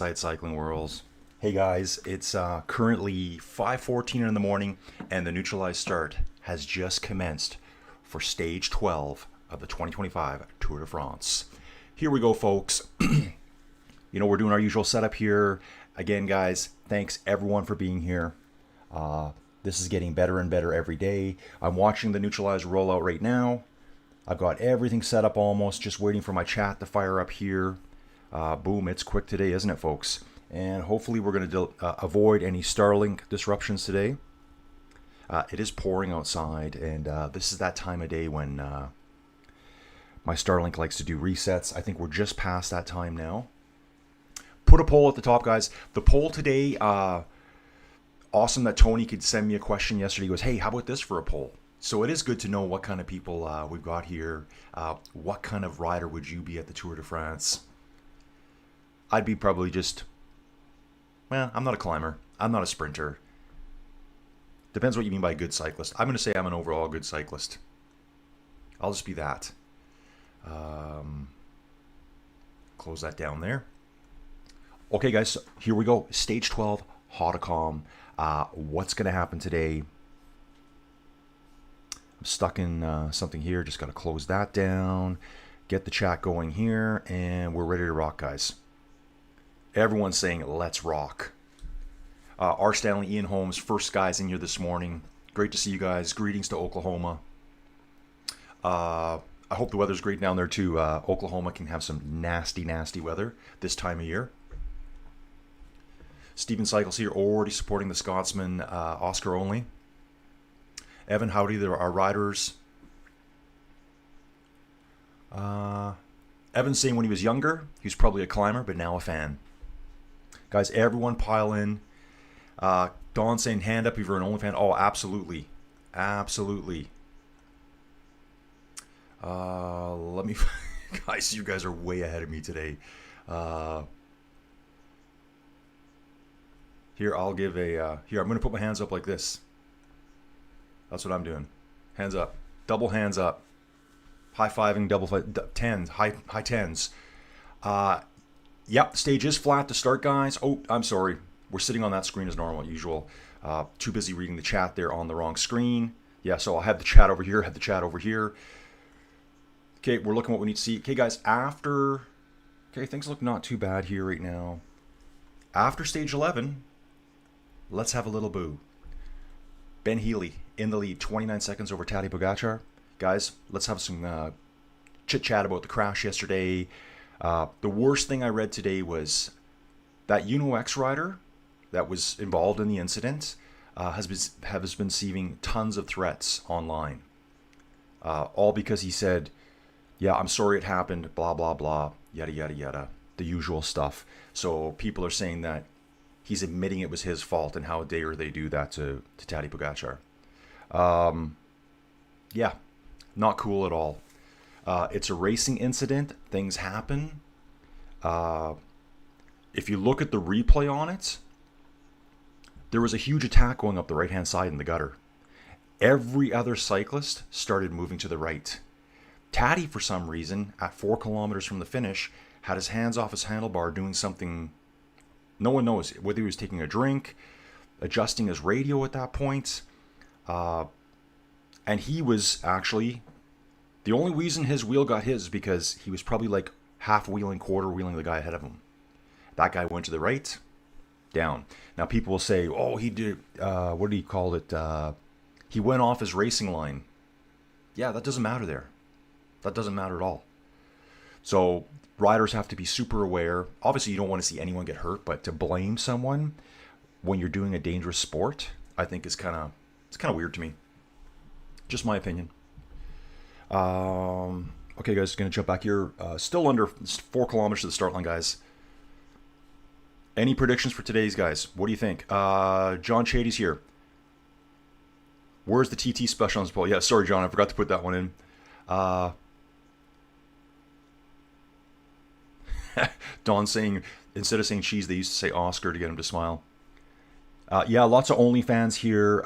Side Cycling Worlds. Hey guys, it's currently 5:14 in the morning, and the neutralized start has just commenced for stage 12 of the 2025 Tour de France. Here we go, folks. We're doing our usual setup here. Again, guys, thanks everyone for being here. This is getting better and better every day. I'm watching the neutralized rollout right now. I've got everything set up almost, just waiting for my chat to fire up here. Boom, it's quick today, isn't it, folks? And hopefully we're going to avoid any Starlink disruptions today. It is pouring outside, and this is that time of day when my Starlink likes to do resets. I think we're just past that time now. Put a poll at the top, guys. The poll today, awesome that Tony could send me a question yesterday. He goes, hey, how about this for a poll? So it is good to know what kind of people we've got here. What kind of rider would you be at the Tour de France? I'd be probably just, I'm not a climber. I'm not a sprinter. Depends what you mean by a good cyclist. I'm going to say I'm an overall good cyclist. I'll just be that. Close that down there. Okay, guys, so here we go. Stage 12, Hautacam. What's going to happen today? I'm stuck in something here. Just got to close that down. Get the chat going here, and we're ready to rock, guys. Everyone's saying, let's rock. R. Stanley, Ian Holmes, first guys in here this morning. Great to see you guys. Greetings to Oklahoma. I hope the weather's great down there too. Oklahoma can have some nasty, nasty weather this time of year. Steven Cycles here, already supporting the Scotsman, Oscar only. Evan, howdy, there are riders. Evan's saying when he was younger, he was probably a climber, but now a fan. Guys, everyone pile in. Dawn saying hand up if you're an OnlyFans. Oh, absolutely. Absolutely. Let me... Guys, you guys are way ahead of me today. Here, I'll give a... Here, I'm going to put my hands up like this. That's what I'm doing. Hands up. Double hands up. High-fiving, double tens, high tens. Yep, stage is flat to start, guys. Oh, I'm sorry. We're sitting on that screen as normal, usual. Too busy reading the chat there on the wrong screen. Yeah, so I'll have the chat over here, have the chat over here. Okay, we're looking what we need to see. Okay, guys, after... Okay, things look not too bad here right now. After stage 11, let's have a little boo. Ben Healy in the lead, 29 seconds over Tadej Pogacar. Guys, let's have some chit-chat about the crash yesterday. The worst thing I read today was that UNO-X rider that was involved in the incident has been receiving tons of threats online. All because he said, yeah, I'm sorry it happened, blah, blah, blah, yada, yada, yada. The usual stuff. So people are saying that he's admitting it was his fault, and how dare they do that to Tadej Pogacar. Yeah, not cool at all. It's a racing incident. Things happen. If you look at the replay on it, there was a huge attack going up the right-hand side in the gutter. Every other cyclist started moving to the right. Tadej, for some reason, at 4 kilometers from the finish, had his hands off his handlebar doing something. No one knows whether he was taking a drink, adjusting his radio at that point. And he was actually... The only reason his wheel got his is because he was probably like half wheeling, quarter wheeling the guy ahead of him. That guy went to the right, down. Now people will say, oh, he did, what do you call it? He went off his racing line. Yeah, that doesn't matter there. That doesn't matter at all. So riders have to be super aware. Obviously, you don't want to see anyone get hurt, but to blame someone when you're doing a dangerous sport, I think is kind of weird to me. Just my opinion. Okay, guys, gonna jump back here. Still under 4 kilometers to the start line, guys. Any predictions for today's, guys? What do you think? John Chady's here. Where's the TT special on this poll? Yeah, sorry, John, I forgot to put that one in. Don saying, instead of saying cheese, they used to say Oscar to get him to smile. Yeah, lots of OnlyFans here.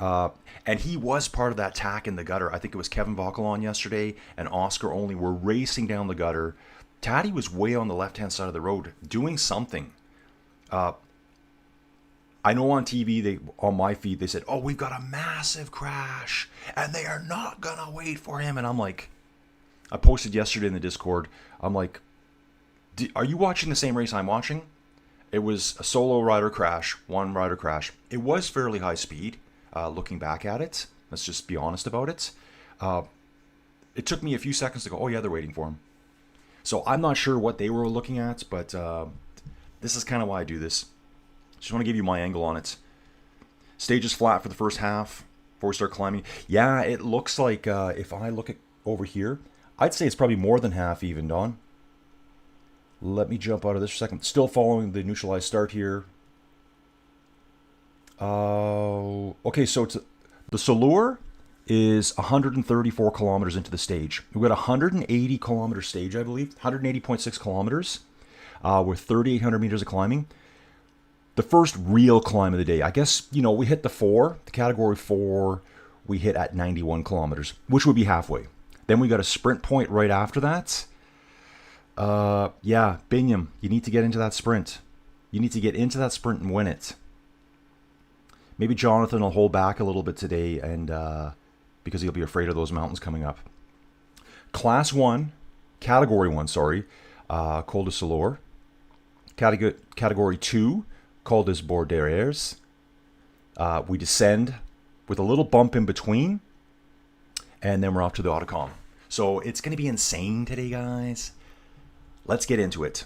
And he was part of that attack in the gutter. I think it was Kevin Vauquelin yesterday and Oscar only were racing down the gutter. Tadej was way on the left-hand side of the road doing something. I know on TV, on my feed, they said, oh, we've got a massive crash, and they are not going to wait for him. And I'm like, I posted yesterday in the Discord, I'm like, are you watching the same race I'm watching? It was a solo rider crash, one rider crash. It was fairly high speed, looking back at it. Let's just be honest about it. It took me a few seconds to go, oh yeah, they're waiting for him. So I'm not sure what they were looking at, but this is kind of why I do this. Just want to give you my angle on it. Stage is flat for the first half before we start climbing. Yeah, it looks like if I look at over here, I'd say it's probably more than half even, Don. Let me jump out of this for a second. Still following the neutralized start here. Okay, so it's the Soulor is 134 kilometers into the stage. We've got a 180 kilometer stage, I believe. 180.6 kilometers with 3,800 meters of climbing. The first real climb of the day. I guess, you know, we hit the category 4, we hit at 91 kilometers, which would be halfway. Then we got a sprint point right after that. Yeah, Bingham, you need to get into that sprint. You need to get into that sprint and win it. Maybe Jonathan will hold back a little bit today and because he'll be afraid of those mountains coming up. Category 1, Col du Soulor. Category 2, Col du Borderes. We descend with a little bump in between, and then we're off to the Hautacam. So it's going to be insane today, guys. Let's get into it.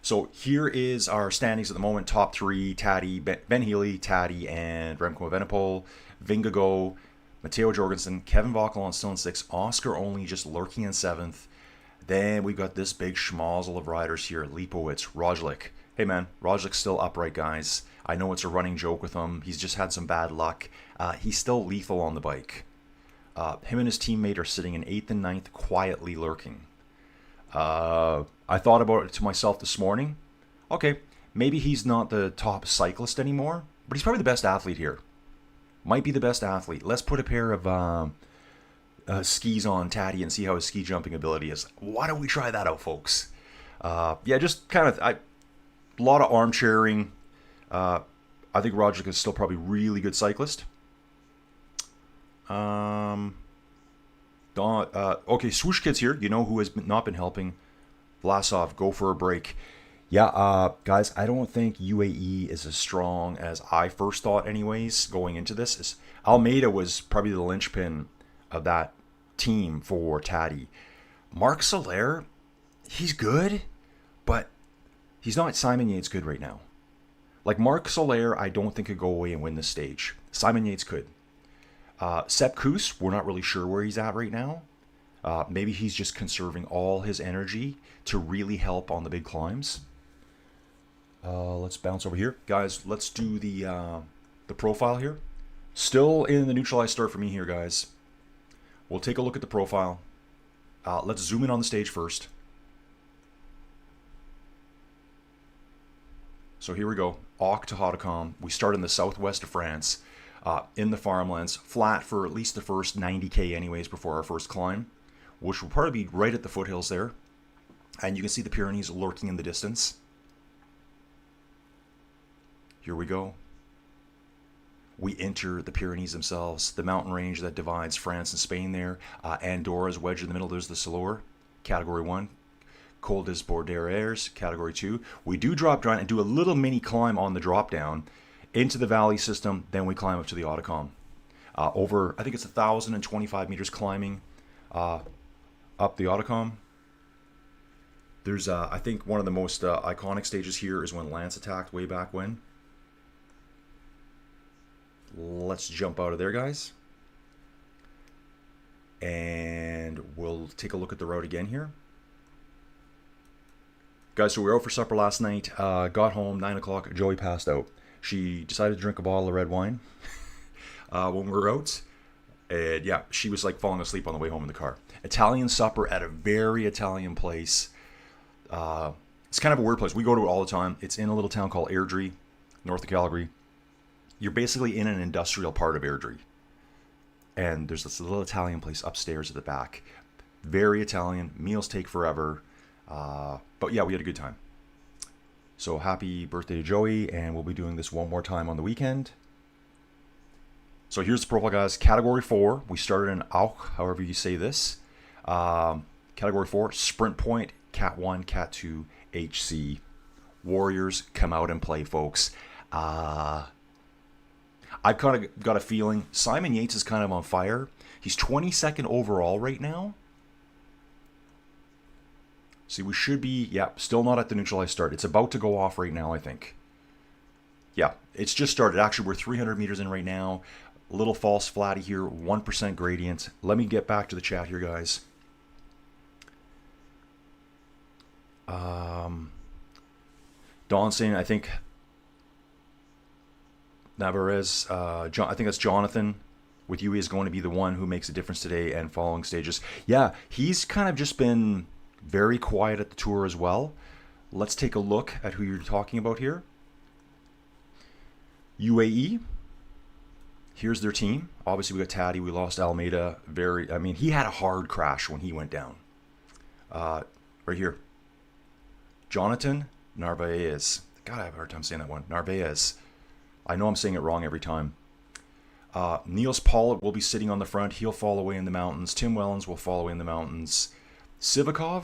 So here is our standings at the moment. Top 3, Taddy, Ben Healy, Taddy, and Remco Evenepoel. Vingegaard, Matteo Jorgensen, Kevin Vauquelin still in 6th. Oscar only just lurking in 7th. Then we've got this big schmozzle of riders here. Lipowitz, Roglic. Hey man, Roglic's still upright, guys. I know it's a running joke with him. He's just had some bad luck. He's still lethal on the bike. Him and his teammate are sitting in 8th and 9th, quietly lurking. I thought about it to myself this morning. Okay, maybe he's not the top cyclist anymore, but he's probably the best athlete here. Might be the best athlete. Let's put a pair of skis on Taddy and see how his ski jumping ability is. Why don't we try that out, folks? Yeah, just kind of a lot of armchairing. I think Roglic is still probably a really good cyclist. Okay, Swoosh Kids here. You know who has not been helping. Vlasov, go for a break. Yeah, guys, I don't think UAE is as strong as I first thought anyways going into this. Almeida was probably the linchpin of that team for Taddy. Marc Soler, he's good, but he's not Simon Yates good right now. Like Marc Soler, I don't think could go away and win this stage. Simon Yates could. Sepp Kuss, we're not really sure where he's at right now. Maybe he's just conserving all his energy to really help on the big climbs. Let's bounce over here. Guys, let's do the profile here. Still in the neutralized start for me here, guys. We'll take a look at the profile. Let's zoom in on the stage first. So here we go. HC Hautacam. We start in the southwest of France. In the farmlands. Flat for at least the first 90k anyways before our first climb, which will probably be right at the foothills there. And you can see the Pyrenees lurking in the distance. Here we go. We enter the Pyrenees themselves, the mountain range that divides France and Spain there. Andorra's wedged in the middle. There's the Soulor, Category 1. Col du Borderes, Category 2. We do drop down and do a little mini climb on the drop down into the valley system. Then we climb up to the Hautacam. Over, I think it's 1,025 meters climbing up the Hautacam. There's, I think, one of the most iconic stages here is when Lance attacked way back when. Let's jump out of there, guys. And we'll take a look at the route again here. Guys, so we were out for supper last night. Got home, 9 o'clock. Joey passed out. She decided to drink a bottle of red wine when we were out. And yeah, she was like falling asleep on the way home in the car. Italian supper at a very Italian place. It's kind of a weird place. We go to it all the time. It's in a little town called Airdrie, north of Calgary. You're basically in an industrial part of Airdrie. And there's this little Italian place upstairs at the back. Very Italian. Meals take forever. But yeah, we had a good time. So happy birthday to Joey, and we'll be doing this one more time on the weekend. So here's the profile, guys. Category 4, we started in Auch, however you say this. Category 4, sprint point, Cat 1, Cat 2, HC. Warriors, come out and play, folks. I've kind of got a feeling Simon Yates is kind of on fire. He's 22nd overall right now. See, we should be, yeah, still not at the neutralized start. It's about to go off right now, I think. Yeah, it's just started. Actually, we're 300 meters in right now. A little false flatty here, 1% gradient. Let me get back to the chat here, guys. Don saying, I think Navarez, I think that's Jonathan with UE is going to be the one who makes a difference today and following stages. Yeah, he's kind of just been very quiet at the tour as well. Let's take a look at who you're talking about here. UAE. Here's their team. Obviously, we got Taddy. We lost Almeida. He had a hard crash when he went down. Right here. Jonathan Narvaez. God, I have a hard time saying that one. Narvaez. I know I'm saying it wrong every time. Niels Pollitt will be sitting on the front. He'll fall away in the mountains. Tim Wellens will fall away in the mountains. Sivakov,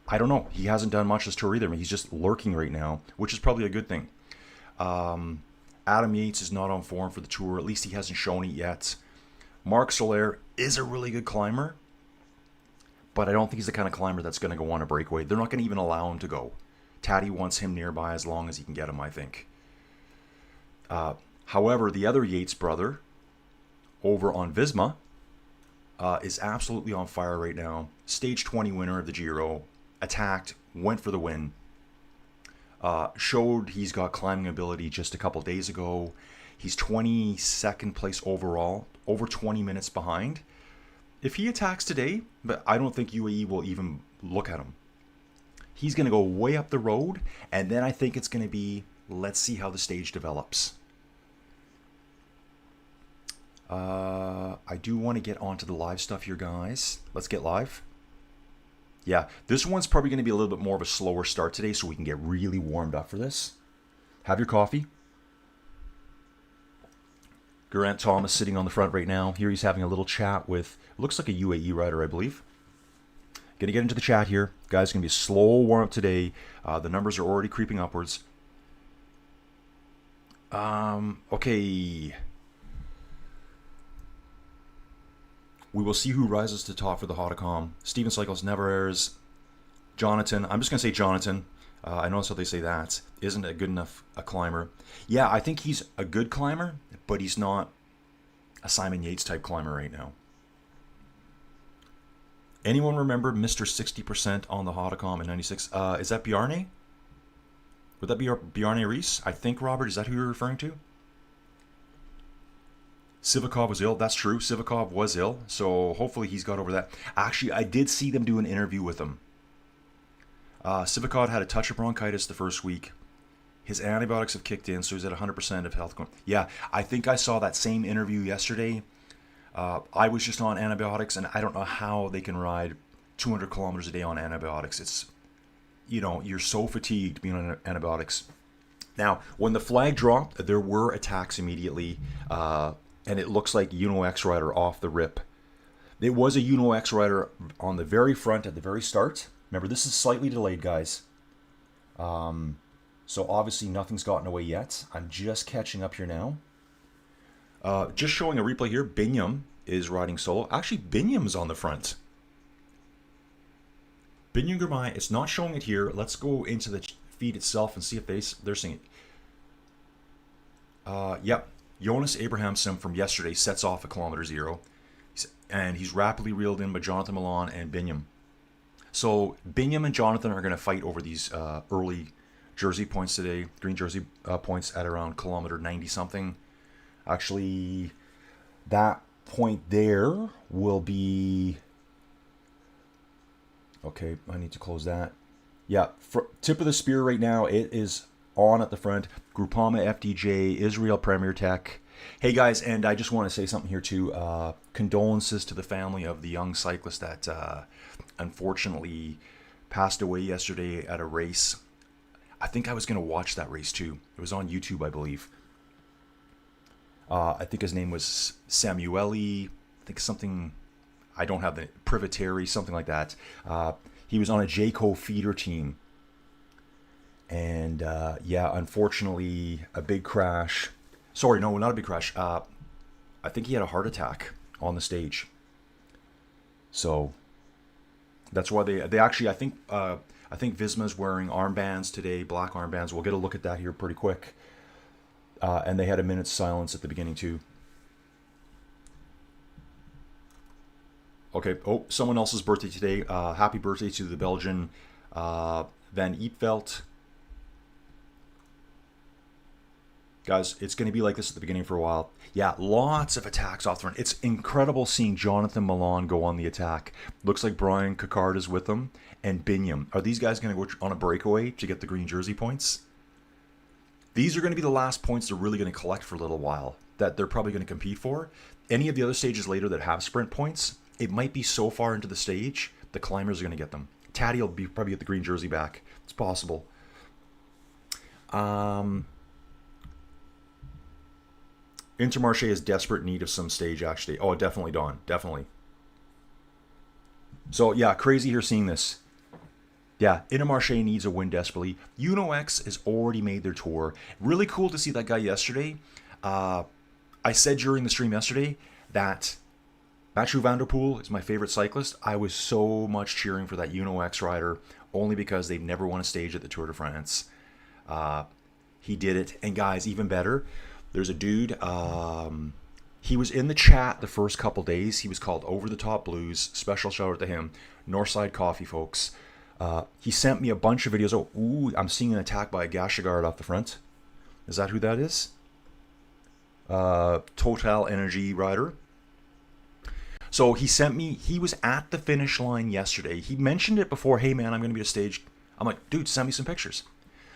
I don't know. He hasn't done much this tour either. He's just lurking right now, which is probably a good thing. Adam Yates is not on form for the tour. At least he hasn't shown it yet. Marc Soler is a really good climber, but I don't think he's the kind of climber that's going to go on a breakaway. They're not going to even allow him to go. Taddy wants him nearby as long as he can get him, I think. However, the other Yates brother over on Visma is absolutely on fire right now. Stage 20 winner of the Giro. Attacked, went for the win. Showed he's got climbing ability just a couple days ago. He's 22nd place overall, over 20 minutes behind. If he attacks today, but I don't think UAE will even look at him. He's going to go way up the road, and then I think it's going to be, let's see how the stage develops. I do want to get onto the live stuff here, guys. Let's get live. Yeah, this one's probably going to be a little bit more of a slower start today so we can get really warmed up for this. Have your coffee. Geraint Thomas sitting on the front right now. Here he's having a little chat with, looks like a UAE rider, I believe. Going to get into the chat here. Guys, going to be a slow warm-up today. The numbers are already creeping upwards. Okay. We will see who rises to top for the Hautacam. Steven Cycles, Navarez, Jonathan. I'm just going to say Jonathan. I know that's how they say that. Isn't a good enough a climber. Yeah, I think he's a good climber, but he's not a Simon Yates type climber right now. Anyone remember Mr. 60% on the Hautacam in 96? Is that Bjarne? Would that be Bjarne Rees? I think, Robert, is that who you're referring to? Sivakov was ill. That's true. Sivakov was ill. So hopefully he's got over that. Actually, I did see them do an interview with him. Sivakov had a touch of bronchitis the first week. His antibiotics have kicked in, so he's at 100% of health. Yeah, I think I saw that same interview yesterday. I was just on antibiotics, and I don't know how they can ride 200 kilometers a day on antibiotics. It's, you're so fatigued being on antibiotics. Now, when the flag dropped, there were attacks immediately. And it looks like Uno X Rider off the rip. It was a Uno X Rider on the very front at the very start. Remember, this is slightly delayed, guys. So obviously nothing's gotten away yet. I'm just catching up here now. Just showing a replay here. Binyam is riding solo. Actually, Binyam's on the front. Binyam Girmay, it's not showing it here. Let's go into the feed itself and see if they're seeing it. Yep. Jonas Abrahamson from yesterday sets off at kilometer 0. And he's rapidly reeled in by Jonathan Milan and Binyam. So Binyam and Jonathan are going to fight over these early jersey points today. Green jersey points at around kilometer 90-something. Actually, that point there will be... Okay, I need to close that. Yeah, tip of the spear right now, it is on at the front. Groupama FDJ, Israel Premier Tech. Hey guys, and I just want to say something here too. Condolences to the family of the young cyclist that unfortunately passed away yesterday at a race. I think I was going to watch that race too. It was on YouTube, I believe. I think his name was Samueli. I think something, I don't have the, Privateri, something like that. He was on a Jayco feeder team. And yeah, unfortunately, a big crash. Sorry, no, not a big crash. I think he had a heart attack on the stage. So that's why they actually, I think Visma's wearing armbands today, black armbands. We'll get a look at that here pretty quick. And they had a minute's silence at the beginning too. Okay. Oh, someone else's birthday today. Happy birthday to the Belgian Van Eetvelt. Guys, it's going to be like this at the beginning for a while. Yeah, lots of attacks off the front. It's incredible seeing Jonathan Milan go on the attack. Looks like Brian Cocard is with them. And Binyam. Are these guys going to go on a breakaway to get the green jersey points? These are going to be the last points they're really going to collect for a little while. That they're probably going to compete for. Any of the other stages later that have sprint points, it might be so far into the stage, the climbers are going to get them. Taddy will probably get the green jersey back. It's possible. Intermarché is desperate need of some stage, actually. Oh, definitely, Don. Definitely. So, yeah, crazy here seeing this. Yeah, Intermarché needs a win desperately. UnoX has already made their tour. Really cool to see that guy yesterday. I said during the stream yesterday that Mathieu van der Poel is my favorite cyclist. I was so much cheering for that UnoX rider only because they've never won a stage at the Tour de France. He did it. And guys, even better, there's a dude, he was in the chat the first couple days. He was called Over the Top Blues. Special shout out to him. Northside Coffee, folks. He sent me a bunch of videos. Oh, ooh, I'm seeing an attack by a Vingegaard off the front. Is that who that is? Total Energy rider. So he sent me, he was at the finish line yesterday. He mentioned it before, hey man, I'm going to be at a stage. I'm like, dude, send me some pictures.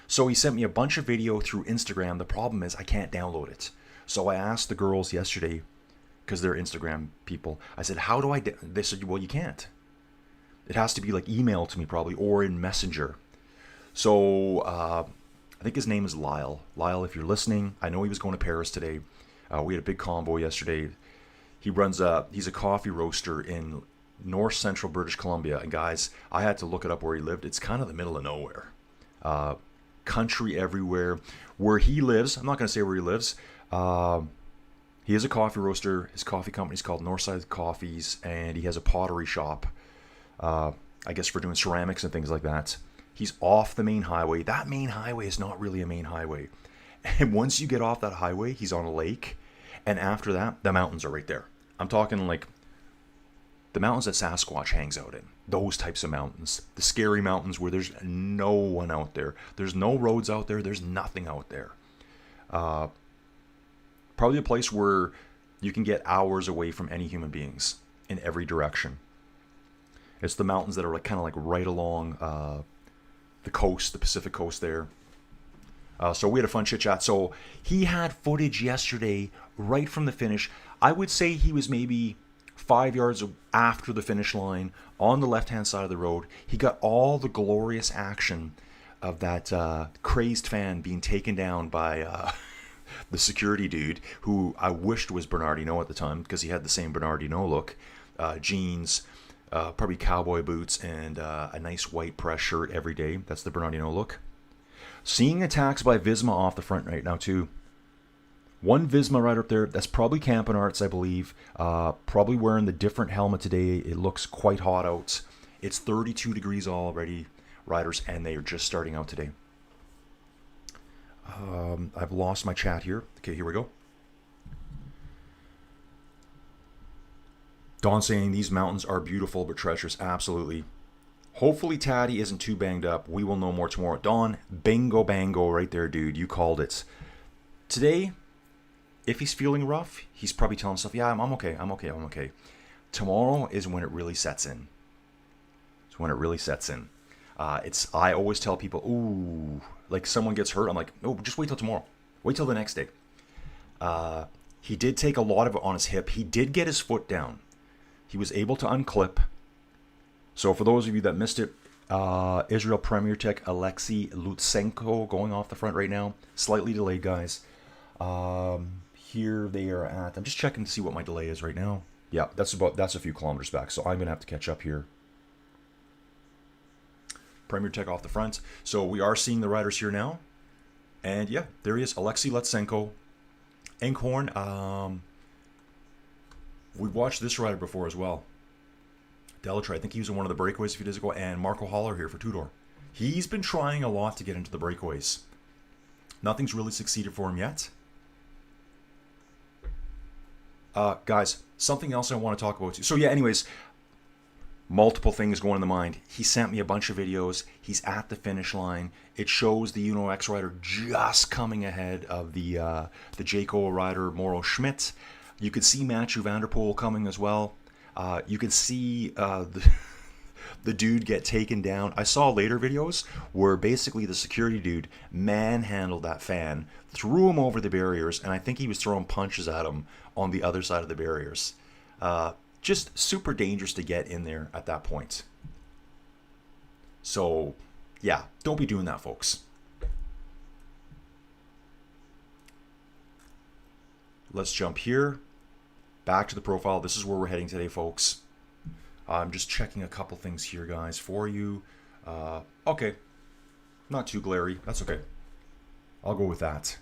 So he sent me a bunch of video through Instagram. The problem is I can't download it. So I asked the girls yesterday, because they're Instagram people, I said, how do I, they said, well, you can't. It has to be like emailed to me probably, or in Messenger. So I think his name is Lyle. Lyle, if you're listening, I know he was going to Paris today. We had a big convoy yesterday. He's a coffee roaster in north central British Columbia. And guys, I had to look it up where he lived. It's kind of the middle of nowhere. Country everywhere. Where he lives, I'm not going to say where he lives. He is a coffee roaster. His coffee company is called Northside Coffees, and he has a pottery shop. I guess for doing ceramics and things like that. He's off the main highway. That main highway is not really a main highway. And once you get off that highway, he's on a lake. And after that, the mountains are right there. I'm talking like the mountains that Sasquatch hangs out in. Those types of mountains. The scary mountains where there's no one out there. There's no roads out there. There's nothing out there. Probably a place where you can get hours away from any human beings in every direction. It's the mountains that are like, kind of like right along the coast, the Pacific coast there. So we had a fun chit chat. So he had footage yesterday right from the finish. I would say he was maybe 5 yards after the finish line on the left-hand side of the road. He got all the glorious action of that crazed fan being taken down by the security dude, who I wished was Bernardino at the time because he had the same Bernardino look. Jeans, probably cowboy boots, and a nice white press shirt every day. That's the Bernardino look. Seeing attacks by Visma off the front right now too. One Visma right up there. That's probably Campenarts, I believe. Probably wearing the different helmet today. It looks quite hot out. It's 32 degrees already, riders, and they are just starting out today. I've lost my chat here. Okay, here we go. Don saying these mountains are beautiful but treacherous. Absolutely. Hopefully Taddy isn't too banged up. We will know more tomorrow. Don, bingo bango right there, dude. You called it. Today, if he's feeling rough, he's probably telling himself, yeah, I'm okay. I'm okay. Tomorrow is when it really sets in. It's when it really sets in. I always tell people, ooh, like someone gets hurt. I'm like, no, just wait till tomorrow. Wait till the next day. He did take a lot of it on his hip. He did get his foot down. He was able to unclip. So for those of you that missed it, Israel Premier Tech Alexei Lutsenko going off the front right now. Slightly delayed, guys. Here they are at, I'm just checking to see what my delay is right now. Yeah, that's a few kilometers back, so I'm going to have to catch up here. Premier Tech off the front. So we are seeing the riders here now. And yeah, there he is, Alexei Lutsenko. Enkhorn, we've watched this rider before as well. Delatray, I think he was in one of the breakaways a few days ago, and Marco Haller here for Tudor. He's been trying a lot to get into the breakaways. Nothing's really succeeded for him yet. Guys, something else I want to talk about too. So yeah, anyways, multiple things going in the mind. He sent me a bunch of videos. He's at the finish line. It shows the Uno X rider just coming ahead of the Jayco rider Mauro Schmidt. You could see Mathieu van der Poel coming as well. You can see the dude get taken down. I saw later videos where basically the security dude manhandled that fan, threw him over the barriers, and I think he was throwing punches at him on the other side of the barriers. Just super dangerous to get in there at that point. So, yeah, don't be doing that, folks. Let's jump here. Back to the profile. This is where we're heading today, folks. I'm just checking a couple things here, guys, for you. Okay. Not too glary. That's okay. I'll go with that.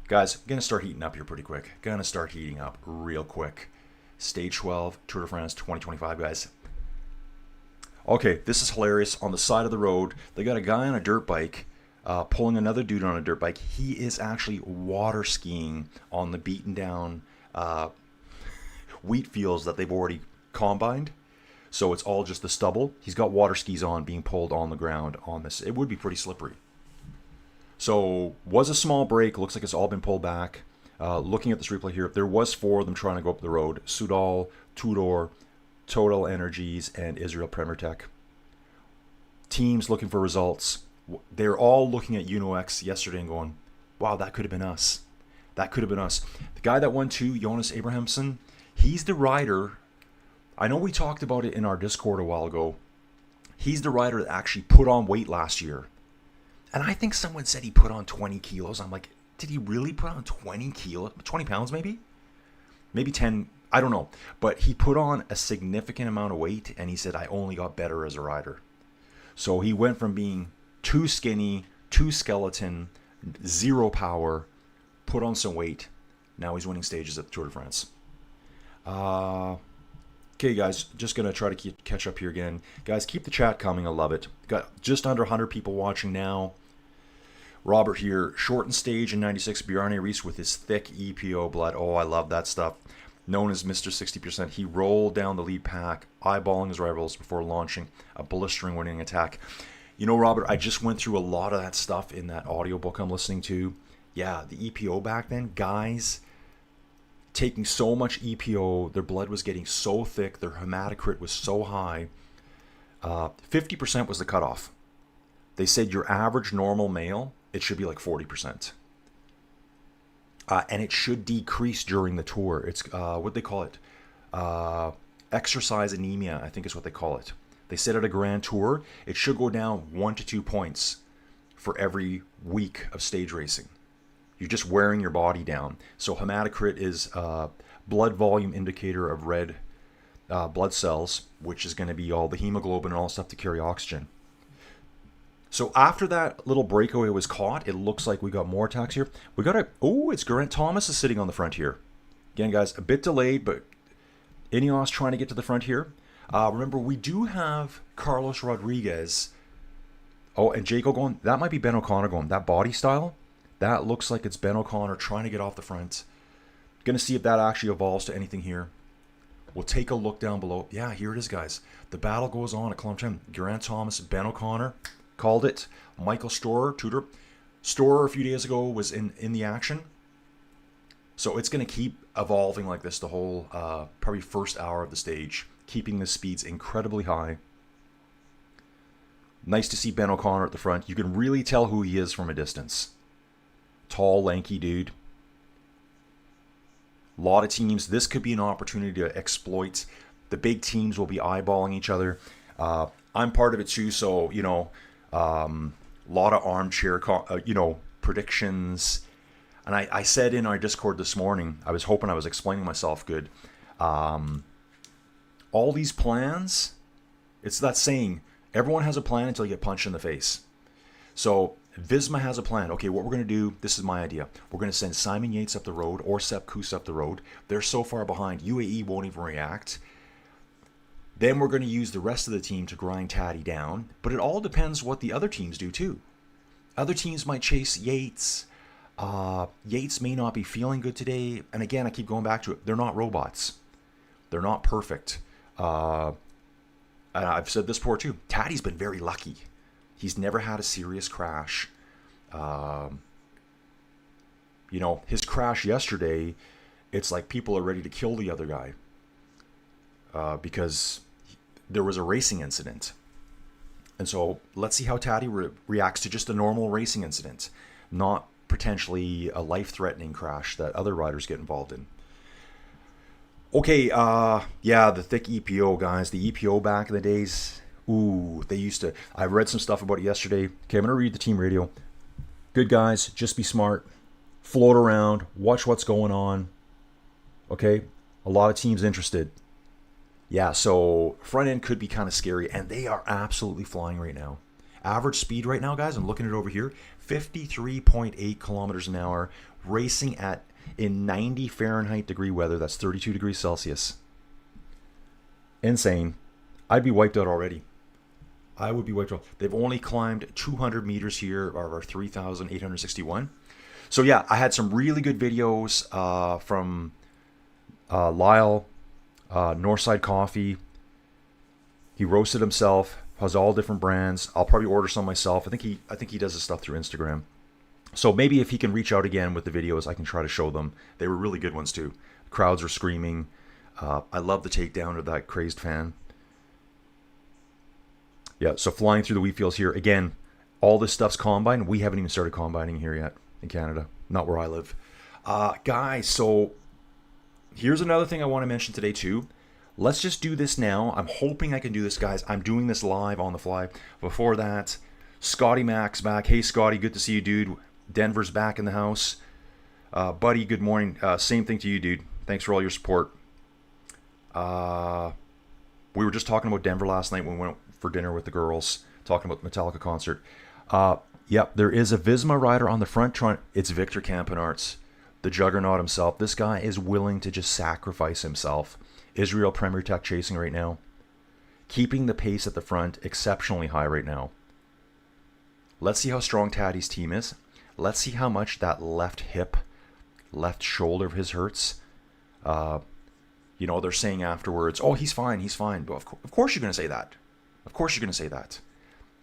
Guys, I'm going to start heating up here pretty quick. Going to start heating up real quick. Stage 12, Tour de France 2025, guys. Okay, this is hilarious. On the side of the road, they got a guy on a dirt bike pulling another dude on a dirt bike. He is actually water skiing on the beaten down wheat fields that they've already combined. So it's all just the stubble. He's got water skis on, being pulled on the ground on this. It would be pretty slippery. So was a small break. Looks like it's all been pulled back. Looking at this replay here, there was 4 of them trying to go up the road. Soudal, Tudor, Total Energies, and Israel Premier Tech. Teams looking for results. They're all looking at Uno X yesterday and going, wow, that could have been us. That could have been us. The guy that won 2, Jonas Abrahamsson, he's the rider. I know we talked about it in our Discord a while ago. He's the rider that actually put on weight last year. And I think someone said he put on 20 kilos. I'm like, did he really put on 20 kilos? 20 pounds maybe? Maybe 10. I don't know. But he put on a significant amount of weight, and he said, I only got better as a rider. So he went from being too skinny, too skeleton, 0 power, put on some weight. Now he's winning stages at the Tour de France. Okay, guys, just going to try to catch up here again. Guys, keep the chat coming. I love it. Got just under 100 people watching now. Robert here. Shortened stage in 96. Bjarne Riis with his thick EPO blood. Oh, I love that stuff. Known as Mr. 60%. He rolled down the lead pack, eyeballing his rivals before launching a blistering winning attack. You know, Robert, I just went through a lot of that stuff in that audiobook I'm listening to. Yeah, the EPO back then, guys taking so much EPO, their blood was getting so thick, their hematocrit was so high. 50% was the cutoff. They said your average normal male, it should be like 40%. And it should decrease during the tour. It's, what they call it? Exercise anemia, I think is what they call it. They said at a Grand Tour, it should go down 1 to 2 points for every week of stage racing. You're just wearing your body down. So hematocrit is a blood volume indicator of red blood cells, which is going to be all the hemoglobin and all stuff to carry oxygen. So after that little breakaway was caught, it looks like we got more attacks here. We got a, oh, it's Geraint Thomas is sitting on the front here. Again, guys, a bit delayed, but Ineos trying to get to the front here. Remember, we do have Carlos Rodriguez. Oh, and Jayco going. That might be Ben O'Connor going. That body style. That looks like it's Ben O'Connor trying to get off the front. Going to see if that actually evolves to anything here. We'll take a look down below. Yeah, here it is, guys. The battle goes on at kilometer 10. Geraint Thomas, Ben O'Connor. Called it. Michael Storer, Tudor. Storer a few days ago was in the action. So it's going to keep evolving like this the whole probably first hour of the stage. Keeping the speeds incredibly high. Nice to see Ben O'Connor at the front. You can really tell who he is from a distance. Tall, lanky dude. A lot of teams. This could be an opportunity to exploit. The big teams will be eyeballing each other. I'm part of it too. So, a lot of armchair, predictions. And I said in our Discord this morning, I was hoping I was explaining myself good. All these plans, it's that saying, everyone has a plan until you get punched in the face. So Visma has a plan. Okay, what we're going to do, this is my idea. We're going to send Simon Yates up the road or Sepp Kuss up the road. They're so far behind, UAE won't even react. Then we're going to use the rest of the team to grind Taddy down. But it all depends what the other teams do too. Other teams might chase Yates. Yates may not be feeling good today. And again, I keep going back to it. They're not robots. They're not perfect. And I've said this before too. Taddy's been very lucky. He's never had a serious crash. His crash yesterday, it's like people are ready to kill the other guy. Because there was a racing incident. And so let's see how Taddy reacts to just a normal racing incident, not potentially a life-threatening crash that other riders get involved in. Okay, the thick EPO, guys. The EPO back in the days, they used to... I read some stuff about it yesterday. Okay, I'm going to read the team radio. Good guys, just be smart. Float around, watch what's going on. Okay, a lot of teams interested. Yeah, so front end could be kind of scary, and they are absolutely flying right now. Average speed right now, guys, I'm looking at it over here, 53.8 kilometers an hour, racing in 90 Fahrenheit degree weather. That's 32 degrees Celsius. Insane. I'd be wiped out already. I would be wiped out. They've only climbed 200 meters here, or 3,861. So yeah, I had some really good videos from Lyle, Northside Coffee. He roasted himself, has all different brands. I'll probably order some myself. I think he does this stuff through Instagram. So maybe if he can reach out again with the videos, I can try to show them. They were really good ones too. Crowds are screaming. I love the takedown of that crazed fan. Yeah, so flying through the wheat fields here. Again, all this stuff's combine. We haven't even started combining here yet in Canada. Not where I live. Guys, so here's another thing I want to mention today too. Let's just do this now. I'm hoping I can do this, guys. I'm doing this live on the fly. Before that, Scotty Mac's back. Hey, Scotty, good to see you, dude. Denver's back in the house. Buddy, good morning. Same thing to you, dude. Thanks for all your support. We were just talking about Denver last night when we went for dinner with the girls, talking about the Metallica concert. Yep, there is a Visma rider on the front. It's Victor Campenaerts, the juggernaut himself. This guy is willing to just sacrifice himself. Israel Premier Tech chasing right now. Keeping the pace at the front exceptionally high right now. Let's see how strong Taddy's team is. Let's see how much that left hip, left shoulder of his hurts. They're saying afterwards, oh, he's fine, he's fine. But of course you're going to say that. Of course you're going to say that.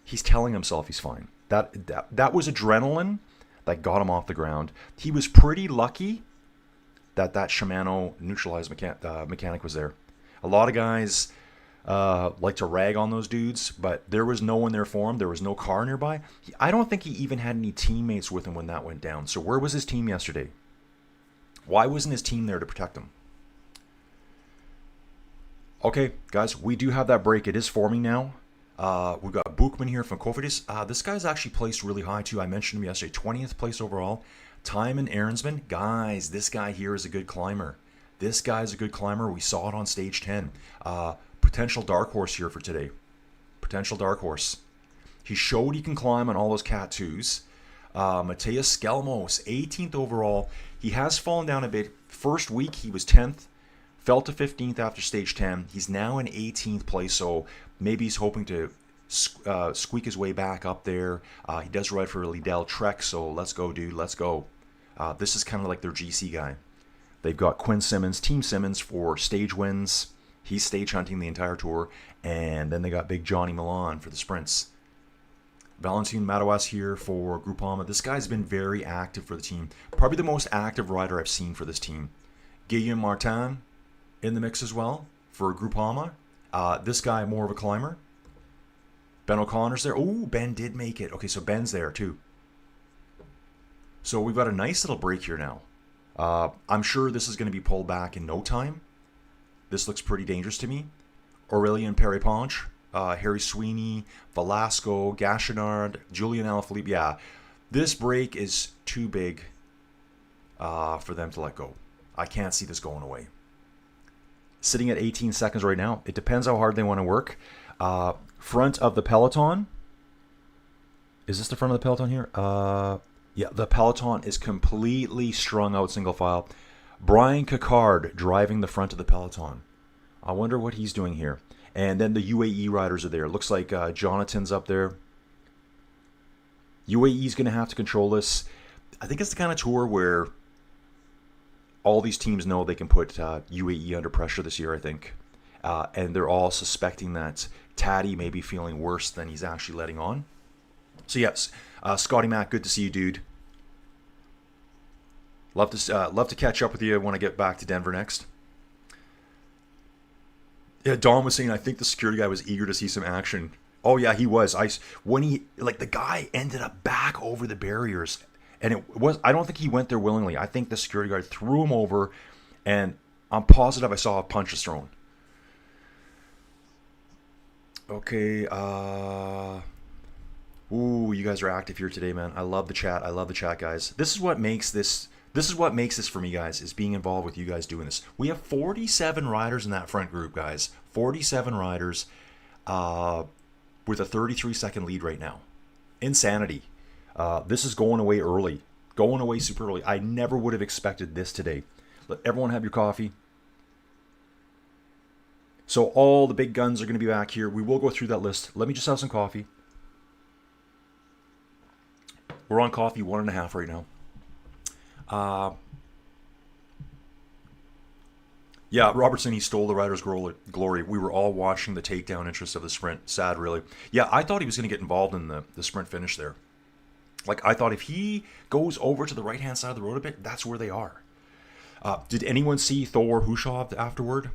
He's telling himself he's fine. That was adrenaline that got him off the ground. He was pretty lucky that Shimano neutralized mechanic was there. A lot of guys like to rag on those dudes, but there was no one there for him. There was no car nearby. I don't think he even had any teammates with him when that went down. So where was his team yesterday? Why wasn't his team there to protect him? Okay, guys, we do have that break. It is forming now. We've got Buchmann here from Cofidis. This guy's actually placed really high too. I mentioned him yesterday, 20th place overall. Timon Ahrensman, guys, this guy here is a good climber. This guy's a good climber. We saw it on stage 10. Potential dark horse here for today. Potential dark horse. He showed he can climb on all those Cat 2s. Mateus Skelmos, 18th overall. He has fallen down a bit. First week, he was 10th. Fell to 15th after stage 10. He's now in 18th place, so maybe he's hoping to squeak his way back up there. He does ride for Liddell Trek, so let's go, dude. Let's go. This is kind of like their GC guy. They've got Quinn Simmons, Team Simmons for stage wins. He's stage hunting the entire tour. And then they got Big Johnny Milan for the sprints. Valentin Madouas here for Groupama. This guy's been very active for the team. Probably the most active rider I've seen for this team. Guillaume Martin in the mix as well for Groupama. This guy more of a climber. Ben O'Connor's there. Oh, Ben did make it. Okay, so Ben's there too. So we've got a nice little break here now. I'm sure this is going to be pulled back in no time. This looks pretty dangerous to me. Aurélien Périponche, Harry Sweeney, Velasco, Gachinard, Julian Alaphilippe. Yeah, this break is too big for them to let go. I can't see this going away. Sitting at 18 seconds right now. It depends how hard they want to work. Front of the peloton. Is this the front of the peloton here? Yeah, the peloton is completely strung out single file. Brian Cocard driving the front of the peloton. I wonder what he's doing here. And then the UAE riders are there. Looks like Jonathan's up there. UAE's going to have to control this. I think it's the kind of tour where all these teams know they can put UAE under pressure this year, I think. And they're all suspecting that Taddy may be feeling worse than he's actually letting on. So yes, Scotty Mac, good to see you, dude. Love to catch up with you when I get back to Denver next. Yeah, Don was saying I think the security guy was eager to see some action. Oh yeah, he was. The guy ended up back over the barriers, and I don't think he went there willingly. I think the security guard threw him over, and I'm positive I saw a punch was thrown. Okay. Ooh, you guys are active here today, man. I love the chat. I love the chat, guys. This is what makes this for me, guys, is being involved with you guys doing this. We have 47 riders in that front group, guys. 47 riders with a 33-second lead right now. Insanity. This is going away early. Going away super early. I never would have expected this today. Let everyone have your coffee. So all the big guns are going to be back here. We will go through that list. Let me just have some coffee. We're on coffee 1.5 right now. Yeah, Robertson, he stole the rider's glory. We were all watching the takedown interest of the sprint. Sad, really. Yeah, I thought he was going to get involved in the sprint finish there. Like, I thought if he goes over to the right-hand side of the road a bit, that's where they are. Did anyone see Thor Hushovd afterward?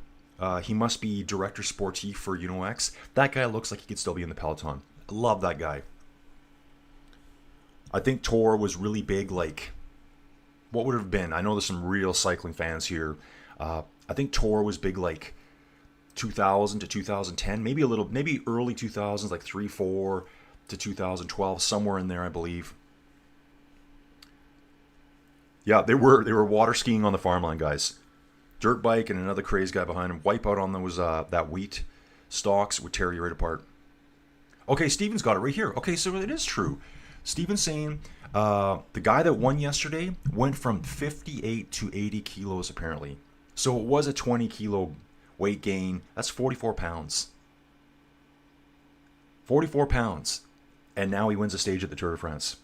He must be director sportif for UNOX. That guy looks like he could still be in the peloton. I love that guy. I think Tor was really big, like, what would it have been? I know there's some real cycling fans here. I think Tor was big, like, 2000 to 2010, maybe early 2000s, like 3-4 to 2012, somewhere in there, I believe. Yeah, they were water skiing on the farmland, guys. Dirt bike and another crazy guy behind him. Wipeout on them was that wheat. Stalks would tear you right apart. Okay, Steven's got it right here. Okay, so it is true. Steven's saying the guy that won yesterday went from 58 to 80 kilos apparently. So it was a 20 kilo weight gain. That's 44 pounds. 44 pounds. And now he wins a stage at the Tour de France.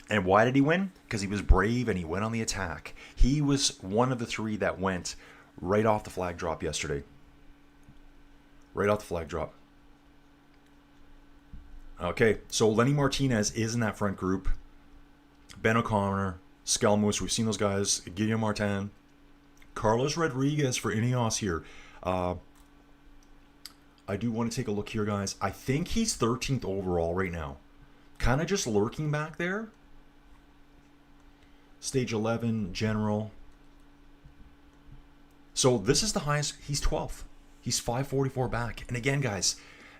And why did he win? Because he was brave and he went on the attack. He was one of the three that went right off the flag drop yesterday. Right off the flag drop. Okay, so Lenny Martinez is in that front group. Ben O'Connor, Skelmus, we've seen those guys. Guillaume Martin. Carlos Rodriguez for Ineos here. I do want to take a look here, guys. I think he's 13th overall right now. Kind of just lurking back there. Stage 11, general. So this is the highest. He's 12th. He's 544 back. And again, guys,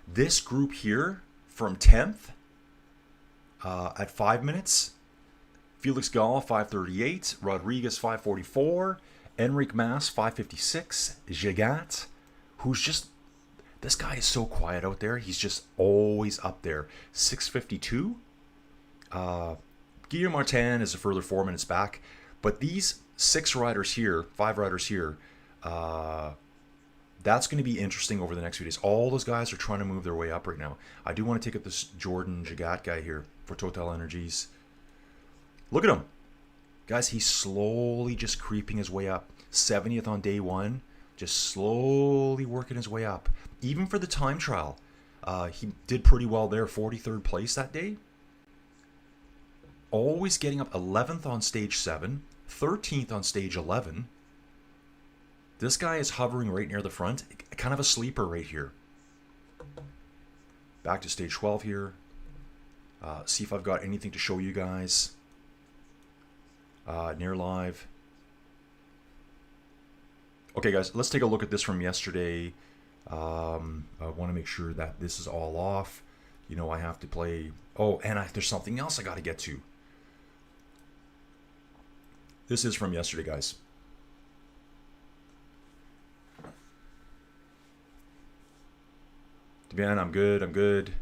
this group here from 10th at 5 minutes. Felix Gall, 538. Rodriguez, 544. Enric Mas, 556. Gigat, who's just... This guy is so quiet out there. He's just always up there. 652. Guillaume Martin is a further 4 minutes back. But these 5 riders here, that's going to be interesting over the next few days. All those guys are trying to move their way up right now. I do want to take up this Jordan Gigat guy here for Total Energies. Look at him. Guys, he's slowly just creeping his way up. 70th on day one. Just slowly working his way up. Even for the time trial, he did pretty well there. 43rd place that day. Always getting up 11th on stage 7. 13th on stage 11. This guy is hovering right near the front. Kind of a sleeper right here. Back to stage 12 here. See if I've got anything to show you guys. Near live. Okay, guys, let's take a look at this from yesterday. I want to make sure that this is all off. You know, I have to play. Oh, and there's something else I got to get to. This is from yesterday, guys. Man, I'm good.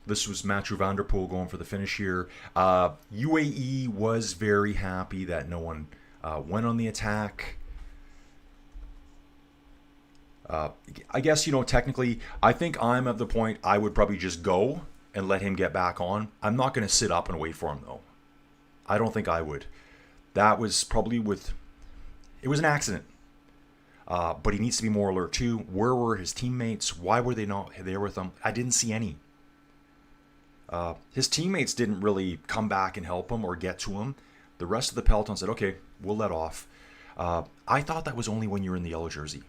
This was Mathieu van der Poel going for the finish here. UAE was very happy that no one went on the attack. I guess, you know, technically, I think I'm at the point I would probably just go and let him get back on. I'm not going to sit up and wait for him, though. I don't think I would. That was probably it was an accident. But he needs to be more alert too. Where were his teammates? Why were they not there with him? I didn't see any. His teammates didn't really come back and help him or get to him. The rest of the peloton said, okay, we'll let off. I thought that was only when you're in the yellow jersey,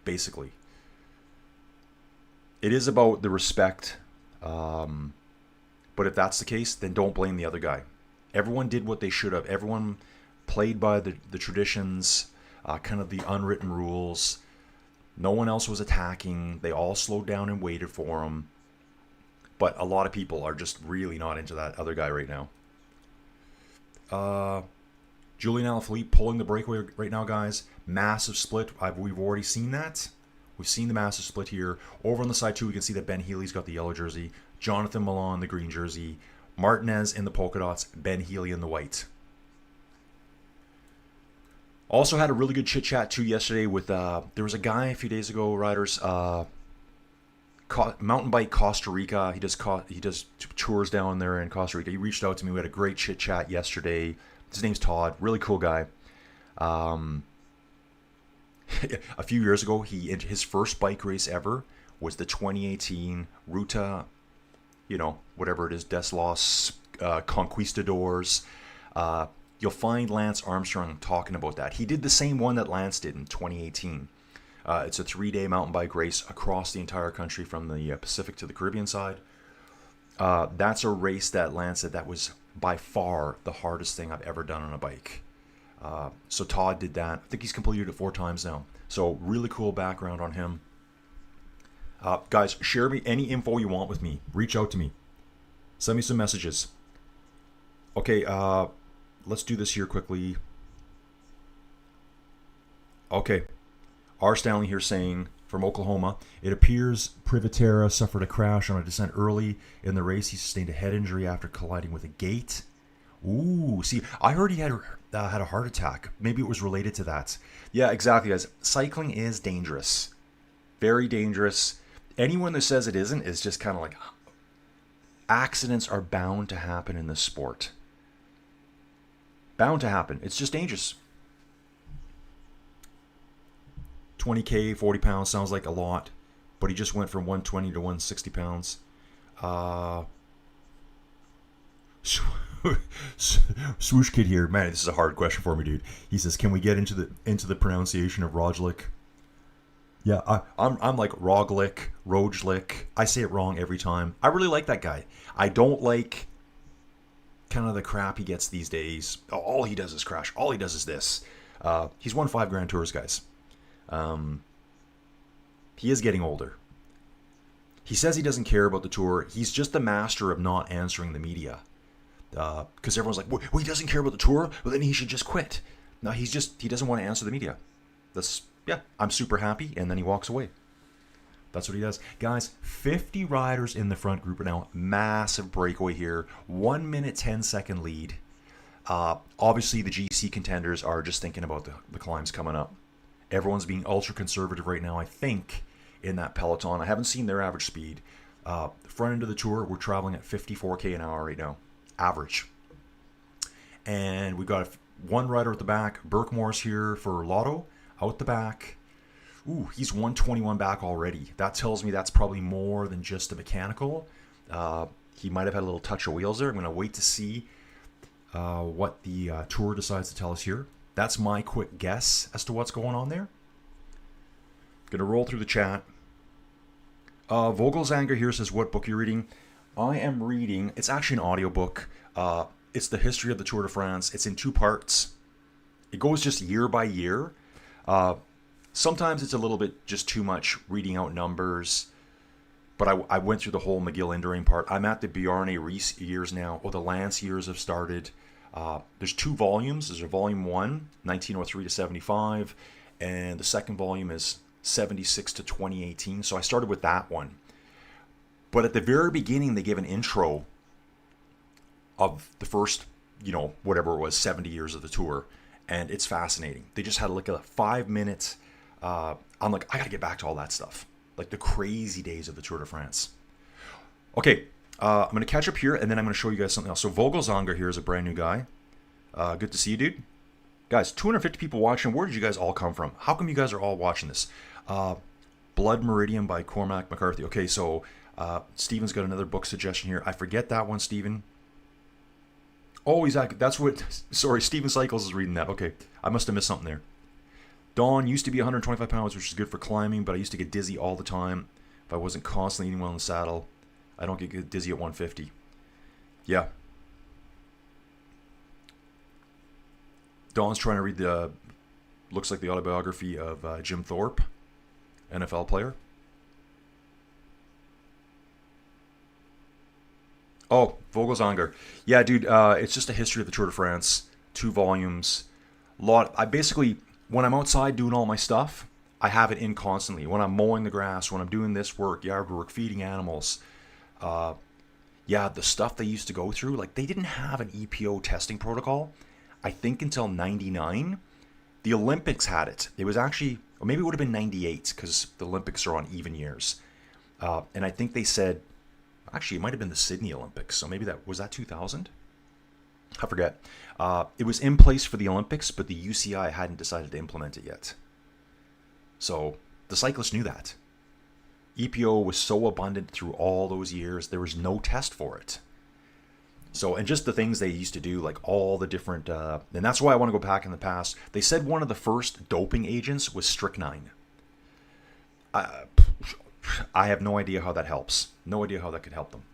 basically. It is about the respect. But if that's the case, then don't blame the other guy. Everyone did what they should have. Everyone played by the traditions, kind of the unwritten rules. No one else was attacking. They all slowed down and waited for him. But a lot of people are just really not into that other guy right now. Julian Alaphilippe pulling the breakaway right now, guys. Massive split. We've already seen that. We've seen the massive split here. Over on the side, too, we can see that Ben Healy's got the yellow jersey. Jonathan Milan, the green jersey. Martinez in the polka dots. Ben Healy in the white. Also had a really good chit-chat, too, yesterday with... there was a guy a few days ago, riders... mountain bike Costa Rica. He does tours down there in Costa Rica. He reached out to me. We had a great chit-chat yesterday. His name's Todd. Really cool guy. A few years ago, his first bike race ever was the 2018 Ruta, whatever it is, des los Conquistadors. You'll find Lance Armstrong talking about that. He did the same one that Lance did in 2018. It's a 3-day mountain bike race across the entire country from the Pacific to the Caribbean side. That's a race that Lance said that was by far the hardest thing I've ever done on a bike. So Todd did that. I think he's completed it 4 times now. So really cool background on him. Guys, share me any info you want with me. Reach out to me. Send me some messages. Okay, let's do this here quickly. Okay. R. Stanley here saying, from Oklahoma, it appears Privatera suffered a crash on a descent early in the race. He sustained a head injury after colliding with a gate. Ooh, see, I heard he had a heart attack. Maybe it was related to that. Yeah, exactly, guys. Cycling is dangerous. Very dangerous. Anyone that says it isn't is just kind of like, accidents are bound to happen in this sport. Bound to happen. It's just dangerous. 20K, 40 pounds sounds like a lot, but he just went from 120 to 160 pounds. Swoosh Kid here, man, this is a hard question for me, dude. He says, "Can we get into the pronunciation of Roglic?" Yeah, I'm like Roglic. I say it wrong every time. I really like that guy. I don't like kind of the crap he gets these days. All he does is crash. All he does is this. He's won 5 Grand Tours, guys. He is getting older. He says he doesn't care about the tour. He's just the master of not answering the media. Because everyone's like, well, he doesn't care about the tour, well, then he should just quit. No, he doesn't want to answer the media. I'm super happy, and then he walks away. That's what he does. Guys, 50 riders in the front group now. Massive breakaway here. 1 minute, 10-second lead. Obviously, the GC contenders are just thinking about the climbs coming up. Everyone's being ultra conservative right now, I think, in that peloton. I haven't seen their average speed. Front end of the tour, we're traveling at 54k an hour right now, average. And we've got one rider at the back. Burkmore's here for Lotto, out the back. Ooh, he's 121 back already. That tells me that's probably more than just a mechanical. He might have had a little touch of wheels there. I'm going to wait to see what the tour decides to tell us here. That's my quick guess as to what's going on there. Going to roll through the chat. Vogelzanger here says, what book are you reading? I am reading, it's actually an audiobook. It's the history of the Tour de France. It's in 2 parts. It goes just year by year. sometimes it's a little bit just too much reading out numbers. But I went through the whole McGill Endering part. I'm at the Bjarne Riis years now. Oh, the Lance years have started. There's 2 volumes. There's a volume 1, 1903 to 75. And the second volume is 76 to 2018. So I started with that one. But at the very beginning, they give an intro of the first, whatever it was, 70 years of the tour. And it's fascinating. They just had like a 5-minute, I'm like, I got to get back to all that stuff. Like the crazy days of the Tour de France. Okay, I'm going to catch up here, and then I'm going to show you guys something else. So Vogelzanger here is a brand new guy. Good to see you, dude. Guys, 250 people watching. Where did you guys all come from? How come you guys are all watching this? Blood Meridian by Cormac McCarthy. Okay, so Steven's got another book suggestion here. I forget that one, Steven. Oh, that's what... Sorry, Steven Cycles is reading that. Okay, I must have missed something there. Dawn used to be 125 pounds, which is good for climbing, but I used to get dizzy all the time if I wasn't constantly eating well in the saddle. I don't get dizzy at 150. Yeah. Dawn's trying to read looks like the autobiography of Jim Thorpe, NFL player. Oh, Vogelzanger. Yeah, dude, it's just a history of the Tour de France. 2 volumes. When I'm outside doing all my stuff, I have it in constantly. When I'm mowing the grass, when I'm doing this work, yard work, feeding animals. The stuff they used to go through, like they didn't have an EPO testing protocol, I think until 99. The Olympics had it. It was actually, or maybe it would have been 98 because the Olympics are on even years. And I think they said, actually it might have been the Sydney Olympics. So maybe was that 2000? I forget. It was in place for the Olympics, but the UCI hadn't decided to implement it yet. So the cyclists knew that. EPO was so abundant through all those years, there was no test for it. So, and just the things they used to do, like all the different, and that's why I want to go back in the past. They said one of the first doping agents was strychnine. I have no idea how that helps. No idea how that could help them.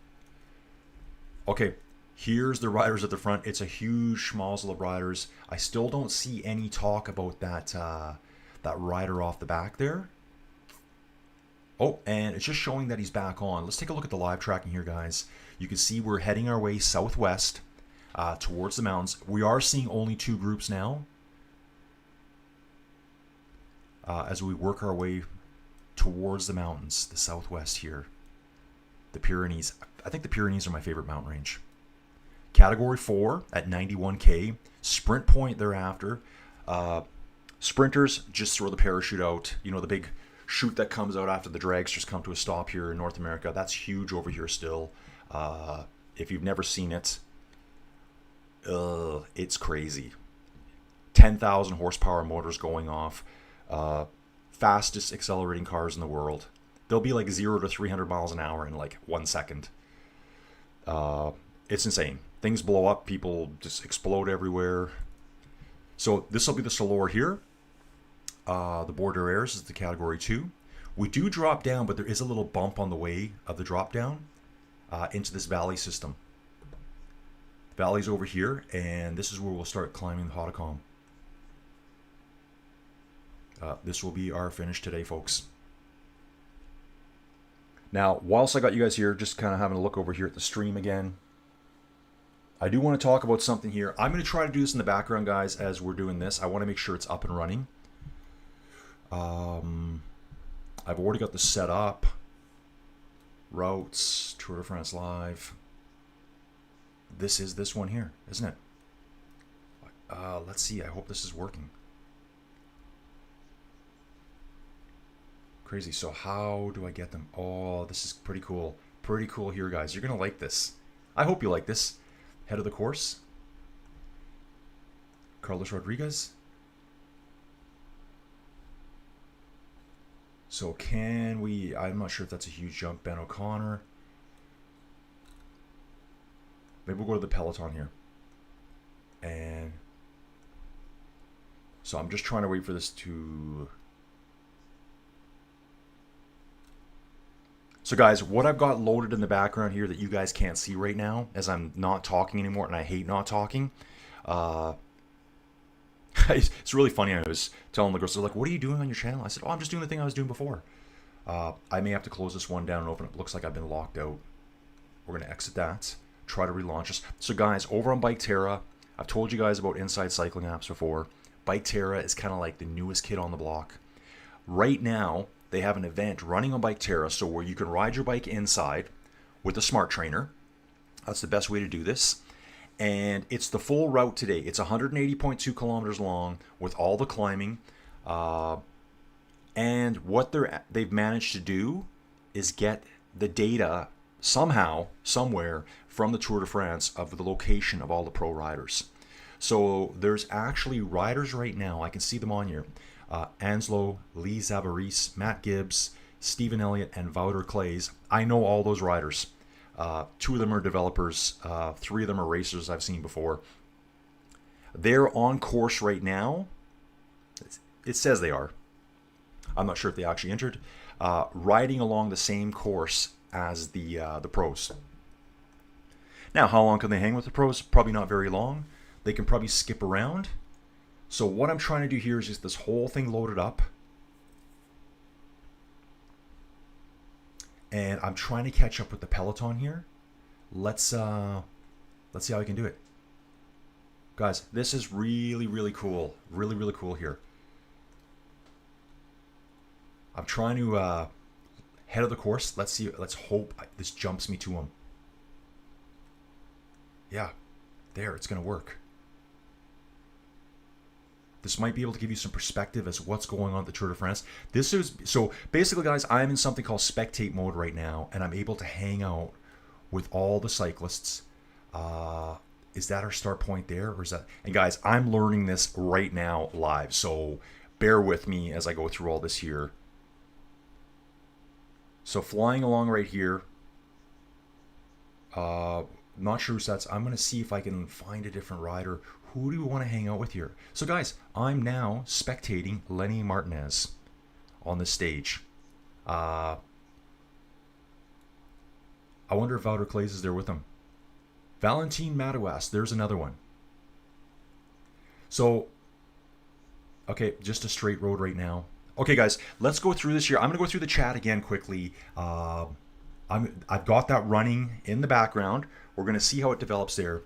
Okay. Here's the riders at the front. It's a huge schmozzle of riders. I still don't see any talk about that rider off the back there. Oh, and it's just showing that he's back on. Let's take a look at the live tracking here, guys. You can see we're heading our way southwest towards the mountains. We are seeing only 2 groups now as we work our way towards the mountains, the southwest here. The Pyrenees. I think the Pyrenees are my favorite mountain range. Category 4 at 91K. Sprint point thereafter. Sprinters just throw the parachute out. The big chute that comes out after the dragsters come to a stop here in North America. That's huge over here still. If you've never seen it, it's crazy. 10,000 horsepower motors going off. Fastest accelerating cars in the world. They'll be like 0 to 300 miles an hour in like 1 second. It's insane. Things blow up. People just explode everywhere. So this will be the Soulor here. The Borderes is the category 2. We do drop down, but there is a little bump on the way of the drop down into this valley system. The valley's over here, and this is where we'll start climbing the Hautacam. This will be our finish today, folks. Now, whilst I got you guys here, just kind of having a look over here at the stream again, I do want to talk about something here. I'm going to try to do this in the background, guys, as we're doing this. I want to make sure it's up and running. I've already got this set up. Routes, Tour de France Live. This is this one here, isn't it? Let's see. I hope this is working. Crazy. So how do I get them? Oh, this is pretty cool. Pretty cool here, guys. You're going to like this. I hope you like this. Head of the course. Carlos Rodriguez. So can we... I'm not sure if that's a huge jump. Ben O'Connor. Maybe we'll go to the peloton here. And... so I'm just trying to wait for this to... So guys, what I've got loaded in the background here that you guys can't see right now, as I'm not talking anymore, and I hate not talking. it's really funny. I was telling the girls, they're like, "What are you doing on your channel?" I said, "Oh, I'm just doing the thing I was doing before." I may have to close this one down and open it. Looks like I've been locked out. We're going to exit that. Try to relaunch this. So guys, over on Bike Terra, I've told you guys about Inside Cycling apps before. Bike Terra is kind of like the newest kid on the block. Right now, they have an event running on Bike Terra, so where you can ride your bike inside with a smart trainer. That's the best way to do this. And it's the full route today. It's 180.2 kilometers long with all the climbing. And what they've managed to do is get the data somehow, somewhere, from the Tour de France of the location of all the pro riders. So there's actually riders right now, I can see them on here. Anslo, Lee Zavaris, Matt Gibbs, Stephen Elliott, and Wouter Claes. I know all those riders. 2 of them are developers. 3 of them are racers I've seen before. They're on course right now. It says they are. I'm not sure if they actually entered. Riding along the same course as the pros. Now, how long can they hang with the pros? Probably not very long. They can probably skip around. So what I'm trying to do here is just this whole thing loaded up. And I'm trying to catch up with the peloton here. Let's see how we can do it. Guys, this is really, really cool. Really, really cool here. I'm trying to head of the course. Let's see. Let's hope this jumps me to him. Yeah, there. It's going to work. This might be able to give you some perspective as what's going on at the Tour de France. This is so basically, guys. I'm in something called spectate mode right now, and I'm able to hang out with all the cyclists. Is that our start point there, or is that? And guys, I'm learning this right now live, so bear with me as I go through all this here. So flying along right here. Not sure who that's. I'm going to see if I can find a different rider. Who do we want to hang out with here? So guys, I'm now spectating Lenny Martinez on the stage. I wonder if Wouter Claes is there with him. Valentin Madouas, there's another one. So, okay, just a straight road right now. Okay, guys, let's go through this here. I'm going to go through the chat again quickly. I've got that running in the background. We're going to see how it develops there.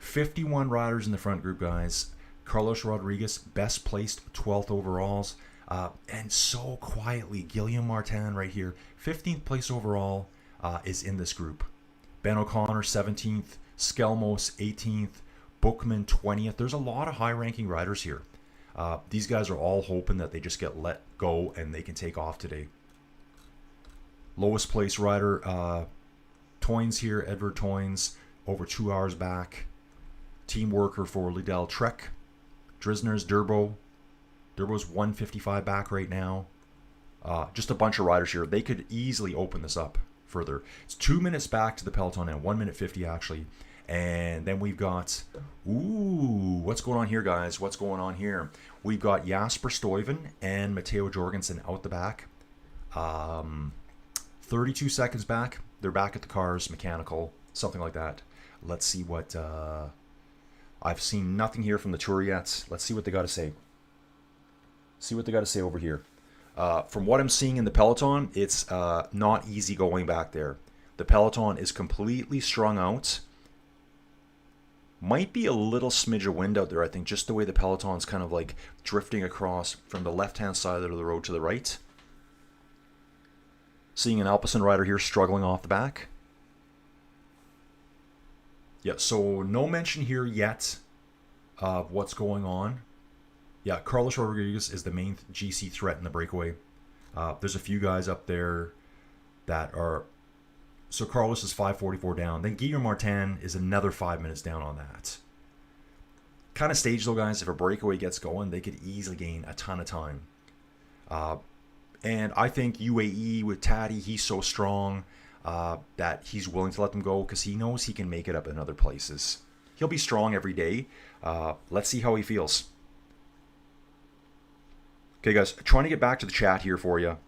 51 riders in the front group, guys. Carlos Rodriguez, best placed, 12th overalls. And so quietly, Guillaume Martin right here, 15th place overall, is in this group. Ben O'Connor, 17th. Skelmos, 18th. Bookman, 20th. There's a lot of high-ranking riders here. These guys are all hoping that they just get let go and they can take off today. Lowest place rider, Toynes here, Edward Toynes, over 2 hours back. Team worker for Liddell Trek. Drisner's Durbo. Durbo's 155 back right now. Just a bunch of riders here. They could easily open this up further. It's 2 minutes back to the peloton now. 1 minute 50 actually. And then we've got, ooh, what's going on here, guys? What's going on here? We've got Jasper Stuyven and Matteo Jorgensen out the back. 32 seconds back. They're back at the cars, mechanical, something like that. Let's see what, I've seen nothing here from the Tour yet. Let's see what they got to say. See what they got to say over here. From what I'm seeing in the peloton, it's not easy going back there. The peloton is completely strung out. Might be a little smidge of wind out there, I think, just the way the peloton's kind of like drifting across from the left-hand side of the road to the right. Seeing an Alpecin rider here struggling off the back. Yeah, so no mention here yet of what's going on. Yeah, Carlos Rodriguez is the main GC threat in the breakaway. There's a few guys up there that are... So Carlos is 5:44 down. Then Guillaume Martin is another 5 minutes down on that. Kind of stage though, guys. If a breakaway gets going, they could easily gain a ton of time. And I think UAE with Taddy, he's so strong that he's willing to let them go because he knows he can make it up in other places. He'll be strong every day. Let's see how he feels. Okay, guys, trying to get back to the chat here for you.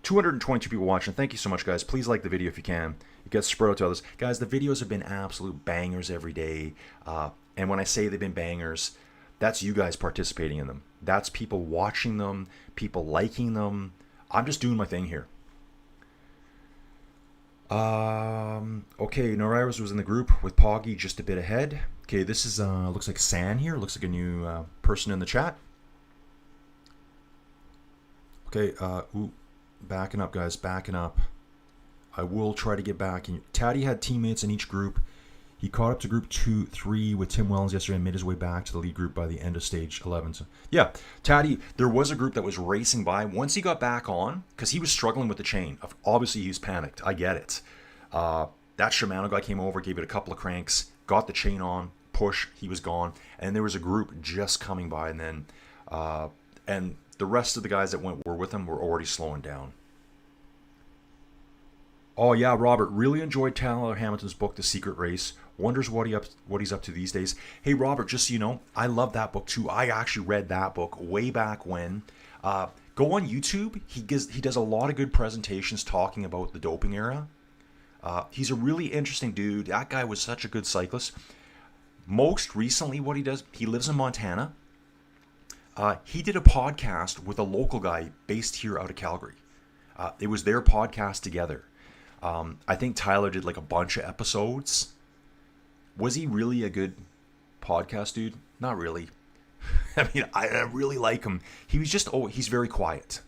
222 people watching. Thank you so much, guys. Please like the video if you can. It gets spread out to others. Guys, the videos have been absolute bangers every day. And when I say they've been bangers, That's you guys participating in them. That's people watching them, people liking them. I'm just doing my thing here. Okay, Norris was in the group with Poggy just a bit ahead. Okay, this is looks like San here. Looks like a new person in the chat. Okay, backing up, guys, backing up. I will try to get back. Taddy had teammates in each group. He caught up to group 2-3 with Tim Wellens yesterday and made his way back to the lead group by the end of stage 11. So, yeah, Taddy, there was a group that was racing by. Once he got back on, because he was struggling with the chain. Obviously, he was panicked. I get it. That Shimano guy came over, gave it a couple of cranks, got the chain on, push, he was gone. And there was a group just coming by. And then, and the rest of the guys that were with him were already slowing down. Oh yeah, Robert, really enjoyed Tyler Hamilton's book, The Secret Race. Wonders what he's up to these days. Hey Robert, just so you know, I love that book too. I actually read that book way back when. Go on YouTube. He does a lot of good presentations talking about the doping era. He's a really interesting dude. That guy was such a good cyclist. Most recently, what he does, he lives in Montana. He did a podcast with a local guy based here out of Calgary. It was their podcast together. I think Tyler did like a bunch of episodes. Was he really a good podcast dude? Not really. I mean, I really like him. He was just, he's very quiet.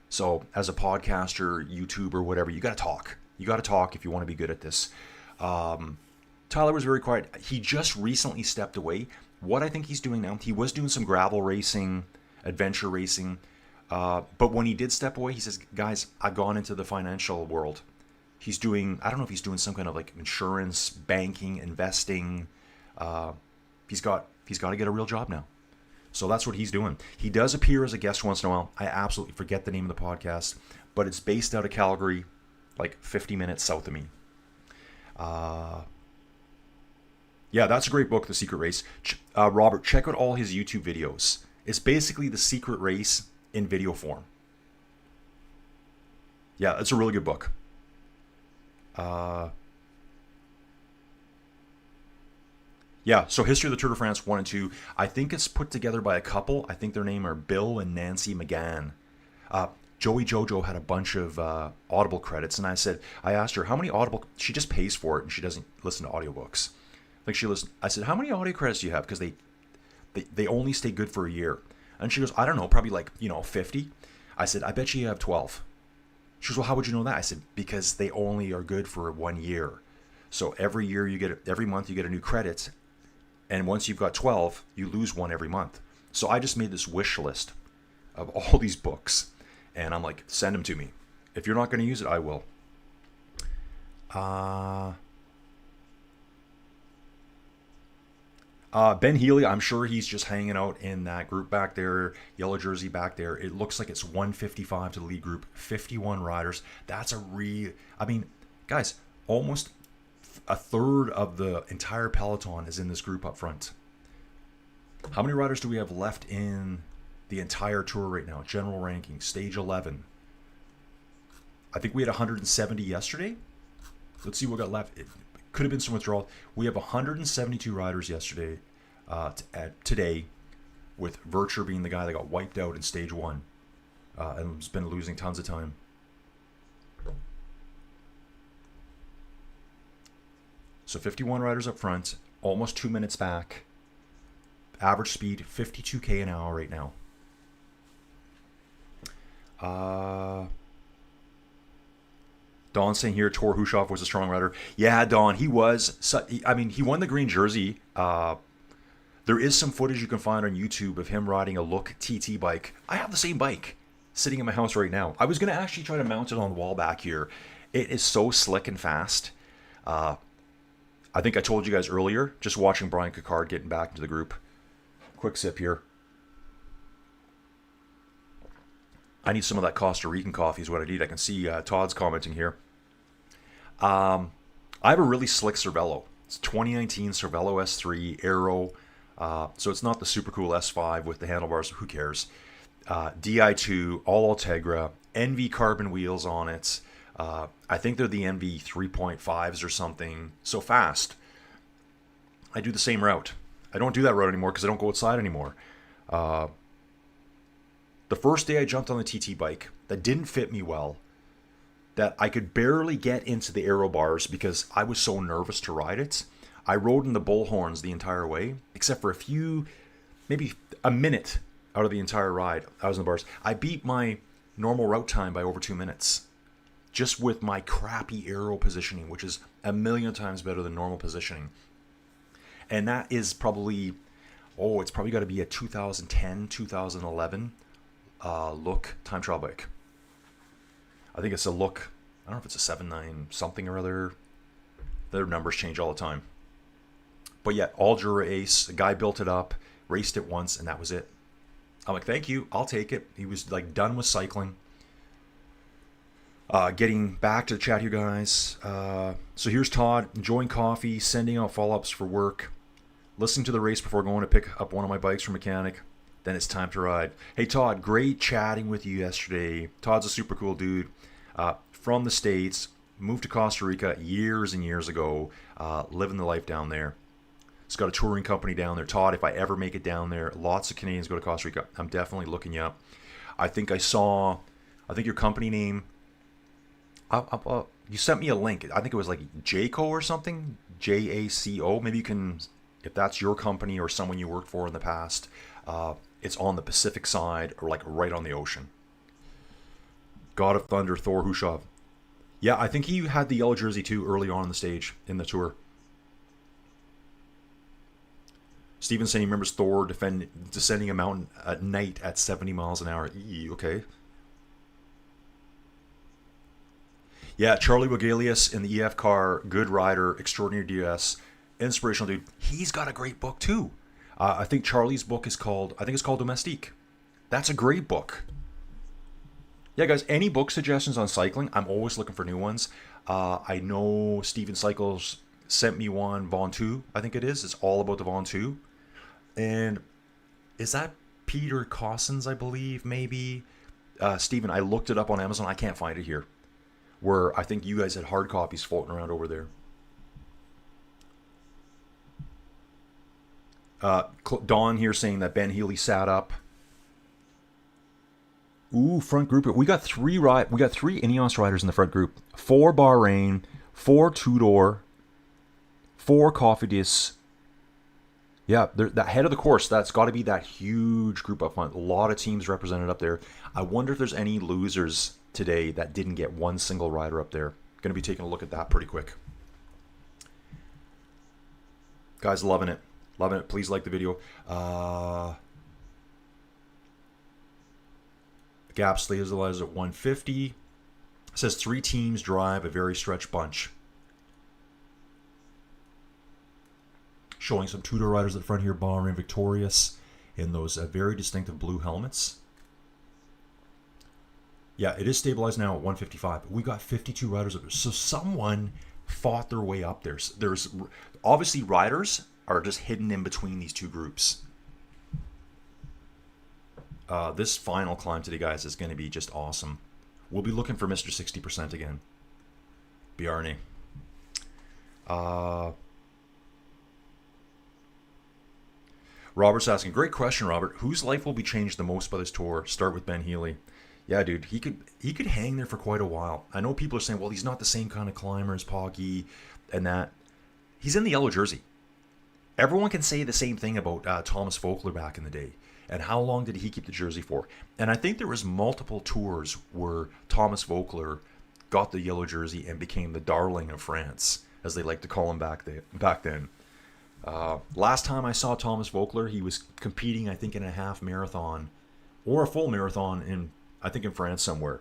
So as a podcaster, YouTuber, whatever, you got to talk. You got to talk if you want to be good at this. Tyler was very quiet. He just recently stepped away. What I think he's doing now, he was doing some gravel racing, adventure racing. But when he did step away, he says, guys, I've gone into the financial world. He's doing, I don't know if he's doing some kind of like insurance, banking, investing. He's got to get a real job now. So that's what he's doing. He does appear as a guest once in a while. I absolutely forget the name of the podcast, but it's based out of Calgary, like 50 minutes south of me. Yeah, that's a great book, The Secret Race. Robert, check out all his YouTube videos. It's basically The Secret Race in video form. Yeah, it's a really good book. Yeah, so History of the Tour de France 1 and 2. I think it's put together by a couple. I think their name are Bill and Nancy McGann. Joey Jojo had a bunch of Audible credits, and I asked her how many Audible. She just pays for it, and she doesn't listen to audiobooks. Like I said, how many audio credits do you have? Because they only stay good for a year. And she goes, I don't know, probably like 50. I said, I bet you have 12. She goes, well, how would you know that? I said, because they only are good for 1 year. So every month you get a new credit. And once you've got 12, you lose one every month. So I just made this wish list of all these books. And I'm like, send them to me. If you're not going to use it, I will. Ben Healy, I'm sure he's just hanging out in that group back there, yellow jersey back there. It looks like it's 155 to the lead group, 51 riders. That's I mean, guys, almost a third of the entire peloton is in this group up front. How many riders do we have left in the entire tour right now? General ranking, stage 11. I think we had 170 yesterday. Let's see what got left. It could have been some withdrawal. We have 172 riders yesterday, today, with Vircher being the guy that got wiped out in stage 1 and has been losing tons of time. So 51 riders up front, almost 2 minutes back. Average speed, 52k an hour right now. Don saying here, Tor Hushoff was a strong rider. Yeah, Don, he was. I mean, he won the green jersey. There is some footage you can find on YouTube of him riding a Look TT bike. I have the same bike sitting in my house right now. I was going to actually try to mount it on the wall back here. It is so slick and fast. I think I told you guys earlier, just watching Brian Cocard getting back into the group. Quick sip here. I need some of that Costa Rican coffee is what I need. I can see Todd's commenting here. I have a really slick Cervelo. It's 2019 Cervelo S3 Aero. So it's not the super cool S5 with the handlebars. Who cares? Di2, all Ultegra, NV carbon wheels on it. I think they're the NV 3.5s or something. So fast. I do the same route. I don't do that route anymore because I don't go outside anymore. The first day I jumped on the TT bike, that didn't fit me well, that I could barely get into the aero bars because I was so nervous to ride it. I rode in the bullhorns the entire way, except for a few, maybe a minute out of the entire ride. I was in the bars. I beat my normal route time by over 2 minutes, just with my crappy aero positioning, which is a million times better than normal positioning. And that is probably, it's probably got to be a 2010, 2011 Look time trial bike. I think it's a Look, I don't know if it's a 7.9 something or other. Their numbers change all the time. But yeah, all Jura Ace. The guy built it up, raced it once, and that was it. I'm like, thank you, I'll take it. He was like done with cycling. Getting back to the chat, you guys. So here's Todd, enjoying coffee, sending out follow-ups for work, listening to the race before going to pick up one of my bikes from mechanic. Then it's time to ride. Hey Todd, great chatting with you yesterday. Todd's a super cool dude. From the States, moved to Costa Rica years and years ago, living the life down there. He's got a touring company down there. Todd, if I ever make it down there, lots of Canadians go to Costa Rica. I'm definitely looking you up. I think your company name, you sent me a link. I think it was like Jaco or something, Jaco. Maybe you can, if that's your company or someone you worked for in the past, it's on the Pacific side or like right on the ocean. God of Thunder, Thor Hushovd. Yeah, I think he had the yellow jersey too early on in the stage in the tour. Steven saying he remembers Thor descending a mountain at night at 70 miles an hour. Okay. Yeah, Charlie Wagelius in the EF car, good rider, extraordinary DS, inspirational dude. He's got a great book too. I think Charlie's book is called, Domestique. That's a great book. Yeah, guys, any book suggestions on cycling? I'm always looking for new ones. I know Steven Cycles sent me one, Ventoux, I think it is. It's all about the Ventoux. And is that Peter Cossins, I believe, maybe? Steven, I looked it up on Amazon. I can't find it here. Where I think you guys had hard copies floating around over there. Dawn here saying that Ben Healy sat up. Ooh, front group. We got three Ineos riders in the front group. 4 Bahrain, 4 Tudor, 4 Cofidis. Yeah, that head of the course, that's got to be that huge group up front. A lot of teams represented up there. I wonder if there's any losers today that didn't get one single rider up there. Going to be taking a look at that pretty quick. Guys, loving it. Loving it. Please like the video. Gap stabilizes at 150. It says 3 teams drive a very stretched bunch. Showing some Tudor riders at the front here. Bahrain victorious in those very distinctive blue helmets. Yeah, it is stabilized now at 155. But we got 52 riders up there. So someone fought their way up there. There's obviously riders are just hidden in between these two groups. This final climb today, guys, is going to be just awesome. We'll be looking for Mr. 60% again. Bjarne. Robert's asking, great question, Robert. Whose life will be changed the most by this tour? Start with Ben Healy. Yeah, dude, he could hang there for quite a while. I know people are saying, well, he's not the same kind of climber as Poggy and that. He's in the yellow jersey. Everyone can say the same thing about Thomas Voeckler back in the day. And how long did he keep the jersey for? And I think there was multiple tours where Thomas Voeckler got the yellow jersey and became the darling of France, as they like to call him back then. Last time I saw Thomas Voeckler, he was competing, I think, in a half marathon or a full marathon in France somewhere.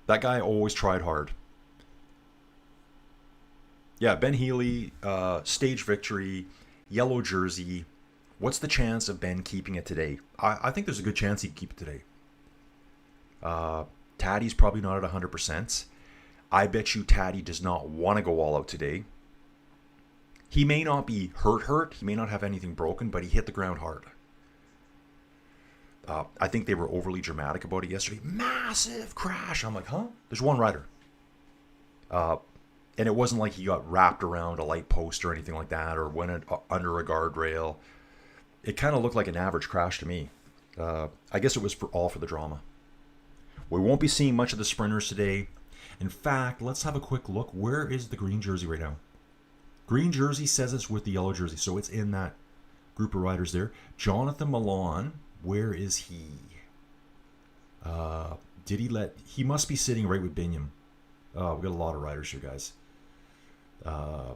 That guy always tried hard. Yeah, Ben Healy, stage victory, yellow jersey. What's the chance of Ben keeping it today? I think there's a good chance he can keep it today. Taddy's probably not at 100%. I bet you Taddy does not want to go all out today. He may not be hurt. He may not have anything broken, but he hit the ground hard. I think they were overly dramatic about it yesterday. Massive crash. I'm like, huh? There's one rider. And And it wasn't like he got wrapped around a light post or anything like that, or went under a guardrail. It kind of looked like an average crash to me. I guess it was all for the drama. We won't be seeing much of the sprinters today. In fact, let's have a quick look. Where is the green jersey right now? Green jersey says it's with the yellow jersey, so it's in that group of riders there. Jonathan Milan, where is he? He must be sitting right with Binyam. We got a lot of riders here, guys.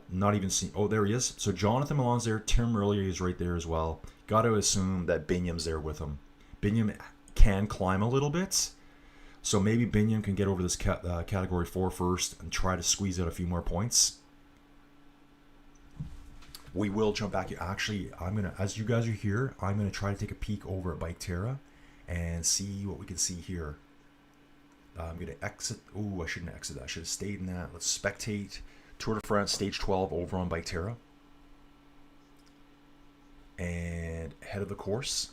Not even seeing. Oh, there he is. So Jonathan Milan's there. Tim Merlier is right there as well. Got to assume that Binyam's there with him. Binyam can climb a little bit, so maybe Binyam can get over this category 4 first and try to squeeze out a few more points. We will jump back. Actually, as you guys are here, I'm gonna try to take a peek over at Bike Terra and see what we can see here. I'm gonna exit. Oh, I shouldn't exit that. I should have stayed in that. Let's spectate Tour de France Stage 12 over on Bike Terra. And head of the course,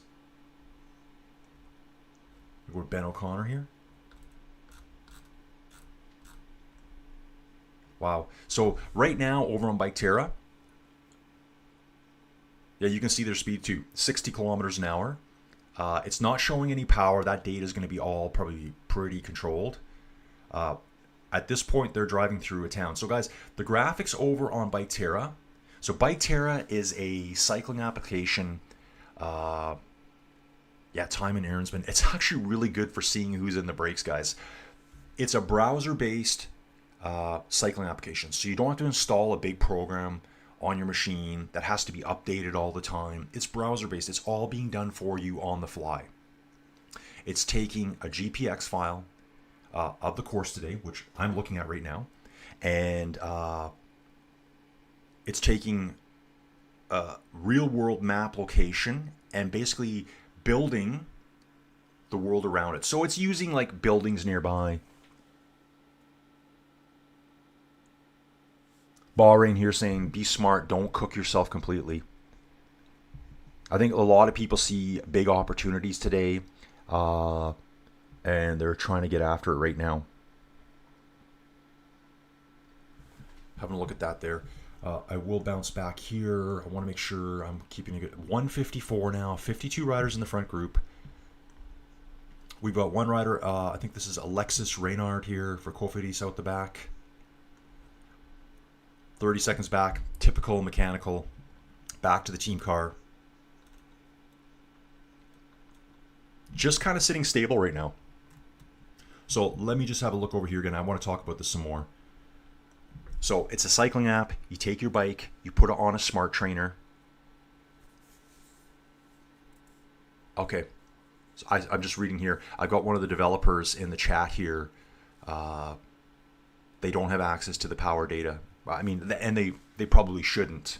we're Ben O'Connor here. Wow. So right now over on Bike Terra, yeah, you can see their speed too, 60 kilometers an hour. It's not showing any power. That data is going to be all probably pretty controlled. At this point, they're driving through a town. So guys, the graphics over on Bike Terra. So Bike Terra is a cycling application. Yeah, Time and Aaronsman. It's actually really good for seeing who's in the breaks, guys. It's a browser-based cycling application. So you don't have to install a big program on your machine that has to be updated all the time. It's browser-based. It's all being done for you on the fly. It's taking a GPX file of the course today, which I'm looking at right now, and it's taking a real-world map location and basically building the world around it. So it's using like buildings nearby. Bahrain here saying, be smart, don't cook yourself completely. I think a lot of people see big opportunities today, and they're trying to get after it right now. Having a look at that there. I will bounce back here. I want to make sure I'm keeping a good 154 now. 52 riders in the front group. We've got one rider. I think this is Alexis Reynard here for Cofidis out the back. 30 seconds back. Typical mechanical. Back to the team car. Just kind of sitting stable right now. So let me just have a look over here again. I want to talk about this some more. So it's a cycling app. You take your bike, you put it on a smart trainer. Okay, so I'm just reading here. I've got one of the developers in the chat here. They don't have access to the power data. I mean, and they probably shouldn't.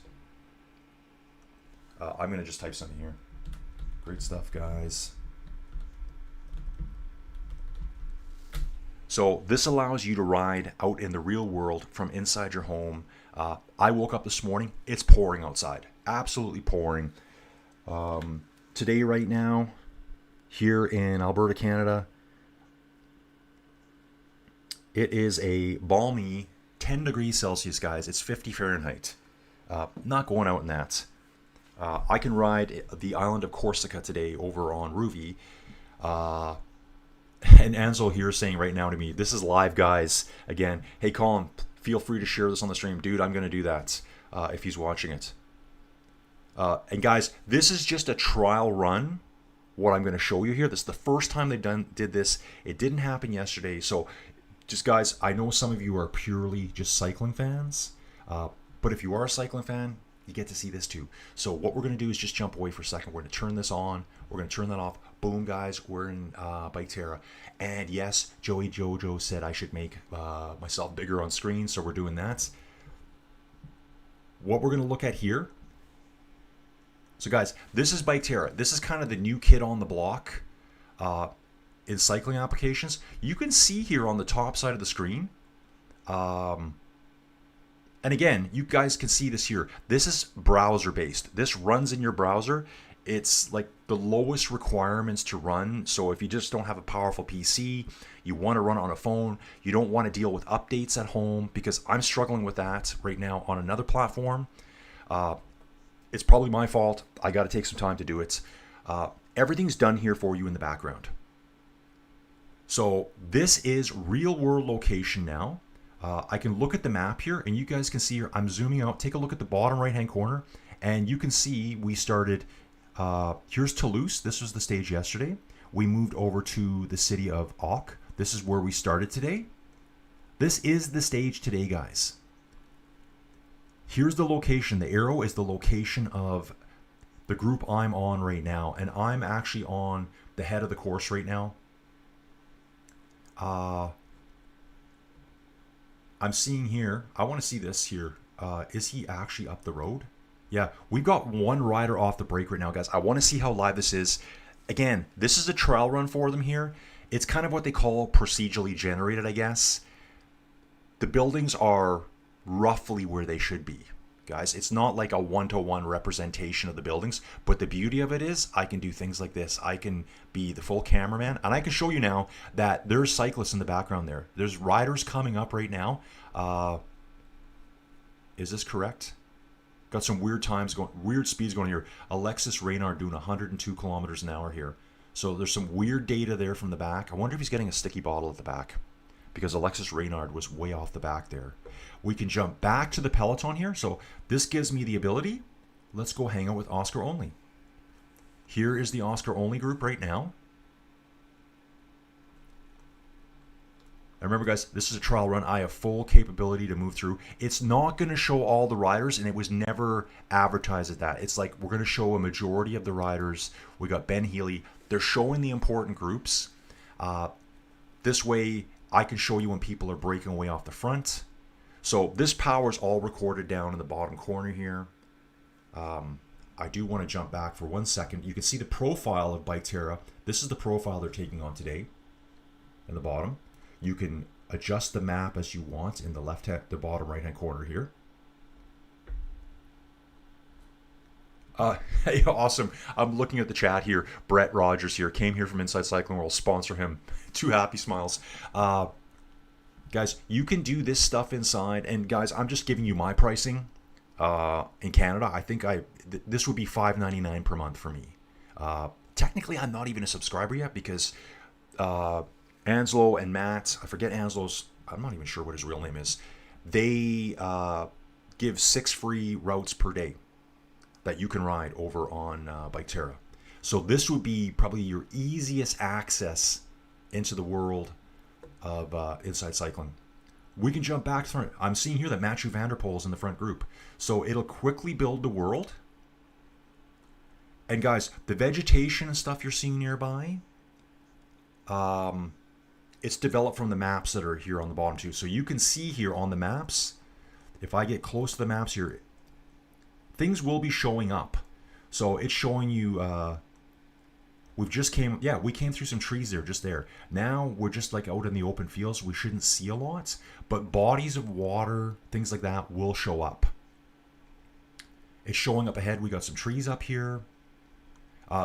I'm going to just type something here. Great stuff, guys. So this allows you to ride out in the real world from inside your home. I woke up this morning. It's pouring outside. Absolutely pouring. Today, right now, here in Alberta, Canada, it is a balmy 10 degrees Celsius, guys. It's 50 Fahrenheit. Not going out in that. I can ride the island of Corsica today over on Ruvi. And Anzo here saying right now to me, this is live, guys. Again, hey, Colin, feel free to share this on the stream. Dude, I'm going to do that if he's watching it. And guys, this is just a trial run, what I'm going to show you here. This is the first time they did this. It didn't happen yesterday. So just, guys, I know some of you are purely just cycling fans. But if you are a cycling fan, you get to see this too. So what we're going to do is just jump away for a second. We're going to turn this on. We're going to turn that off. Boom, guys, we're in Bike Terra. And yes, Joey Jojo said I should make myself bigger on screen, so we're doing that. What we're going to look at here. So guys, this is Bike Terra. This is kind of the new kid on the block in cycling applications. You can see here on the top side of the screen. And again, you guys can see this here. This is browser-based. This runs in your browser. It's like the lowest requirements to run. So if you just don't have a powerful PC, you want to run on a phone, you don't want to deal with updates at home, because I'm struggling with that right now on another platform. It's probably my fault. I got to take some time to do it. Everything's done here for you in the background. So this is real world location now. I can look at the map here, and you guys can see here, I'm zooming out. Take a look at the bottom right hand corner, and you can see we started, here's Toulouse. This was the stage yesterday. We moved over to the city of Auch. This is where we started today. This is the stage today, guys. Here's the location. The arrow is the location of the group I'm on right now, and I'm actually on the head of the course right now. I'm seeing here, I want to see this here. Is he actually up the road? Yeah, we've got one rider off the break right now, guys. I want to see how live this is. Again, this is a trial run for them here. It's kind of what they call procedurally generated, I guess. The buildings are roughly where they should be, guys. It's not like a one-to-one representation of the buildings, but the beauty of it is I can do things like this. I can be the full cameraman, and I can show you now that there's cyclists in the background there. There's riders coming up right now. Is this correct? Got some weird times going, weird speeds going here. Alexis Reynard doing 102 kilometers an hour here. So there's some weird data there from the back. I wonder if he's getting a sticky bottle at the back, because Alexis Reynard was way off the back there. We can jump back to the peloton here. So this gives me the ability. Let's go hang out with Oscar Only. Here is the Oscar Only group right now. And remember, guys, this is a trial run. I have full capability to move through. It's not going to show all the riders, and it was never advertised as that. It's like we're going to show a majority of the riders. We got Ben Healy. They're showing the important groups. This way, I can show you when people are breaking away off the front. So this power is all recorded down in the bottom corner here. I do want to jump back for 1 second. You can see the profile of Bike Terra. This is the profile they're taking on today in the bottom. You can adjust the map as you want in the the bottom right hand corner here. Hey, awesome. I'm looking at the chat here. Brett Rogers here came here from Inside Cycling World. Sponsor him. 2 happy smiles. Guys, you can do this stuff inside. And guys, I'm just giving you my pricing in Canada. I think this would be $5.99 per month for me. Technically, I'm not even a subscriber yet, because Anslo and Matt, I forget Anslo's, I'm not even sure what his real name is. They give 6 free routes per day that you can ride over on Bike Terra. So this would be probably your easiest access into the world of inside cycling. We can jump back through it. I'm seeing here that Mathieu van der Poel is in the front group. So it'll quickly build the world. And guys, the vegetation and stuff you're seeing nearby, it's developed from the maps that are here on the bottom too. So you can see here on the maps, if I get close to the maps here, things will be showing up. So it's showing you, we came through some trees there, just there. Now we're just like out in the open fields. We shouldn't see a lot, but bodies of water, things like that will show up. It's showing up ahead. We got some trees up here.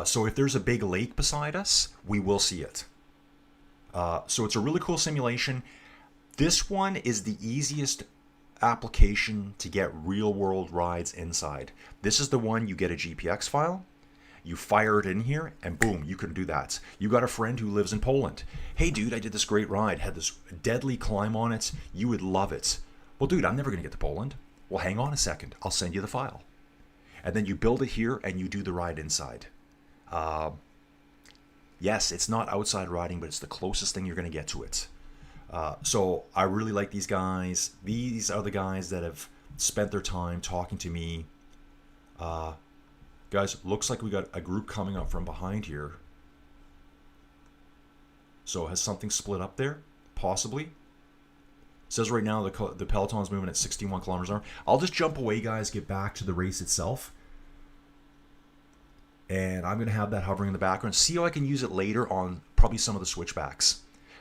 So if there's a big lake beside us, we will see it. So it's a really cool simulation. This one is the easiest application to get real world rides inside. This is the one you get a GPX file, you fire it in here, and boom, you can do that. You got a friend who lives in Poland. Hey dude, I did this great ride, had this deadly climb on it. You would love it. Well dude, I'm never going to get to Poland. Well, hang on a second. I'll send you the file. And then you build it here and you do the ride inside. Yes, it's not outside riding, but it's the closest thing you're going to get to it. So I really like these guys. These are the guys that have spent their time talking to me. Guys, looks like we got a group coming up from behind here. So has something split up there? Possibly. It says right now the peloton's moving at 61 kilometers an hour. I'll just jump away, guys, get back to the race itself. And I'm going to have that hovering in the background. See how I can use it later on probably some of the switchbacks.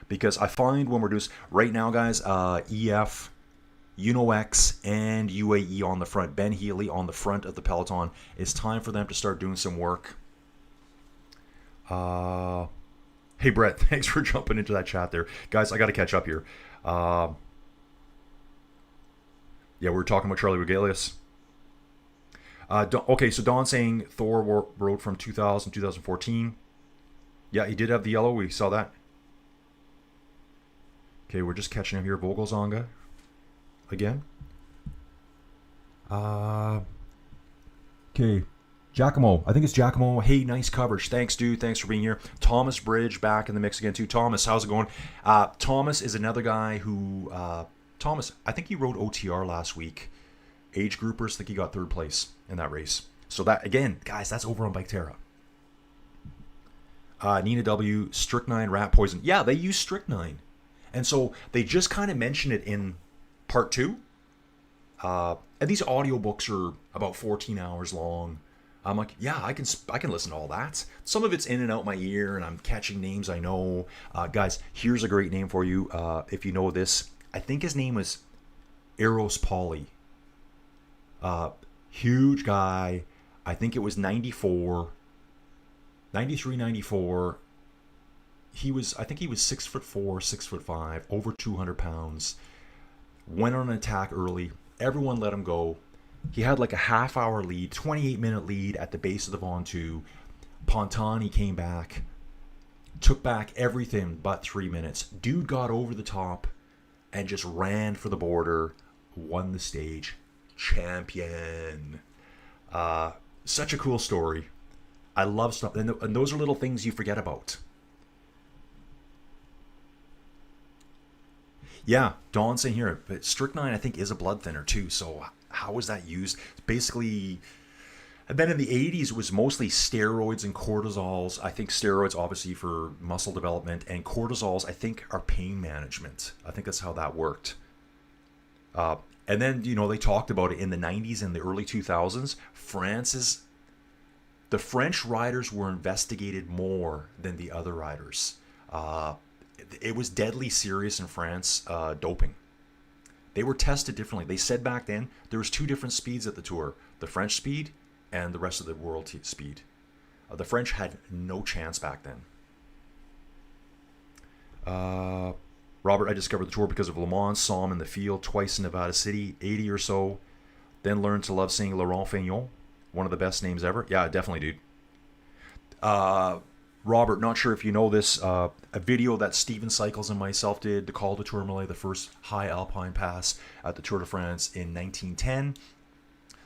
Because I find when we're doing, right now, guys, EF, UNOX, and UAE on the front, Ben Healy on the front of the peloton, it's time for them to start doing some work. Hey, Brett, thanks for jumping into that chat there. Guys, I got to catch up here. Uh, yeah, we were talking about Charlie Regalius. Okay, so Don saying Thor rode from 2000, 2014. Yeah, he did have the yellow. We saw that. Okay, we're just catching up here. Vogelsonga again. Okay. Giacomo. I think it's Giacomo. Hey, nice coverage. Thanks, dude. Thanks for being here. Thomas Bridge back in the mix again, too. Thomas, how's it going? Thomas is another guy who... Thomas, I think he rode OTR last week. Age groupers, I think he got third place in that race. So that, again, guys, that's over on Bike Terra. Nina W, strychnine, rat poison. Yeah, they use strychnine. And so they just kind of mention it in part 2. And these audiobooks are about 14 hours long. I'm like, yeah, I can listen to all that. Some of it's in and out my ear, and I'm catching names I know. Guys, here's a great name for you. If you know this, I think his name was Eros Pauly. Huge guy. I think it was 93, 94. I think he was 6'4", 6'5", over 200 pounds. Went on an attack early. Everyone let him go. He had like a half-hour lead, 28-minute lead at the base of the Ventoux. Pontani came back, took back everything but 3 minutes. Dude got over the top and just ran for the border, won the stage. Champion. Such a cool story. I love stuff. And those are little things you forget about. Yeah, Dawn saying here, but strychnine I think is a blood thinner too. So how was that used? Basically, and then in the 80s it was mostly steroids and cortisols. I think steroids obviously for muscle development, and cortisols I think are pain management. I think that's how that worked. And then, they talked about it in the 90s and the early 2000s. The French riders were investigated more than the other riders. It was deadly serious in France, doping. They were tested differently. They said back then there was 2 different speeds at the Tour. The French speed and the rest of the world speed. The French had no chance back then. Robert, I discovered the Tour because of Le Mans. Saw him in the field twice in Nevada City, 80 or so. Then learned to love seeing Laurent Fignon. One of the best names ever. Yeah, definitely, dude. Robert, not sure if you know this, a video that Steven Cycles and myself did, the Col du Tourmalet, the first high alpine pass at the Tour de France in 1910.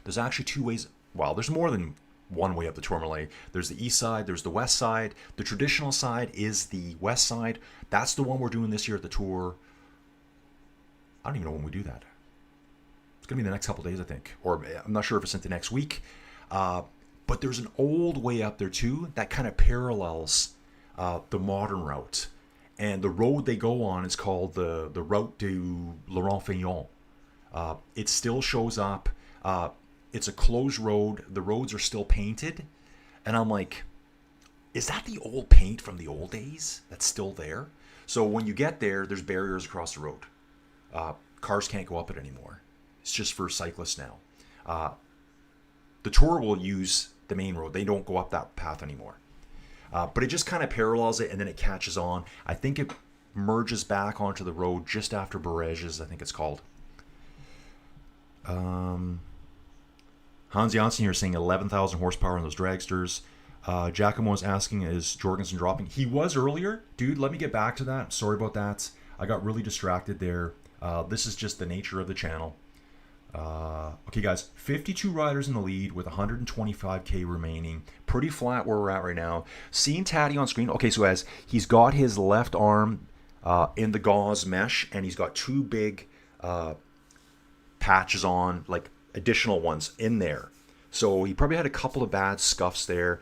There's actually 2 ways. Well, there's more than one way up the Tourmalet. There's the east side, there's the west side. The traditional side is the west side. That's the one we're doing this year at the Tour. I don't even know when we do that. It's going to be the next couple days, I think. Or I'm not sure if it's into next week. But there's an old way up there too that kind of parallels the modern route. And the road they go on is called the Route du Laurent Fignon. It still shows up. It's a closed road. The roads are still painted. And I'm like, is that the old paint from the old days that's still there? So when you get there, there's barriers across the road. Cars can't go up it anymore. It's just for cyclists now. The Tour will use the main road. They don't go up that path anymore. But it just kind of parallels it, and then it catches on. I think it merges back onto the road just after Barèges, I think it's called. Hans Janssen here saying 11,000 horsepower in those dragsters. Giacomo is asking, is Jorgensen dropping? He was earlier. Dude, let me get back to that. Sorry about that. I got really distracted there. This is just the nature of the channel. Okay, guys, 52 riders in the lead with 125k remaining. Pretty flat where we're at right now. Seeing Taddy on screen. Okay, so as he's got his left arm in the gauze mesh, and he's got 2 big patches on, like additional ones in there. So he probably had a couple of bad scuffs there.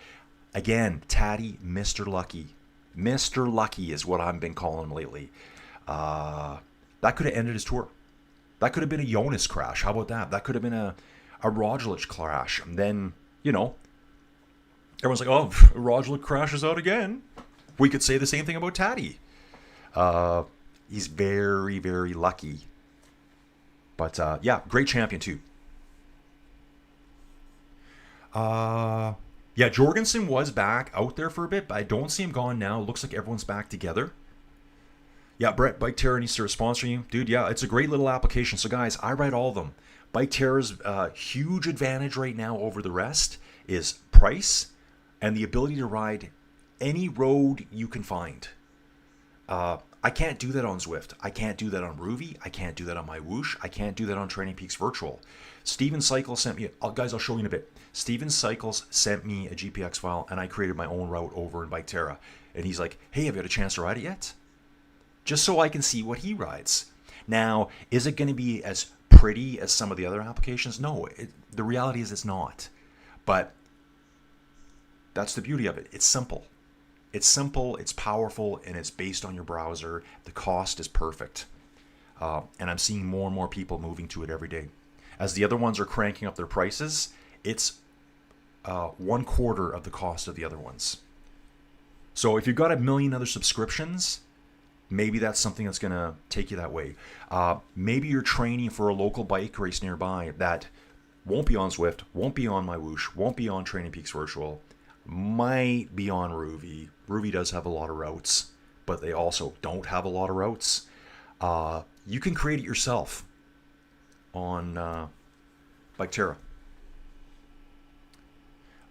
Again, Taddy, Mr. Lucky. Mr. Lucky is what I've been calling him lately. That could have ended his tour. That could have been a Jonas crash. How about that? That could have been a Roglic crash. And then, everyone's like, oh, Roglic crashes out again. We could say the same thing about Taddy. He's very, very lucky. But, yeah, great champion, too. Yeah, Yeah, Jorgensen was back out there for a bit, but I don't see him gone now. Looks like everyone's back together. Yeah, Brett, Bike Terror needs to sponsor you. Dude, yeah, it's a great little application. So, guys, I ride all of them. Bike Terror's huge advantage right now over the rest is price and the ability to ride any road you can find. I can't do that on Zwift. I can't do that on Ruvi. I can't do that on my Whoosh. I can't do that on Training Peaks Virtual. Steven Cycles sent me, guys, I'll show you in a bit. Steven Cycles sent me a GPX file, and I created my own route over in Bike Terra. And he's like, hey, have you had a chance to ride it yet? Just so I can see what he rides. Now, is it going to be as pretty as some of the other applications? No, the reality is it's not. But that's the beauty of it. It's simple. It's simple, it's powerful, and it's based on your browser. The cost is perfect. And I'm seeing more and more people moving to it every day. As the other ones are cranking up their prices, it's 1/4 of the cost of the other ones. So if you've got a million other subscriptions, maybe that's something that's going to take you that way. Maybe you're training for a local bike race nearby that won't be on Zwift, won't be on my Whoosh, won't be on Training Peaks Virtual, might be on Ruvi. Ruvi does have a lot of routes, but they also don't have a lot of routes. You can create it yourself on Bike Terra.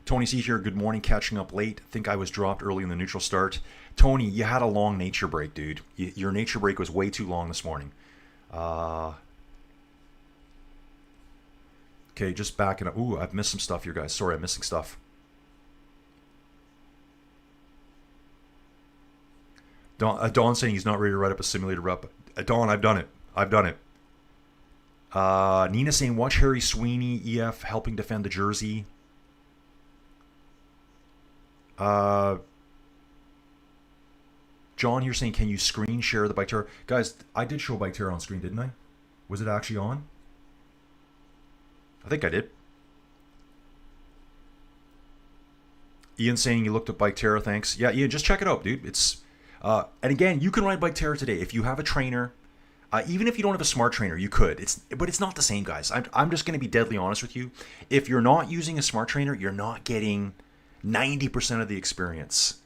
Tony C here, good morning, catching up late. Think I was dropped early in the neutral start. Tony, you had a long nature break, dude. Your nature break was way too long this morning. Okay, just backing up. Ooh, I've missed some stuff here, guys. Sorry, I'm missing stuff. Don saying he's not ready to write up a simulated rep. Don, I've done it. I've done it. Nina saying, watch Harry Sweeney, EF, helping defend the jersey. John here saying, can you screen share the Bike Terror? Guys, I did show Bike Terror on screen, didn't I? Was it actually on? I think I did. Ian saying you looked at Bike Terror, thanks. Yeah, Ian, just check it out, dude. It's and again, you can ride Bike Terror today if you have a trainer. Even if you don't have a smart trainer, you could. But it's not the same, guys. I'm just going to be deadly honest with you. If you're not using a smart trainer, you're not getting 90% of the experience.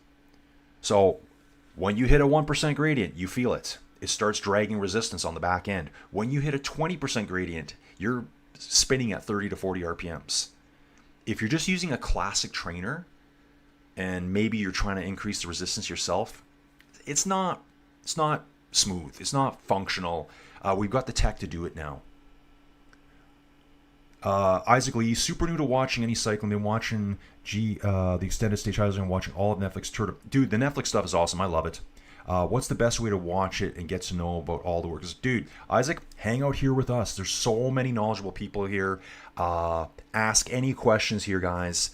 So when you hit a 1% gradient, you feel it. It starts dragging resistance on the back end. When you hit a 20% gradient, you're spinning at 30 to 40 RPMs. If you're just using a classic trainer and maybe you're trying to increase the resistance yourself, it's not smooth. It's not functional. We've got the tech to do it now. Isaac Lee, super new to watching any cycling. Been watching the extended stage highlights and watching all of Netflix. Dude, the Netflix stuff is awesome. I love it. What's the best way to watch it and get to know about all the workers? Dude, Isaac, hang out here with us. There's so many knowledgeable people here. Ask any questions here, guys.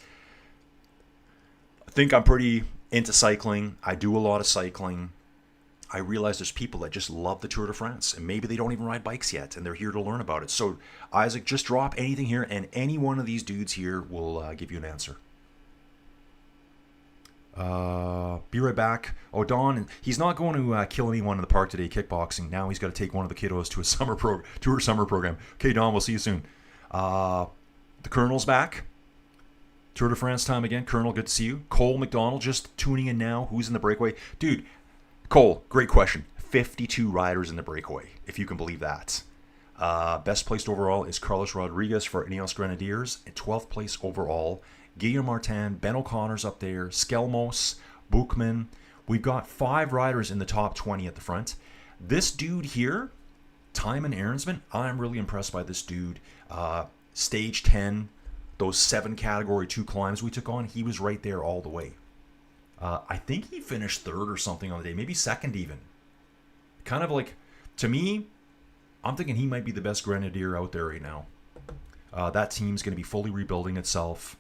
I think I'm pretty into cycling. I do a lot of cycling. I realize there's people that just love the Tour de France, and maybe they don't even ride bikes yet, and they're here to learn about it. So, Isaac, just drop anything here, and any one of these dudes here will give you an answer. Be right back. Oh, Don, he's not going to kill anyone in the park today kickboxing. Now he's got to take one of the kiddos to her summer program. Okay, Don, we'll see you soon. The Colonel's back. Tour de France time again. Colonel, good to see you. Cole McDonald just tuning in now. Who's in the breakaway? Dude, Cole, great question. 52 riders in the breakaway, if you can believe that. Best placed overall is Carlos Rodriguez for Ineos Grenadiers. At 12th place overall, Guillaume Martin, Ben O'Connor's up there, Skelmos, Buchmann. We've got 5 riders in the top 20 at the front. This dude here, Tymon Aaronsman, I'm really impressed by this dude. Stage 10, those 7 category 2 climbs we took on, he was right there all the way. I think he finished 3rd or something on the day, maybe 2nd even. Kind of like, to me, I'm thinking he might be the best grenadier out there right now. That team's going to be fully rebuilding itself.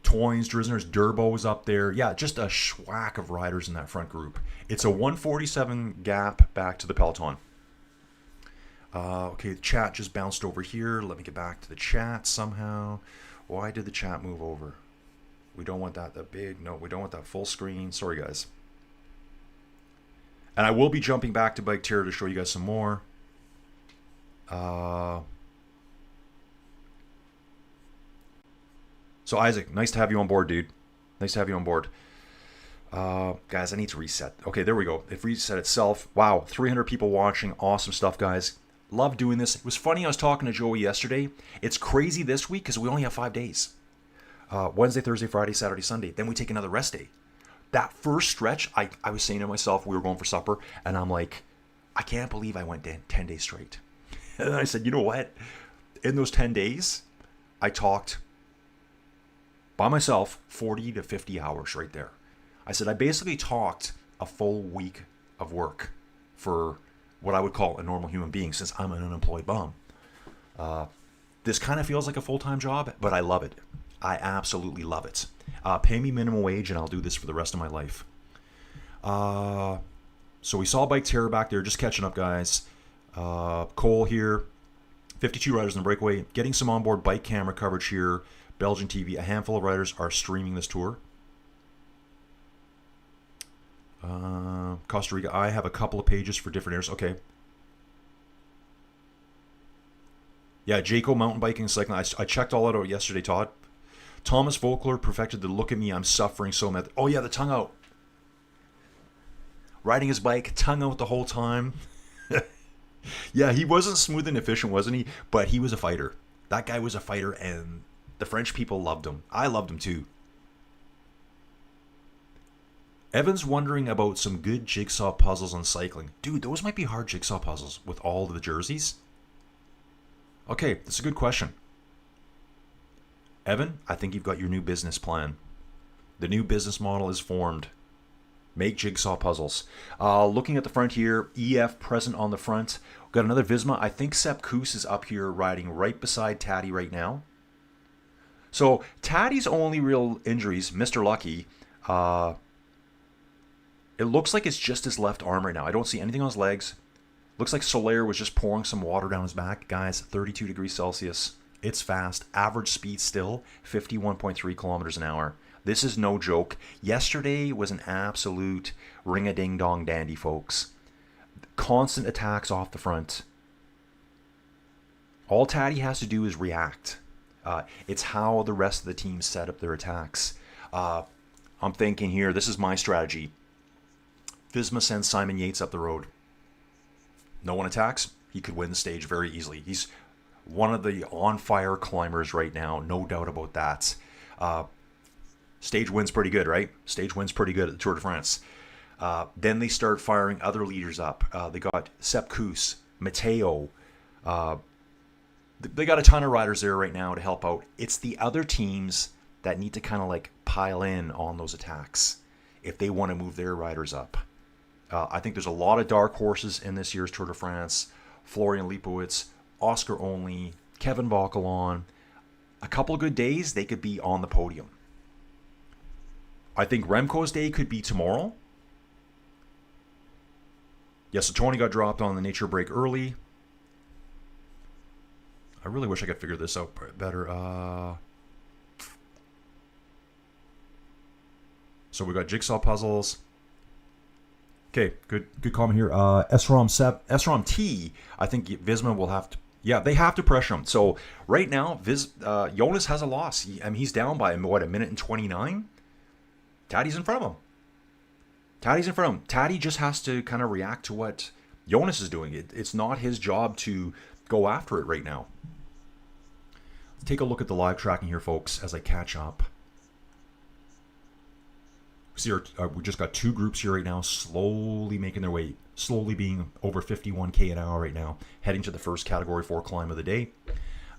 Toynes, Drisner's, Durbo's up there. Yeah, just a schwack of riders in that front group. It's a 147 gap back to the peloton. Okay, the chat just bounced over here. Let me get back to the chat somehow. Why did the chat move over? We don't want that big. No, we don't want that full screen. Sorry, guys. And I will be jumping back to Bike Terror to show you guys some more. So Isaac, nice to have you on board, dude. Nice to have you on board. Guys, I need to reset. Okay, there we go. It reset itself. Wow, 300 people watching. Awesome stuff, guys. Love doing this. It was funny, I was talking to Joey yesterday. It's crazy this week because we only have 5 days. Wednesday, Thursday, Friday, Saturday, Sunday. Then we take another rest day. That first stretch, I was saying to myself, we were going for supper, and I'm like, I can't believe I went 10 days straight. And I said, you know what? In those 10 days, I talked by myself 40 to 50 hours right there. I said, I basically talked a full week of work for what I would call a normal human being since I'm an unemployed bum. This kind of feels like a full-time job, but I love it. I absolutely love it. Pay me minimum wage and I'll do this for the rest of my life. So we saw Bike Terror back there, just catching up, guys. Cole here, 52 riders in the breakaway. Getting some onboard bike camera coverage here. Belgian TV, a handful of riders are streaming this tour. Costa Rica, I have a couple of pages for different areas. Okay. Yeah, Jayco mountain biking and cycling. I checked all that out yesterday, Todd. Thomas Volkler perfected the look at me, I'm suffering so mad. Oh yeah, the tongue out. Riding his bike, tongue out the whole time. Yeah, he wasn't smooth and efficient, wasn't he? But he was a fighter. That guy was a fighter, and the French people loved him. I loved him too. Evan's wondering about some good jigsaw puzzles on cycling. Dude, those might be hard jigsaw puzzles with all of the jerseys. Okay, that's a good question. Evan, I think you've got your new business plan. The new business model is formed. Make jigsaw puzzles. Looking at the front here, EF present on the front. We've got another Visma. I think Sepp Kuss is up here riding right beside Taddy right now. So Taddy's only real injuries, Mr. Lucky, it looks like it's just his left arm right now. I don't see anything on his legs. Looks like Soler was just pouring some water down his back. Guys, 32 degrees Celsius. It's fast. Average speed still, 51.3 kilometers an hour. This is no joke. Yesterday was an absolute ring-a-ding-dong dandy, folks. Constant attacks off the front. All Taddy has to do is react. It's how the rest of the team set up their attacks. I'm thinking here, this is my strategy. Visma sends Simon Yates up the road. No one attacks. He could win the stage very easily. He's one of the on-fire climbers right now. No doubt about that. Stage wins pretty good, right? Stage wins pretty good at the Tour de France. Then they start firing other leaders up. They got Sepp Kuss, Matteo. They got a ton of riders there right now to help out. It's the other teams that need to kind of like pile in on those attacks if they want to move their riders up. I think there's a lot of dark horses in this year's Tour de France. Florian Lipowitz, Oscar Only, Kevin Vauquelin. A couple of good days, they could be on the podium. I think Remco's day could be tomorrow. Yeah, so Tony got dropped on the nature break early. I really wish I could figure this out better. So we got jigsaw puzzles. Okay, good comment here. SRAM T, I think Visma will have to, yeah, they have to pressure him. So right now, Jonas has a loss. He's down by, what, a minute and 29? Taddy's in front of him. Taddy just has to kind of react to what Jonas is doing. It's not his job to go after it right now. Let's take a look at the live tracking here, folks, as I catch up. See, we just got two groups here right now, slowly making their way, slowly being over 51k an hour right now, heading to the first Category 4 climb of the day.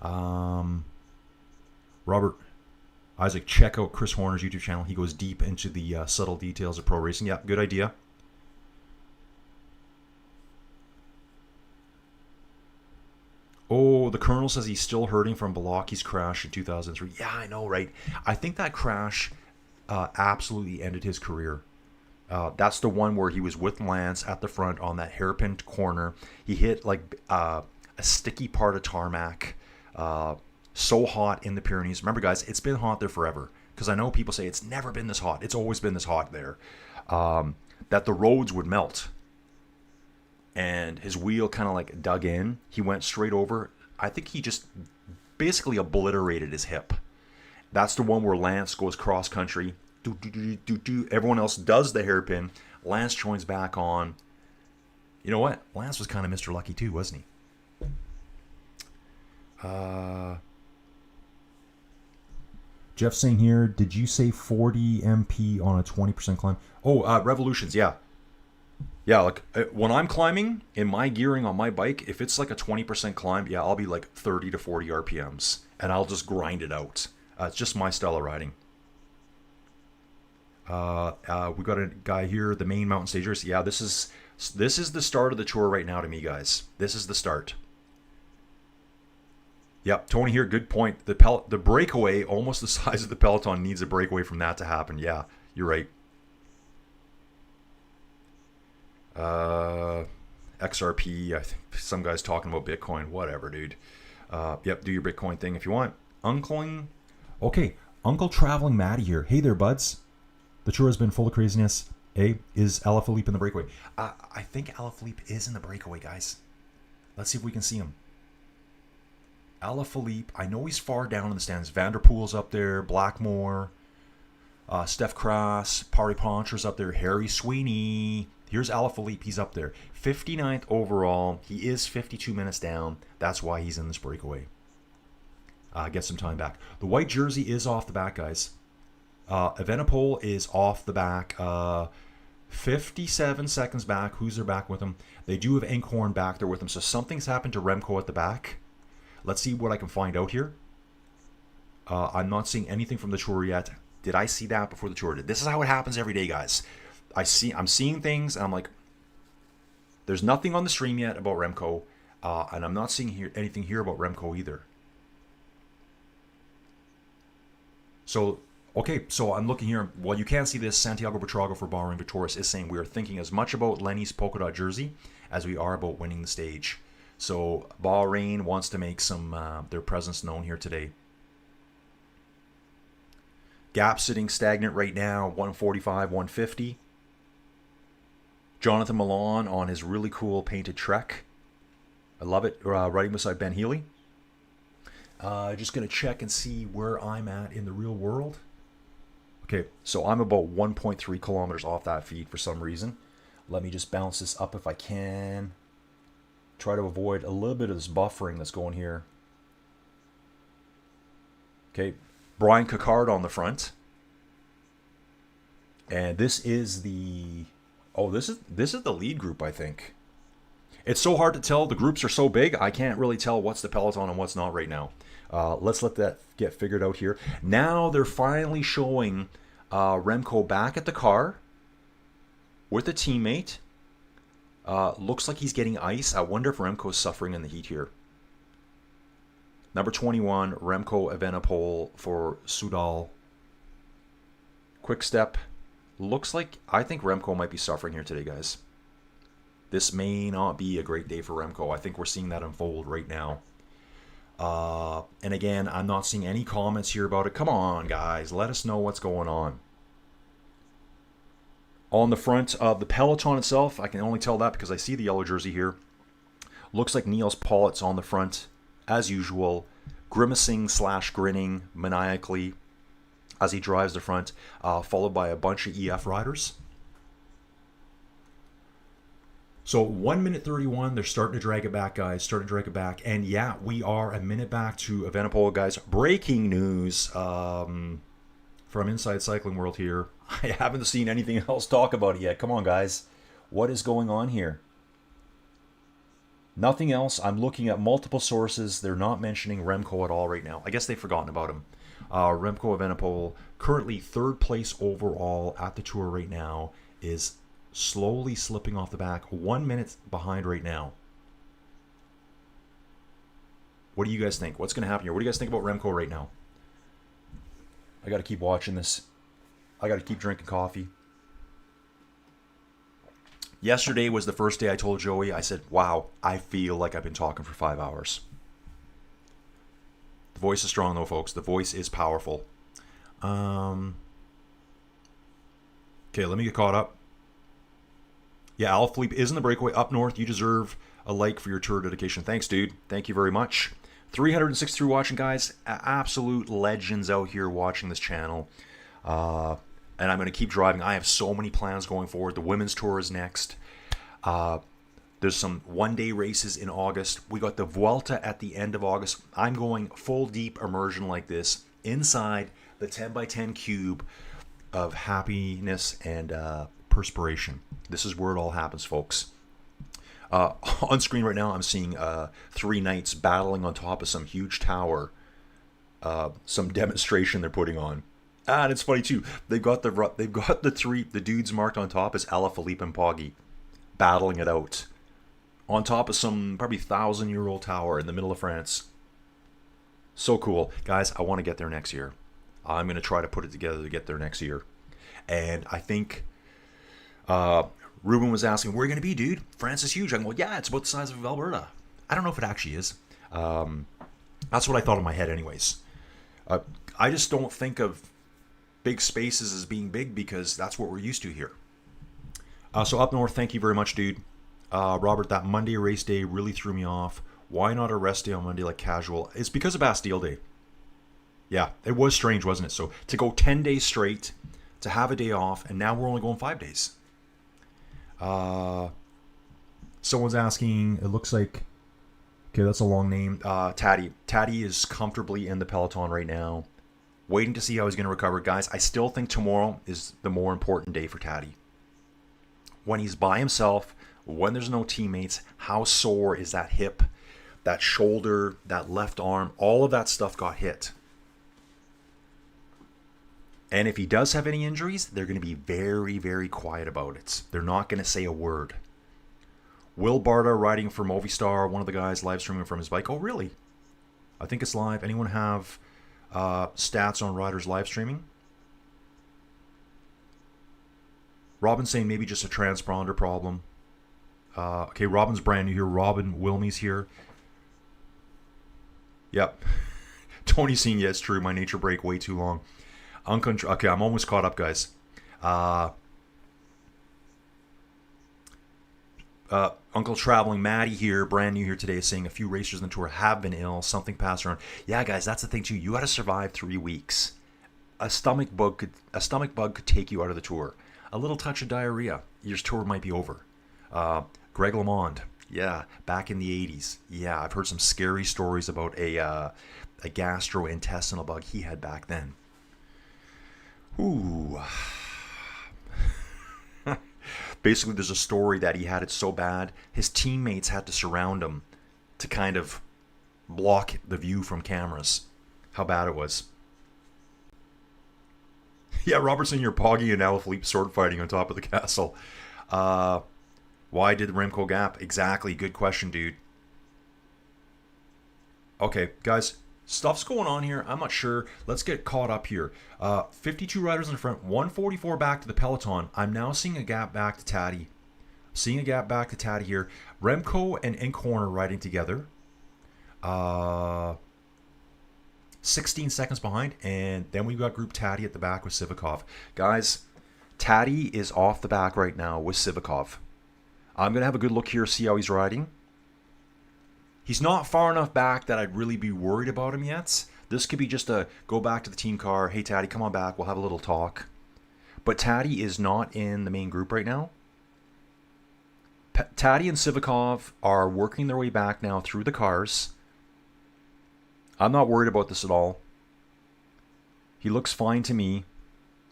Robert, Isaac, check out Chris Horner's YouTube channel. He goes deep into the subtle details of pro racing. Yeah, good idea. Oh, the Colonel says he's still hurting from Balaki's crash in 2003. Yeah, I know, right? I think that crash absolutely ended his career. That's the one where he was with Lance at the front on that hairpin corner. He hit like a sticky part of tarmac. So hot in the Pyrenees. Remember, guys, it's been hot there forever. Because I know people say it's never been this hot. It's always been this hot there. That the roads would melt. And his wheel kind of like dug in. He went straight over. I think he just basically obliterated his hip. That's the one where Lance goes cross country. Everyone else does the hairpin. Lance joins back on. You know what? Lance was kind of Mr. Lucky too, wasn't he? Jeff saying here, did you say 40 MP on a 20% climb? Oh, revolutions, yeah. Yeah, like when I'm climbing in my gearing on my bike, if it's like a 20% climb, yeah, I'll be like 30 to 40 RPMs and I'll just grind it out. It's just my style of riding. We got a guy here, the main mountain stagers. Yeah, this is the start of the tour right now to me, guys. This is the start. Yep, Tony here, good point. The breakaway, almost the size of the peloton, needs a breakaway from that to happen. Yeah, you're right. XRP, I think some guy's talking about Bitcoin. Whatever, dude. Yep, do your Bitcoin thing if you want. Okay, Uncle Traveling Matty here. Hey there, buds. The tour has been full of craziness. Is Alaphilippe in the breakaway? I think Alaphilippe is in the breakaway, guys. Let's see if we can see him. Alaphilippe, I know he's far down in the stands. Vanderpool's up there, Blackmore, Steph Kras, Pari Poncher's up there, Harry Sweeney. Here's Alaphilippe, he's up there. 59th overall. He is 52 minutes down. That's why he's in this breakaway. Get some time back. The white jersey is off the back, guys. Evenepoel is off the back. 57 seconds back. Who's there back with him? They do have Inkhorn back there with him. So something's happened to Remco at the back. Let's see what I can find out here. I'm not seeing anything from the tour yet. Did I see that before the tour did? This is how it happens every day, guys. I'm seeing things, and I'm like, there's nothing on the stream yet about Remco, and I'm not seeing anything here about Remco either. So, okay, so I'm looking here. Well, you can see this. Santiago Buitrago for Bahrain Victorious is saying we are thinking as much about Lenny's polka dot jersey as we are about winning the stage. So Bahrain wants to make some their presence known here today. Gap sitting stagnant right now, 145, 150. Jonathan Milan on his really cool painted Trek. I love it. Riding beside Ben Healy. Just going to check and see where I'm at in the real world. Okay, so I'm about 1.3 kilometers off that feed for some reason. Let me just bounce this up if I can. Try to avoid a little bit of this buffering that's going here. Okay, Brian Cocard on the front. And this is the... Oh, this is the lead group, I think. It's so hard to tell. The groups are so big, I can't really tell what's the peloton and what's not right now. Let's let that get figured out here. Now they're finally showing Remco back at the car with a teammate. Looks like he's getting ice. I wonder if Remco's suffering in the heat here. Number 21, Remco Evenepoel for Soudal. Quick step. Looks like, I think Remco might be suffering here today, guys. This may not be a great day for Remco. I think we're seeing that unfold right now. And again, I'm not seeing any comments here about it. Come on, guys. Let us know what's going on. On the front of the peloton itself, I can only tell that because I see the yellow jersey here. Looks like Niels Pollitt's on the front, as usual, grimacing / grinning maniacally as he drives the front, followed by a bunch of EF riders. So 1 minute 31, they're starting to drag it back, guys, starting to drag it back. And yeah, we are a minute back to Evenepoel, guys. Breaking news from Inside Cycling World here. I haven't seen anything else talk about it yet. Come on, guys. What is going on here? Nothing else. I'm looking at multiple sources. They're not mentioning Remco at all right now. I guess they've forgotten about him. Remco Evenepoel, currently third place overall at the Tour right now, is slowly slipping off the back. 1 minute behind right now. What do you guys think? What's going to happen here? What do you guys think about Remco right now? I got to keep watching this. I got to keep drinking coffee. Yesterday was the first day I told Joey, I said, wow, I feel like I've been talking for 5 hours. The voice is strong though, folks. The voice is powerful. Okay, let me get caught up. Yeah, Alaphilippe is in the breakaway up north. You deserve a like for your tour dedication. Thanks, dude. Thank you very much. 363 watching, guys. Absolute legends out here watching this channel. And I'm going to keep driving. I have so many plans going forward. The women's tour is next. There's some one-day races in August. We got the Vuelta at the end of August. I'm going full deep immersion like this inside the 10x10 cube of happiness and perspiration. This is where it all happens, folks. On screen right now, I'm seeing 3 knights battling on top of some huge tower. Some demonstration they're putting on. And it's funny too. They've got the dudes marked on top as Alaphilippe and Poggi, battling it out on top of some probably 1,000-year-old tower in the middle of France. So cool, guys. I want to get there next year. I'm going to try to put it together to get there next year. And I think Ruben was asking, where are you going to be, dude? France is huge. I'm going, yeah, it's about the size of Alberta. I don't know if it actually is. That's what I thought in my head anyways. I just don't think of big spaces as being big because that's what we're used to here. So up north, thank you very much, dude. Robert, that Monday race day really threw me off. Why not a rest day on Monday like casual? It's because of Bastille Day. Yeah, it was strange, wasn't it? So to go 10 days straight, to have a day off, and now we're only going 5 days. Someone's asking, it looks like, okay, that's a long name. Taddy. Taddy is comfortably in the peloton right now, waiting to see how he's going to recover. Guys, I still think tomorrow is the more important day for Taddy. When he's by himself, when there's no teammates, how sore is that hip, that shoulder, that left arm, all of that stuff got hit. And if he does have any injuries, they're going to be very, very quiet about it. They're not going to say a word. Will Barta riding for Movistar, one of the guys live streaming from his bike. Oh, really? I think it's live. Anyone have stats on riders live streaming? Robin's saying maybe just a transponder problem. Okay, Robin's brand new here. Robin Wilmie's here. Yep. Tony's saying, yeah, it's true. My nature break way too long. Okay, I'm almost caught up, guys. Uncle Traveling Maddie here, brand new here today, saying a few racers in the tour have been ill. Something passed around. Yeah, guys, that's the thing too. You got to survive 3 weeks. A stomach bug could take you out of the tour. A little touch of diarrhea, your tour might be over. Greg LeMond, yeah, back in the 80s. Yeah, I've heard some scary stories about a gastrointestinal bug he had back then. Ooh. Basically, there's a story that he had it so bad, his teammates had to surround him to kind of block the view from cameras. How bad it was. Yeah, Robertson, you're Poggi and Alaphilippe sword fighting on top of the castle. Why did Remco gap? Exactly. Good question, dude. Okay, guys. Stuff's going on here. I'm not sure. Let's get caught up here. 52 riders in the front, 144 back to the peloton. I'm now seeing a gap back to Taddy. Seeing a gap back to Taddy here. Remco and Inkhorn are riding together. 16 seconds behind. And then we've got Group Taddy at the back with Sivakov. Guys, Taddy is off the back right now with Sivakov. I'm going to have a good look here, see how he's riding. He's not far enough back that I'd really be worried about him yet. This could be just a go back to the team car. Hey, Taddy, come on back. We'll have a little talk. But Taddy is not in the main group right now. Taddy and Sivakov are working their way back now through the cars. I'm not worried about this at all. He looks fine to me.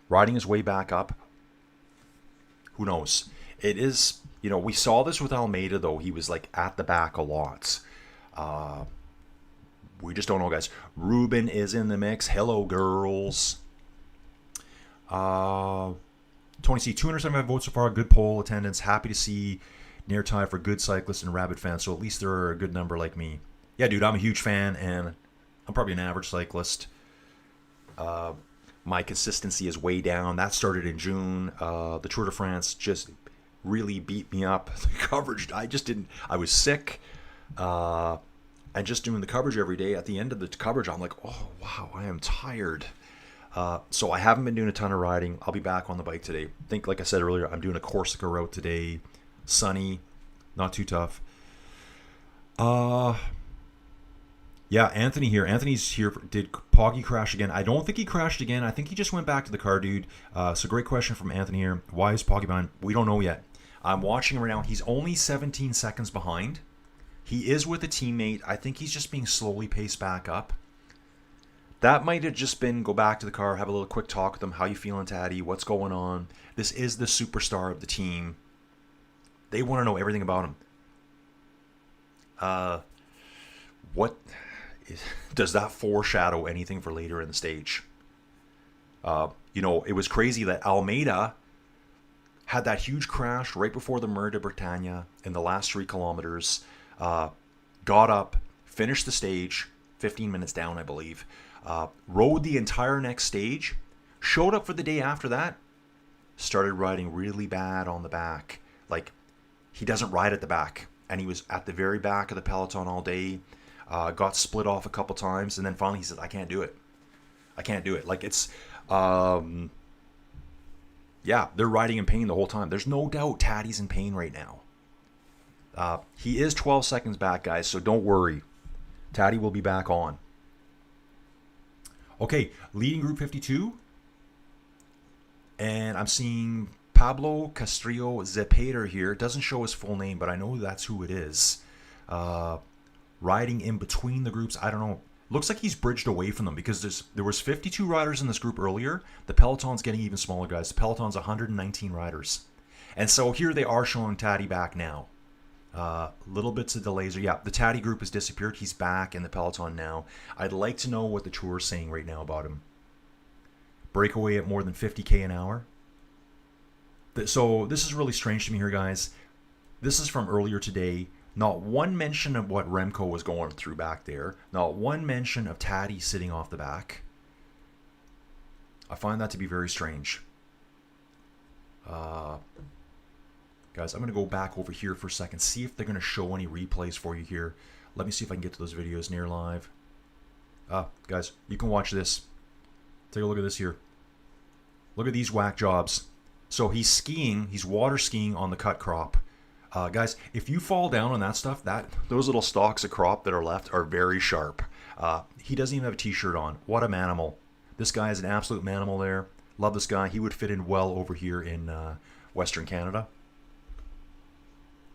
Riding his way back up. Who knows? It is, you know, we saw this with Almeida, though. He was like at the back a lot. We just don't know, guys. Ruben is in the mix. Hello, girls. Tony C, 275 votes so far. Good poll attendance. Happy to see near tie for good cyclists and rabid fans. So at least there are a good number like me. Yeah, dude, I'm a huge fan, and I'm probably an average cyclist. My consistency is way down. That started in June. The Tour de France just really beat me up. The coverage, I was sick. And just doing the coverage every day, at the end of the coverage, I'm like, oh, wow, I am tired. So I haven't been doing a ton of riding. I'll be back on the bike today. I think, like I said earlier, I'm doing a Corsica route today. Sunny, not too tough. Yeah, Anthony here. Anthony's here. Did Poggy crash again? I don't think he crashed again. I think he just went back to the car, dude. So great question from Anthony here. Why is Poggy behind? We don't know yet. I'm watching him right now. He's only 17 seconds behind. He is with a teammate. I think he's just being slowly paced back up. That might have just been go back to the car, have a little quick talk with him. How you feeling, Taddy? What's going on? This is the superstar of the team. They want to know everything about him. Does that foreshadow anything for later in the stage? It was crazy that Almeida had that huge crash right before the Mur de Bretagne in the last 3 kilometers. Got up, finished the stage, 15 minutes down, I believe. Rode the entire next stage. Showed up for the day after that. Started riding really bad on the back. Like, he doesn't ride at the back. And he was at the very back of the peloton all day. Got split off a couple times, and then finally he said, I can't do it. I can't do it. Like, it's, they're riding in pain the whole time. There's no doubt Taddy's in pain right now. He is 12 seconds back, guys, so don't worry. Taddy will be back on. Okay, leading group 52. And I'm seeing Pablo Castrillo Zepeder here. It doesn't show his full name, but I know that's who it is. Riding in between the groups. I don't know. Looks like he's bridged away from them because there was 52 riders in this group earlier. The peloton's getting even smaller, guys. The peloton's 119 riders. And so here they are showing Taddy back now. Little bits of delays. Yeah, the Taddy group has disappeared. He's back in the peloton now. I'd like to know what the tour is saying right now about him. Breakaway at more than 50k an hour. So this is really strange to me here, guys. This is from earlier today. Not one mention of what Remco was going through back there. Not one mention of Taddy sitting off the back. I find that to be very strange. Guys, I'm going to go back over here for a second. See if they're going to show any replays for you here. Let me see if I can get to those videos near live. Guys, you can watch this. Take a look at this here. Look at these whack jobs. So he's skiing. He's water skiing on the cut crop. Guys, if you fall down on that stuff, those little stalks of crop that are left are very sharp. He doesn't even have a t-shirt on. What a manimal. This guy is an absolute manimal there. Love this guy. He would fit in well over here in Western Canada.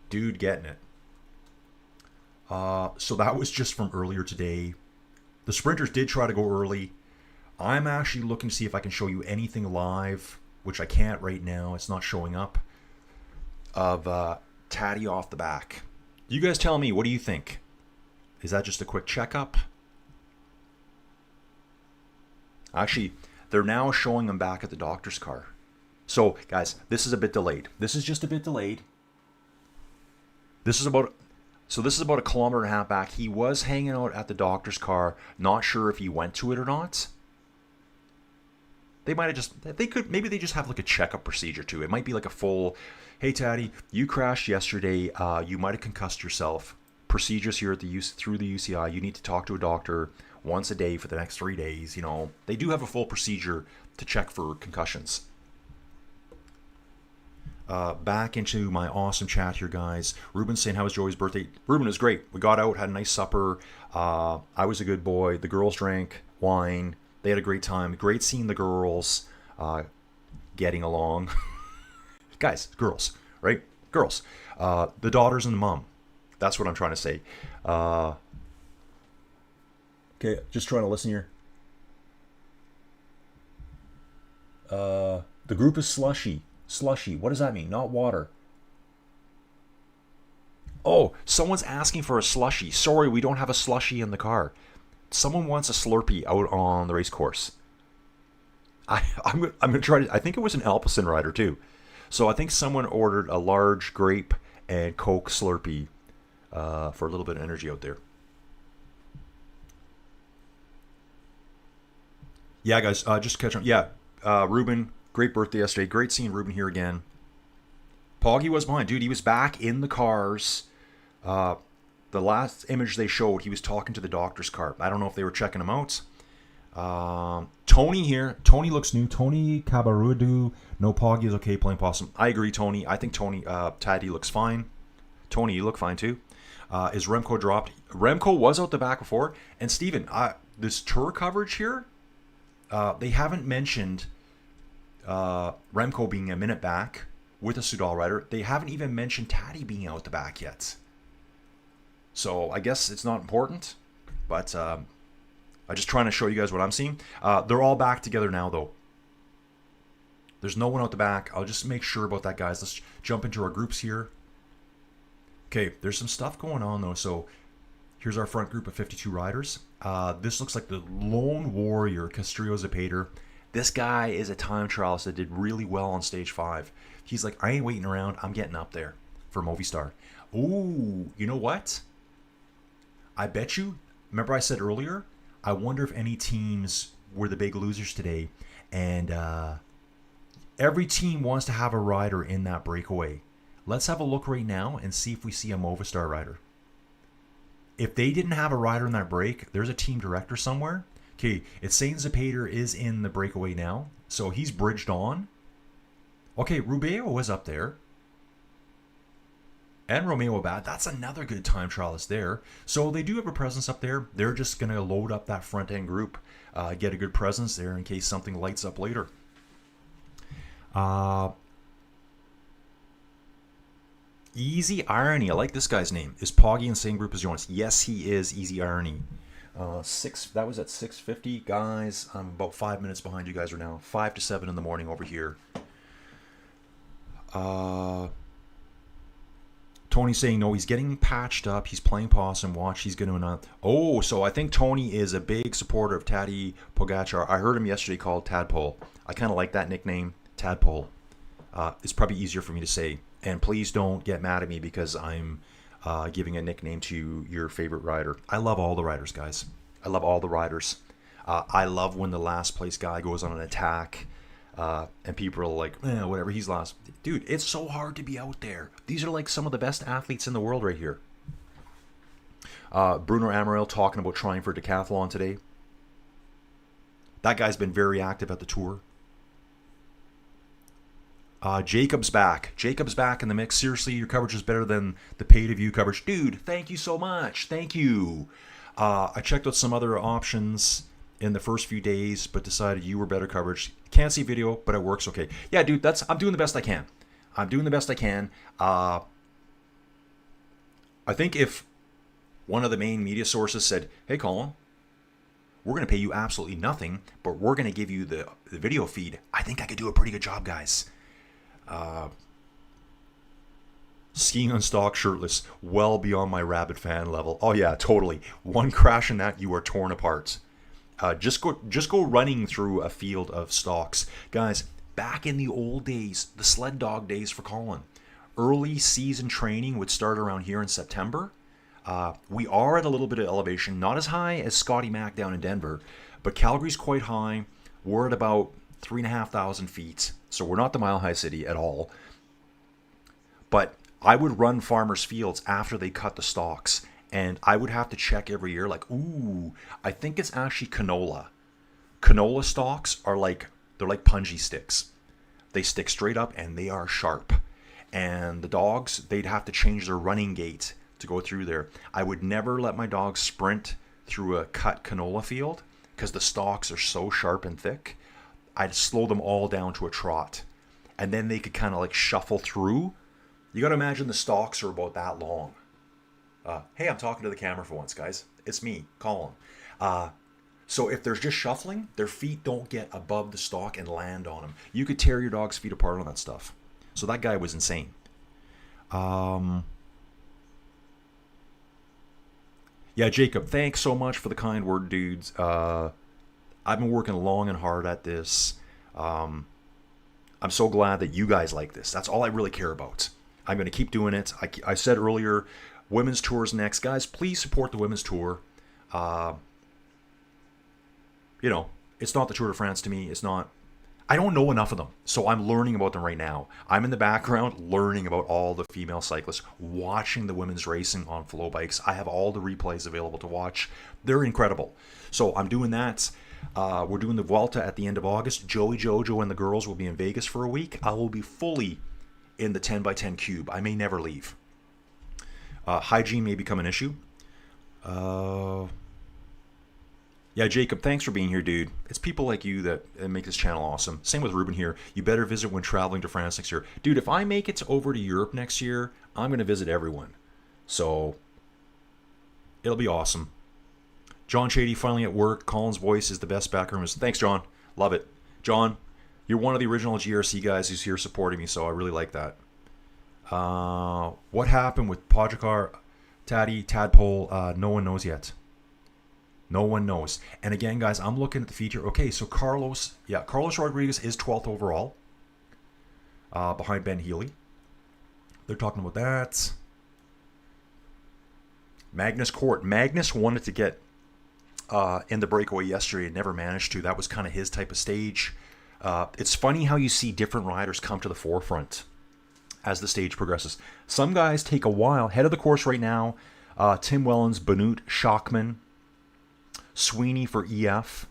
Dude getting it. So that was just from earlier today. The sprinters did try to go early. I'm actually looking to see if I can show you anything live, which I can't right now. It's not showing up. Of Taddy off the back. You guys tell me, what do you think? Is that just a quick checkup? Actually, they're now showing him back at the doctor's car. So, guys, this is a bit delayed. This is just a bit delayed. This is about a kilometer and a half back. He was hanging out at the doctor's car, not sure if he went to it or not. They might have just, maybe they just have like a checkup procedure too. It might be like a full, hey Taddy, you crashed yesterday. You might have concussed yourself. Procedures here at through the UCI. You need to talk to a doctor once a day for the next 3 days. They do have a full procedure to check for concussions. Back into my awesome chat here, guys. Ruben's saying, how was Joey's birthday? Ruben, was great. We got out, had a nice supper. I was a good boy. The girls drank wine. They had a great time. Great seeing the girls getting along. Guys, girls, right? Girls. The daughters and the mom. That's what I'm trying to say. Okay, just trying to listen here. The group is slushy. Slushy. What does that mean? Not water. Oh, someone's asking for a slushy. Sorry, we don't have a slushy in the car. Someone wants a Slurpee out on the race course. I'm gonna try to. I think it was an Alpecin rider too. So I think someone ordered a large grape and Coke Slurpee for a little bit of energy out there. Yeah, guys, just catch on. Yeah, Ruben, great birthday yesterday. Great seeing Ruben here again. Poggy was behind, dude. He was back in the cars. The last image they showed, he was talking to the doctor's car. I don't know if they were checking him out. Tony here. Tony looks new. Tony Cabarudu. No, Poggy is okay playing possum. I agree, Tony. I think Tony, Taddy looks fine. Tony, you look fine too. Is Remco dropped? Remco was out the back before. And Steven, this tour coverage here, they haven't mentioned Remco being a minute back with a Soudal rider. They haven't even mentioned Taddy being out the back yet. So I guess it's not important, but I'm just trying to show you guys what I'm seeing. They're all back together now, though. There's no one out the back. I'll just make sure about that, guys. Let's jump into our groups here. Okay, there's some stuff going on, though. So here's our front group of 52 riders. This looks like the lone warrior, Castrillo Zapater. This guy is a time trialist that did really well on stage 5. He's like, I ain't waiting around. I'm getting up there for Movistar. Ooh, you know what? I bet you, remember I said earlier, I wonder if any teams were the big losers today. And every team wants to have a rider in that breakaway. Let's have a look right now and see if we see a Movistar rider. If they didn't have a rider in that break, there's a team director somewhere. Okay, it's saying Zapater is in the breakaway now, so he's bridged on. Okay, Rubio was up there. And Romeo Abad, that's another good time trialist there. So they do have a presence up there. They're just going to load up that front end group, get a good presence there in case something lights up later. Easy Irony, I like this guy's name. Is Poggy in the same group as Jonas? Yes, he is. Easy Irony. That was at 6:50, guys. I'm about 5 minutes behind you guys right now. 5 to 7 in the morning over here. Tony's saying no. He's getting patched up. He's playing possum. Watch. He's going to. Oh, so I think Tony is a big supporter of Taddy Pogacar. I heard him yesterday called Tadpole. I kind of like that nickname, Tadpole. It's probably easier for me to say. And please don't get mad at me because I'm giving a nickname to your favorite rider. I love all the riders, guys. I love all the riders. I love when the last place guy goes on an attack and people are like, whatever, he's last. Dude, it's so hard to be out there. These are like some of the best athletes in the world right here. Bruno Amaral talking about trying for decathlon today. That guy's been very active at the tour. Jacob's back. Jacob's back in the mix. Seriously, your coverage is better than the pay-to-view coverage. Dude, thank you so much. Thank you. I checked out some other options in the first few days, but decided you were better coverage. Can't see video, but it works okay. Yeah, dude, I'm doing the best I can. I'm doing the best I can. I think if one of the main media sources said, hey, Colin, we're going to pay you absolutely nothing, but we're going to give you the video feed, I think I could do a pretty good job, guys. Skiing on stock shirtless, well beyond my rabid fan level. Oh yeah, totally. One crash in that, you are torn apart. Just go running through a field of stocks, guys. Back in the old days, the sled dog days for Colin, early season training would start around here in September. We are at a little bit of elevation, not as high as Scotty Mac down in Denver, but Calgary's quite high. We're at about 3,500 feet, so we're not the Mile High City at all. But I would run farmers' fields after they cut the stalks, and I would have to check every year, like, ooh, I think it's actually canola. Canola stalks are like, they're like punji sticks. They stick straight up and they are sharp. And the dogs, they'd have to change their running gait to go through there. I would never let my dogs sprint through a cut canola field because the stalks are so sharp and thick. I'd slow them all down to a trot. And then they could kind of like shuffle through. You got to imagine the stalks are about that long. Hey, I'm talking to the camera for once, guys. It's me, Colin. So if there's just shuffling, their feet don't get above the stalk and land on them. You could tear your dog's feet apart on that stuff. So that guy was insane. Yeah, Jacob, thanks so much for the kind word, dudes. I've been working long and hard at this. I'm so glad that you guys like this. That's all I really care about. I'm going to keep doing it. I said earlier, women's tour's next. Guys, please support the women's tour. You know, it's not the Tour de France to me. It's not. I don't know enough of them, so I'm learning about them right now. I'm in the background learning about all the female cyclists, watching the women's racing on flow bikes. I have all the replays available to watch. They're incredible. So I'm doing that. We're doing the Vuelta at the end of August. Joey Jojo and the girls will be in Vegas for a week. I will be fully in the 10x10 cube. I may never leave. Hygiene may become an issue. Yeah, Jacob, thanks for being here, dude. It's people like you that make this channel awesome. Same with Ruben here. You better visit when traveling to France next year. Dude, if I make it over to Europe next year, I'm going to visit everyone. So, it'll be awesome. John Shady finally at work. Colin's voice is the best background. Thanks, John. Love it. John, you're one of the original GRC guys who's here supporting me, so I really like that. What happened with Pogacar, Tadpole? No one knows yet. No one knows. And again, guys, I'm looking at the feed here. Okay, so Carlos Rodriguez is 12th overall, behind Ben Healy. They're talking about that. Magnus Cort. Magnus wanted to get in the breakaway yesterday and never managed to. That was kind of his type of stage. It's funny how you see different riders come to the forefront as the stage progresses. Some guys take a while. Head of the course right now, Tim Wellens, Benoot, Schachman, Sweeney for EF.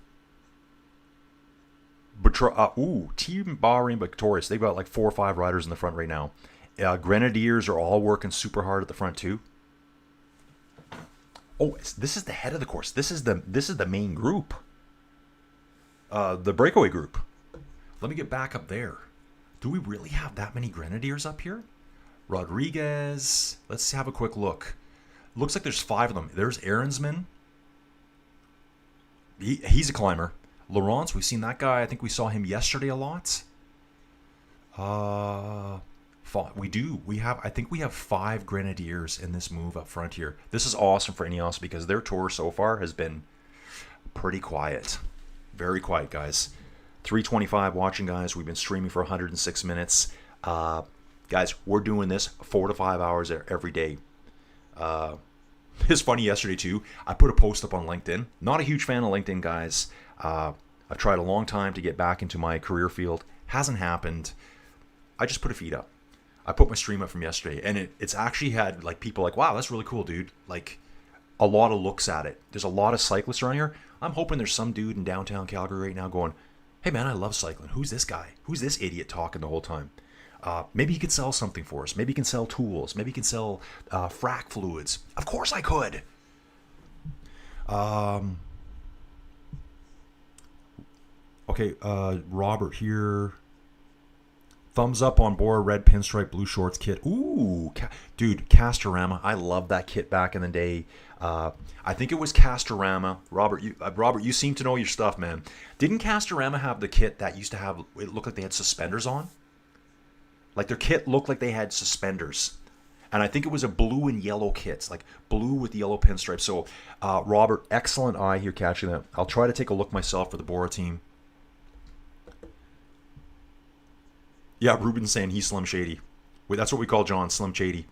Team Bahrain Victorious. They've got like 4 or 5 riders in the front right now. Grenadiers are all working super hard at the front too. Oh, this is the head of the course. This is the main group. The breakaway group. Let me get back up there. Do we really have that many Grenadiers up here? Rodriguez. Let's have a quick look. Looks like there's 5 of them. There's Aaronsman. He's a climber. Laurence, we've seen that guy. I think we saw him yesterday a lot. We do. I think we have 5 Grenadiers in this move up front here. This is awesome for Ineos because their tour so far has been pretty quiet. Very quiet, guys. 325 watching, guys. We've been streaming for 106 minutes. Guys, we're doing this 4 to 5 hours every day. It's funny yesterday, too. I put a post up on LinkedIn. Not a huge fan of LinkedIn, guys. I've tried a long time to get back into my career field. Hasn't happened. I just put a feed up. I put my stream up from yesterday, and it's actually had like people like, wow, that's really cool, dude. Like a lot of looks at it. There's a lot of cyclists around here. I'm hoping there's some dude in downtown Calgary right now going, hey man, I love cycling. Who's this guy? Who's this idiot talking the whole time? Maybe he could sell something for us. Maybe he can sell tools. Maybe he can sell frac fluids. Of course I could. Okay, Robert here. Thumbs up on Bora red pinstripe blue shorts kit. Ooh, dude, Castorama. I love that kit back in the day. I think it was Castorama. Robert, you seem to know your stuff, man. Didn't Castorama have the kit that used to have, it looked like they had suspenders on? Like their kit looked like they had suspenders. And I think it was a blue and yellow kit, like blue with yellow pinstripes. So, Robert, excellent eye here catching that. I'll try to take a look myself for the Bora team. Yeah, Ruben's saying he's Slim Shady. Wait, that's what we call John, Slim Shady.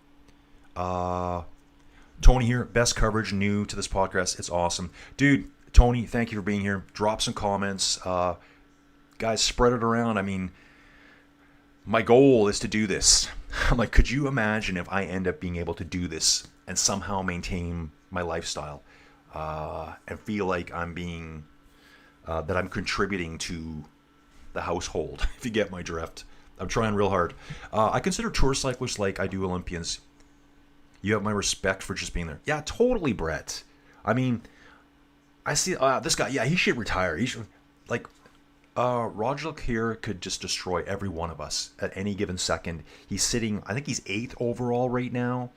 Tony here, best coverage new to this podcast. It's awesome. Dude, Tony, thank you for being here. Drop some comments. Guys, spread it around. I mean, my goal is to do this. I'm like, could you imagine if I end up being able to do this and somehow maintain my lifestyle and feel like I'm being, that I'm contributing to the household, if you get my drift. I'm trying real hard. I consider tour cyclists like I do Olympians. You have my respect for just being there. Yeah, totally, Brett. I mean, I see this guy. Yeah, he should retire. He should, like, Roger here could just destroy every one of us at any given second. He's sitting, I think he's 8th overall right now.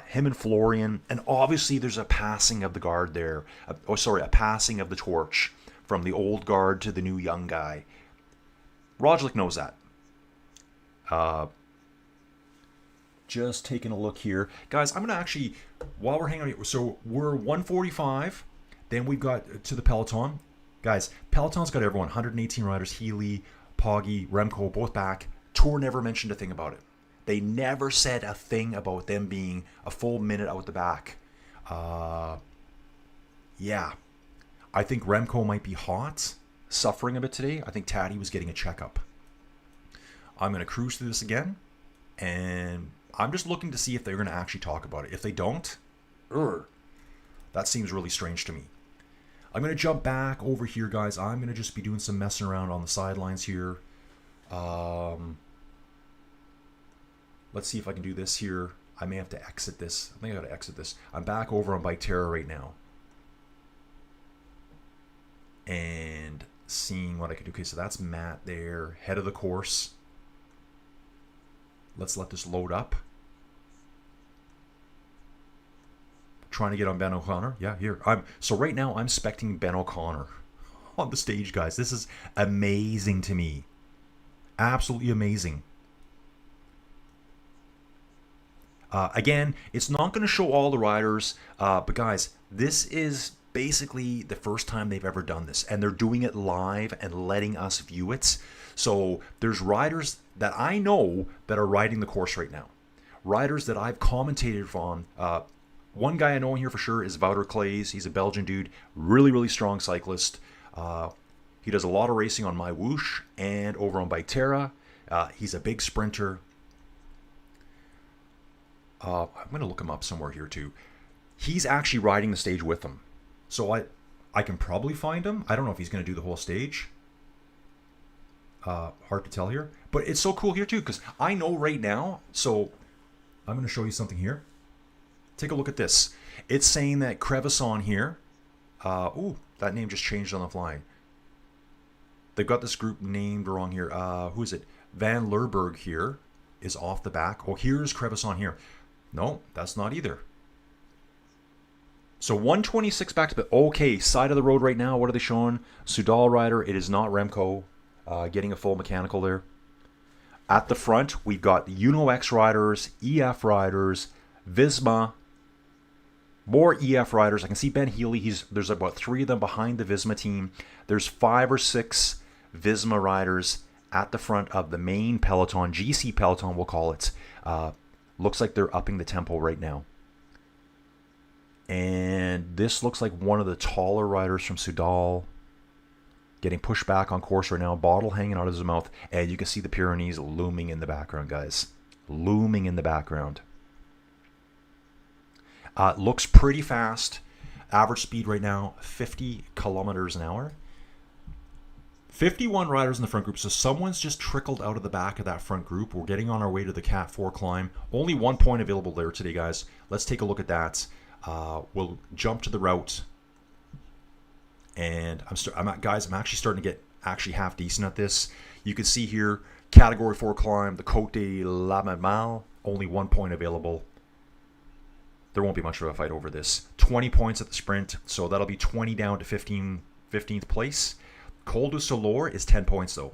Him and Florian. And obviously there's a passing of the guard there. A passing of the torch from the old guard to the new young guy. Roglic knows that. Just taking a look here. Guys, I'm going to actually, while we're hanging out, so we're 145. Then we've got to the peloton. Guys, peloton's got everyone. 118 riders. Healy, Poggy, Remco, both back. Tour never mentioned a thing about it. They never said a thing about them being a full minute out the back. Yeah. I think Remco might be hot, suffering a bit today. I think Taddy was getting a checkup. I'm going to cruise through this again, and I'm just looking to see if they're going to actually talk about it. If they don't, that seems really strange to me. I'm going to jump back over here, guys. I'm going to just be doing some messing around on the sidelines here. Let's see if I can do this here. I may have to exit this. I think I got to exit this. I'm back over on Bike Terror right now. And seeing what I can do. Okay, so that's Matt there, head of the course. Let's let this load up. Trying to get on Ben O'Connor. Yeah, here. So right now I'm specting Ben O'Connor on the stage, guys. This is amazing to me. Absolutely amazing. Again, it's not going to show all the riders, but guys, this is basically the first time they've ever done this, and they're doing it live and letting us view it. So there's riders that I know that are riding the course right now. Riders that I've commentated on. One guy I know in here for sure is Wouter Claes. He's a Belgian dude, really, really strong cyclist. He does a lot of racing on My Whoosh and over on Bike Terra. He's a big sprinter. I'm going to look him up somewhere here too. He's actually riding the stage with them. So I can probably find him. I don't know if he's going to do the whole stage. Hard to tell here. But it's so cool here too, because I know right now. So I'm going to show you something here. Take a look at this. It's saying that Crevasson here. Ooh, that name just changed on the fly. They've got this group named wrong here. Who is it? Van Lerberg here is off the back. Oh, here's Crevasson here. No, that's not either. So 126 back to the... Okay, side of the road right now. What are they showing? Soudal rider. It is not Remco. Getting a full mechanical there. At the front, we've got Uno X riders, EF riders, Visma. More EF riders. I can see Ben Healy. There's about 3 of them behind the Visma team. There's 5 or 6 Visma riders at the front of the main peloton. GC peloton, we'll call it. Looks like they're upping the tempo right now. And this looks like one of the taller riders from Soudal getting pushed back on course right now. Bottle hanging out of his mouth. And you can see the Pyrenees looming in the background, guys. Looming in the background. Looks pretty fast. Average speed right now, 50 kilometers an hour. 51 riders in the front group, so someone's just trickled out of the back of that front group. We're getting on our way to the Cat 4 climb. Only 1 point available there today, guys. Let's take a look at that. We'll jump to the route. And I'm actually starting to get half decent at this. You can see here, Category 4 climb, the Côte de la Marmale. Only 1 point available. There won't be much of a fight over this. 20 points at the sprint, so that'll be 20 down to 15th place. Col du Soulor is 10 points though.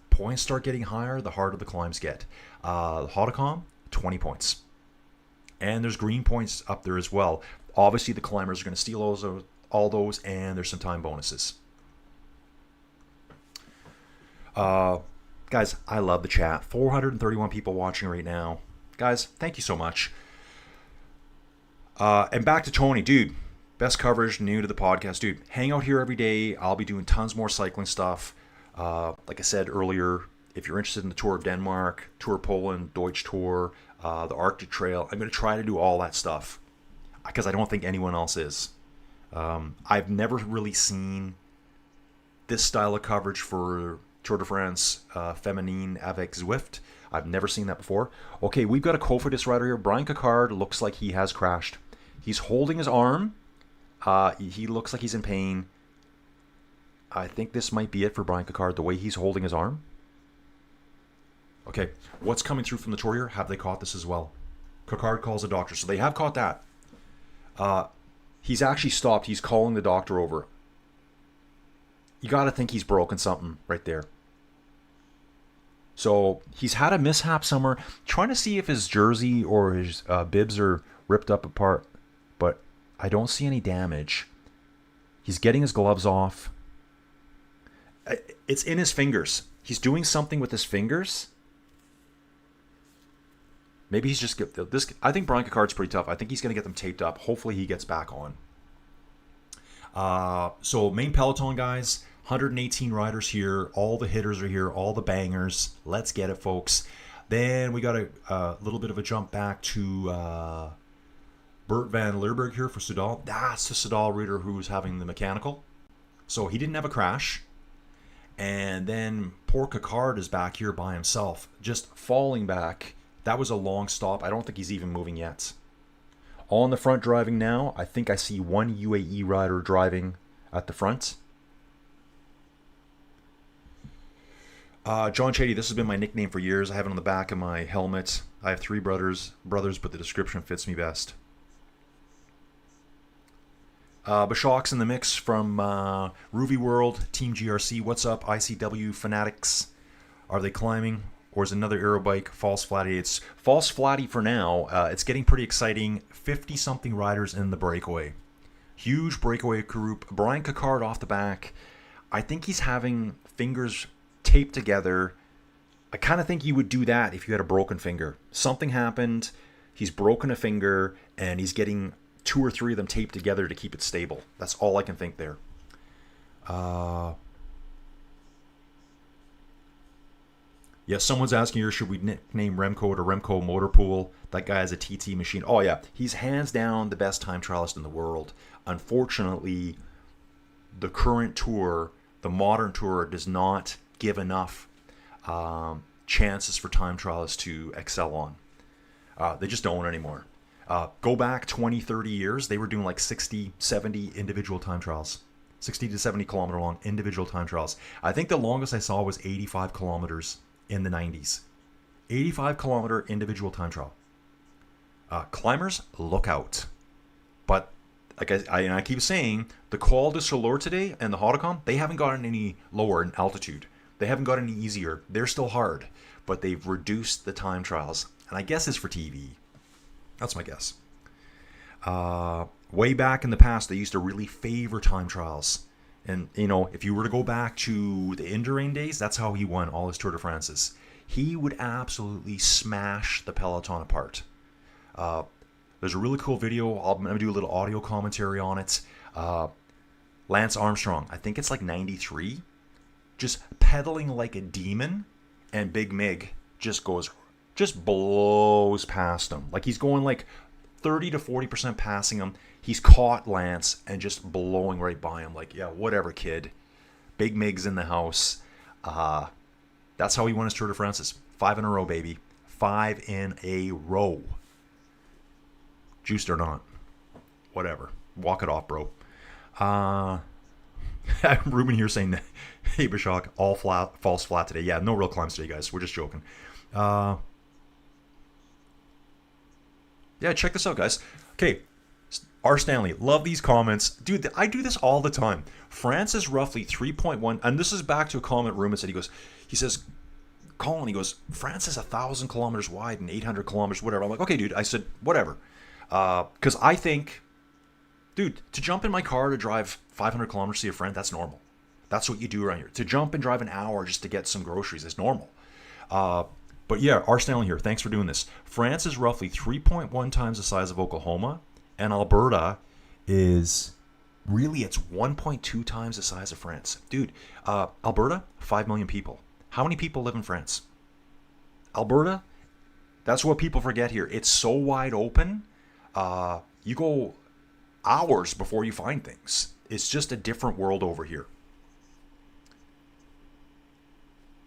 Points start getting higher, the harder the climbs get. Hautacam, 20 points. And there's green points up there as well. Obviously the climbers are going to steal all those, and there's some time bonuses. Guys, I love the chat. 431 people watching right now. Guys, thank you so much. And back to Tony, dude. Best coverage, new to the podcast, dude. Hang out here every day. I'll be doing tons more cycling stuff. Like I said earlier, if you're interested in the Tour of Denmark, Tour of Poland, Deutsch Tour, the Arctic Trail, I'm going to try to do all that stuff because I don't think anyone else is. I've never really seen this style of coverage for Tour de France Féminine avec Zwift. I've never seen that before. Okay, we've got a Cofidis rider here. Brian Cocard looks like he has crashed. He's holding his arm. He looks like he's in pain. I think this might be it for Brian Cocard, the way he's holding his arm. Okay, what's coming through from the Tour here? Have they caught this as well? Cocard calls a doctor. So they have caught that. He's actually stopped. He's calling the doctor over. You got to think he's broken something right there. So he's had a mishap somewhere. Trying to see if his jersey or his bibs are ripped up apart. But I don't see any damage. He's getting his gloves off. It's in his fingers. He's doing something with his fingers. Maybe he's just this. I think Brian Cocard's pretty tough. I think he's going to get them taped up. Hopefully he gets back on. So main peloton, guys. 118 riders here. All the hitters are here. All the bangers. Let's get it, folks. Then we got a little bit of a jump back to Bert van Leerburg here for Soudal. That's the Soudal reader who's having the mechanical. So he didn't have a crash. And then poor Cocard is back here by himself, just falling back That was a long stop. I don't think he's even moving yet. All in the front driving now. I think I see one UAE rider driving at the front. John Chady, this has been my nickname for years. I have it on the back of my helmet. I have 3 brothers, but the description fits me best. Bashok's in the mix from Ruby World, Team GRC. What's up, ICW fanatics? Are they climbing? Or is another aero bike false flatty? It's false flatty for now. It's getting pretty exciting. 50-something riders in the breakaway. Huge breakaway group. Brian Cocard off the back. I think he's having fingers taped together. I kind of think you would do that if you had a broken finger. Something happened. He's broken a finger, and he's getting 2 or 3 of them taped together to keep it stable. That's all I can think there. Yeah, someone's asking here, should we nickname Remco to Remco Motorpool? That guy has a TT machine. Oh, yeah. He's hands down the best time trialist in the world. Unfortunately, the current tour, the modern tour, does not give enough chances for time trialists to excel on. They just don't anymore. Go back 20, 30 years, they were doing like 60, 70 individual time trials. 60 to 70 kilometer long individual time trials. I think the longest I saw was 85 kilometers in the 90s. 85 kilometer individual time trial. Climbers, look out. But like I keep saying, the Col du Soulor today and the Hautacam, they haven't gotten any lower in altitude. They haven't gotten any easier. They're still hard, but they've reduced the time trials. And I guess it's for TV. That's my guess. Way back in the past, they used to really favor time trials. And, you know, if you were to go back to the Indurain days, that's how he won all his Tour de France's. He would absolutely smash the peloton apart. There's a really cool video. I'm going to do a little audio commentary on it. Lance Armstrong, I think it's like 93, just pedaling like a demon, and Big Mig just blows past him. Like he's going like 30 to 40% passing him. He's caught Lance and just blowing right by him. Like, yeah, whatever, kid. Big Mig's in the house. That's how he won his Tour de France's. 5 in a row, baby. 5 in a row. Juiced or not. Whatever. Walk it off, bro. Ruben here saying, hey, Bashok, all flat, false flat today. Yeah, no real climbs today, guys. We're just joking. Yeah, check this out, guys. Okay, R. Stanley, love these comments. Dude, I do this all the time. France is roughly 3.1, and this is back to a comment Ruben said. He says, Colin, he goes, France is 1,000 kilometers wide and 800 kilometers, whatever. I'm like, okay, dude. I said, whatever. Because I think, dude, to jump in my car to drive 500 kilometers to see a friend, that's normal. That's what you do around here. To jump and drive an hour just to get some groceries is normal. But yeah, R. Stanley here. Thanks for doing this. France is roughly 3.1 times the size of Oklahoma, and Alberta is really, it's 1.2 times the size of France. Dude, Alberta, 5 million people. How many people live in France? Alberta, that's what people forget here. It's so wide open. You go hours before you find things. It's just a different world over here.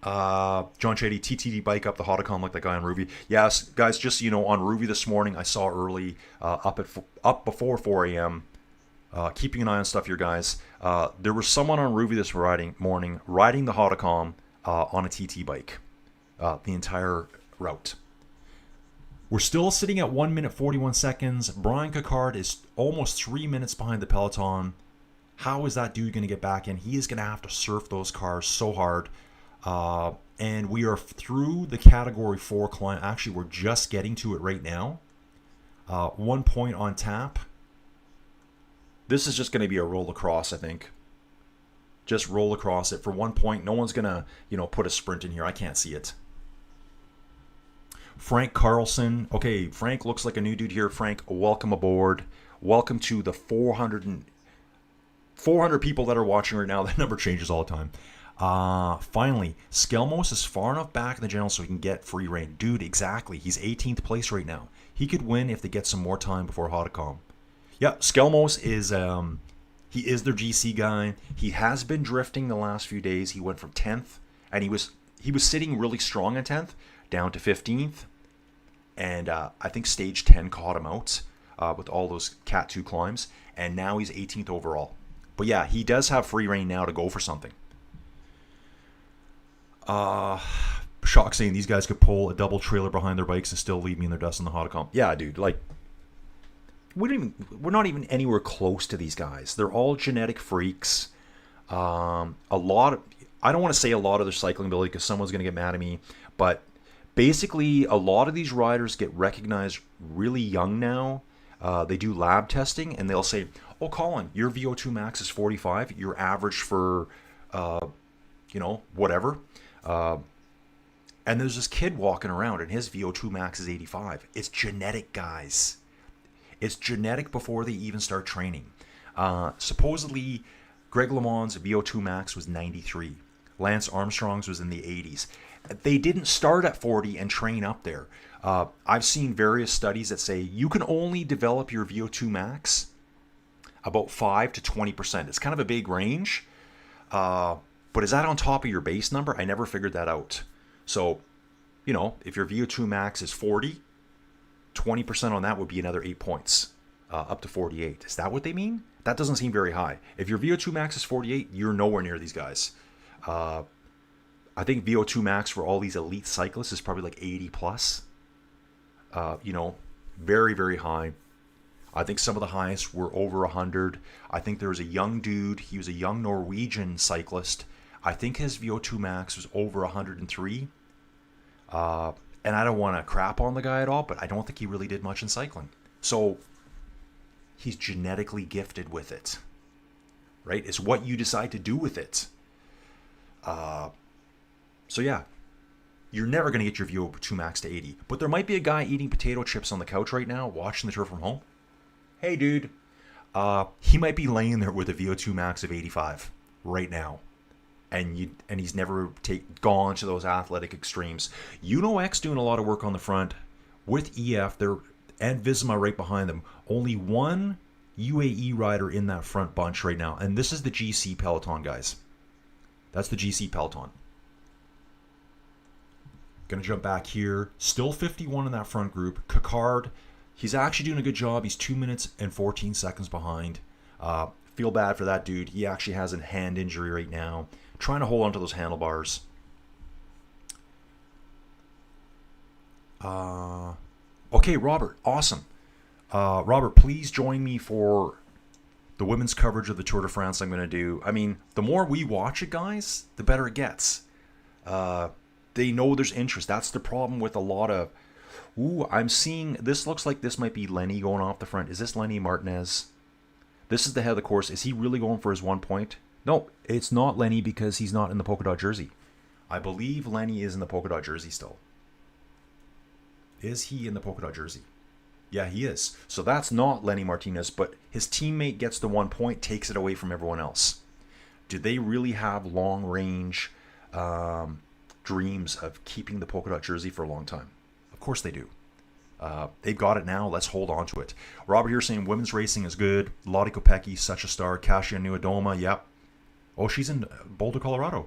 John Chady, TTD bike up the Hautacam like that guy on Ruby. Yes, guys, just so you know, on Ruby this morning, I saw early, up before 4 a.m., keeping an eye on stuff here, guys. There was someone on Ruby this morning riding the Hautacam on a TT bike the entire route. We're still sitting at 1 minute 41 seconds. Brian Cocard is almost 3 minutes behind the peloton. How is that dude going to get back in? He is going to have to surf those cars so hard. And we are through the Category 4 climb. Actually, we're just getting to it right now. 1 point on tap. This is just going to be a roll across, I think. Just roll across it for 1 point. No one's going to, put a sprint in here. I can't see it. Frank Carlson. Okay, Frank looks like a new dude here. Frank, welcome aboard. Welcome to the 400 people that are watching right now. That number changes all the time. Finally, Skelmos is far enough back in the general so he can get free reign. Dude, exactly. He's 18th place right now. He could win if they get some more time before Hautacam. Yeah, Skelmos is he is their GC guy. He has been drifting the last few days. He went from 10th, and he was sitting really strong at 10th, down to 15th. And I think stage 10 caught him out with all those Cat 2 climbs. And now he's 18th overall. But yeah, he does have free reign now to go for something. Shock saying these guys could pull a double trailer behind their bikes and still leave me in their dust in the Hautacam. Yeah, dude, like, we're not even anywhere close to these guys. They're all genetic freaks. I don't want to say a lot of their cycling ability because someone's going to get mad at me, but basically a lot of these riders get recognized really young now. They do lab testing and they'll say, oh, Colin, your VO2 max is 45. Your average for, whatever. And there's this kid walking around and his VO2 max is 85. It's genetic, guys. It's genetic before they even start training. Supposedly, Greg LeMond's VO2 max was 93. Lance Armstrong's was in the 80s. They didn't start at 40 and train up there. I've seen various studies that say you can only develop your VO2 max about 5 to 20%. It's kind of a big range. But is that on top of your base number? I never figured that out. So, if your VO2 max is 40, 20% on that would be another 8 points, up to 48. Is that what they mean? That doesn't seem very high. If your VO2 max is 48, you're nowhere near these guys. I think VO2 max for all these elite cyclists is probably like 80 plus. Very, very high. I think some of the highest were over 100. I think there was a young dude. He was a young Norwegian cyclist. I think his VO2 max was over 103. And I don't want to crap on the guy at all, but I don't think he really did much in cycling. So he's genetically gifted with it, right? It's what you decide to do with it. So yeah, you're never going to get your VO2 max to 80. But there might be a guy eating potato chips on the couch right now, watching the tour from home. Hey, dude. He might be laying there with a VO2 max of 85 right now. And he's never gone to those athletic extremes. X doing a lot of work on the front with EF there and Visma right behind them. Only one UAE rider in that front bunch right now, and this is the GC peloton, guys. That's the GC peloton. Gonna jump back here. Still 51 in that front group. Cocard, he's actually doing a good job. He's 2 minutes and 14 seconds behind. Feel bad for that dude. He actually has a hand injury right now. Trying to hold onto those handlebars. Okay, Robert, awesome. Robert, please join me for the women's coverage of the Tour de France I'm going to do. I mean, the more we watch it, guys, the better it gets. They know there's interest. That's the problem with a lot of... Ooh, I'm seeing... This looks like this might be Lenny going off the front. Is this Lenny Martinez? This is the head of the course. Is he really going for his 1 point? No, it's not Lenny because he's not in the polka dot jersey. I believe Lenny is in the polka dot jersey still. Is he in the polka dot jersey? Yeah, he is. So that's not Lenny Martinez, but his teammate gets the 1 point, takes it away from everyone else. Do they really have long-range dreams of keeping the polka dot jersey for a long time? Of course they do. They've got it now. Let's hold on to it. Robert here saying women's racing is good. Lottie Kopecky, such a star. Kasia Nuadoma, yep. Oh, she's in Boulder, Colorado.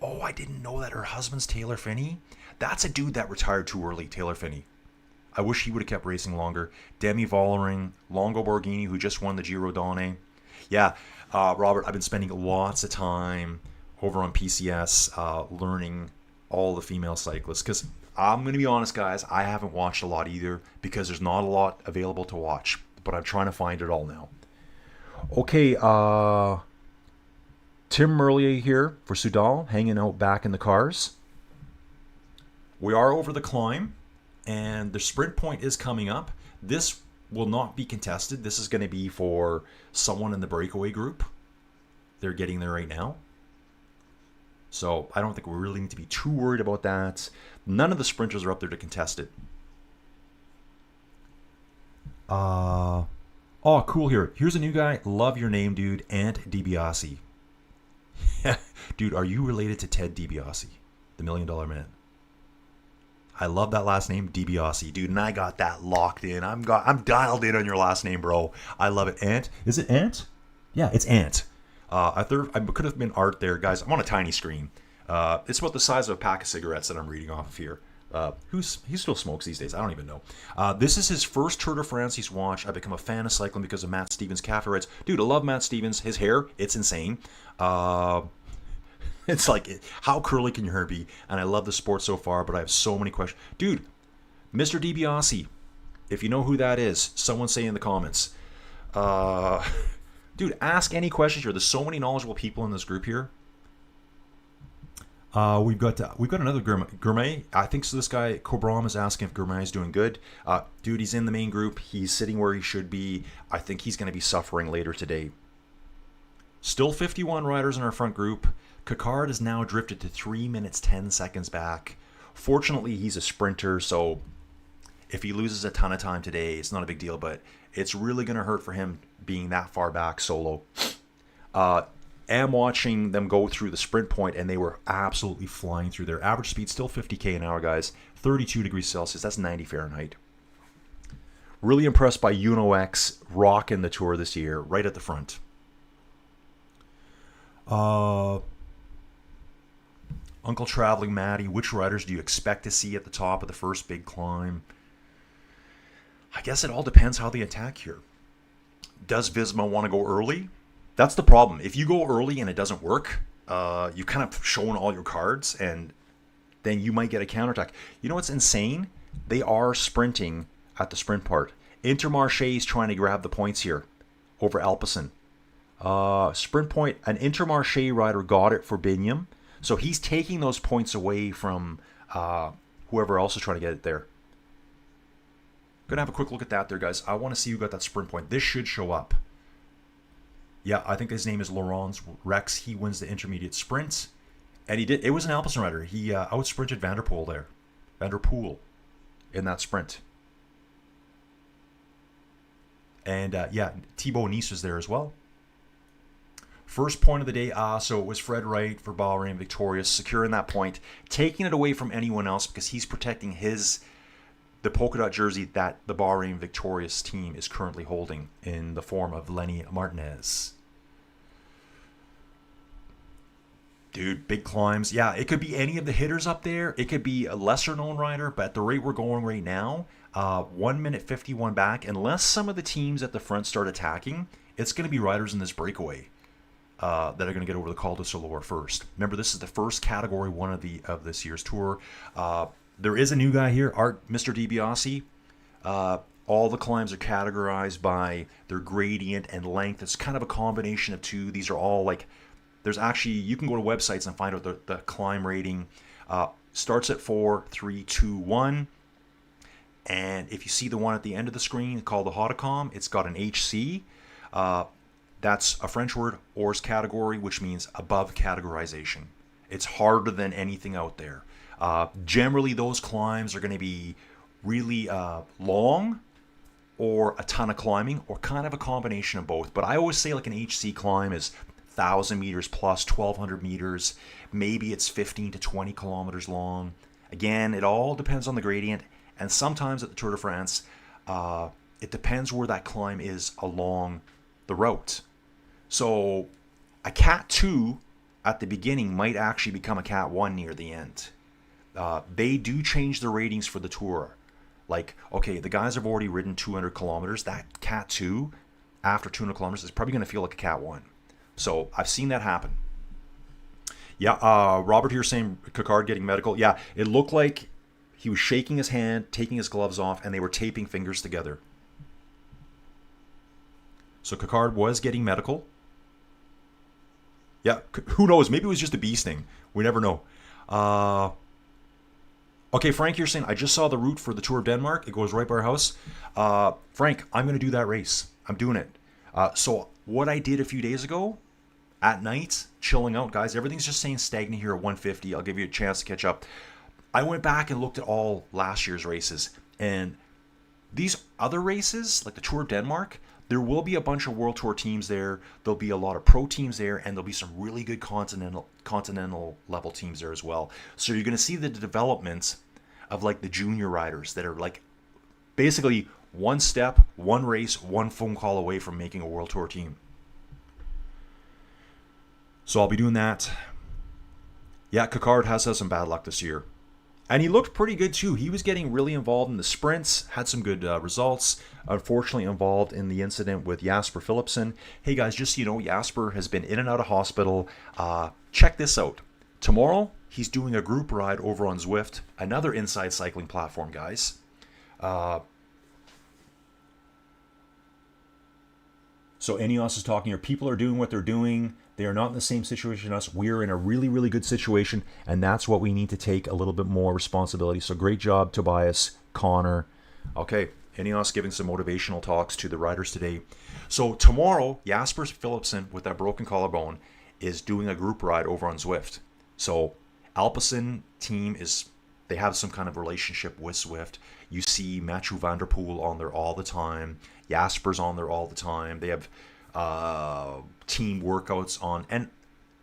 Oh, I didn't know that her husband's Taylor Phinney. That's a dude that retired too early, Taylor Phinney. I wish he would have kept racing longer. Demi Vollering, Longo Borghini, who just won the Giro Donne. Yeah, Robert, I've been spending lots of time over on PCS learning all the female cyclists. Because I'm going to be honest, guys, I haven't watched a lot either because there's not a lot available to watch. But I'm trying to find it all now. Okay, Tim Merlier here for Soudal, hanging out back in the cars. We are over the climb, and the sprint point is coming up. This will not be contested. This is going to be for someone in the breakaway group. They're getting there right now. So I don't think we really need to be too worried about that. None of the sprinters are up there to contest it. Oh, cool here. Here's a new guy. Love your name, dude. Ant DiBiase. Dude, are you related to Ted DiBiase, the $1 Million Man? I love that last name, DiBiase, dude, and I got that locked in. I'm dialed in on your last name, bro. I love it. Ant? Is it Ant? Yeah, it's Ant. I could have been Art there, guys. I'm on a tiny screen. It's about the size of a pack of cigarettes that I'm reading off of here. He still smokes these days. I don't even know. This is his first Tour de France he's watched. I've become a fan of cycling because of Matt Stevens' cafe rides. Dude, I love Matt Stevens. His hair, it's insane. It's like, how curly can your hair be? And I love the sport so far, but I have so many questions. Dude, Mr. DiBiase, if you know who that is, someone say in the comments. Dude, ask any questions here. There's so many knowledgeable people in this group here. We've got another Gourmet. I think so. This guy Cobram is asking if Gourmet is doing good. Dude, he's in the main group. He's sitting where he should be. I think he's going to be suffering later today. Still 51 riders in our front group. Cocard has now drifted to 3 minutes 10 seconds back. Fortunately, he's a sprinter, so if he loses a ton of time today, it's not a big deal. But it's really going to hurt for him being that far back solo. Am watching them go through the sprint point, and they were absolutely flying through. Their average speed still 50k an hour, guys. 32 degrees Celsius. That's 90 Fahrenheit. Really impressed by Uno X rocking the Tour this year, right at the front. Uncle Traveling Matty, which riders do you expect to see at the top of the first big climb? I guess it all depends how they attack here. Does Visma want to go early? That's the problem. If you go early and it doesn't work, you kind of shown all your cards, and then you might get a counterattack. You know what's insane? They are sprinting at the sprint part. Intermarché is trying to grab the points here over Alpecin. Sprint point, an Intermarché rider got it for Biniam. So he's taking those points away from whoever else is trying to get it there. Gonna have a quick look at that there, guys. I want to see who got that sprint point. This should show up. Yeah, I think his name is Laurence Rex. He wins the intermediate sprint. And he did. It was an Alpecin rider. He outsprinted Vanderpoel there. Vanderpoel in that sprint. And yeah, Thibaut Nice was there as well. First point of the day, so it was Fred Wright for Bahrain victorious, securing that point, taking it away from anyone else because he's protecting the polka dot jersey that the Bahrain victorious team is currently holding in the form of Lenny Martinez. Dude, big climbs. Yeah, it could be any of the hitters up there. It could be a lesser known rider, but at the rate we're going right now, 1 minute 51 back, unless some of the teams at the front start attacking, it's going to be riders in this breakaway that are going to get over the Col du Soulor first. Remember, this is the first category one of this year's tour. There is a new guy here, Mr. DiBiase. All the climbs are categorized by their gradient and length. It's kind of a combination of two. These are all like, there's actually, you can go to websites and find out the climb rating. Starts at 4, 3, 2, 1. And if you see the one at the end of the screen called the Hautacam, it's got an HC. That's a French word, hors category, which means above categorization. It's harder than anything out there. Generally, those climbs are going to be really long or a ton of climbing or kind of a combination of both. But I always say like an HC climb is 1,000 meters plus 1,200 meters. Maybe it's 15 to 20 kilometers long. Again, it all depends on the gradient. And sometimes at the Tour de France, it depends where that climb is along the route. So a Cat 2 at the beginning might actually become a Cat 1 near the end. They do change the ratings for the Tour. Like, okay, the guys have already ridden 200 kilometers. That Cat 2, after 200 kilometers, is probably going to feel like a Cat 1. So I've seen that happen. Yeah, Robert here saying Cocard getting medical. Yeah, it looked like he was shaking his hand, taking his gloves off, and they were taping fingers together. So Cocard was getting medical. Yeah, who knows? Maybe it was just a bee sting. We never know. Okay, Frank, you're saying, I just saw the route for the Tour of Denmark. It goes right by our house. Frank, I'm going to do that race. I'm doing it. So what I did a few days ago, at night, chilling out, guys, everything's just saying stagnant here at 150. I'll give you a chance to catch up. I went back and looked at all last year's races. And these other races, like the Tour of Denmark, there will be a bunch of World Tour teams there. There'll be a lot of pro teams there, and there'll be some really good continental level teams there as well. So you're going to see the development of like the junior riders that are like basically one step, one race, one phone call away from making a World Tour team. So I'll be doing that. Yeah, Cocard has had some bad luck this year. And he looked pretty good too. He was getting really involved in the sprints, had some good results. Unfortunately, involved in the incident with Jasper Philipsen. Hey guys, just so you know, Jasper has been in and out of hospital. Check this out. Tomorrow, he's doing a group ride over on Zwift, another inside cycling platform, guys. So Ineos is talking here. People are doing what they're doing. They are not in the same situation as us. We're in a really, really good situation, and that's what we need to take a little bit more responsibility. So great job, Tobias, Connor. Okay, Ineos giving some motivational talks to the riders today. So tomorrow, Jasper Philipsen, with that broken collarbone, is doing a group ride over on Zwift. So Alpecin team they have some kind of relationship with Zwift. You see Mathieu van der Poel on there all the time. Jasper's on there all the time. They have team workouts on,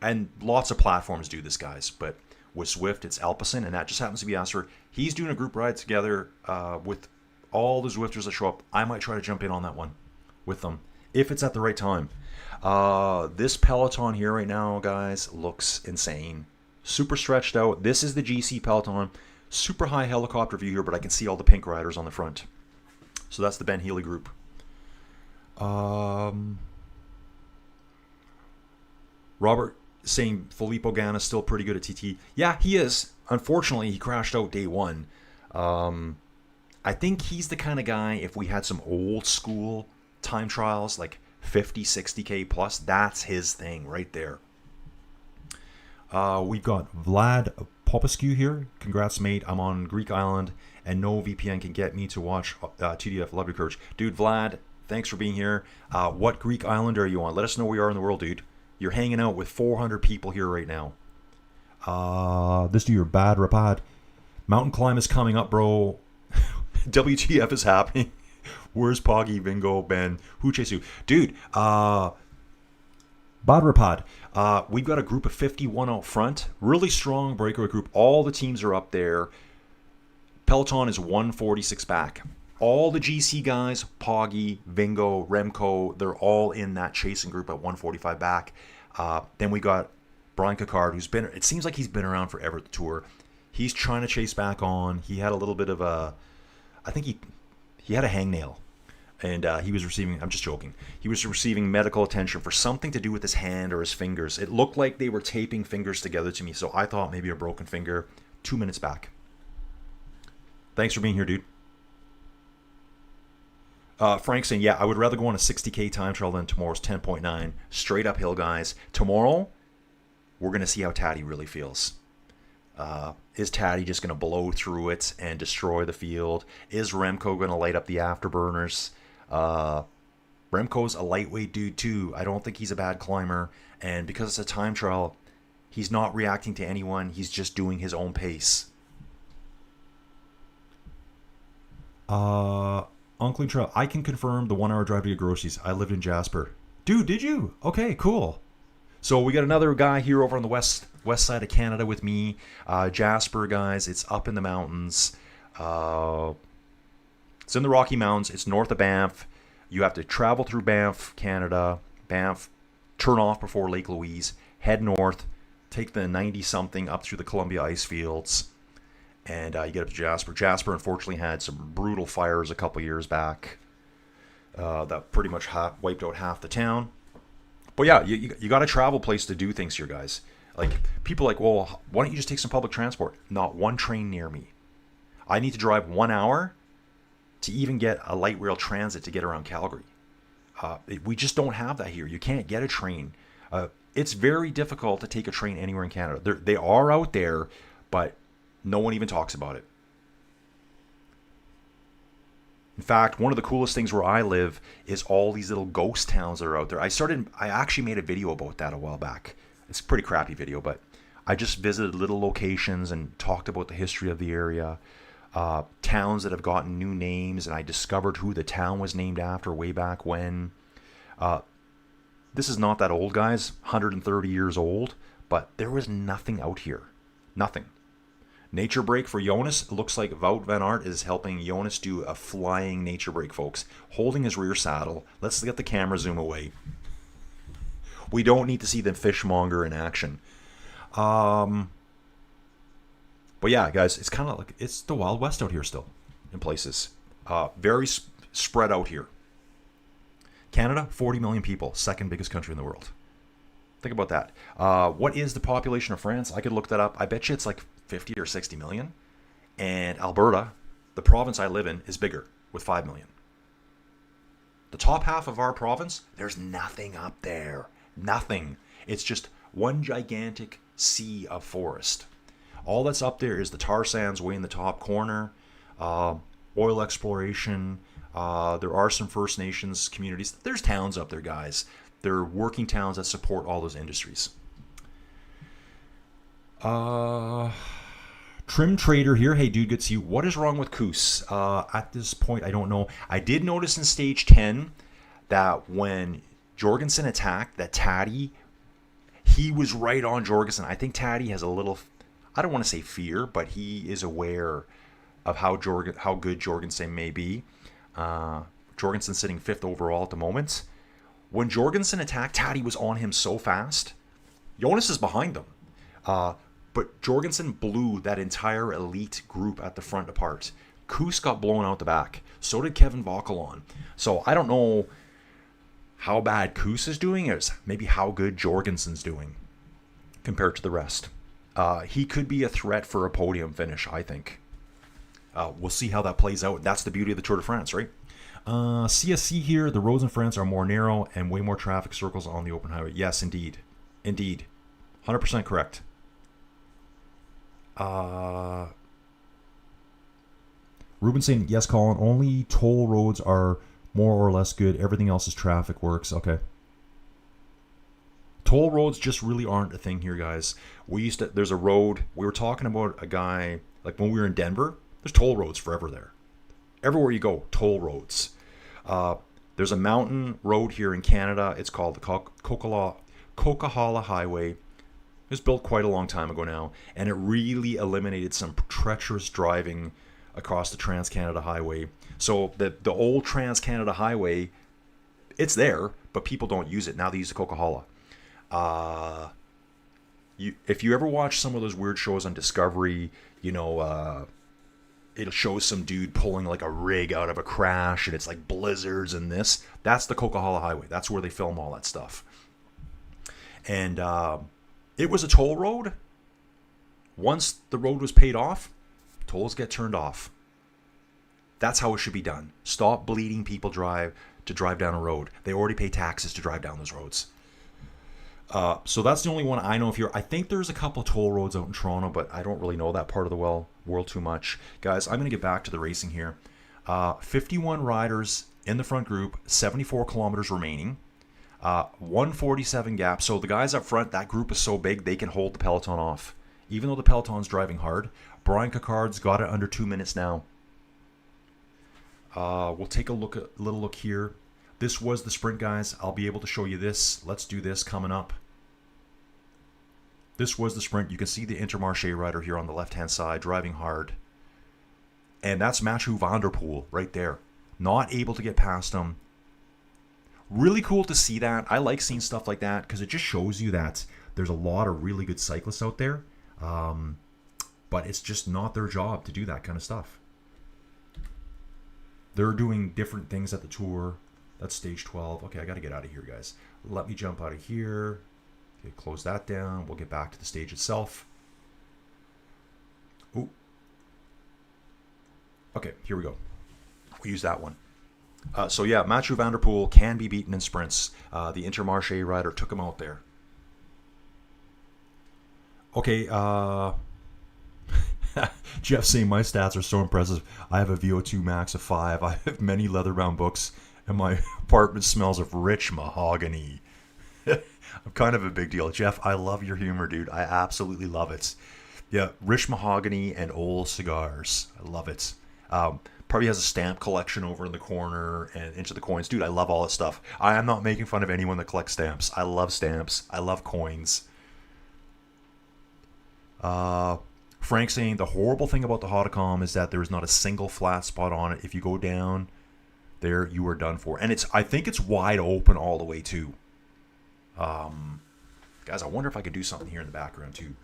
and lots of platforms do this, guys. But with Zwift, it's Alpecin, and that just happens to be Jasper. He's doing a group ride together with all the Zwifters that show up. I might try to jump in on that one with them if it's at the right time. This peloton here right now, guys, looks insane. Super stretched out. This is the GC peloton. Super high helicopter view here, but I can see all the pink riders on the front. So that's the Ben Healy group. Robert saying Filippo Ganna is still pretty good at TT. Yeah, he is. Unfortunately, he crashed out day one. I think he's the kind of guy, if we had some old school time trials, like 50, 60K plus, that's his thing right there. We've got Vlad Popescu here. Congrats, mate. I'm on Greek island, and no VPN can get me to watch TDF. Love your courage. Dude, Vlad, thanks for being here. What Greek island are you on? Let us know where you are in the world, dude. You're hanging out with 400 people here right now. This dude, your bad rapad. Mountain climb is coming up, bro. WTF is happening. Where's Poggy, Vingo, Ben? Who chase you? Dude, Bad Rapad. We've got a group of 51 out front. Really strong breakaway group. All the teams are up there. Peloton is 146 back. All the GC guys, Poggy, Vingo, Remco, they're all in that chasing group at 145 back. Then we got Brian Cocard, who's been, it seems like he's been around forever at the tour. He's trying to chase back on. He had a little bit of a, I think he had a hangnail. And he was receiving, I'm just joking, he was receiving medical attention for something to do with his hand or his fingers. It looked like they were taping fingers together to me, so I thought maybe a broken finger. 2 minutes back. Thanks for being here, dude. Frank saying, yeah, I would rather go on a 60K time trial than tomorrow's 10.9. Straight uphill, guys. Tomorrow, we're going to see how Taddy really feels. Is Taddy just going to blow through it and destroy the field? Is Remco going to light up the afterburners? Remco's a lightweight dude too. I don't think he's a bad climber. And because it's a time trial, he's not reacting to anyone. He's just doing his own pace. Uncling Trail, I can confirm the 1 hour drive to get groceries. I lived in Jasper. Dude, did you? Okay, cool. So we got another guy here over on the west side of Canada with me. Jasper, guys, it's up in the mountains. It's in the Rocky Mountains. It's north of Banff. You have to travel through Banff, Canada. Banff, turn off before Lake Louise. Head north. Take the 90-something up through the Columbia ice fields. And you get up to Jasper. Jasper, unfortunately, had some brutal fires a couple years back that pretty much wiped out half the town. But yeah, you got a travel place to do things here, guys. Like, people are like, well, why don't you just take some public transport? Not one train near me. I need to drive 1 hour to even get a light rail transit to get around Calgary. We just don't have that here. You can't get a train. It's very difficult to take a train anywhere in Canada. They are out there, but no one even talks about it. In fact, one of the coolest things where I live is all these little ghost towns that are out there. I actually made a video about that a while back. It's a pretty crappy video, but I just visited little locations and talked about the history of the area. Towns that have gotten new names, and I discovered who the town was named after way back when. This is not that old, guys. 130 years old, but there was nothing out here. Nothing. Nature break for Jonas. It looks like Wout van Aert is helping Jonas do a flying nature break, folks. Holding his rear saddle. Let's get the camera zoom away. We don't need to see the fishmonger in action. But yeah, guys, it's kind of like it's the Wild West out here still in places. Very spread out here. Canada, 40 million people, second biggest country in the world. Think about that. What is the population of France? I could look that up. I bet you it's like 50 or 60 million. And Alberta, the province I live in, is bigger with 5 million. The top half of our province, there's nothing up there. Nothing. It's just one gigantic sea of forest. All that's up there is the tar sands way in the top corner, oil exploration. There are some First Nations communities. There's towns up there, guys. There are working towns that support all those industries. Trim Trader here. Hey, dude, good to see you. What is wrong with Koos? At this point, I don't know. I did notice in stage 10 that when Jorgensen attacked, that Taddy, he was right on Jorgensen. I think Taddy has a little, I don't want to say fear, but he is aware of how good Jorgensen may be. Jorgensen sitting 5th overall at the moment. When Jorgensen attacked, Taddy was on him so fast. Jonas is behind them. But Jorgensen blew that entire elite group at the front apart. Koos got blown out the back. So did Kevin Vauquelin. So I don't know how bad Koos is doing. It's maybe how good Jorgensen's doing compared to the rest. He could be a threat for a podium finish, I think. We'll see how that plays out. That's the beauty of the Tour de France, right? CSC here, the roads in France are more narrow and way more traffic circles on the open highway. Yes, indeed. Indeed. 100% correct. Ruben saying, yes, Colin, only toll roads are more or less good. Everything else is traffic works. Okay. Toll roads just really aren't a thing here, guys. There's a road, we were talking about a guy, like when we were in Denver, there's toll roads forever there. Everywhere you go, toll roads. There's a mountain road here in Canada. It's called the Coquihalla Highway. It was built quite a long time ago now, and it really eliminated some treacherous driving across the Trans-Canada Highway. So the old Trans-Canada Highway, it's there, but people don't use it. Now they use the Coquihalla. If you ever watch some of those weird shows on Discovery, it shows some dude pulling like a rig out of a crash, and it's like blizzards and this. That's the Coquihalla Highway. That's where they film all that stuff. And it was a toll road. Once the road was paid off, tolls get turned off. That's how it should be done. Stop bleeding people to drive down a road. They already pay taxes to drive down those roads. So that's the only one I know of here. I think there's a couple of toll roads out in Toronto, but I don't really know that part of the world too much. Guys, I'm going to get back to the racing here. 51 riders in the front group, 74 kilometers remaining, 147 gap. So the guys up front, that group is so big, they can hold the peloton off. Even though the peloton's driving hard, Brian Cocard's got it under 2 minutes now. We'll take a little look here. This was the sprint, guys. I'll be able to show you this. Let's do this coming up. This was the sprint. You can see the Intermarché rider here on the left-hand side driving hard. And that's Mathieu van der Poel right there. Not able to get past him. Really cool to see that. I like seeing stuff like that because it just shows you that there's a lot of really good cyclists out there. But it's just not their job to do that kind of stuff. They're doing different things at the Tour. That's stage 12. Okay, I got to get out of here, guys. Let me jump out of here. Okay, close that down. We'll get back to the stage itself. Ooh. Okay, here we go. We'll use that one. So yeah, Mathieu van der Poel can be beaten in sprints. The Intermarché rider took him out there. Okay, Jeff saying my stats are so impressive. I have a VO2 max of 5. I have many leather-bound books, and my apartment smells of rich mahogany. I'm kind of a big deal. Jeff, I love your humor, dude. I absolutely love it. Yeah, rich mahogany and old cigars. I love it. Probably has a stamp collection over in the corner and into the coins. Dude, I love all that stuff. I am not making fun of anyone that collects stamps. I love stamps. I love coins. Frank saying the horrible thing about the Hautacam is that there is not a single flat spot on it. If you go down there, you are done for. And I think it's wide open all the way too. Guys, I wonder if I could do something here in the background too.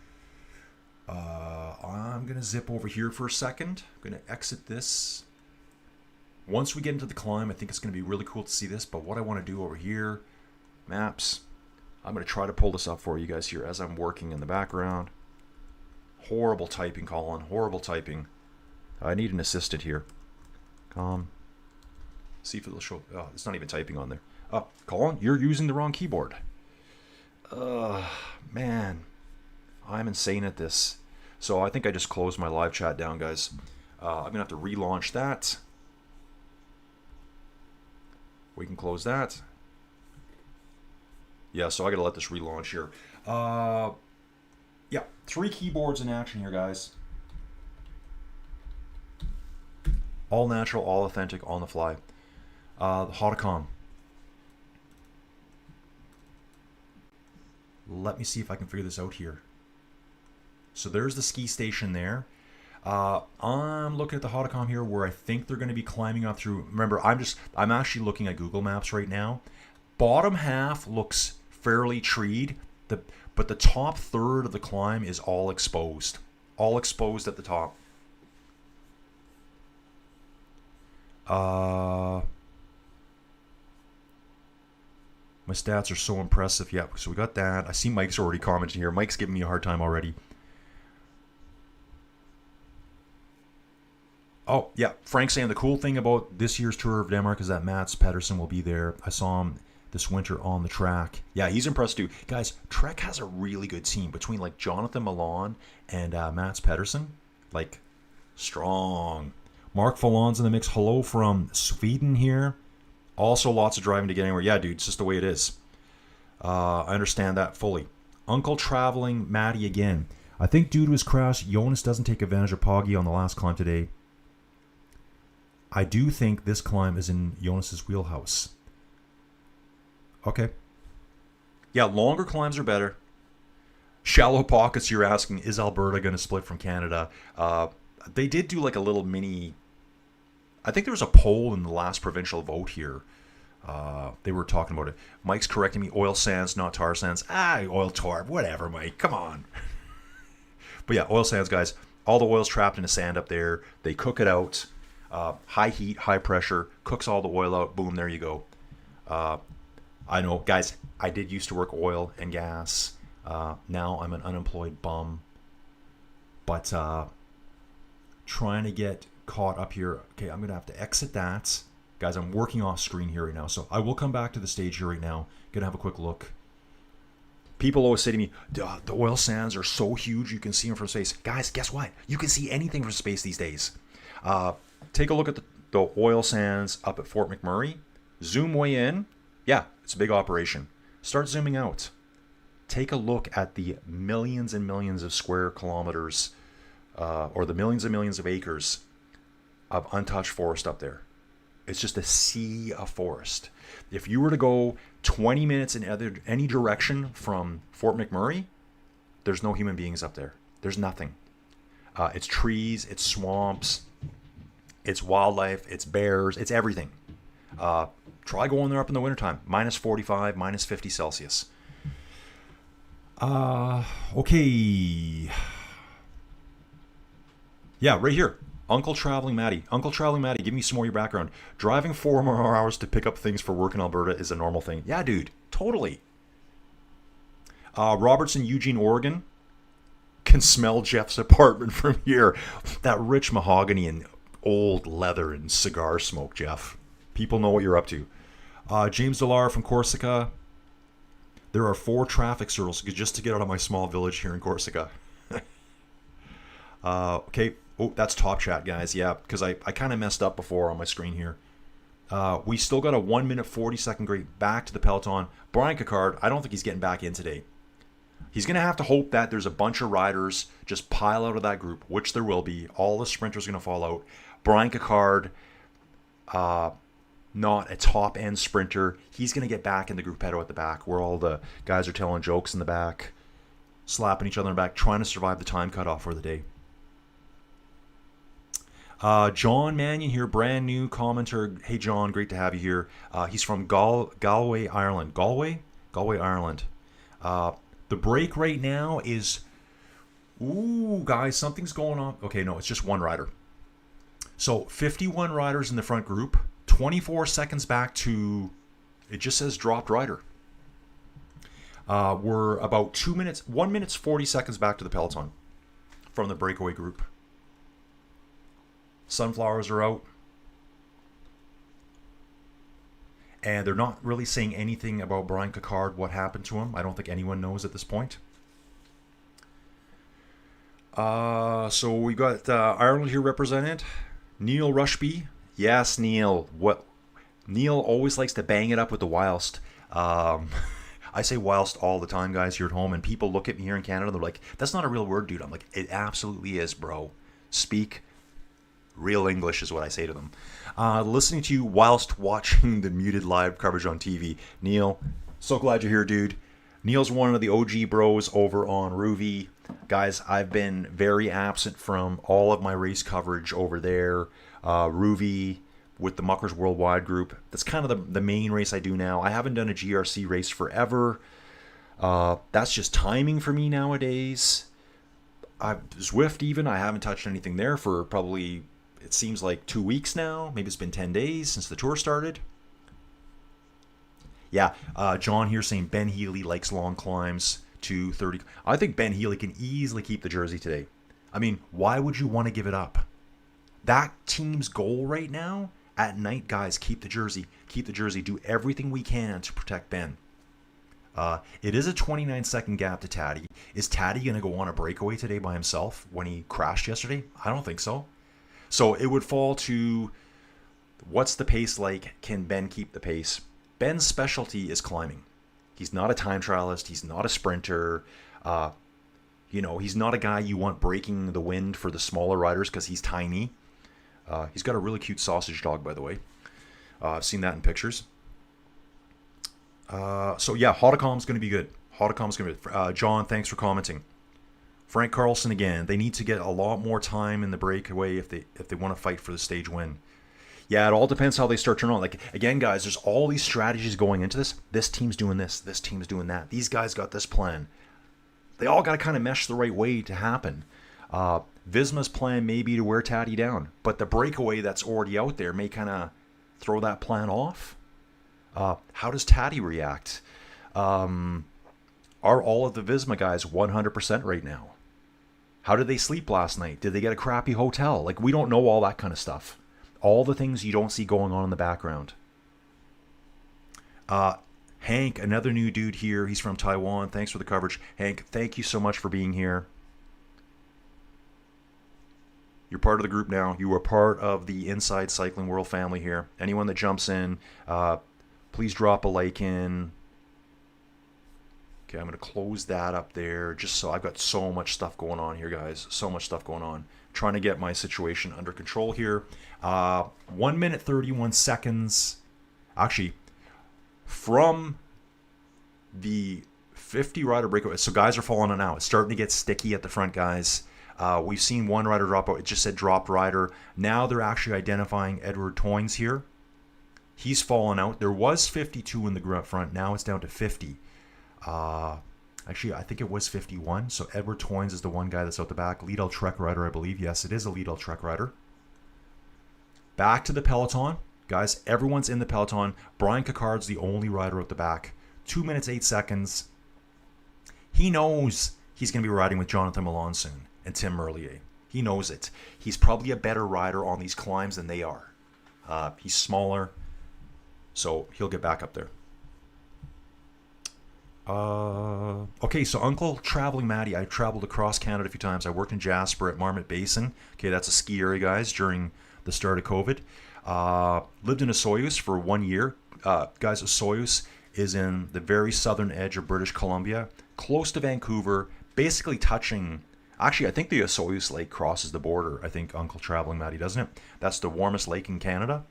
I'm going to zip over here for a second. I'm going to exit this. Once we get into the climb, I think it's going to be really cool to see this. But what I want to do over here, maps, I'm going to try to pull this up for you guys here as I'm working in the background. Horrible typing, Colin. Horrible typing. I need an assistant here. See if it'll show. Oh, it's not even typing on there. Oh, Colin, you're using the wrong keyboard. Man. I'm insane at this. So I think I just closed my live chat down, guys. I'm going to have to relaunch that. We can close that. Yeah, so I got to let this relaunch here. Yeah, 3 keyboards in action here, guys. All natural, all authentic, on the fly. The Hautacam. Let me see if I can figure this out here. So there's the ski station there. I'm looking at the Hautacam here where I think they're going to be climbing up through. Remember, I'm actually looking at Google Maps right now. Bottom half looks fairly treed, but the top third of the climb is all exposed. All exposed at the top. My stats are so impressive. Yeah, so we got that. I see Mike's already commenting here. Mike's giving me a hard time already. Oh, yeah. Frank saying the cool thing about this year's Tour of Denmark is that Mats Pedersen will be there. I saw him this winter on the track. Yeah, he's impressed too. Guys, Trek has a really good team between like Jonathan Milan and Mats Pedersen. Like, strong. Mark Fallon's in the mix. Hello from Sweden here. Also lots of driving to get anywhere. Yeah, dude, it's just the way it is. I understand that fully. Uncle Traveling Matty again. I think due to his crash, Jonas doesn't take advantage of Poggy on the last climb today. I do think this climb is in Jonas's wheelhouse. Okay. Yeah, longer climbs are better. Shallow pockets, you're asking, is Alberta going to split from Canada? They did do like a little mini... I think there was a poll in the last provincial vote here. They were talking about it. Mike's correcting me. Oil sands, not tar sands. Oil tar. Whatever, Mike. Come on. But yeah, oil sands, guys. All the oil's trapped in the sand up there. They cook it out. High heat, high pressure. Cooks all the oil out. Boom, there you go. I know, guys, I did used to work oil and gas. Now I'm an unemployed bum. But trying to get caught up here. Okay, I'm going to have to exit that. Guys, I'm working off screen here right now. So I will come back to the stage here right now. Going to have a quick look. People always say to me, the oil sands are so huge you can see them from space. Guys, guess what? You can see anything from space these days. Take a look at the oil sands up at Fort McMurray. Zoom way in. Yeah, it's a big operation. Start zooming out. Take a look at the millions and millions of square kilometers or the millions and millions of acres of untouched forest up there. It's just a sea of forest. If you were to go 20 minutes in any direction from Fort McMurray, there's no human beings up there. There's nothing. It's trees, it's swamps, it's wildlife, it's bears, it's everything. Try going there up in the wintertime. Minus 45, minus 50 Celsius. Okay. Yeah, right here. Uncle Traveling Matty. Uncle Traveling Matty, give me some more of your background. Driving 4 more hours to pick up things for work in Alberta is a normal thing. Yeah, dude. Totally. Robertson, Eugene, Oregon. Can smell Jeff's apartment from here. That rich mahogany and old leather and cigar smoke, Jeff. People know what you're up to. James Delar from Corsica. There are 4 traffic circles just to get out of my small village here in Corsica. Okay. Oh, that's top chat, guys. Yeah, because I kind of messed up before on my screen here. We still got a 1 minute 40-second grade back to the peloton. Brian Cocard, I don't think he's getting back in today. He's going to have to hope that there's a bunch of riders just pile out of that group, which there will be. All the sprinters are going to fall out. Brian Cocard, not a top-end sprinter. He's going to get back in the gruppetto at the back where all the guys are telling jokes in the back, slapping each other in the back, trying to survive the time cutoff for the day. John Mannion here, brand new commenter. Hey, John, great to have you here. He's from Galway, Ireland. Galway, Ireland. The break right now is Ooh, guys, something's going on. Okay, no, it's just one rider. So 51 riders in the front group, 24 seconds back to, it just says dropped rider. We're about 1 minute 40 seconds back to the peloton from the breakaway group. Sunflowers are out. And they're not really saying anything about Brian Coquard, what happened to him. I don't think anyone knows at this point. So we got Ireland here represented. Neil Rushby. Yes, Neil. What? Neil always likes to bang it up with the whilst. I say whilst all the time, guys, here at home, and people look at me here in Canada, they're like, that's not a real word, dude. I'm like, it absolutely is, bro. Speak real English is what I say to them. Listening to you whilst watching the muted live coverage on TV. Neil, so glad you're here, dude. Neil's one of the OG bros over on Ruvi. Guys, I've been very absent from all of my race coverage over there. Ruvi with the Muckers Worldwide group. That's kind of the main race I do now. I haven't done a GRC race forever. That's just timing for me nowadays. Zwift even, I haven't touched anything there for probably, it seems like 2 weeks now. Maybe it's been 10 days since the tour started. Yeah, John here saying Ben Healy likes long climbs to 30. I think Ben Healy can easily keep the jersey today. I mean, why would you want to give it up? That team's goal right now, at night, guys, keep the jersey. Keep the jersey. Do everything we can to protect Ben. It is a 29-second gap to Taddy. Is Taddy going to go on a breakaway today by himself when he crashed yesterday? I don't think so. So it would fall to, what's the pace like? Can Ben keep the pace? Ben's specialty is climbing. He's not a time trialist. He's not a sprinter. He's not a guy you want breaking the wind for the smaller riders because he's tiny. He's got a really cute sausage dog, by the way. I've seen that in pictures. So yeah, Hautacam's going to be good. Hautacam's going to be John, thanks for commenting. Frank Carlson again. They need to get a lot more time in the breakaway if they want to fight for the stage win. Yeah, it all depends how they start turning on. Like, again, guys, there's all these strategies going into this. This team's doing this. This team's doing that. These guys got this plan. They all got to kind of mesh the right way to happen. Visma's plan may be to wear Taddy down, but the breakaway that's already out there may kind of throw that plan off. How does Taddy react? Are all of the Visma guys 100% right now? How did they sleep last night? Did they get a crappy hotel? Like, we don't know all that kind of stuff. All the things you don't see going on in the background. Hank, another new dude here. He's from Taiwan. Thanks for the coverage. Hank, thank you so much for being here. You're part of the group now. You are part of the Inside Cycling World family here. Anyone that jumps in, please drop a like in. Okay, I'm going to close that up there. Just so I've got so much stuff going on here, guys. So much stuff going on. Trying to get my situation under control here. 1 minute 31 seconds. Actually, from the 50 rider breakaway. So guys are falling on now. It's starting to get sticky at the front, guys. We've seen one rider drop out. It just said dropped rider. Now they're actually identifying Edward Toynes here. He's fallen out. There was 52 in the front. Now it's down to 50. Actually, I think it was 51. So Edward Toynes is the one guy that's out the back. Lidl Trek rider, I believe. Yes, it is a Lidl Trek rider. Back to the peloton. Guys, everyone's in the peloton. Brian Coquard's the only rider out the back. 2 minutes, 8 seconds. He knows he's going to be riding with Jonathan Milan soon and Tim Merlier. He knows it. He's probably a better rider on these climbs than they are. He's smaller, so he'll get back up there. Okay, so Uncle Traveling Matty. I traveled across Canada a few times. I worked in Jasper at Marmot Basin. Okay, that's a ski area, guys, during the start of COVID. Lived in Osoyoos for 1 year. Guys, Osoyoos is in the very southern edge of British Columbia, close to Vancouver, basically touching... Actually, I think the Osoyoos Lake crosses the border. I think Uncle Traveling Matty, doesn't it? That's the warmest lake in Canada.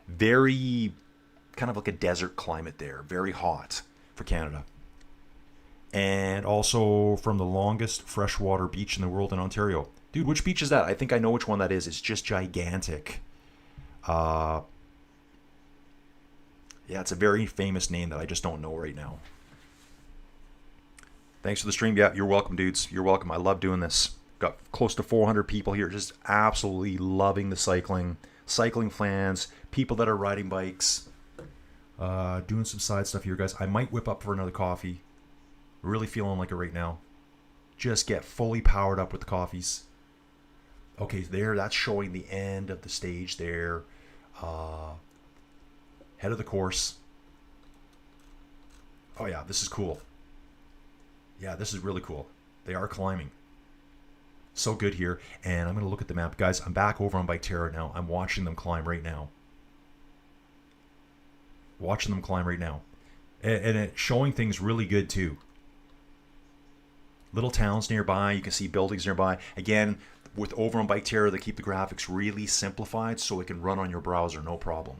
Very kind of like a desert climate there. Very hot for Canada. And also from the longest freshwater beach in the world in Ontario. Dude, which beach is that? I think I know which one that is. It's just gigantic. Yeah, it's a very famous name that I just don't know right now. Thanks for the stream. Yeah, you're welcome, dudes. You're welcome. I love doing this. Got close to 400 people here, just absolutely loving the cycling. Cycling fans, people that are riding bikes. Doing some side stuff here, guys. I might whip up for another coffee. Really feeling like it right now. Just get fully powered up with the coffees. Okay, there, that's showing the end of the stage there. Head of the course. Oh yeah, this is cool. Yeah, this is really cool. They are climbing. So good here. And I'm going to look at the map. Guys, I'm back over on Bike Terror now. I'm watching them climb right now. Watching them climb right now. And it's showing things really good too. Little towns nearby. You can see buildings nearby. Again, with over on Bike Terror, they keep the graphics really simplified so it can run on your browser, no problem.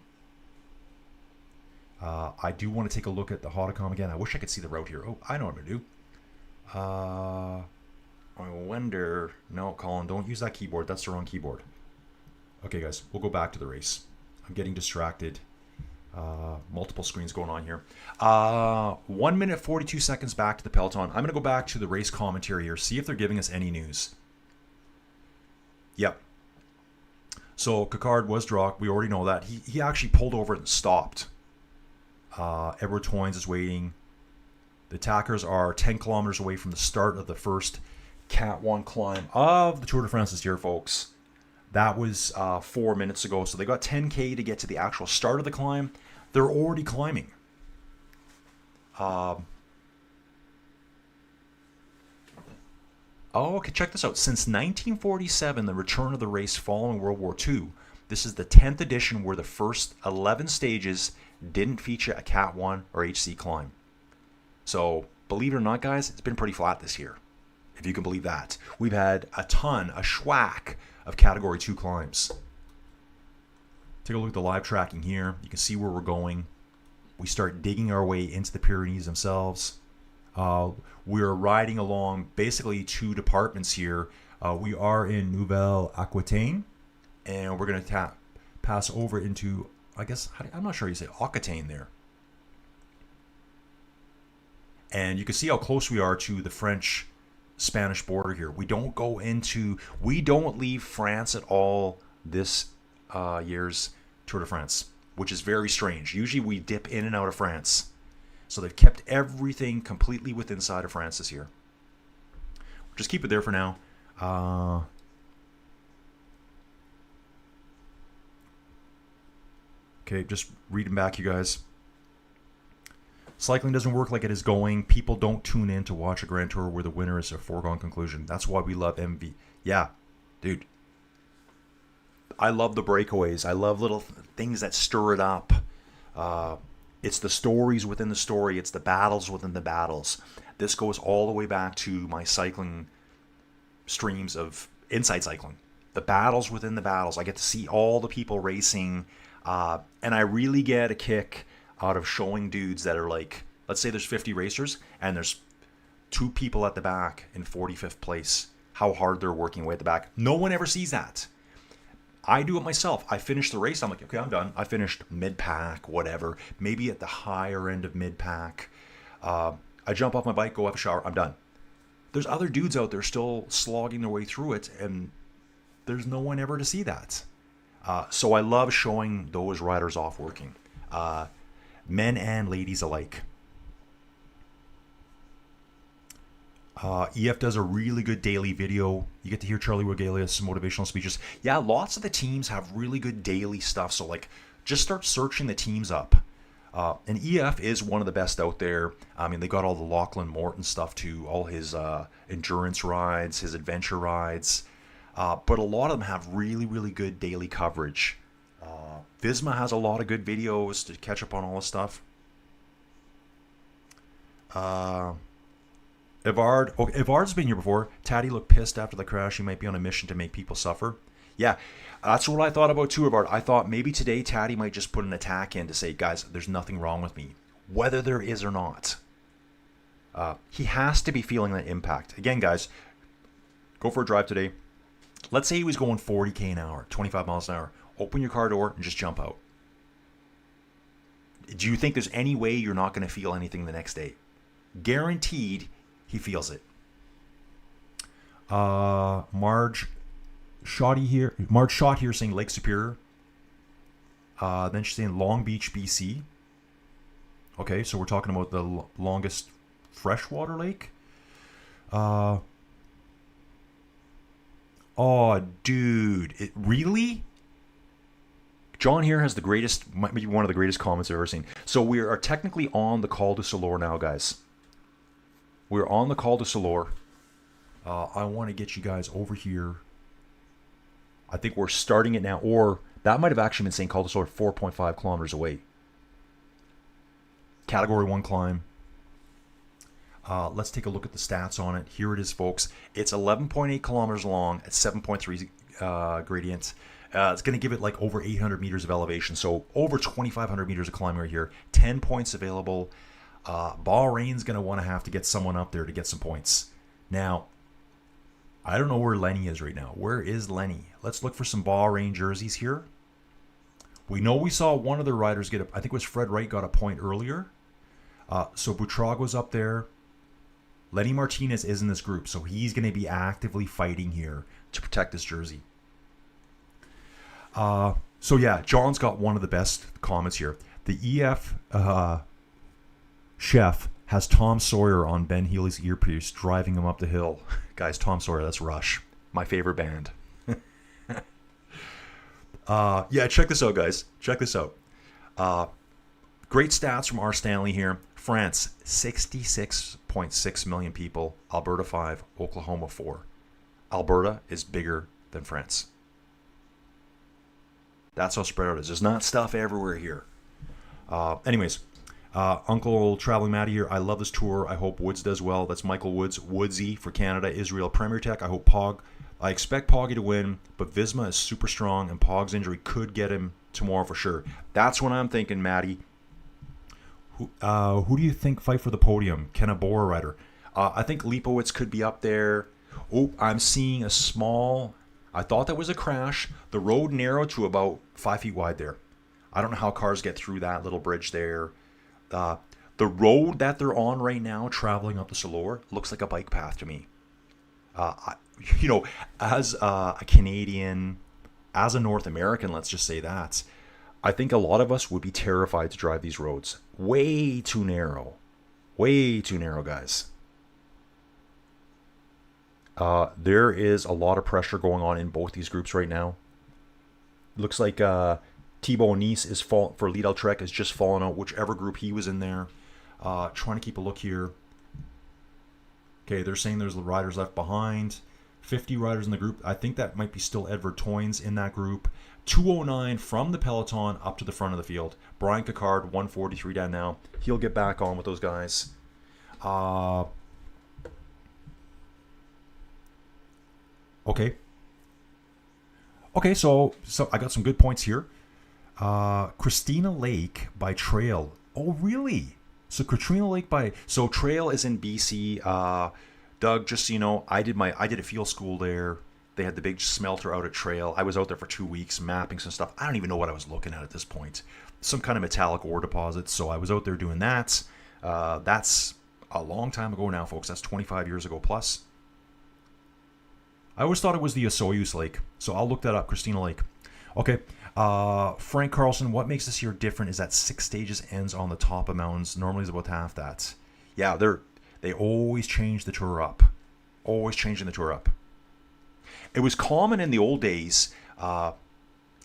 I do want to take a look at the Hautacam again. I wish I could see the route here. Oh, I know what I'm going to do. I wonder... No, Colin, don't use that keyboard. That's the wrong keyboard. Okay, guys, we'll go back to the race. I'm getting distracted. Multiple screens going on here. 1 minute, 42 seconds back to the peloton. I'm going to go back to the race commentary here, see if they're giving us any news. Yep. So, Cocard was dropped. We already know that. He actually pulled over and stopped. Edward Toynes is waiting. The attackers are 10 kilometers away from the start of the first Cat 1 climb of the Tour de France this year, folks. That was 4 minutes ago. So they got 10K to get to the actual start of the climb. They're already climbing. Oh, okay, check this out. Since 1947, the return of the race following World War II, this is the 10th edition where the first 11 stages didn't feature a Cat 1 or HC climb. So, believe it or not, guys, it's been pretty flat this year, if you can believe that. We've had a schwack of Category 2 climbs. Take a look at the live tracking here. You can see where we're going. We start digging our way into the Pyrenees themselves. We're riding along basically two departments here. We are in Nouvelle-Aquitaine, and we're going to pass over into, I guess, I'm not sure how you say Aquitaine there. And you can see how close we are to the French-Spanish border here. We don't leave France at all this year's Tour de France, which is very strange. Usually we dip in and out of France. So they've kept everything completely within inside of France this year. Just keep it there for now. Okay, just reading back, you guys. Cycling doesn't work like it is going. People don't tune in to watch a Grand Tour where the winner is a foregone conclusion. That's why we love MV. Yeah, dude. I love the breakaways. I love little things that stir it up. It's the stories within the story. It's the battles within the battles. This goes all the way back to my cycling streams of Inside Cycling. The battles within the battles. I get to see all the people racing. And I really get a kick out of showing dudes that are like, let's say there's 50 racers and there's 2 people at the back in 45th place. How hard they're working way at the back. No one ever sees that. I do it myself. I finish the race. I'm like, okay, I'm done. I finished mid-pack, whatever. Maybe at the higher end of mid-pack. I jump off my bike, go have a shower. I'm done. There's other dudes out there still slogging their way through it, and there's no one ever to see that. So I love showing those riders off working. Men and ladies alike. EF does a really good daily video. You get to hear Charlie Regalia's motivational speeches. Yeah, lots of the teams have really good daily stuff. So, like, just start searching the teams up. And EF is one of the best out there. I mean, they got all the Lachlan Morton stuff too. All his endurance rides, his adventure rides. But a lot of them have really, really good daily coverage. Visma has a lot of good videos to catch up on all this stuff. Evard's been here before. Taddy looked pissed after the crash. He might be on a mission to make people suffer. Yeah, that's what I thought about too, Evard. I thought maybe today Taddy might just put an attack in to say, guys, there's nothing wrong with me, whether there is or not. He has to be feeling that impact. Again, guys, go for a drive today. Let's say he was going 40k an hour, 25 miles an hour. Open your car door and just jump out. Do you think there's any way you're not going to feel anything the next day? Guaranteed, He feels it. Marge Shot here saying Lake Superior. Then she's saying Long Beach, BC. Okay, so we're talking about the longest freshwater lake. Oh, dude. Really? John here has the greatest, might be one of the greatest comments I've ever seen. So we are technically on the Col du Soulor now, guys. We're on the Col du Soulor. I want to get you guys over here. I think we're starting it now, or that might have actually been saying Col du Soulor 4.5 kilometers away. Category 1 climb. Let's take a look at the stats on it. Here it is, folks. It's 11.8 kilometers long at 7.3 gradient. It's going to give it like over 800 meters of elevation, so over 2,500 meters of climbing right here. 10 points available. Bahrain's going to want to have to get someone up there to get some points. Now, I don't know where Lenny is right now. Where is Lenny? Let's look for some Bahrain jerseys here. We know we saw one of the riders get I think it was Fred Wright got a point earlier. So Buitrago's up there. Lenny Martinez is in this group, so he's going to be actively fighting here to protect this jersey. So yeah, John's got one of the best comments here. The EF chef has Tom Sawyer on Ben Healy's earpiece driving him up the hill. Guys, Tom Sawyer, that's Rush. My favorite band. Yeah, check this out, guys. Check this out. Great stats from R. Stanley here. France, 66.6 million people. Alberta, 5. Oklahoma, 4. Alberta is bigger than France. That's how spread out it is. There's not stuff everywhere here. Anyways, Uncle Traveling Matty here. I love this tour. I hope Woods does well. That's Michael Woods. Woodsy for Canada. Israel Premier Tech. I hope I expect Poggy to win, but Visma is super strong, and Pog's injury could get him tomorrow for sure. That's what I'm thinking, Matty. Who do you think fight for the podium? Ken a Bora rider? I think Lipowitz could be up there. Oh, I'm seeing a small... I thought that was a crash. The road narrowed to about 5 feet wide there. I don't know how cars get through that little bridge there. The road that they're on right now, traveling up the Soulor, looks like a bike path to me. As a Canadian, as a North American, let's just say that, I think a lot of us would be terrified to drive these roads. Way too narrow. Way too narrow, guys. There is a lot of pressure going on in both these groups right now. Looks like Thibaut Nice is for Lidl Trek is just falling out, whichever group he was in there. Trying to keep a look here. Okay, they're saying there's riders left behind. 50 riders in the group. I think that might be still Edward Toynes in that group. 209 from the peloton up to the front of the field. Brian Cocard, 143 down now. He'll get back on with those guys. Okay. Okay, so I got some good points here. Christina Lake by Trail. Oh, really? So Katrina Lake by... So Trail is in BC. Doug, just so you know, I did a field school there. They had the big smelter out at Trail. I was out there for 2 weeks mapping some stuff. I don't even know what I was looking at this point. Some kind of metallic ore deposit. So I was out there doing that. That's a long time ago now, folks. That's 25 years ago plus. I always thought it was the Soyuz Lake. So I'll look that up. Christina Lake. Okay. Frank Carlson, what makes this year different is that 6 stages ends on the top of mountains. Normally it's about half that. Yeah, they always change the tour up. Always changing the tour up. It was common in the old days, and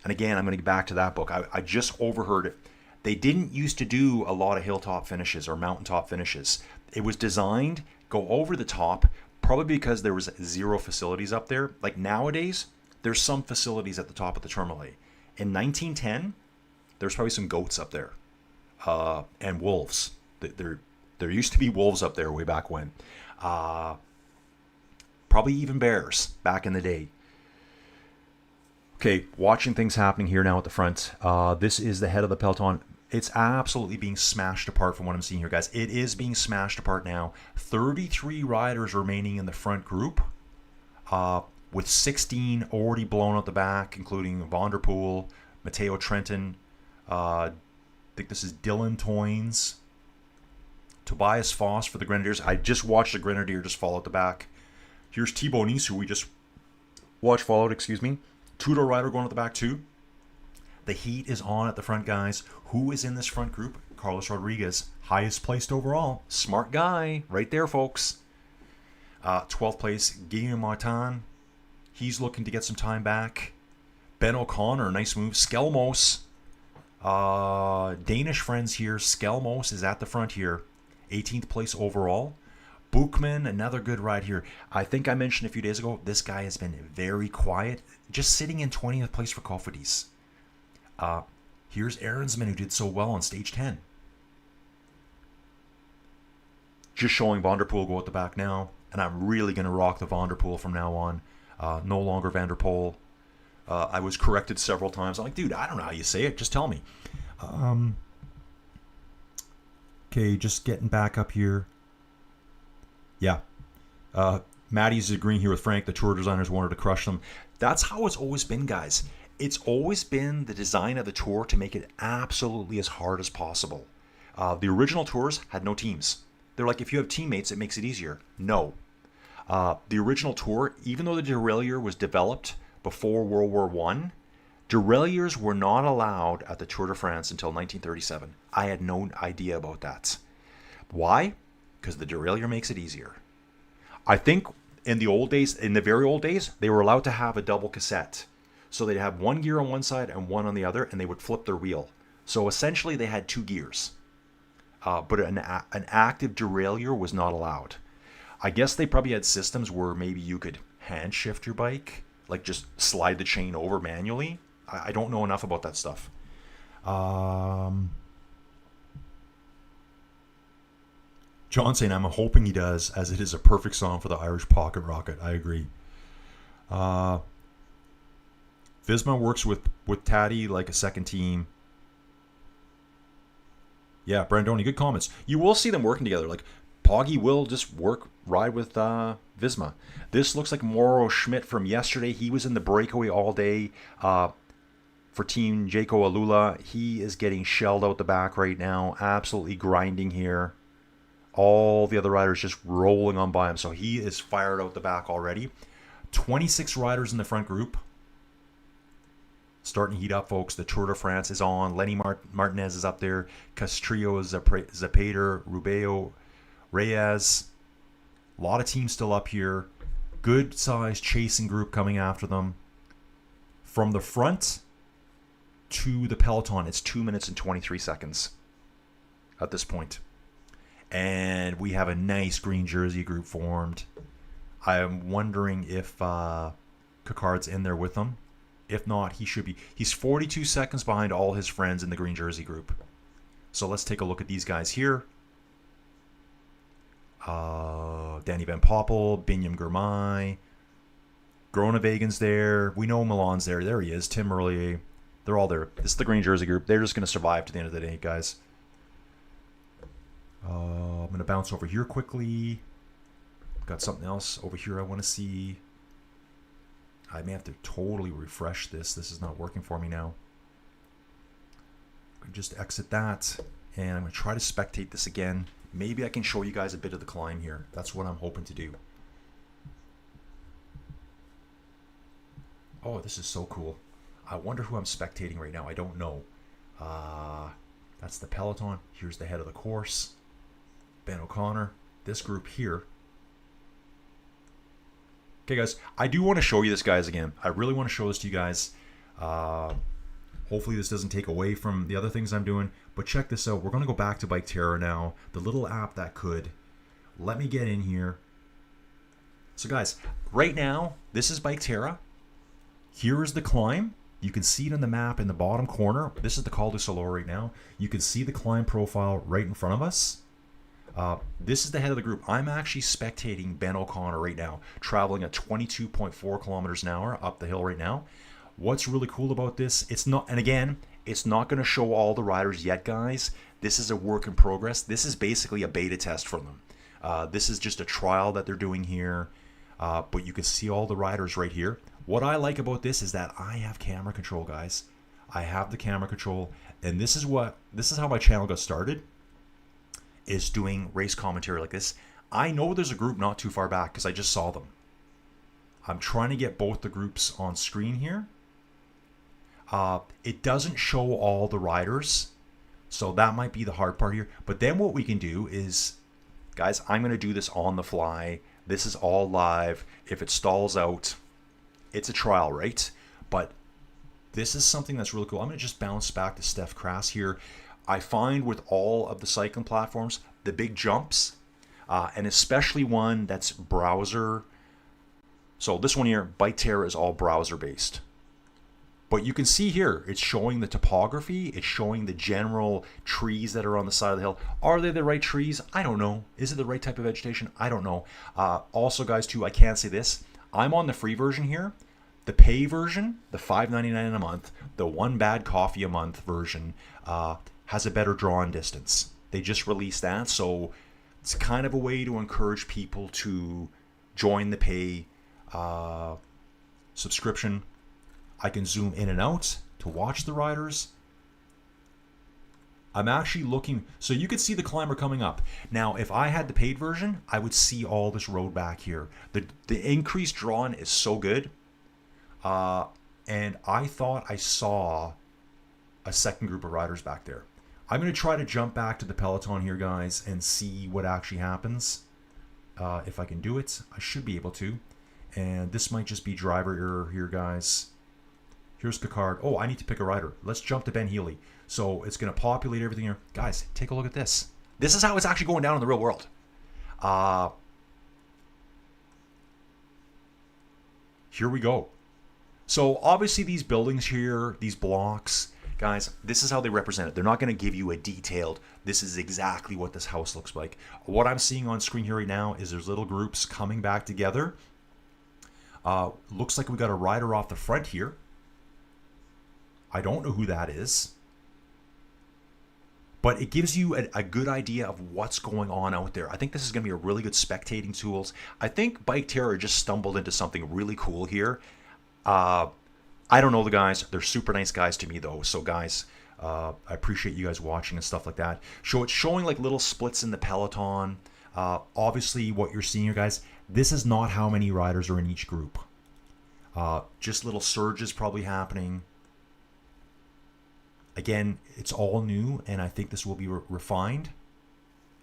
again, I'm going to get back to that book. I just overheard it. They didn't used to do a lot of hilltop finishes or mountaintop finishes. It was designed, go over the top, probably because there was 0 facilities up there. Like nowadays, there's some facilities at the top of the Tourmalet. In 1910, there's probably some goats up there, and wolves. There used to be wolves up there way back when. Probably even bears back in the day. Okay, watching things happening here now at the front. This is the head of the peloton. It's absolutely being smashed apart from what I'm seeing here, guys. It is being smashed apart now. 33 riders remaining in the front group, with 16 already blown out the back, including Van der Poel, Matteo Trentin. I think this is Dylan Toynes. Tobias Foss for the Grenadiers. I just watched the Grenadier just fall out the back. Here's Thibaut Nice, who we just watched fall out, excuse me. Tudor Rider going at the back too. The heat is on at the front, guys. Who is in this front group? Carlos Rodriguez, highest placed overall. Smart guy right there, folks. 12th place, Guillaume Martin. He's looking to get some time back. Ben O'Connor, nice move. Skelmos, Danish friends here. Skelmos is at the front here. 18th place overall. Bookman, another good ride here. I think I mentioned a few days ago, this guy has been very quiet. Just sitting in 20th place for Cofidis. Here's Aaronsman, who did so well on stage 10. Just showing Van der Poel go at the back now. And I'm really going to rock the Van der Poel from now on. No longer Van der Poel. I was corrected several times. I'm like, dude, I don't know how you say it. Just tell me. Okay, just getting back up here. Yeah. Maddie's agreeing here with Frank. The tour designers wanted to crush them. That's how it's always been, guys. It's always been the design of the tour to make it absolutely as hard as possible. The original tours had no teams. They're like, if you have teammates, it makes it easier. No. The original tour, even though the derailleur was developed before World War I, derailleurs were not allowed at the Tour de France until 1937. I had no idea about that. Why? Because the derailleur makes it easier. I think in the old days, in the very old days, they were allowed to have a double cassette. So they'd have one gear on one side and one on the other, and they would flip their wheel. So essentially they had two gears. But an active derailleur was not allowed. I guess they probably had systems where maybe you could hand shift your bike, like just slide the chain over manually. I don't know enough about that stuff. John saying, I'm hoping he does, as it is a perfect song for the Irish pocket rocket. I agree. Visma works with Taddy like a second team. Yeah, Brandoni, good comments. You will see them working together. Like, Poggy will just ride with Visma. This looks like Mauro Schmidt from yesterday. He was in the breakaway all day for Team Jaco Alula. He is getting shelled out the back right now. Absolutely grinding here. All the other riders just rolling on by him. So he is fired out the back already. 26 riders in the front group. Starting to heat up, folks. The Tour de France is on. Lenny Martinez is up there. Castrillo, Zapater, Rubeo, Reyes. A lot of teams still up here. Good sized chasing group coming after them. From the front to the peloton, it's 2 minutes and 23 seconds at this point. And we have a nice green jersey group formed. I am wondering if Cocard's in there with them. If not, he should be. He's 42 seconds behind all his friends in the green jersey group. So let's take a look at these guys here. Danny Van Poppel, Binyam Girmay, Groenewegen there. We know Milan's there. There he is. Tim Merlier. They're all there. This is the green jersey group. They're just going to survive to the end of the day, guys. I'm going to bounce over here quickly. Got something else over here I want to see. I may have to totally refresh this. This is not working for me now. Just exit that. And I'm going to try to spectate this again. Maybe I can show you guys a bit of the climb here. That's what I'm hoping to do. Oh, this is so cool. I wonder who I'm spectating right now. I don't know. That's the peloton. Here's the head of the course. Ben O'Connor. This group here. Okay, guys, I do want to show you this, guys, again. I really want to show this to you guys. Hopefully this doesn't take away from the other things I'm doing. But check this out. We're going to go back to Bike Terra now. The little app that could. Let me get in here. So, guys, right now, this is Bike Terra. Here is the climb. You can see it on the map in the bottom corner. This is the Col du Soulor right now. You can see the climb profile right in front of us. This is the head of the group. I'm actually spectating Ben O'Connor right now, traveling at 22.4 kilometers an hour up the hill right now. What's really cool about this, it's not, and again, it's not going to show all the riders yet, guys. This is a work in progress. This is basically a beta test for them. This is just a trial that they're doing here, but you can see all the riders right here. What I like about this is that I have camera control, guys. I have the camera control, and this is how my channel got started. is doing race commentary like this. I know there's a group not too far back because I just saw them. I'm trying to get both the groups on screen here. It doesn't show all the riders, so that might be the hard part here. But then what we can do is, guys, I'm going to do this on the fly. This is all live. If it stalls out, it's a trial, right? But this is something that's really cool. I'm going to just bounce back to Steph Crass here. I find with all of the cycling platforms, the big jumps, and especially one that's browser. So this one here, Bike Terra, is all browser based. But you can see here, it's showing the topography. It's showing the general trees that are on the side of the hill. Are they the right trees? I don't know. Is it the right type of vegetation? I don't know. Also, guys, too, I can't say this. I'm on the free version here. The pay version, the $5.99 a month, the one bad coffee a month version, has a better draw-in distance. They just released that, so it's kind of a way to encourage people to join the pay subscription. I can zoom in and out to watch the riders. I'm actually looking, so you can see the climber coming up. Now, if I had the paid version, I would see all this road back here. The increased draw-in is so good. And I thought I saw a second group of riders back there. I'm going to try to jump back to the peloton here, guys, and see what actually happens. If I can do it, I should be able to. And this might just be driver error here, guys. Here's Picard. Oh, I need to pick a rider. Let's jump to Ben Healy. So it's going to populate everything here. Guys, take a look at this. This is how it's actually going down in the real world. Here we go. So obviously these buildings here, these blocks, guys, this is how they represent it. They're not going to give you a detailed, this is exactly what this house looks like. What I'm seeing on screen here right now is there's little groups coming back together. Looks like we got a rider off the front here. I don't know who that is. But it gives you a good idea of what's going on out there. I think this is going to be a really good spectating tools. I think Bike Terror just stumbled into something really cool here. I don't know the guys. They're super nice guys to me, though. So, guys, I appreciate you guys watching and stuff like that. So it's showing like little splits in the peloton. Obviously, what you're seeing here, guys, this is not how many riders are in each group. Just little surges probably happening. Again, it's all new, and I think this will be refined.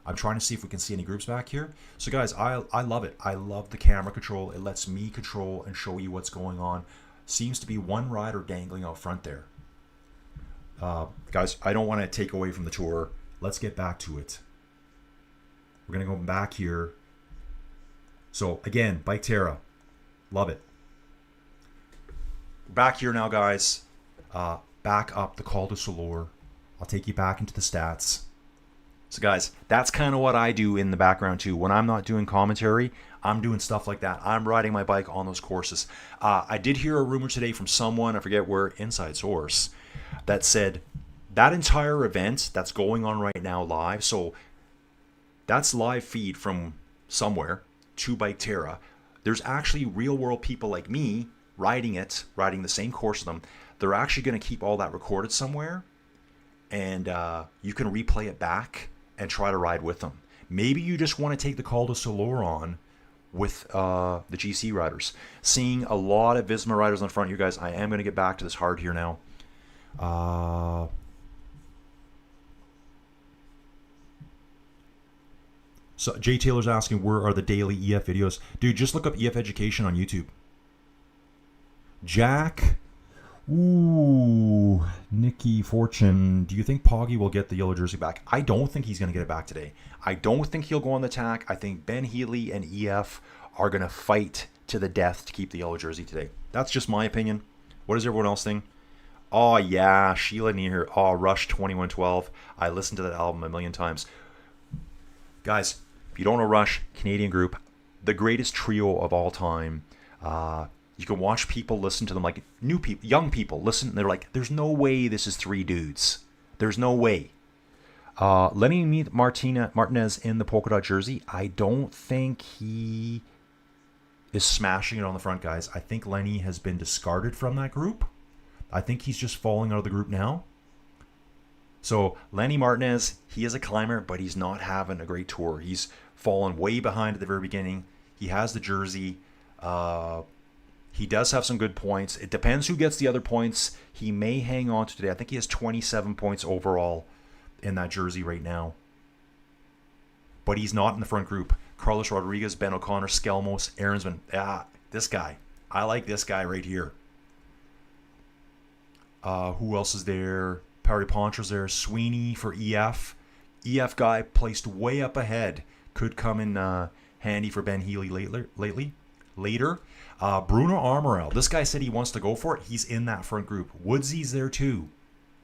I'm trying to see if we can see any groups back here. So, guys, I love it. I love the camera control. It lets me control and show you what's going on. Seems to be one rider dangling out front there. Guys, I don't want to take away from the tour. Let's get back to it. We're going to go back here. So, again, Bike Terra. Love it. Back here now, guys. Back up the Col du Soulor. I'll take you back into the stats. So guys, that's kind of what I do in the background too. When I'm not doing commentary, I'm doing stuff like that. I'm riding my bike on those courses. I did hear a rumor today from someone, I forget where, inside source, that said that entire event that's going on right now live, so that's live feed from somewhere to Bike Terra. There's actually real world people like me riding it, riding the same course as them. They're actually going to keep all that recorded somewhere, and you can replay it back and try to ride with them. Maybe you just want to take the Col du Soulor on with the GC riders. Seeing a lot of Visma riders on the front, you guys, I am going to get back to this hard here now. So Jay Taylor's asking, where are the daily EF videos? Dude, just look up EF Education on YouTube. Jack... Ooh, Nikki Fortune. Do you think Poggy will get the yellow jersey back? I don't think he's going to get it back today. I don't think he'll go on the attack. I think Ben Healy and EF are going to fight to the death to keep the yellow jersey today. That's just my opinion. What does everyone else think? Oh, yeah, Sheila Near. Oh, Rush 2112. I listened to that album a million times. Guys, if you don't know Rush, Canadian group, the greatest trio of all time. You can watch people listen to them, like new people, young people listen, and they're like, there's no way this is three dudes. There's no way. Lenny Martinez in the polka dot jersey. I don't think he is smashing it on the front, guys. I think Lenny has been discarded from that group. I think he's just falling out of the group now. So Lenny Martinez, he is a climber, but he's not having a great tour. He's fallen way behind at the very beginning. He has the jersey. He does have some good points. It depends who gets the other points. He may hang on to today. I think he has 27 points overall in that jersey right now. But he's not in the front group. Carlos Rodriguez, Ben O'Connor, Skelmos, Aaronsman. This guy. I like this guy right here. Who else is there? Perry Poncher's there. Sweeney for EF. EF guy placed way up ahead. Could come in handy for Ben Healy later. Bruno Armorel. This guy said he wants to go for it. He's in that front group. Woodsy's there too.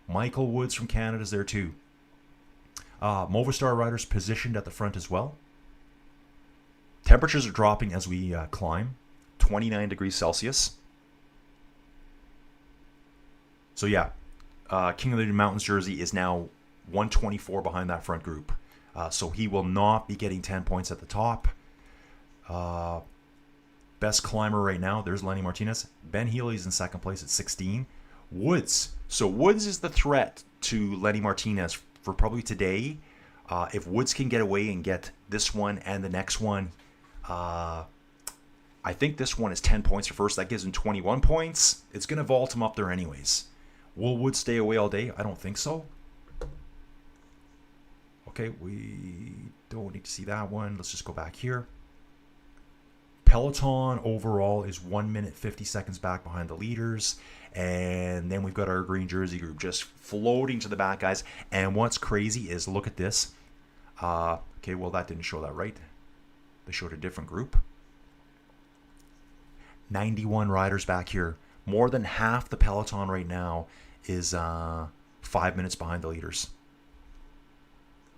Michael Woods from Canada's there too. Movistar riders positioned at the front as well. Temperatures are dropping as we climb. 29 degrees Celsius. So yeah, King of the Mountains jersey is now 124 behind that front group. So he will not be getting 10 points at the top. Best climber right now, there's Lenny Martinez. Ben Healy's in second place at 16. Woods. So Woods is the threat to Lenny Martinez for probably today. If Woods can get away and get this one and the next one, I think this one is 10 points for first. That gives him 21 points. It's going to vault him up there anyways. Will Woods stay away all day? I don't think so. Okay, we don't need to see that one. Let's just go back here. Peloton overall is 1 minute 50 seconds back behind the leaders. And then we've got our green jersey group just floating to the back, guys. And what's crazy is, look at this. Okay, well, that didn't show that right. They showed a different group. 91 riders back here. More than half the peloton right now is 5 minutes behind the leaders.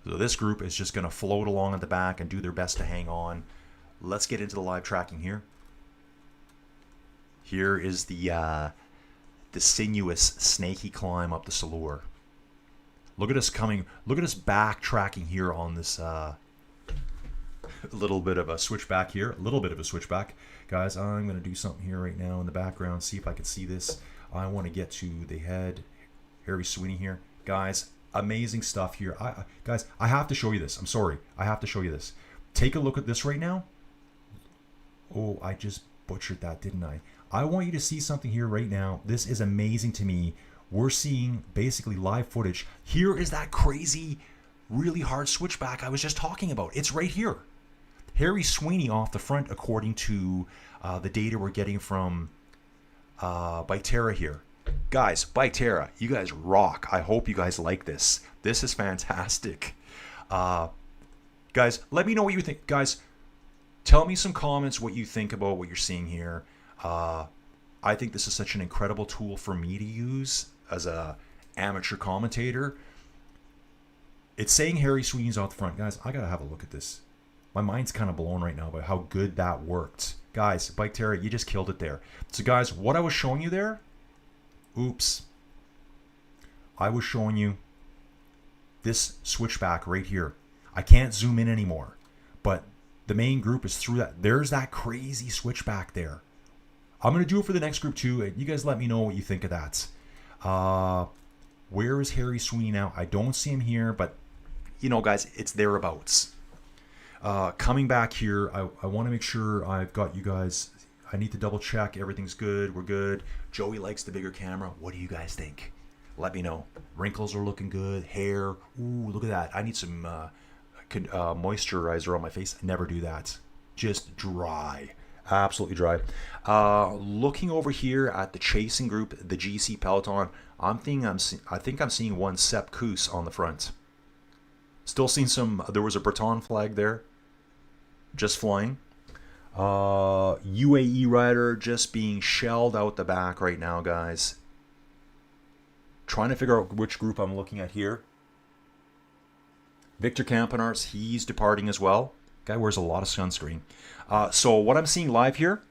So this group is just going to float along at the back and do their best to hang on. Let's get into the live tracking here. Here is the sinuous, snaky climb up the Soulor. Look at us coming. Look at us backtracking here on this little bit of a switchback here. A little bit of a switchback. Guys, I'm going to do something here right now in the background. See if I can see this. I want to get to the head. Harry Sweeney here. Guys, amazing stuff here. Guys, I have to show you this. I'm sorry. I have to show you this. Take a look at this right now. Oh, I just butchered that, didn't I? I want you to see something here right now. This is amazing to me. We're seeing basically live footage. Here is that crazy, really hard switchback I was just talking about. It's right here. Harry Sweeney off the front, according to the data we're getting from Biketerra here. Guys, Biketerra, you guys rock. I hope you guys like this. This is fantastic. Guys, let me know what you think. Guys, tell me some comments what you think about what you're seeing here. I think this is such an incredible tool for me to use as a amateur commentator. It's saying Harry Sweeney's out the front. Guys, I got to have a look at this. My mind's kind of blown right now by how good that worked. Guys, Biketerra, you just killed it there. So guys, what I was showing you there, oops. I was showing you this switchback right here. I can't zoom in anymore, but the main group is through that. There's that crazy switchback there. I'm going to do it for the next group too. You guys let me know what you think of that. Where is Harry Sweeney now? I don't see him here, but you know, guys, it's thereabouts. Coming back here, I want to make sure I've got you guys. I need to double check everything's good. We're good. Joey likes the bigger camera. What do you guys think? Let me know. Wrinkles are looking good. Hair. Ooh, look at that. I need some moisturizer on my face. I never do that. Just dry. Absolutely dry. Looking over here at the chasing group, the GC peloton, I think I'm seeing one Sepp Kuss on the front. Still seeing some. There was a Breton flag there, just flying. UAE rider just being shelled out the back right now, guys. Trying to figure out which group I'm looking at here. Victor Campenars, he's departing as well. Guy wears a lot of sunscreen. So what I'm seeing live here,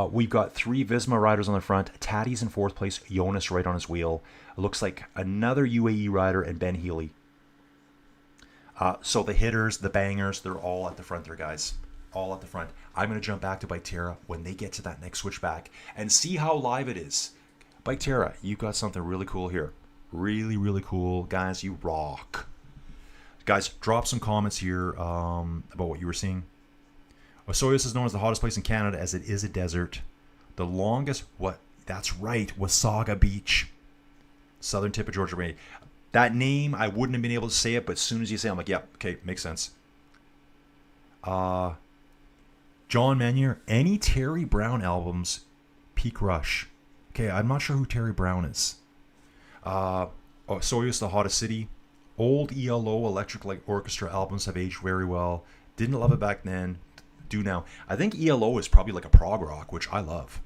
we've got 3 Visma riders on the front. Taddy's in 4th place. Jonas right on his wheel. It looks like another UAE rider and Ben Healy. So the hitters, the bangers, they're all at the front there, guys. All at the front. I'm going to jump back to Biketerra when they get to that next switchback and see how live it is. Bike Terra, you got something really cool here. Really, really cool. Guys, you rock. Guys, drop some comments here about what you were seeing. Osoyoos is known as the hottest place in Canada as it is a desert. The longest, what? That's right, Wasaga Beach. Southern tip of Georgia Bay. That name, I wouldn't have been able to say it, but as soon as you say it, I'm like, yeah, okay, makes sense. John Menier, any Terry Brown albums, Peak Rush. Okay, I'm not sure who Terry Brown is. Osoyoos, the hottest city. Old ELO Electric Light Orchestra albums have aged very well. Didn't love it back then, do now. I think ELO is probably like a prog rock, which I love.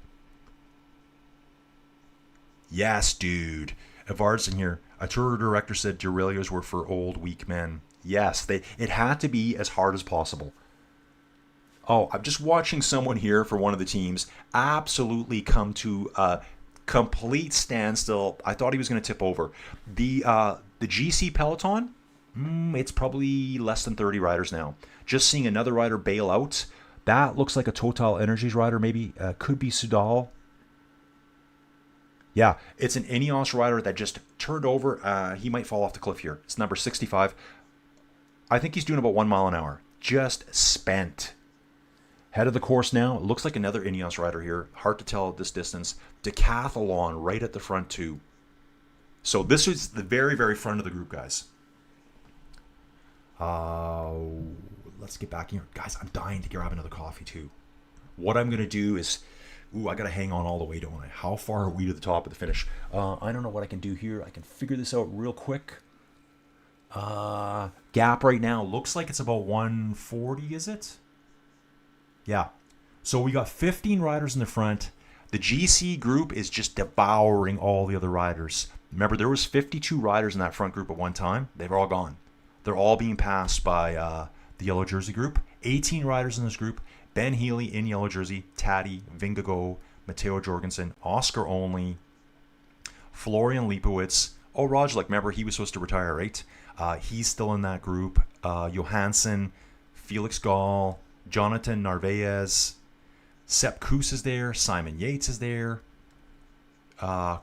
Yes, dude. Evard's in here. A tour director said derailleurs were for old, weak men. Yes, it had to be as hard as possible. Oh, I'm just watching someone here for one of the teams absolutely come to a complete standstill. I thought he was going to tip over. The GC peloton, it's probably less than 30 riders now. Just seeing another rider bail out. That looks like a Total Energies rider, maybe. Could be Sudal. Yeah, it's an Ineos rider that just turned over. He might fall off the cliff here. It's number 65. I think he's doing about 1 mile an hour. Just spent. Head of the course now. It looks like another Ineos rider here. Hard to tell at this distance. Decathlon right at the front too. So this is the very, very front of the group, guys. Let's get back here. Guys, I'm dying to grab another coffee too. What I'm going to do is... Ooh, I got to hang on all the way, don't I? How far are we to the top of the finish? I don't know what I can do here. I can figure this out real quick. Gap right now looks like it's about 140, is it? Yeah. So we got 15 riders in the front. The GC group is just devouring all the other riders. Remember, there was 52 riders in that front group at one time. They've all gone. They're all being passed by the yellow jersey group. 18 riders in this group. Ben Healy in yellow jersey, Taddy, Vingegaard, Matteo Jorgensen, Oscar Only, Florian Leipowitz. Oh, Roglic, remember he was supposed to retire, right? He's still in that group. Johansson, Felix Gall, Jonathan Narvaez, Sepp Kuss is there, Simon Yates is there,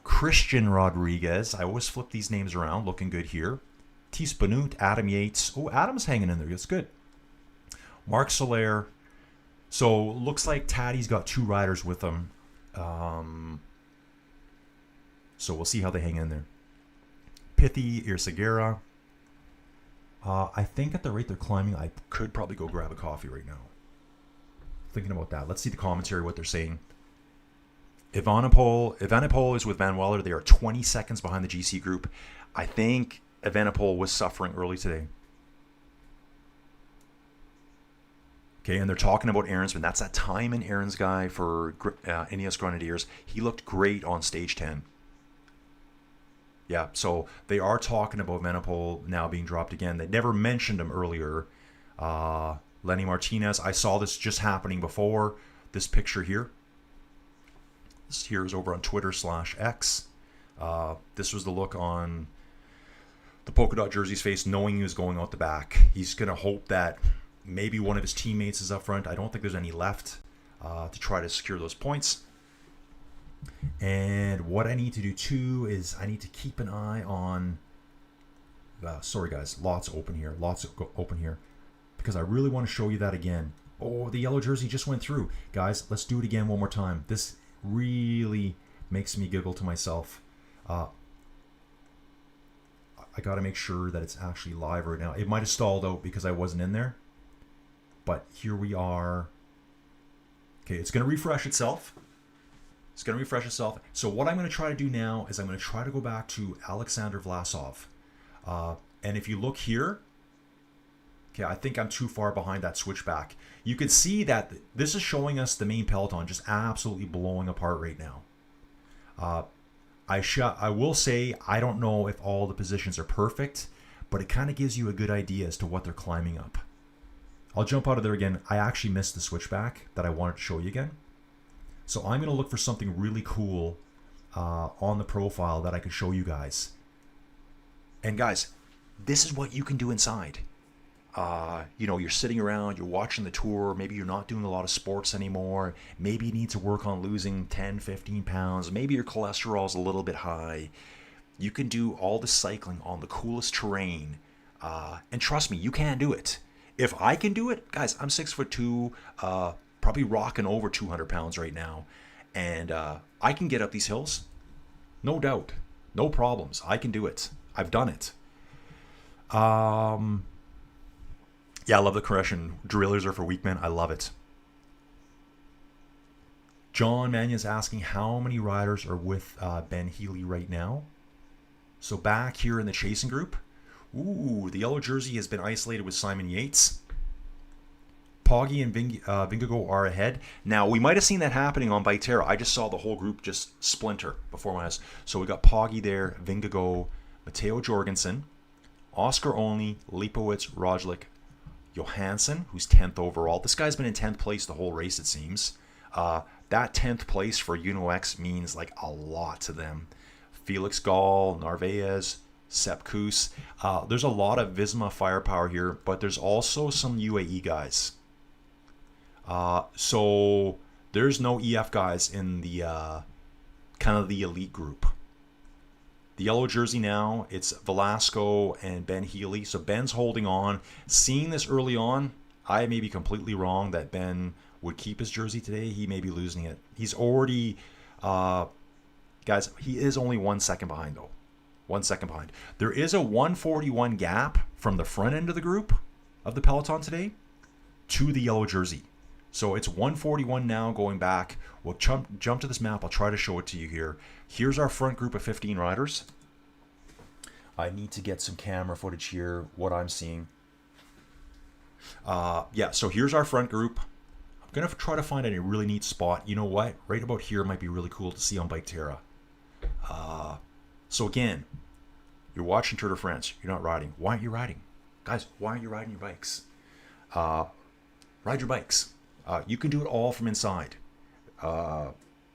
Christian Rodriguez. I always flip these names around, looking good here. Thies Benoot, Adam Yates. Oh, Adam's hanging in there. That's good. Marc Soler. So looks like Taddy's got 2 riders with him. So we'll see how they hang in there. Pithy, Irsagera. I think at the rate they're climbing, I could probably go grab a coffee right now. Thinking about that. Let's see the commentary, what they're saying. Evenepoel is with Van Weller. They are 20 seconds behind the GC group. I think Evenepoel was suffering early today. Okay, and they're talking about Aaronsman. That's that time in Aaron's guy for Ineos Grenadiers. He looked great on stage 10. Yeah, so they are talking about Evenepoel now being dropped again. They never mentioned him earlier. Lenny Martinez, I saw this just happening before. This picture here. This here is over on Twitter/X. This was the look on the polka dot jersey's face, knowing he was going out the back. He's going to hope that maybe one of his teammates is up front. I don't think there's any left to try to secure those points. And what I need to do too is I need to keep an eye on... sorry guys, lots open here. Lots open here. Because I really want to show you that again. Oh, the yellow jersey just went through. Guys, let's do it again one more time. This really makes me giggle to myself. I got to make sure that it's actually live right now. It might have stalled out because I wasn't in there. But here we are. Okay, it's going to refresh itself. It's going to refresh itself. So what I'm going to try to do now is I'm going to try to go back to Alexander Vlasov. And if you look here, okay, I think I'm too far behind that switchback. You can see that this is showing us the main peloton just absolutely blowing apart right now. I will say I don't know if all the positions are perfect, but it kind of gives you a good idea as to what they're climbing up. I'll jump out of there again. I actually missed the switchback that I wanted to show you again. So I'm going to look for something really cool on the profile that I could show you guys. And guys, this is what you can do inside. you're sitting around, you're watching the tour, maybe you're not doing a lot of sports anymore, maybe you need to work on losing 10, 15 pounds, maybe your cholesterol's a little bit high. You can do all the cycling on the coolest terrain, and trust me, you can do it. If I can do it, guys, I'm 6'2", probably rocking over 200 pounds right now, and I can get up these hills, no doubt, no problems. I can do it. I've done it. Yeah, I love the correction. Drillers are for weak men. I love it. John Manion's asking how many riders are with Ben Healy right now. So back here in the chasing group, ooh, the yellow jersey has been isolated with Simon Yates. Poggy and Vingegaard are ahead. Now, we might have seen that happening on Viterra. I just saw the whole group just splinter before my eyes. So we got Poggy there, Vingegaard, Matteo Jorgensen, Oscar Only, Lipowitz, Roglic, Johansson, who's 10th overall. This guy's been in 10th place the whole race, it seems. That 10th place for UNOX means like a lot to them. Felix Gall, Narvaez, Sepp Kuss. There's a lot of Visma firepower here, but there's also some UAE guys. So there's no EF guys in the kind of the elite group. The yellow jersey now, it's Velasco and Ben Healy. So Ben's holding on. Seeing this early on, I may be completely wrong that Ben would keep his jersey today. He may be losing it. He's already, guys, he is only 1 second behind though. 1 second behind. There is a 141 gap from the front end of the group of the peloton today to the yellow jersey. So it's 141 now going back. We'll jump to this map. I'll try to show it to you here. Here's our front group of 15 riders. I need to get some camera footage here, what I'm seeing. Yeah, so here's our front group. I'm going to try to find a really neat spot. You know what? Right about here might be really cool to see on Viterra. So again, you're watching Tour de France. You're not riding. Why aren't you riding? Guys, why aren't you riding your bikes? Ride your bikes. You can do it all from inside.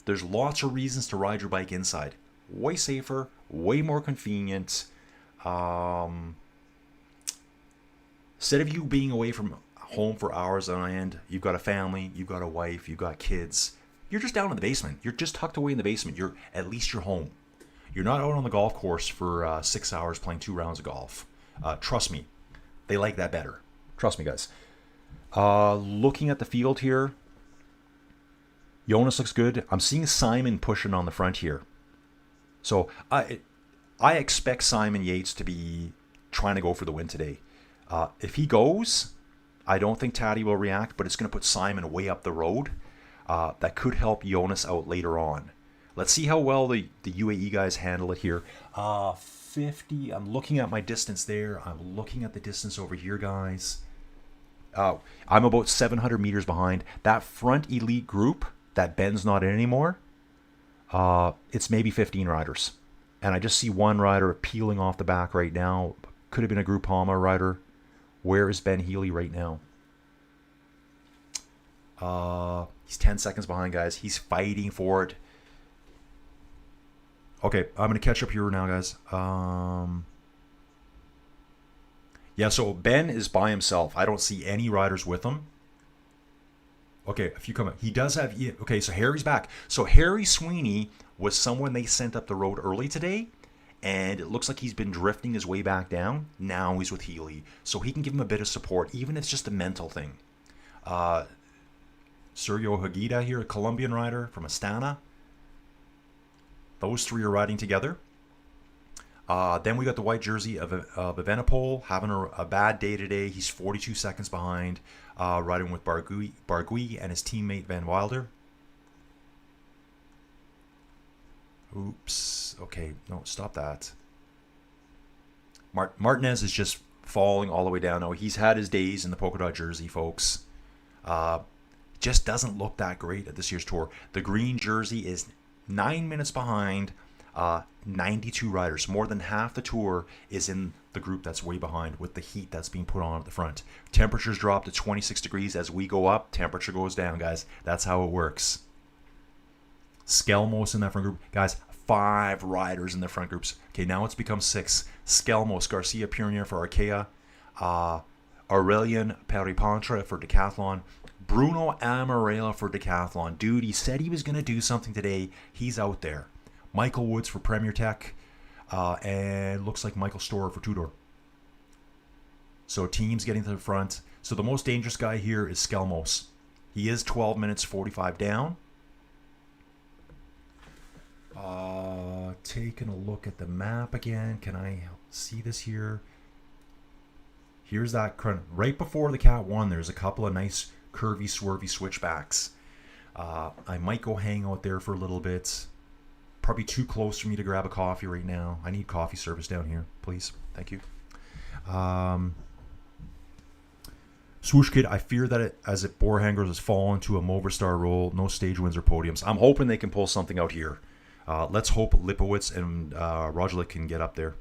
There's lots of reasons to ride your bike inside. Way safer, way more convenient. Instead of you being away from home for hours on end, you've got a family, you've got a wife, you've got kids. You're just down in the basement. You're just tucked away in the basement. At least you're home. You're not out on the golf course for 6 hours playing 2 rounds of golf. Trust me, they like that better. Trust me, guys. Looking at the field here, Jonas looks good. I'm seeing Simon pushing on the front here. So I expect Simon Yates to be trying to go for the win today. If he goes, I don't think Taddy will react, but it's going to put Simon way up the road. That could help Jonas out later on. Let's see how well the UAE guys handle it here. 50, I'm looking at my distance there. I'm looking at the distance over here, guys. I'm about 700 meters behind. That front elite group that Ben's not in anymore, it's maybe 15 riders. And I just see one rider peeling off the back right now. Could have been a Groupama rider. Where is Ben Healy right now? He's 10 seconds behind, guys. He's fighting for it. Okay, I'm going to catch up here now, guys. Yeah, so Ben is by himself. I don't see any riders with him. Okay, a few come up. He does have... Okay, so Harry's back. So Harry Sweeney was someone they sent up the road early today, and it looks like he's been drifting his way back down. Now he's with Healy. So he can give him a bit of support, even if it's just a mental thing. Sergio Higuita here, a Colombian rider from Astana. Those three are riding together. Then we got the white jersey of Evenepoel having a bad day today. He's 42 seconds behind, riding with Bargui and his teammate Van Wilder. Oops. Okay, no, stop that. Martinez is just falling all the way down. No, he's had his days in the polka dot jersey, folks. Just doesn't look that great at this year's tour. The green jersey is 9 minutes behind. 92 riders. More than half the tour is in the group that's way behind with the heat that's being put on at the front. Temperatures drop to 26 degrees. As we go up, temperature goes down, guys. That's how it works. Skelmos in that front group. Guys, 5 riders in the front groups. Okay, now it's become 6. Skelmos, Garcia, Pyrenees for Arkea. Aurelien Peripantra for decathlon. Bruno Amarela for decathlon. Dude, he said he was going to do something today. He's out there. Michael Woods for Premier Tech. And looks like Michael Storer for two-door. So teams getting to the front. So the most dangerous guy here is Skelmos. He is 12 minutes 45 down. Taking a look at the map again. Can I see this here? Here's that right before the Cat 1. There's a couple of nice curvy, swervy switchbacks. I might go hang out there for a little bit. Probably too close for me to grab a coffee right now. I need coffee service down here, please. Thank you. Swoosh Kid, I fear that as it Borhangers has fallen to a Movistar role, no stage wins or podiums. I'm hoping they can pull something out here. Let's hope Lipowitz and Roglic can get up there.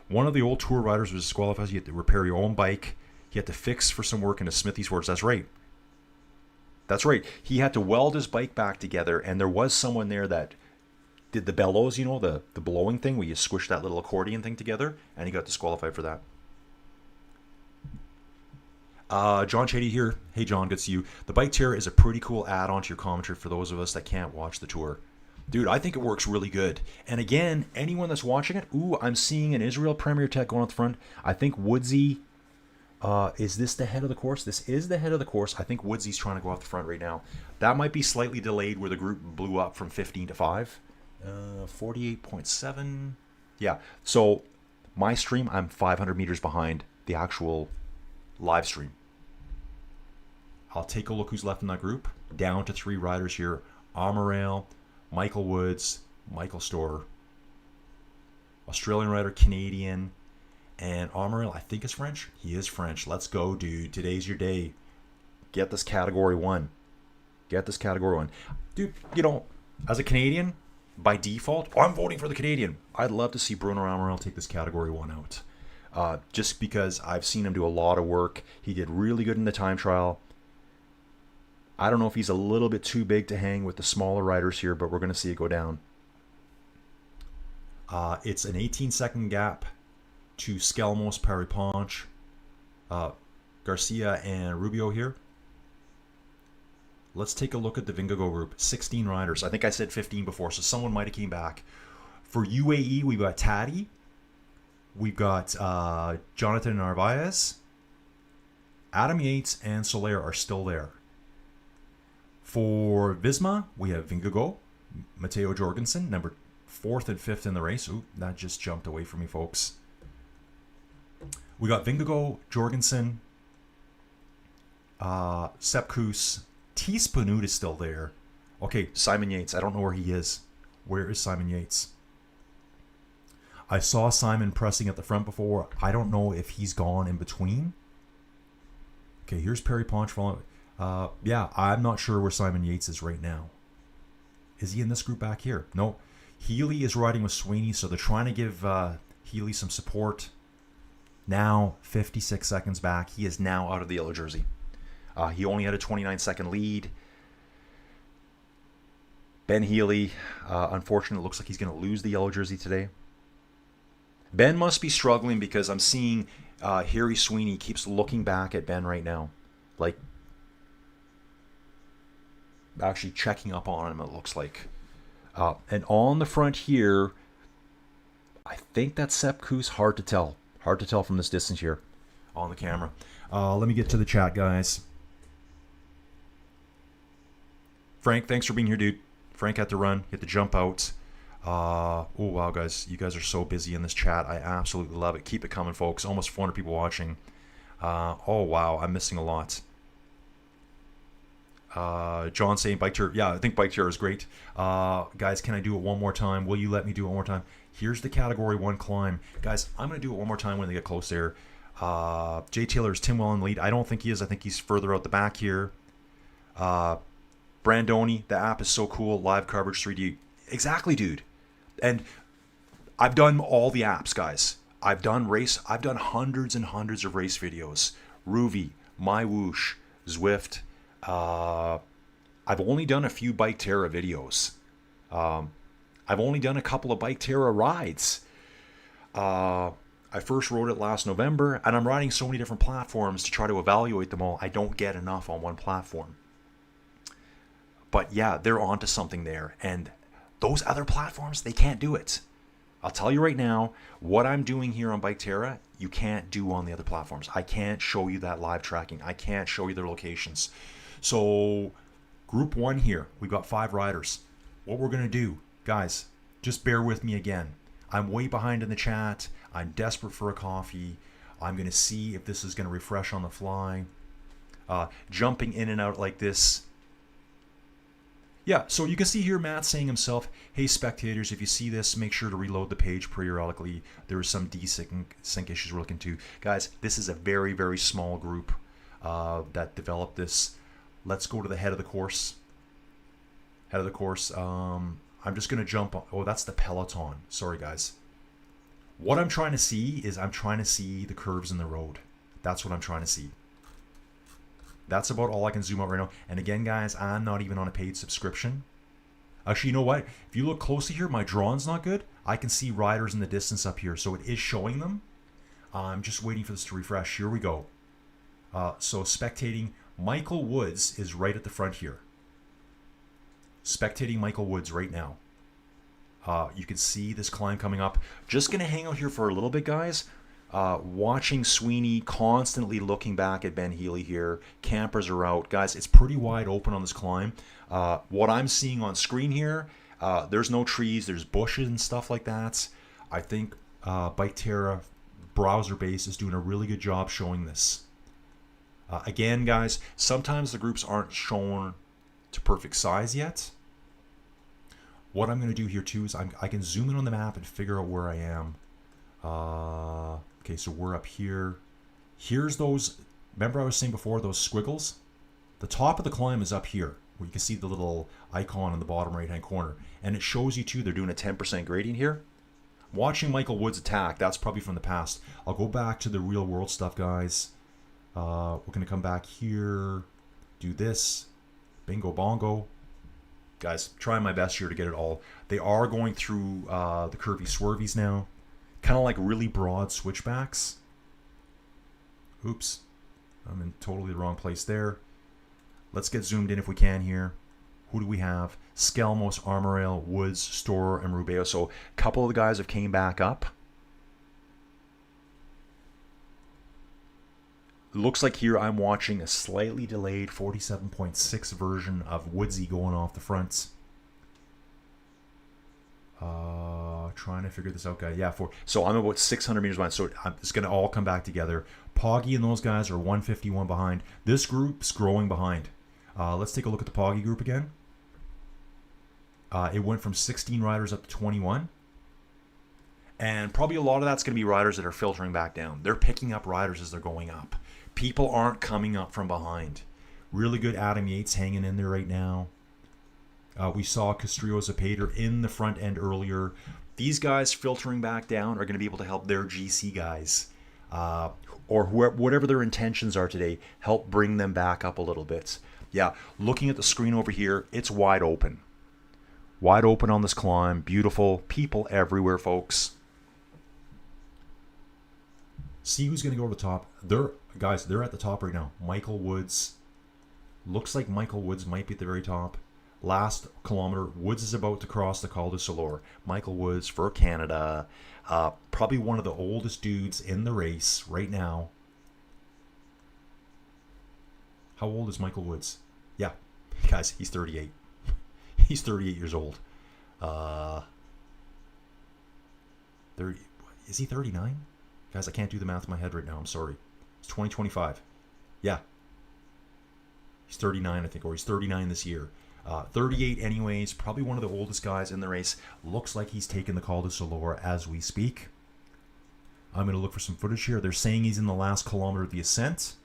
One of the old tour riders was disqualified. You had to repair your own bike. He had to fix for some work in a Smithy's Works. That's right. That's right. He had to weld his bike back together, and there was someone there that did the bellows, you know, the blowing thing where you squish that little accordion thing together, and he got disqualified for that. John Chady here. Hey, John, good to see you. The Bike Terror is a pretty cool add-on to your commentary for those of us that can't watch the tour. Dude, I think it works really good. And again, anyone that's watching it, ooh, I'm seeing an Israel Premier Tech going on the front. I think Woodsy, is this the head of the course? This is the head of the course. I think Woodsy's trying to go off the front right now. That might be slightly delayed where the group blew up from 15 to 5. 48.7. Yeah, so my stream, I'm 500 meters behind the actual live stream. I'll take a look who's left in that group. Down to 3 riders here. Amaral, Michael Woods, Michael Storer. Australian rider, Canadian, and Amaral, I think is French. He is French. Let's go, dude. Today's your day. Get this category 1. Get this category 1. Dude, you know, as a Canadian, by default, I'm voting for the Canadian. I'd love to see Bruno Amaral take this category 1 out. Just because I've seen him do a lot of work. He did really good in the time trial. I don't know if he's a little bit too big to hang with the smaller riders here, but we're going to see it go down. It's an 18-second gap to Skelmos, Periponch, Garcia, and Rubio here. Let's take a look at the Vingegaard group. 16 riders. I think I said 15 before, so someone might have came back. For UAE, we've got Taddy. We've got Jonathan Narvaez. Adam Yates and Soler are still there. For Visma, we have Vingegaard, Matteo Jorgensen, number 4th and 5th in the race. Ooh, that just jumped away from me, folks. We got Vingegaard, Jorgensen, Sepp Kuss, Thies Panut is still there. Okay, Simon Yates. I don't know where he is. Where is Simon Yates? I saw Simon pressing at the front before. I don't know if he's gone in between. Okay, here's Periponch following. Yeah, I'm not sure where Simon Yates is right now. Is he in this group back here? No. Healy is riding with Sweeney, so they're trying to give Healy some support. Now, 56 seconds back. He is now out of the yellow jersey. He only had a 29-second lead. Ben Healy, unfortunately, looks like he's going to lose the yellow jersey today. Ben must be struggling because I'm seeing Harry Sweeney keeps looking back at Ben right now. Like, actually checking up on him, it looks like. And on the front here, I think that's Sepp Kuss. Hard to tell. Hard to tell from this distance here on the camera. Let me get to the chat, guys. Frank, thanks for being here, dude. Frank had to run. He had to jump out. Oh, wow, guys. You guys are so busy in this chat. I absolutely love it. Keep it coming, folks. Almost 400 people watching. Oh, wow. I'm missing a lot. John saying Bike Tour. Yeah, I think Bike Tour is great. Guys, can I do it one more time? Will you let me do it one more time? Here's the Category 1 climb. Guys, I'm going to do it one more time when they get close there. Jay Taylor is Tim Well in the lead. I don't think he is. I think he's further out the back here. Brandoni, the app is so cool. Live coverage, 3D. Exactly, dude. And I've done all the apps, guys. I've done hundreds and hundreds of race videos. Ruvi, MyWhoosh, Zwift. I've only done a few Bike Terra videos. I've only done a couple of Bike Terra rides. I I first wrote it last November, and I'm riding so many different platforms to try to evaluate them all. I don't get enough on one platform. But yeah, they're onto something there. And those other platforms, they can't do it. I'll tell you right now, what I'm doing here on Bike Terra, you can't do on the other platforms. I can't show you that live tracking. I can't show you their locations. So group 1 here, we've got 5 riders. What we're going to do, guys, just bear with me again. I'm way behind in the chat. I'm desperate for a coffee. I'm going to see if this is going to refresh on the fly. Jumping in and out like this. Yeah, so you can see here Matt saying himself, hey spectators, if you see this, make sure to reload the page periodically. There was some desync issues we're looking to. Guys, this is a very, very small group that developed this. Let's go to the head of the course. Head of the course. I'm just going to jump on. Oh, that's the peloton. Sorry, guys. What I'm trying to see is I'm trying to see the curves in the road. That's what I'm trying to see. That's about all I can zoom out right now. And again, guys, I'm not even on a paid subscription. Actually, you know what? If you look closely here, my drawing's not good. I can see riders in the distance up here. So it is showing them. I'm just waiting for this to refresh. Here we go. So spectating, Michael Woods is right at the front here. Spectating Michael Woods right now. You can see this climb coming up. Just going to hang out here for a little bit, guys. Watching Sweeney constantly looking back at Ben Healy here. Campers are out. Guys, it's pretty wide open on this climb. What I'm seeing on screen here, there's no trees. There's bushes and stuff like that. I think Bike Terra browser base is doing a really good job showing this. Again, guys, sometimes the groups aren't shown to perfect size yet. What I'm going to do here too is I can zoom in on the map and figure out where I am. Okay, so we're up here. Here's those, remember I was saying before, those squiggles? The top of the climb is up here, where you can see the little icon in the bottom right-hand corner. And it shows you too, they're doing a 10% gradient here. Watching Michael Woods attack, that's probably from the past. I'll go back to the real world stuff, guys. We're going to come back here, do this, bingo bongo. Guys, trying my best here to get it all. They are going through the curvy swervies now. Kind of like really broad switchbacks. Oops. I'm in totally the wrong place there. Let's get zoomed in if we can here. Who do we have? Skelmos, Armorale, Woods, Storer, and Rubeo. So a couple of the guys have came back up. Looks like here I'm watching a slightly delayed 47.6 version of Woodsy going off the fronts. Trying to figure this out, guy. Yeah, so I'm about 600 meters behind. So it's going to all come back together. Poggy and those guys are 151 behind. This group's growing behind. Let's take a look at the Poggy group again. It went from 16 riders up to 21. And probably a lot of that's going to be riders that are filtering back down. They're picking up riders as they're going up. People aren't coming up from behind. Really good Adam Yates hanging in there right now. We saw Castrillo Zapater in the front end earlier. These guys filtering back down are going to be able to help their GC guys, or whatever their intentions are today, help bring them back up a little bit. Yeah, looking at the screen over here, it's wide open. Wide open on this climb. Beautiful. People everywhere, folks. See who's going to go to the top. Guys, they're at the top right now. Michael Woods. Looks like Michael Woods might be at the very top. Last kilometer, Woods is about to cross the Col du Soulor. Michael Woods for Canada. Probably one of the oldest dudes in the race right now. How old is Michael Woods? Yeah, guys, he's 38. He's 38 years old. 30. Is he 39? Guys, I can't do the math in my head right now. I'm sorry. It's 2025. Yeah. He's 39, I think, or he's 39 this year. 38 anyways, probably one of the oldest guys in the race. Looks like he's taking the Col du Soulor as we speak. I'm going to look for some footage here. They're saying he's in the last kilometer of the ascent.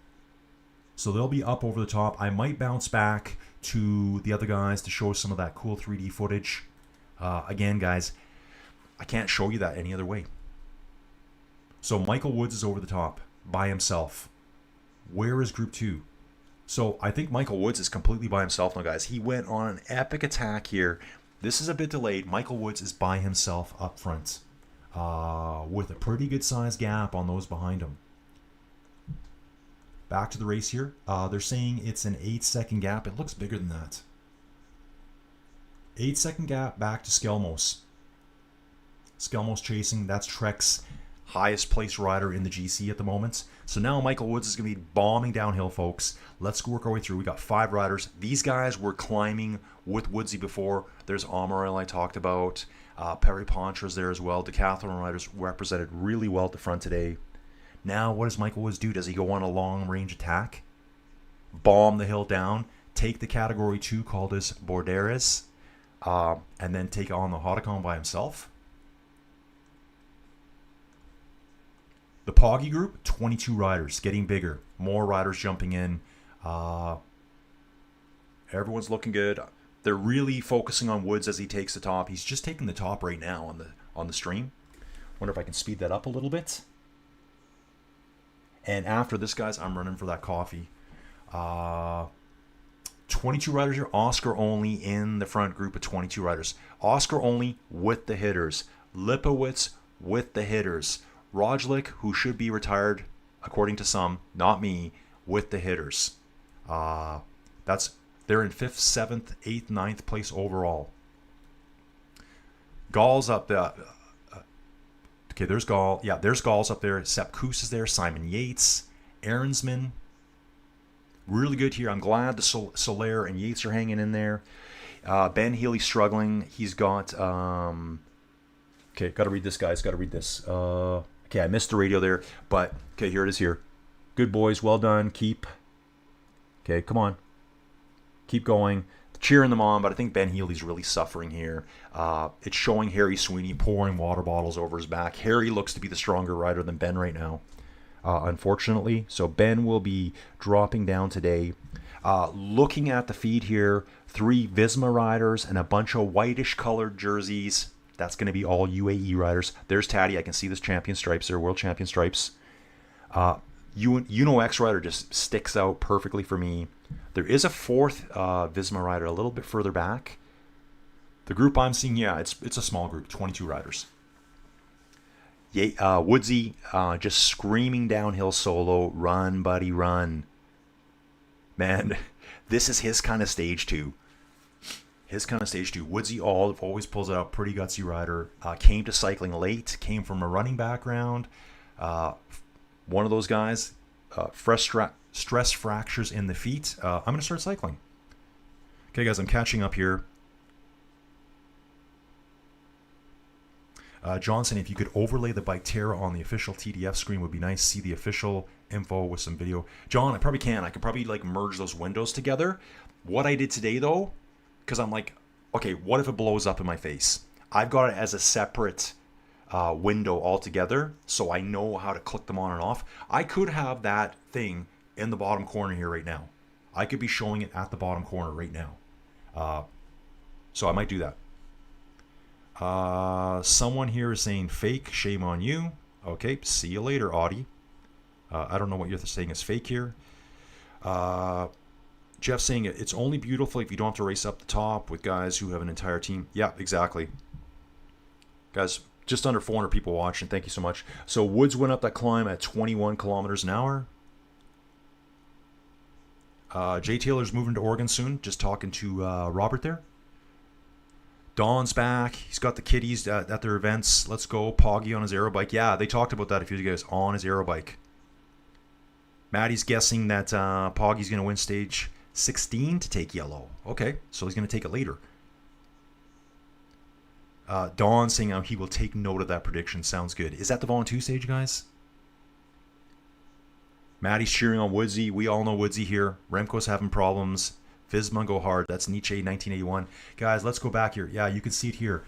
So they'll be up over the top. I might bounce back to the other guys to show some of that cool 3D footage. Again, guys, I can't show you that any other way. So Michael Woods is over the top by himself. Where is Group 2? So I think Michael Woods is completely by himself now, guys. He went on an epic attack here. This is a bit delayed. Michael Woods is by himself up front. with a pretty good sized gap on those behind him. Back to the race here. They're saying it's an 8-second gap. It looks bigger than that. 8-second gap back to Skelmos. Skelmos chasing. That's Trek's highest placed rider in the GC at the moment. So now Michael Woods is going to be bombing downhill, folks. Let's work our way through. We got 5 riders. These guys were climbing with Woodsy before. There's Amaral I talked about. Perry Pontra's there as well. Decathlon riders represented really well at the front today. Now, what does Michael Woods do? Does he go on a long-range attack? Bomb the hill down, take the Category 2 Col du Borderes, and then take on the Hautacam by himself? The Poggy group, 22 riders, getting bigger. More riders jumping in. Everyone's looking good. They're really focusing on Woods as he takes the top. He's just taking the top right now on the stream. Wonder if I can speed that up a little bit. And after this, guys, I'm running for that coffee. 22 riders here. Oscar only in the front group of 22 riders. Oscar only with the hitters. Lipowitz with the hitters. Roglic, who should be retired, according to some, not me, with the hitters. They're in 5th, 7th, 8th, 9th place overall. Gall's up there. Okay, there's Gall. Yeah, there's Gall's up there. Sepp Kuss is there. Simon Yates. Aaronsman. Really good here. I'm glad the Soler and Yates are hanging in there. Ben Healy struggling. He's got... okay, got to read this, guys. Got to read this. Okay, I missed the radio there. But, okay, here it is here. Good boys. Well done. Keep... Okay, come on. Keep going. Cheering them on, but I think Ben Healy's really suffering here. It's showing Harry Sweeney pouring water bottles over his back. Harry looks to be the stronger rider than Ben right now, unfortunately. So Ben will be dropping down today. Looking at the feed here, 3 Visma riders and a bunch of whitish colored jerseys. That's going to be all UAE riders. There's Taddy. I can see this champion stripes there, world champion stripes. Uno X rider just sticks out perfectly for me. There is a 4th Visma rider a little bit further back. The group I'm seeing, yeah, it's a small group, 22 riders. Woodsy just screaming downhill solo, run, buddy, run. Man, this is his kind of stage too. Woodsy always pulls it out, pretty gutsy rider. Came to cycling late, came from a running background. One of those guys, stress fractures in the feet. I'm going to start cycling. Okay, guys, I'm catching up here. Johnson, if you could overlay the Bike Terra on the official TDF screen, would be nice. See the official info with some video. John, I probably can. I could probably like merge those windows together. What I did today, though, because I'm like, okay, what if it blows up in my face? I've got it as a separate window altogether, so I know how to click them on and off. I could have that thing in the bottom corner here right now. I could be showing it at the bottom corner right now. So I might do that. Someone here is saying fake, shame on you. Okay, see you later, Audie. I don't know what you're saying is fake here. Jeff saying it's only beautiful if you don't have to race up the top with guys who have an entire team. Yeah, exactly. Guys, just under 400 people watching. Thank you so much. So Woods went up that climb at 21 kilometers an hour. Jay Taylor's moving to Oregon soon. Just talking to Robert there. Don's back. He's got the kiddies at their events. Let's go. Poggy on his aero bike. Yeah, they talked about that a few guys on his aero bike. Maddie's guessing that Poggy's going to win stage 16 to take yellow. Okay, so he's going to take it later. Don saying he will take note of that prediction. Sounds good. Is that the Vaughan 2 stage, guys? Maddie's cheering on Woodsy. We all know Woodsy here. Remco's having problems. Visma go hard. That's Nietzsche 1981. Guys, let's go back here. Yeah, you can see it here.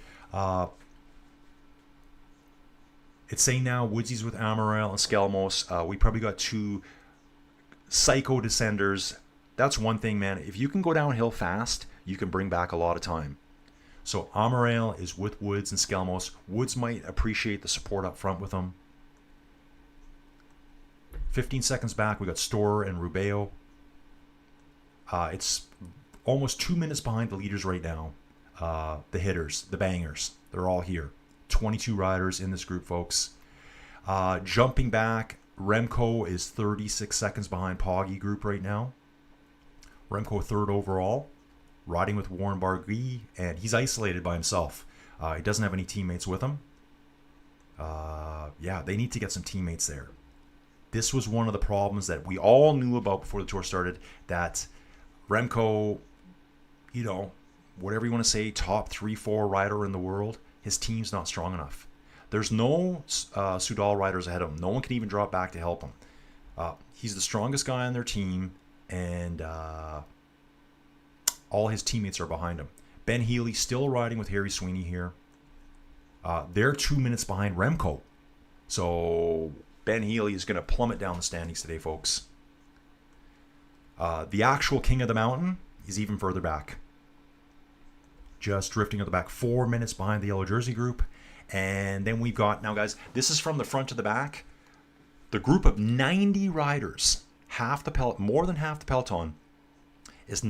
It's saying now Woodsy's with Amaral and Skelmos. We probably got 2 psycho descenders. That's one thing, man. If you can go downhill fast, you can bring back a lot of time. So Amaral is with Woods and Skelmos. Woods might appreciate the support up front with them. 15 seconds back, we got Storer and Rubeo. It's almost 2 minutes behind the leaders right now. The hitters, the bangers, they're all here. 22 riders in this group, folks. Jumping back, Remco is 36 seconds behind Poggy group right now. Remco third overall, riding with Warren Barguil, and he's isolated by himself. He doesn't have any teammates with him. Yeah, they need to get some teammates there. This was one of the problems that we all knew about before the tour started, that Remco, you know, whatever you want to say, top 3-4 rider in the world, his team's not strong enough. There's no Soudal riders ahead of him. No one can even drop back to help him. He's the strongest guy on their team, and all his teammates are behind him. Ben Healy still riding with Harry Sweeney here. They're 2 minutes behind Remco. So Ben Healy is going to plummet down the standings today, folks. The actual king of the mountain is even further back. Just drifting at the back, 4 minutes behind the yellow jersey group. And then we've got, now guys, this is from the front to the back. The group of 90 riders, more than half the peloton, is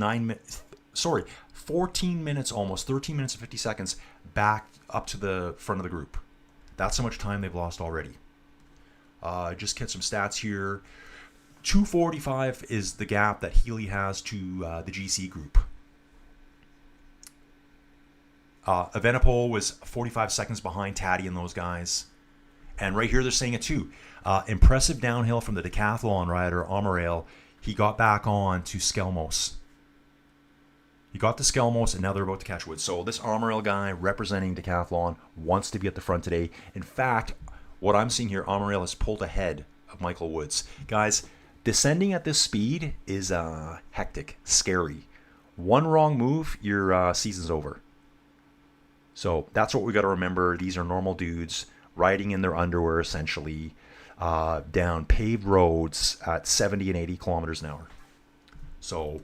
14 minutes almost, 13 minutes and 50 seconds back up to the front of the group. That's how much time they've lost already. Just get some stats here. 2:45 is the gap that Healy has to the GC group. Evenepoel was 45 seconds behind Taddy and those guys. And right here they're saying it too. Impressive downhill from the decathlon rider, Amaral. He got back on to Skelmos. He got to Skelmos, and now they're about to catch Wood. So this Amaral guy representing decathlon wants to be at the front today. In fact, what I'm seeing here, Amaral has pulled ahead of Michael Woods. Guys, descending at this speed is hectic, scary. One wrong move, your season's over. So that's what we got to remember. These are normal dudes riding in their underwear, essentially, down paved roads at 70 and 80 kilometers an hour. So,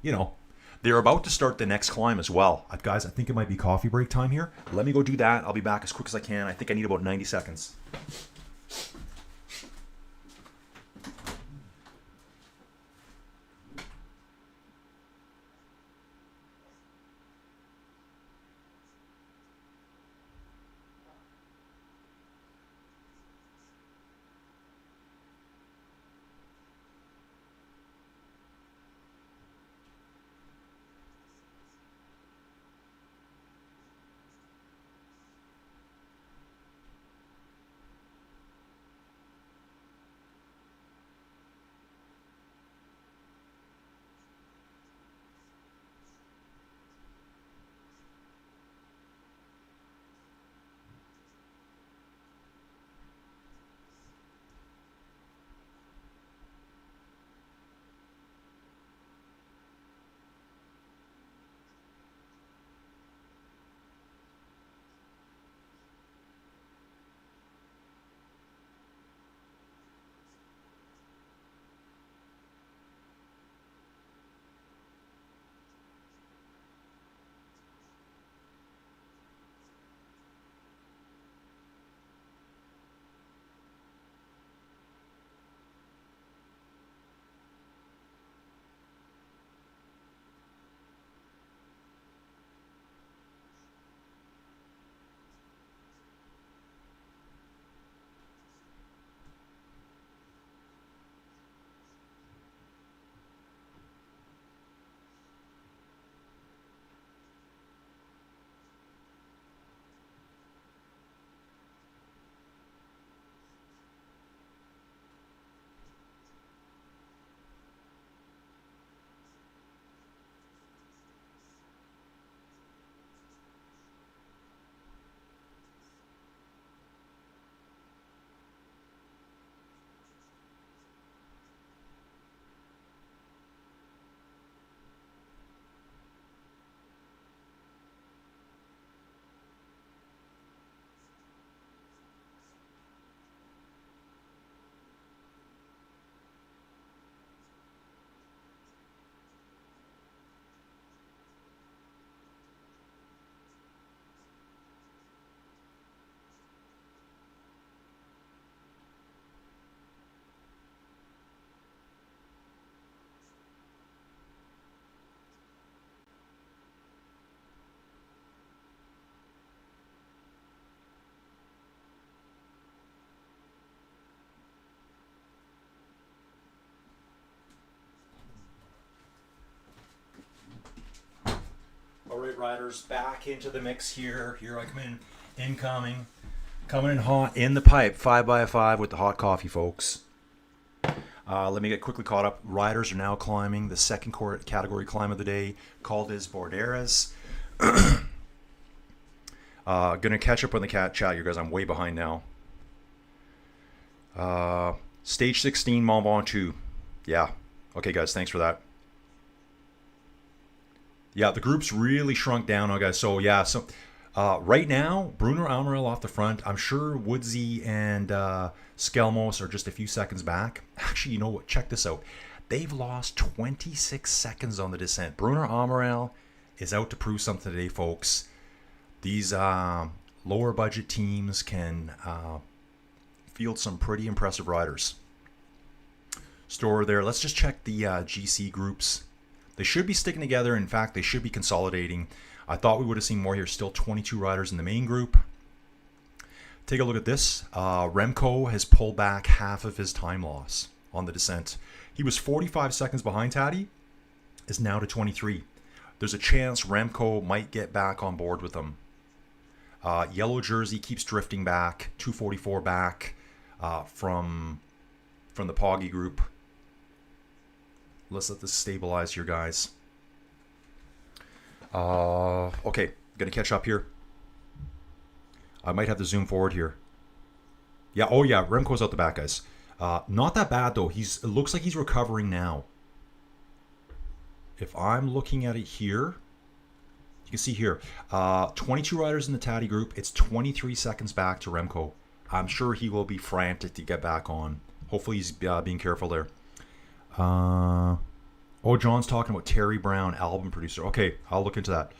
you know, they're about to start the next climb as well. Guys, I think it might be coffee break time here. Let me go do that. I'll be back as quick as I can. I think I need about 90 seconds. riders back into the mix here. Here I come in, incoming. Coming in hot in the pipe, 5x5 with the hot coffee, folks. Let me get quickly caught up. Riders are now climbing the second category climb of the day, Col du Borderes. Gonna catch up on the chat, you guys. I'm way behind now. Stage 16, Mont Ventoux. Yeah. Okay, guys. Thanks for that. Yeah, the group's really shrunk down now, guys. So, yeah. So, right now, Bruno Amaral off the front. I'm sure Woodsy and Skelmos are just a few seconds back. Actually, you know what? Check this out. They've lost 26 seconds on the descent. Bruno Amaral is out to prove something today, folks. These lower budget teams can field some pretty impressive riders. Store there. Let's just check the GC groups. They should be sticking together. In fact, they should be consolidating. I thought we would have seen more here. Still 22 riders in the main group. Take a look at this. Remco has pulled back half of his time loss on the descent. He was 45 seconds behind Taddy, is now to 23. There's a chance Remco might get back on board with them. Yellow jersey keeps drifting back, 244 back from the Poggy group. Let's let this stabilize here, guys. Okay, gonna catch up here. I might have to zoom forward here. Yeah, oh yeah, Remco's out the back, guys. Not that bad though. It looks like he's recovering now. If I'm looking at it here, you can see here, 22 riders in the Taddy group. It's 23 seconds back to Remco. I'm sure he will be frantic to get back on. Hopefully he's being careful there. Oh, John's talking about Terry Brown, album producer. Okay, I'll look into that.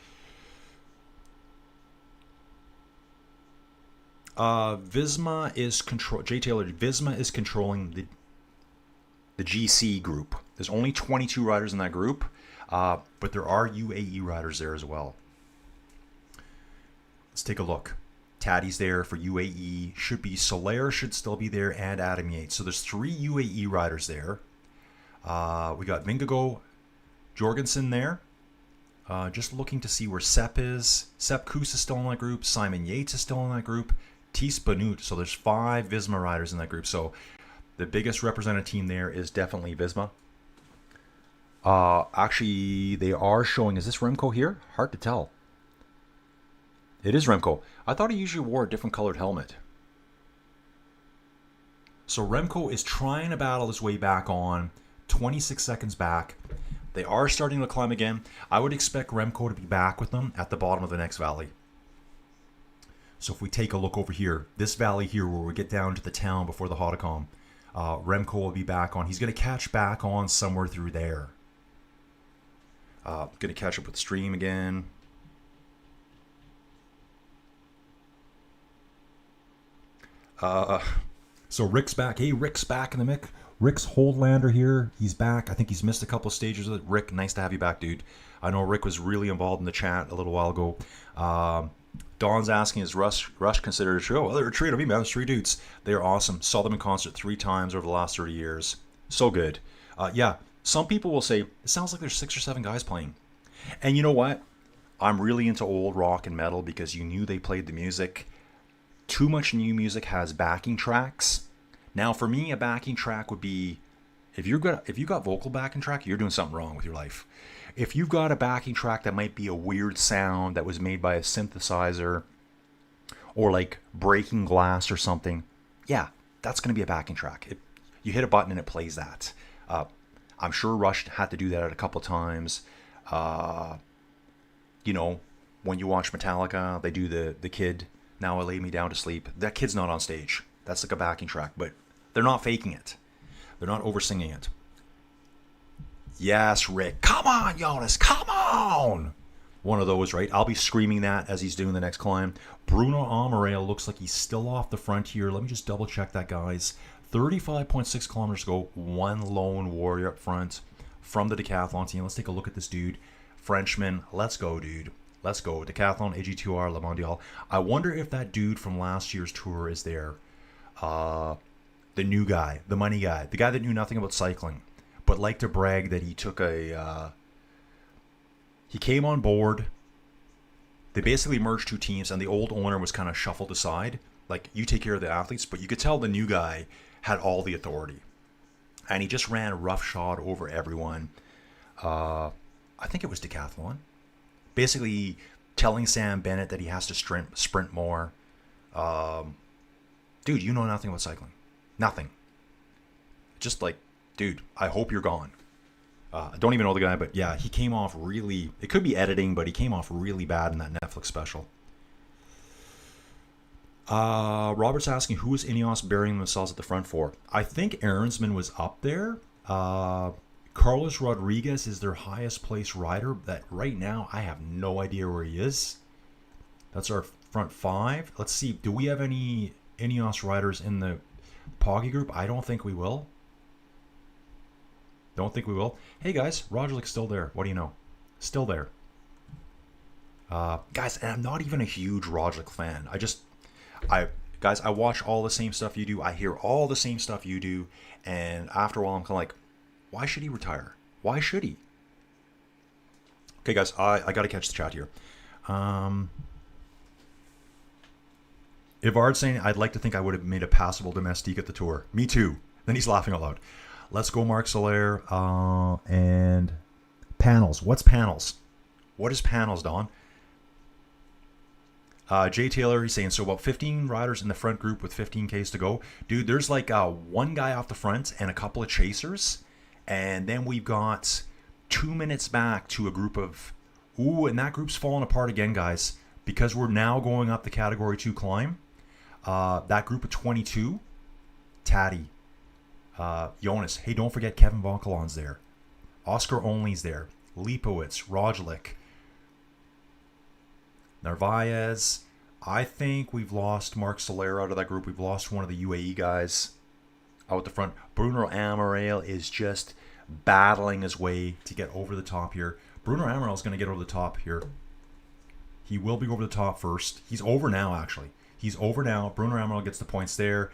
Visma is Jay Taylor. Visma is controlling the GC group. There's only 22 riders in that group, but there are UAE riders there as well. Let's take a look. Taddy's there for UAE. Should be Soler should still be there, and Adam Yates. So there's 3 UAE riders there. We got Vingegaard, Jorgensen there. Just looking to see where Sepp is. Sepp Kuss is still in that group. Simon Yates is still in that group. Thies Benoot. So there's 5 Visma riders in that group. So the biggest represented team there is definitely Visma. Actually, they are showing. Is this Remco here? Hard to tell. It is Remco. I thought he usually wore a different colored helmet. So Remco is trying to battle his way back on. 26 seconds back. They are starting to climb again. I would expect Remco to be back with them at the bottom of the next valley. So if we take a look over here, this valley here where we get down to the town before the Hautacam, Remco will be back on. He's going to catch back on somewhere through there. Going to catch up with the stream again. So Rick's back. Hey, Rick's back in the mic. Rick's Holdlander here. He's back. I think he's missed a couple of stages of it. Rick, nice to have you back, dude. I know Rick was really involved in the chat a little while ago. Don's asking, is Rush considered a trio? Well, they're a trio to me, man. There's 3 dudes. They're awesome. Saw them in concert 3 times over the last 30 years. So good. Yeah, some people will say, it sounds like there's 6 or 7 guys playing. And you know what? I'm really into old rock and metal because you knew they played the music. Too much new music has backing tracks. Now, for me, a backing track would be, if you got vocal backing track, you're doing something wrong with your life. If you've got a backing track that might be a weird sound that was made by a synthesizer or like breaking glass or something, yeah, that's going to be a backing track. You hit a button and it plays that. I'm sure Rush had to do that a couple times. You know, when you watch Metallica, they do the kid, Now I Lay Me Down to Sleep. That kid's not on stage. That's like a backing track, but they're not faking it. They're not over-singing it. Yes, Rick. Come on, Jonas. Come on. One of those, right? I'll be screaming that as he's doing the next climb. Bruno Amaral looks like he's still off the front here. Let me just double check that, guys. 35.6 kilometers to go. One lone warrior up front from the decathlon team. Let's take a look at this dude. Frenchman. Let's go, dude. Let's go. Decathlon, AG2R, Le Mondial. I wonder if that dude from last year's tour is there. The new guy, the money guy, the guy that knew nothing about cycling, but liked to brag that he took he came on board They basically merged two teams, and the old owner was kind of shuffled aside. Like, you take care of the athletes, but you could tell the new guy had all the authority. And he just ran roughshod over everyone. I think it was decathlon. Basically telling Sam Bennett that he has to sprint more. Dude, you know nothing about cycling. Nothing. Just like, dude, I hope you're gone. I don't even know the guy, but yeah, he came off really... It could be editing, but he came off really bad in that Netflix special. Robert's asking, who is Ineos burying themselves at the front for? I think Aaronsman was up there. Carlos Rodriguez is their highest placed rider. That right now, I have no idea where he is. That's our front five. Let's see. Do we have any Ineos riders in the Poggy group? I don't think we will. Don't think we will. Hey guys, Rogerlick's still there. What do you know? Still there. Guys, and I'm not even a huge Rogerlick fan. Guys, I watch all the same stuff you do. I hear all the same stuff you do. And after a while, I'm kind of like, why should he retire? Why should he? Okay, guys, I got to catch the chat here. Ivard's saying, I'd like to think I would have made a passable domestique at the Tour. Me too. Then he's laughing out loud. Let's go, Marc Soler. And panels. What's panels? What is panels, Don? Jay Taylor, he's saying, so about 15 riders in the front group with 15Ks to go. Dude, there's like one guy off the front and a couple of chasers. And then we've got 2 minutes back to a group of... Ooh, and that group's falling apart again, guys. Because we're now going up the Category 2 climb. That group of 22, Taddy, Jonas. Hey, don't forget Kevin Vonkelon's there. Oscar Only's there. Lipowitz, Roglic, Narvaez. I think we've lost Marc Soler out of that group. We've lost one of the UAE guys out the front. Bruno Amaral is just battling his way to get over the top here. Bruno Amaral is going to get over the top here. He will be over the top first. He's over now, actually. He's over now. Bruno Amaral gets the points there.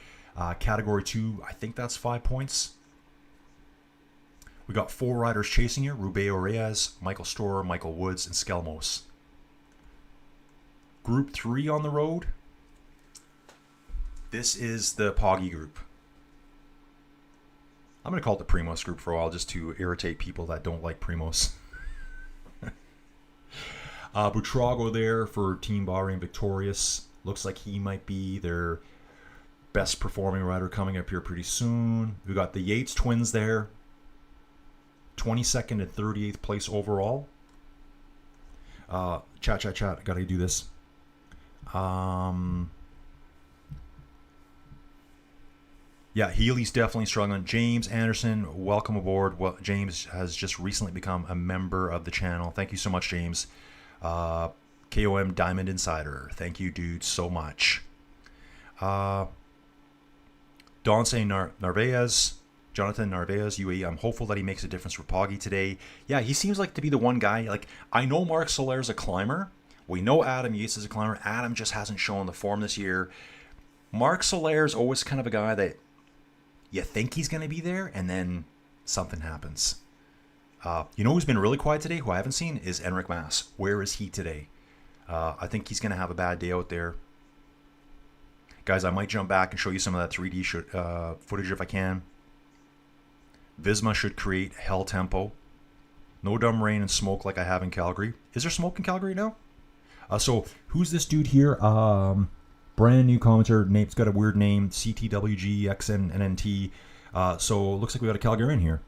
Category 2, I think that's 5 points. We got 4 riders chasing here. Rubeo Reyes, Michael Storer, Michael Woods, and Skelmos. Group 3 on the road. This is the Poggy group. I'm going to call it the Primos group for a while just to irritate people that don't like Primos. Buitrago there for Team Bahrain Victorious. Looks like he might be their best performing rider coming up here pretty soon. We got the Yates twins there. 22nd and 38th place overall. Chat. I gotta do this. Yeah, Healy's definitely struggling. James Anderson, welcome aboard. Well, James has just recently become a member of the channel. Thank you so much, James. KOM Diamond Insider. Thank you, dude, so much. Don saying Narvaez. Jonathan Narvaez, UAE. I'm hopeful that he makes a difference for Poggy today. Yeah, he seems like to be the one guy. Like, I know Marc Soler's a climber. We know Adam Yates is a climber. Adam just hasn't shown the form this year. Marc Soler's always kind of a guy that you think he's going to be there, and then something happens. You know who's been really quiet today, who I haven't seen, is Enric Mas. Where is he today? I think he's going to have a bad day out there. Guys, I might jump back and show you some of that 3D footage if I can. Visma should create hell tempo. No dumb rain and smoke like I have in Calgary. Is there smoke in Calgary now? So, who's this dude here? Brand new commenter. Name's got a weird name. CTWGXNNT. So, looks like we got a Calgarian here.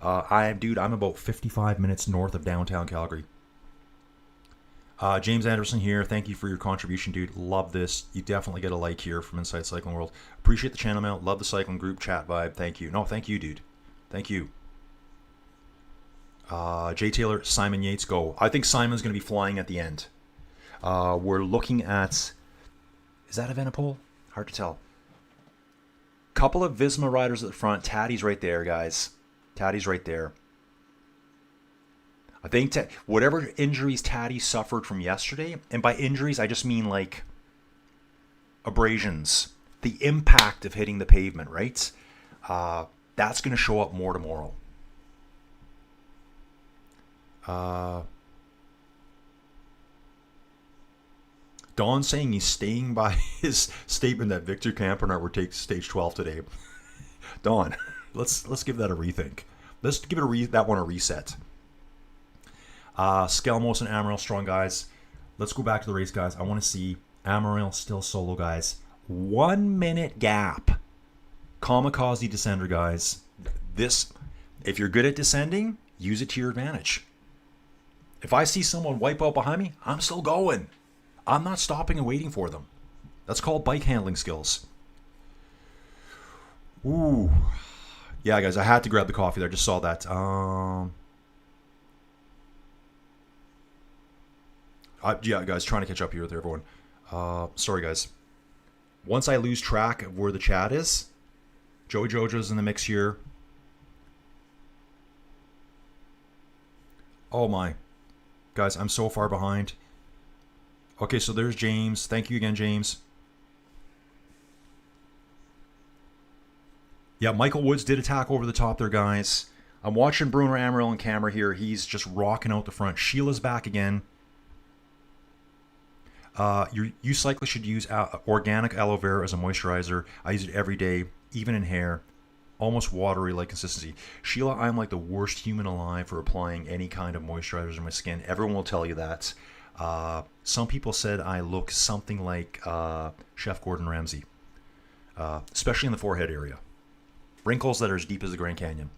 I'm about 55 minutes north of downtown Calgary. James Anderson here. Thank you for your contribution, dude. Love this. You definitely get a like here from Inside Cycling World. Appreciate the channel out. Love the cycling group chat vibe. Thank you. No, thank you, dude. Thank you. Jay Taylor, Simon Yates, go. I think Simon's going to be flying at the end. We're looking at... Is that Evenepoel? Hard to tell. Couple of Visma riders at the front. Taddy's right there, guys. Taddy's right there. I think whatever injuries Taddy suffered from yesterday, and by injuries I just mean like abrasions, the impact of hitting the pavement, right? That's going to show up more tomorrow. Don saying he's staying by his statement that Victor Campenaert would take stage 12 today. Don, let's give that a rethink. Let's give it that one a reset. Skelmos and Amaral strong, guys. Let's go back to the race, guys. I want to see Amaral still solo, guys. 1 minute gap. Kamikaze descender, guys. This, if you're good at descending, use it to your advantage. If I see someone wipe out behind me, I'm still going. I'm not stopping and waiting for them. That's called bike handling skills. Ooh. Yeah, guys, I had to grab the coffee there. I just saw that. Yeah, guys, trying to catch up here with everyone. Sorry, guys. Once I lose track of where the chat is, Joey Jojo's in the mix here. Oh my. Guys, I'm so far behind. Okay, so there's James. Thank you again, James. Yeah, Michael Woods did attack over the top there, guys. I'm watching Bruno Amaral on camera here. He's just rocking out the front. Sheila's back again. You cyclists should use organic aloe vera as a moisturizer. I use it every day, even in hair. Almost watery like consistency. Sheila, I'm like the worst human alive for applying any kind of moisturizers on my skin. Everyone will tell you that. Some people said I look something like Chef Gordon Ramsay, especially in the forehead area. Wrinkles that are as deep as the Grand Canyon.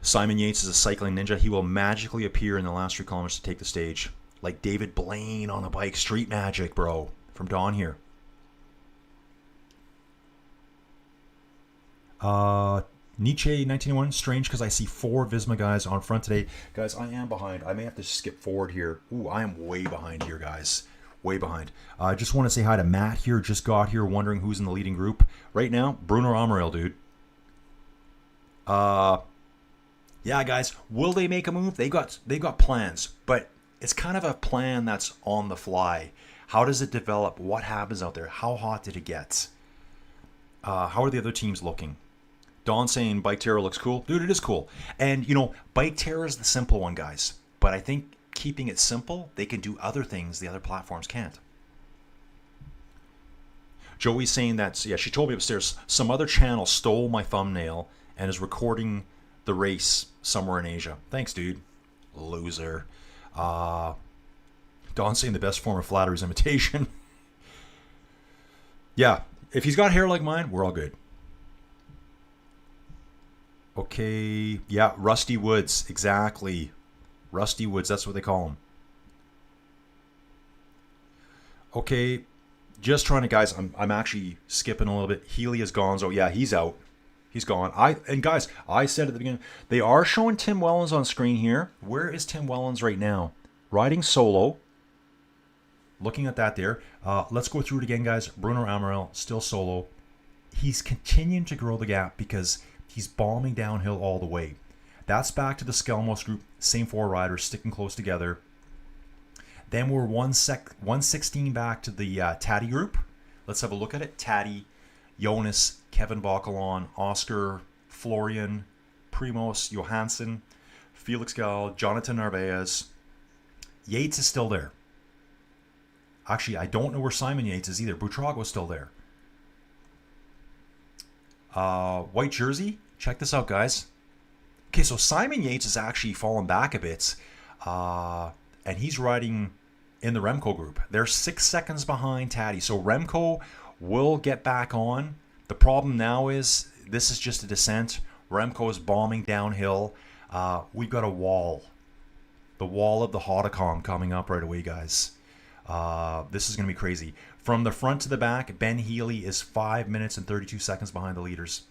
Simon Yates is a cycling ninja. He will magically appear in the last 3 kilometers to take the stage. Like David Blaine on a bike. Street magic, bro. From Dawn here. Nietzsche 1901. Strange because I see 4 Visma guys on front today. Guys, I am behind. I may have to skip forward here. Ooh, I am way behind here, guys. Way behind. I just want to say hi to Matt here. Just got here wondering who's in the leading group. Right now, Bruno Amaral, dude. Yeah, guys. Will they make a move? They got plans. But it's kind of a plan that's on the fly. How does it develop? What happens out there? How hot did it get? How are the other teams looking? Don saying Bike Terror looks cool. Dude, it is cool. And, Bike Terror is the simple one, guys. But I think keeping it simple, they can do other things the other platforms can't. Joey's saying that, yeah, she told me upstairs, some other channel stole my thumbnail and is recording the race somewhere in Asia. Thanks, dude. Loser. Don saying the best form of flattery is imitation. Yeah, if he's got hair like mine, we're all good. Okay, yeah, Rusty Woods, exactly. Rusty Woods, that's what they call him. Okay, just trying to, guys, I'm actually skipping a little bit. Healy is Gonzo. Yeah, he's out. He's gone. Guys, I said at the beginning, they are showing Tim Wellens on screen here. Where is Tim Wellens right now? Riding solo. Looking at that there. Let's go through it again, guys. Bruno Amaral, still solo. He's continuing to grow the gap because he's bombing downhill all the way. That's back to the Skelmos group. Same 4 riders sticking close together. Then we're 116 back to the Taddy group. Let's have a look at it. Taddy, Jonas, Kevin Bocalon, Oscar, Florian, Primoz, Johansson, Felix Gall, Jonathan Narvaez. Yates is still there. Actually, I don't know where Simon Yates is either. Buitrago's still there. White jersey. Check this out, guys. Okay, so Simon Yates has actually fallen back a bit. And he's riding in the Remco group. They're 6 seconds behind Taddy. So Remco will get back on. The problem now is this is just a descent. Remco is bombing downhill. We've got a wall. The wall of the Hautacam coming up right away, guys. This is going to be crazy. From the front to the back, Ben Healy is 5 minutes and 32 seconds behind the leaders.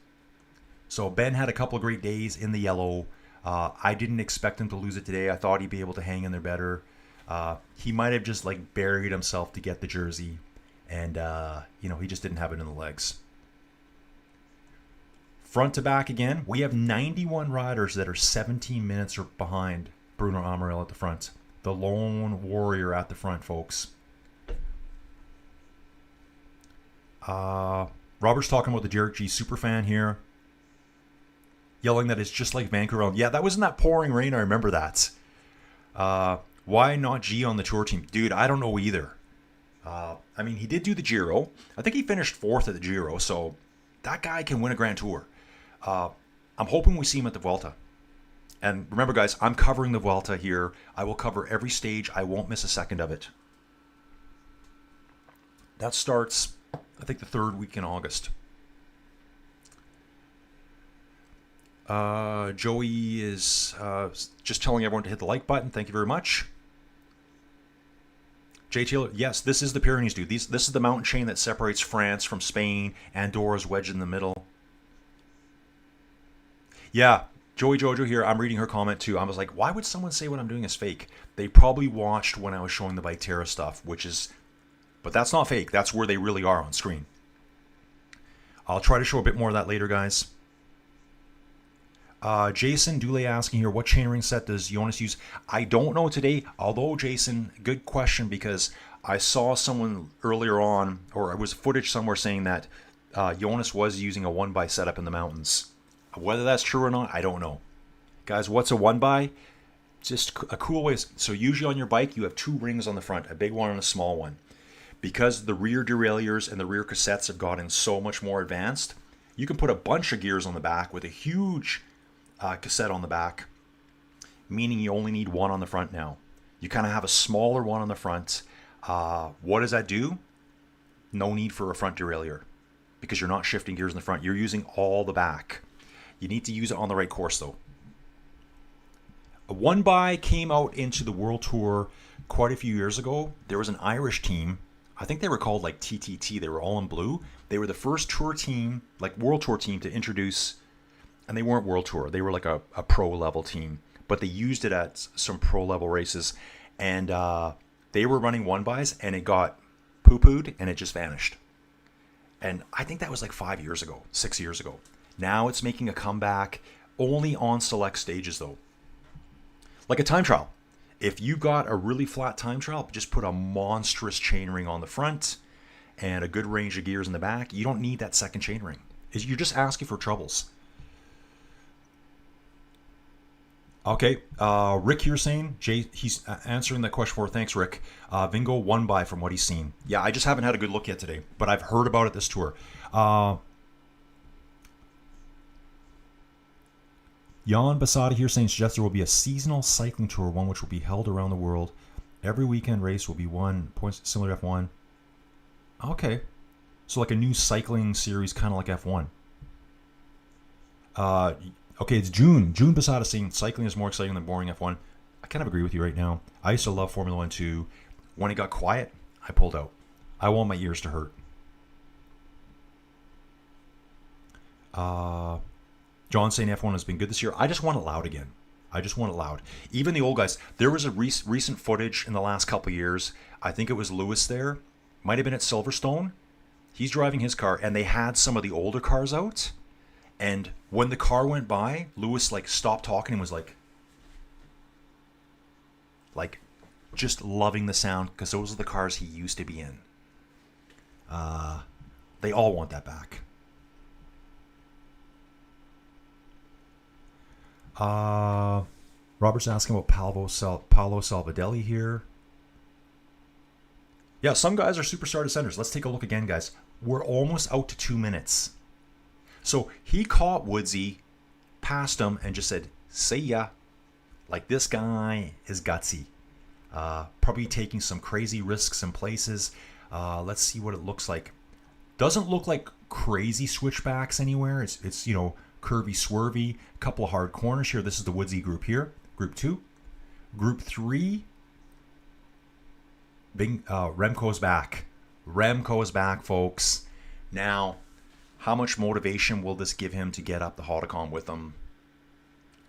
So Ben had a couple of great days in the yellow. I didn't expect him to lose it today. I thought he'd be able to hang in there better. He might have just buried himself to get the jersey. And, he just didn't have it in the legs. Front to back again, we have 91 riders that are 17 minutes or behind Bruno Amaral at the front. The lone warrior at the front, folks. Robert's talking about the Derek G superfan here. Yelling that it's just like Vancouver. Yeah, that was in that pouring rain. I remember that. Why not G on the tour team? Dude, I don't know either. I mean, he did do the Giro. I think he finished 4th at the Giro, so that guy can win a Grand Tour. I'm hoping we see him at the Vuelta. And remember, guys, I'm covering the Vuelta here. I will cover every stage. I won't miss a second of it. That starts, I think, the 3rd week in August. Joey is just telling everyone to hit the like button. Thank you very much. Jay Taylor, yes, this is the Pyrenees, dude. This is the mountain chain that separates France from Spain. Andorra's wedged in the middle. Yeah, Joey Jojo here. I'm reading her comment too. I was like, why would someone say what I'm doing is fake? They probably watched when I was showing the Bike Terra stuff, but that's not fake. That's where they really are on screen. I'll try to show a bit more of that later, guys. Jason Dule asking here, what chainring set does Jonas use? I don't know today, although, Jason, good question, because I saw someone earlier on, or it was footage somewhere saying that Jonas was using a 1x setup in the mountains. Whether that's true or not, I don't know. Guys, what's a 1x? Just a cool way. So usually on your bike, you have 2 rings on the front, a big one and a small one. Because the rear derailleurs and the rear cassettes have gotten so much more advanced, you can put a bunch of gears on the back with a huge cassette on the back, meaning you only need one on the front now. You kind of have a smaller one on the front. What does that do? No need for a front derailleur because you're not shifting gears in the front. You're using all the back. You need to use it on the right course though. A 1x came out into the World Tour quite a few years ago. There was an Irish team. I think they were called like TTT. They were all in blue. They were the first tour team, like World Tour team, to introduce. And they weren't World Tour. They were like a pro level team. But they used it at some pro level races. And they were running 1xs and it got poo-pooed and it just vanished. And I think that was like 5 years ago, 6 years ago. Now it's making a comeback only on select stages though. Like a time trial. If you got a really flat time trial, just put a monstrous chainring on the front and a good range of gears in the back. You don't need that second chainring. You're just asking for troubles. Okay, Rick here saying, he's answering that question for, thanks Rick. Vingo 1x from what he's seen. Yeah, I just haven't had a good look yet today, but I've heard about it this tour. Jan Basada here saying, suggests there will be a seasonal cycling tour, one which will be held around the world. Every weekend race will be one, points similar to F1. Okay, so like a new cycling series, kind of like F1. Okay, it's June. June Basada saying cycling is more exciting than boring F1. I kind of agree with you right now. I used to love Formula 1 too. When it got quiet, I pulled out. I want my ears to hurt. John saying F1 has been good this year. I just want it loud again. I just want it loud. Even the old guys. There was a recent footage in the last couple of years. I think it was Lewis there. Might have been at Silverstone. He's driving his car, and they had some of the older cars out. And when the car went by, Lewis like stopped talking and was like just loving the sound because those are the cars he used to be in. They all want that back. Robert's asking about Paolo Salvadelli here. Yeah, some guys are superstar descenders. Let's take a look again, guys. We're almost out to 2 minutes. So he caught Woodsy, passed him, and just said, see ya. Like, this guy is gutsy. Probably taking some crazy risks in places. Let's see what it looks like. Doesn't look like crazy switchbacks anywhere. It's curvy, swervy. A couple of hard corners here. This is the Woodsy group here. Group 2. Group 3. Remco's back. Remco's back, folks. Now, how much motivation will this give him to get up the Hautacam with him?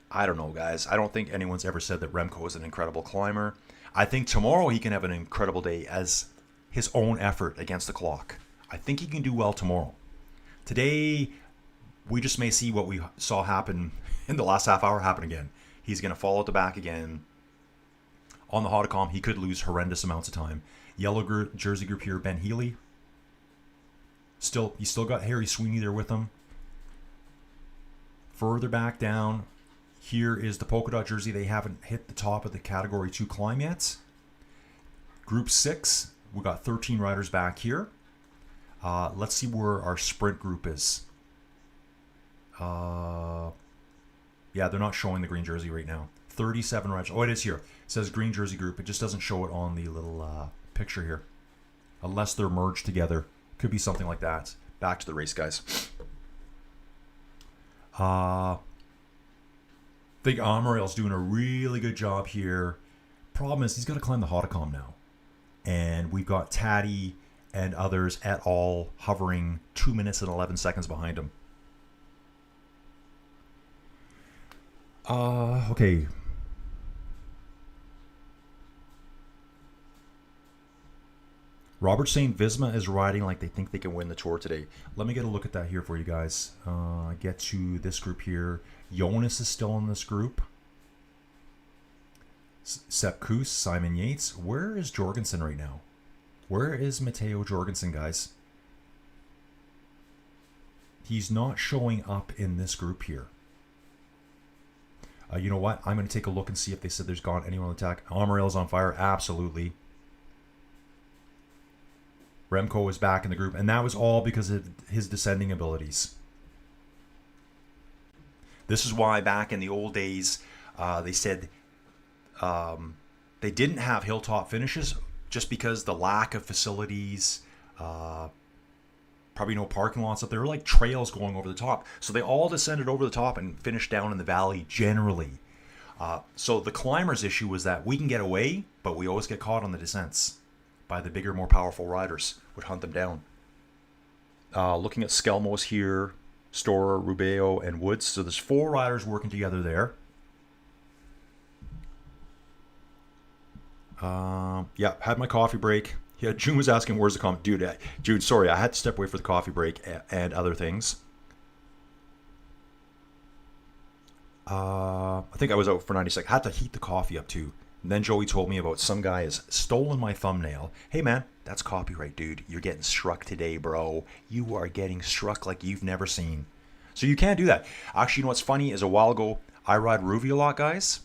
I don't know, guys. I don't think anyone's ever said that Remco is an incredible climber. I think tomorrow he can have an incredible day as his own effort against the clock. I think he can do well tomorrow. Today, we just may see what we saw happen in the last half hour happen again. He's going to fall at the back again. On the Hautacam, he could lose horrendous amounts of time. Yellow jersey group here, Ben Healy. He's still got Harry Sweeney there with him. Further back down, Here is the polka dot jersey. They haven't hit the top of the Category 2 climb yet. Group 6, we got 13 riders back here. Let's see where our sprint group is. Yeah, they're not showing the green jersey right now. 37 riders. Oh, it is here. It says green jersey group. It just doesn't show it on the little picture here. Unless they're merged together. Could be something like that. Back to the race, guys. I think Amariel's doing a really good job here. Problem is, he's got to climb the Hautacam now. And we've got Taddy and others at all hovering 2 minutes and 11 seconds behind him. Okay. Robert St. Visma is riding like they think they can win the Tour today. Let me get a look at that here for you guys. Get to this group here. Jonas is still in this group. Sepp Kuss, Simon Yates. Where is Jorgensen right now? Where is Matteo Jorgensen, guys? He's not showing up in this group here. You know what? I'm going to take a look and see if they said there's gone anyone on attack. Amariel's on fire. Absolutely. Remco is back in the group, and that was all because of his descending abilities. This is why back in the old days, they said they didn't have hilltop finishes just because the lack of facilities, probably no parking lots up there. There were like trails going over the top. So they all descended over the top and finished down in the valley generally. So the climbers' issue was that we can get away, but we always get caught on the descents by the bigger, more powerful riders would hunt them down. Looking at Skelmos here, Storer, Rubeo, and Woods. So there's 4 riders working together there. Yeah, had my coffee break. Yeah, June was asking where's the comment. Dude, sorry, I had to step away for the coffee break and other things. I think I was out for 90 seconds. I had to heat the coffee up too. And then Joey told me about some guy has stolen my thumbnail. Hey man, that's copyright, dude. You're getting struck today, bro. You are getting struck like you've never seen. So you can't do that. Actually, you know what's funny is a while ago, I ride Ruby a lot, guys.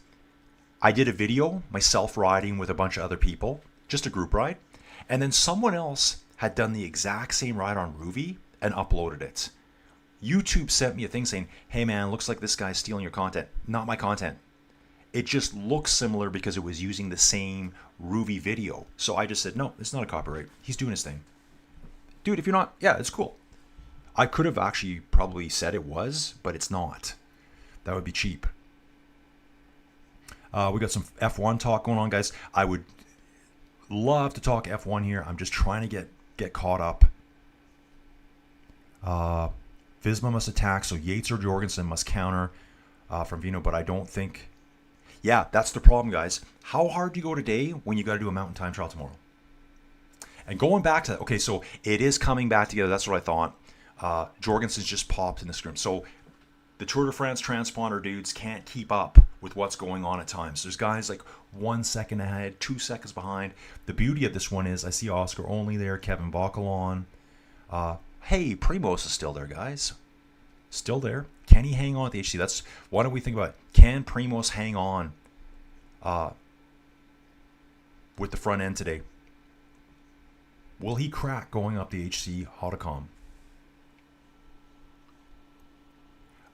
I did a video, myself riding with a bunch of other people, just a group ride. And then someone else had done the exact same ride on Ruby and uploaded it. YouTube sent me a thing saying, hey man, looks like this guy's stealing your content. Not my content. It just looks similar because it was using the same Ruby video. So I just said, no, it's not a copyright. He's doing his thing. Dude, if you're not, yeah, it's cool. I could have actually probably said it was, but it's not. That would be cheap. We got some F1 talk going on, guys. I would love to talk F1 here. I'm just trying to get caught up. Visma must attack, so Yates or Jorgensen must counter from Vino, but I don't think... Yeah, that's the problem, guys. How hard do you go today when you got to do a mountain time trial tomorrow? And going back to that, okay, so it is coming back together. That's what I thought. Jorgensen's just popped in the scrim. So the Tour de France transponder dudes can't keep up with what's going on at times. There's guys like 1 second ahead, 2 seconds behind. The beauty of this one is I see Oscar Only there, Kevin Bocalon. Hey, Primos is still there, guys. Still there. Can he hang on at the HC? That's why don't we think about it? Can Primos hang on with the front end today? Will he crack going up the HC Hautacam?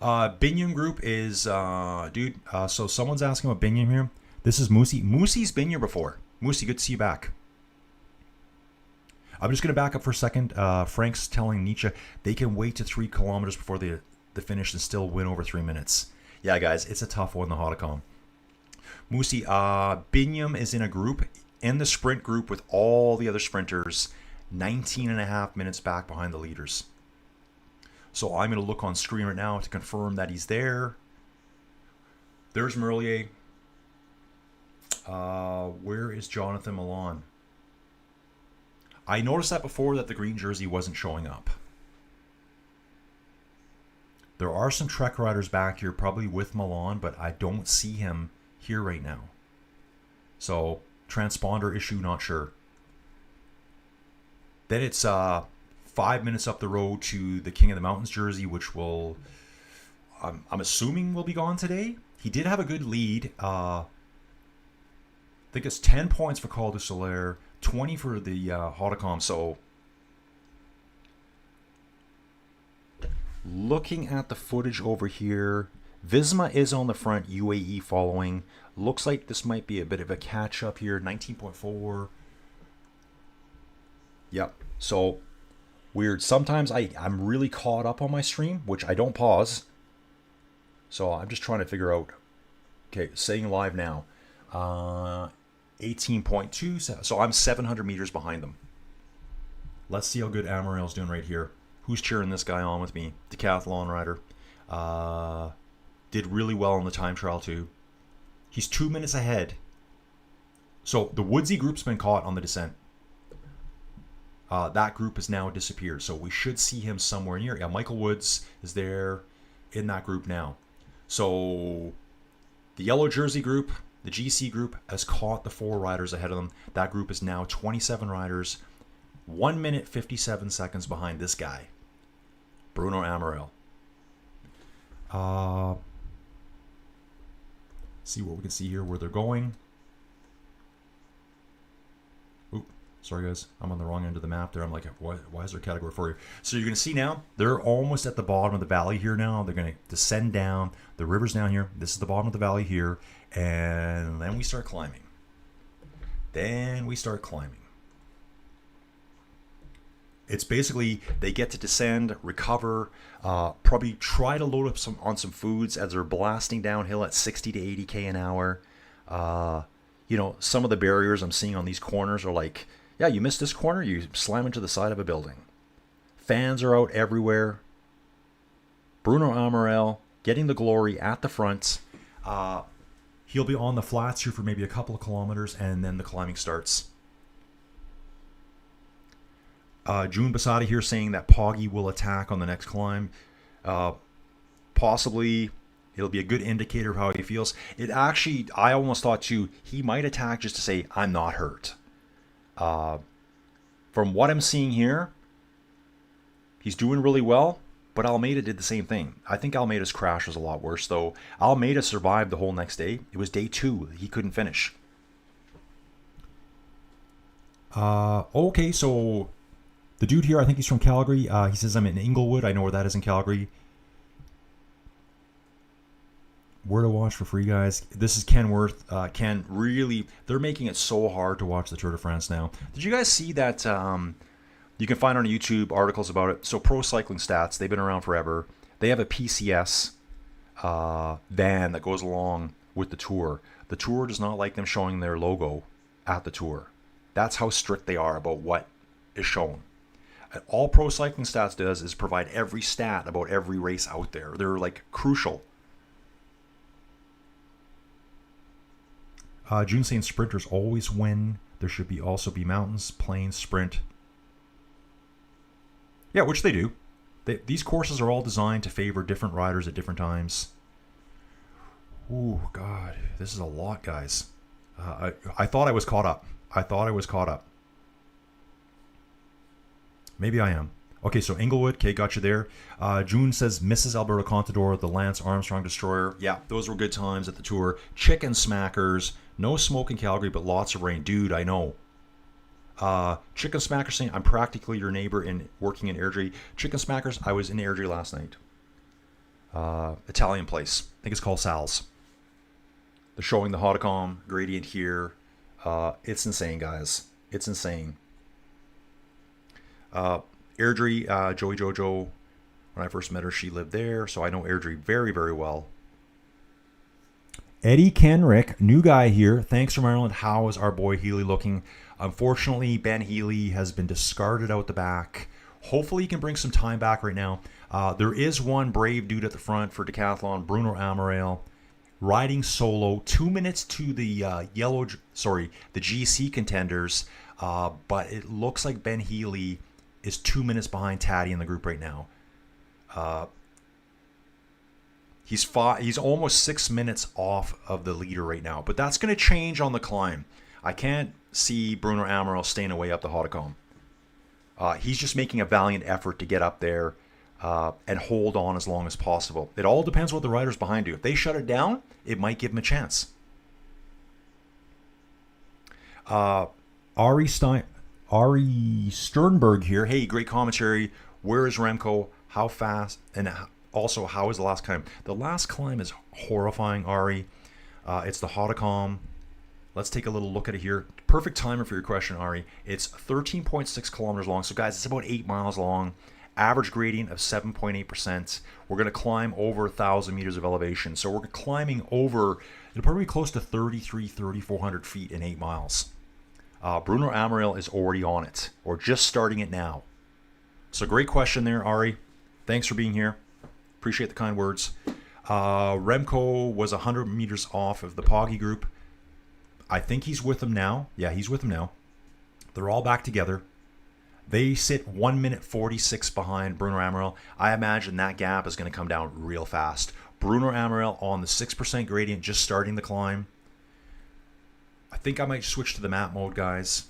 Binyam group is so someone's asking about Binyam here. This is Moosey. Moosey's been here before. Moosey, good to see you back. I'm just going to back up for a second. Frank's telling Nietzsche they can wait to 3 kilometers before the finish and still win over 3 minutes. Yeah, guys, it's a tough one, the Hautacam. Moosey, Binyam is in a group, in the sprint group with all the other sprinters, 19 and a half minutes back behind the leaders. So I'm going to look on screen right now to confirm that he's there. There's Merlier. Where is Jonathan Milan? I noticed that before that the green jersey wasn't showing up. There are some Trek riders back here, probably with Milan, but I don't see him here right now. So, transponder issue, not sure. Then it's 5 minutes up the road to the King of the Mountains jersey, which will, I'm assuming will be gone today. He did have a good lead. I think it's 10 points for Col du Soulor, 20 for the Hautacam. So looking at the footage over here, Visma is on the front, UAE following. Looks like this might be a bit of a catch-up here, 19.4. Yep, so weird. Sometimes I'm really caught up on my stream, which I don't pause. So I'm just trying to figure out, okay, saying live now. 18.2, so I'm 700 meters behind them. Let's see how good Amaril's doing right here. Who's cheering this guy on with me? Decathlon rider. Did really well in the time trial too. He's 2 minutes ahead. So the Woodsy group's been caught on the descent. That group has now disappeared. So we should see him somewhere near. Yeah, Michael Woods is there in that group now. So the yellow jersey group, the GC group, has caught the 4 riders ahead of them. That group is now 27 riders. 1 minute 57 seconds behind this guy, Bruno Amaril. See what we can see here, where they're going. Oop, sorry guys, I'm on the wrong end of the map there. I'm like, why is there a category for you? So you're going to see now, they're almost at the bottom of the valley here now. They're going to descend down. The river's down here. This is the bottom of the valley here. And then we start climbing. It's basically they get to descend, recover, probably try to load up on some foods as they're blasting downhill at 60 to 80k an hour. You know, some of the barriers I'm seeing on these corners are like, yeah, you missed this corner, you slam into the side of a building. Fans are out everywhere. Bruno Amaril getting the glory at the front. He'll be on the flats here for maybe a couple of kilometers, and then the climbing starts. June Basada here saying that Poggy will attack on the next climb. Possibly it'll be a good indicator of how he feels. It actually, I almost thought too, he might attack just to say, I'm not hurt. From what I'm seeing here, he's doing really well, but Almeida did the same thing. I think Almeida's crash was a lot worse though. Almeida survived the whole next day. It was day 2. He couldn't finish. Okay, so the dude here, I think he's from Calgary. He says, I'm in Inglewood. I know where that is in Calgary. Where to watch for free, guys. This is Ken Worth. Ken, really, they're making it so hard to watch the Tour de France now. Did you guys see that? You can find on YouTube articles about it. So Pro Cycling Stats, they've been around forever. They have a PCS van that goes along with the Tour. The Tour does not like them showing their logo at the Tour. That's how strict they are about what is shown. All Pro Cycling Stats does is provide every stat about every race out there. They're like crucial. June saying sprinters always win. There should also be mountains, plains, sprint. Yeah, which they do. These courses are all designed to favor different riders at different times. Ooh, God, this is a lot, guys. I thought I was caught up. Maybe I am. Okay, so Inglewood, okay, got you there. June says Mrs. Alberto Contador, the Lance Armstrong Destroyer. Yeah, those were good times at the Tour. Chicken Smackers. No smoke in Calgary, but lots of rain. Dude, I know. Chicken Smackers saying, I'm practically your neighbor in working in Airdrie. Chicken Smackers, I was in Airdrie last night. Italian place. I think it's called Sal's. They're showing the Hautacam gradient here. It's insane, guys. It's insane. Airdrie, Joey Jojo, when I first met her, she lived there, so I know Airdrie very, very well. Eddie Kenrick, new guy here. Thanks from Ireland. How is our boy Healy looking? Unfortunately, Ben Healy has been discarded out the back. Hopefully he can bring some time back right now. There is one brave dude at the front for Decathlon, Bruno Amaril, riding solo, 2 minutes to the the GC contenders, but it looks like Ben Healy is 2 minutes behind Taddy in the group right now. He's almost 6 minutes off of the leader right now, but that's going to change on the climb. I can't see Bruno Amaril staying away up the Hautacam. He's just making a valiant effort to get up there. and hold on as long as possible. It all depends what the riders behind do. If they shut it down, it might give them a chance. Ari Sternberg here. Hey, great commentary. Where is Remco? How fast? And also, how is the last climb? The last climb is horrifying, Ari. It's the Hautacam. Let's take a little look at it here. Perfect timer for your question, Ari. It's 13.6 kilometers long. So, guys, it's about 8 miles long. Average gradient of 7.8%. We're going to climb over 1,000 meters of elevation. So we're climbing over, it'll probably be close to 3,400 feet in 8 miles. Bruno Amaral is already on it, or just starting it now. So great question there, Ari. Thanks for being here. Appreciate the kind words. Remco was 100 meters off of the Poggi group. I think he's with them now. Yeah, he's with them now. They're all back together. They sit 1 minute 46 behind Bruno Amaral. I imagine that gap is going to come down real fast. Bruno Amaral on the 6% gradient, just starting the climb. I think I might switch to the map mode, guys.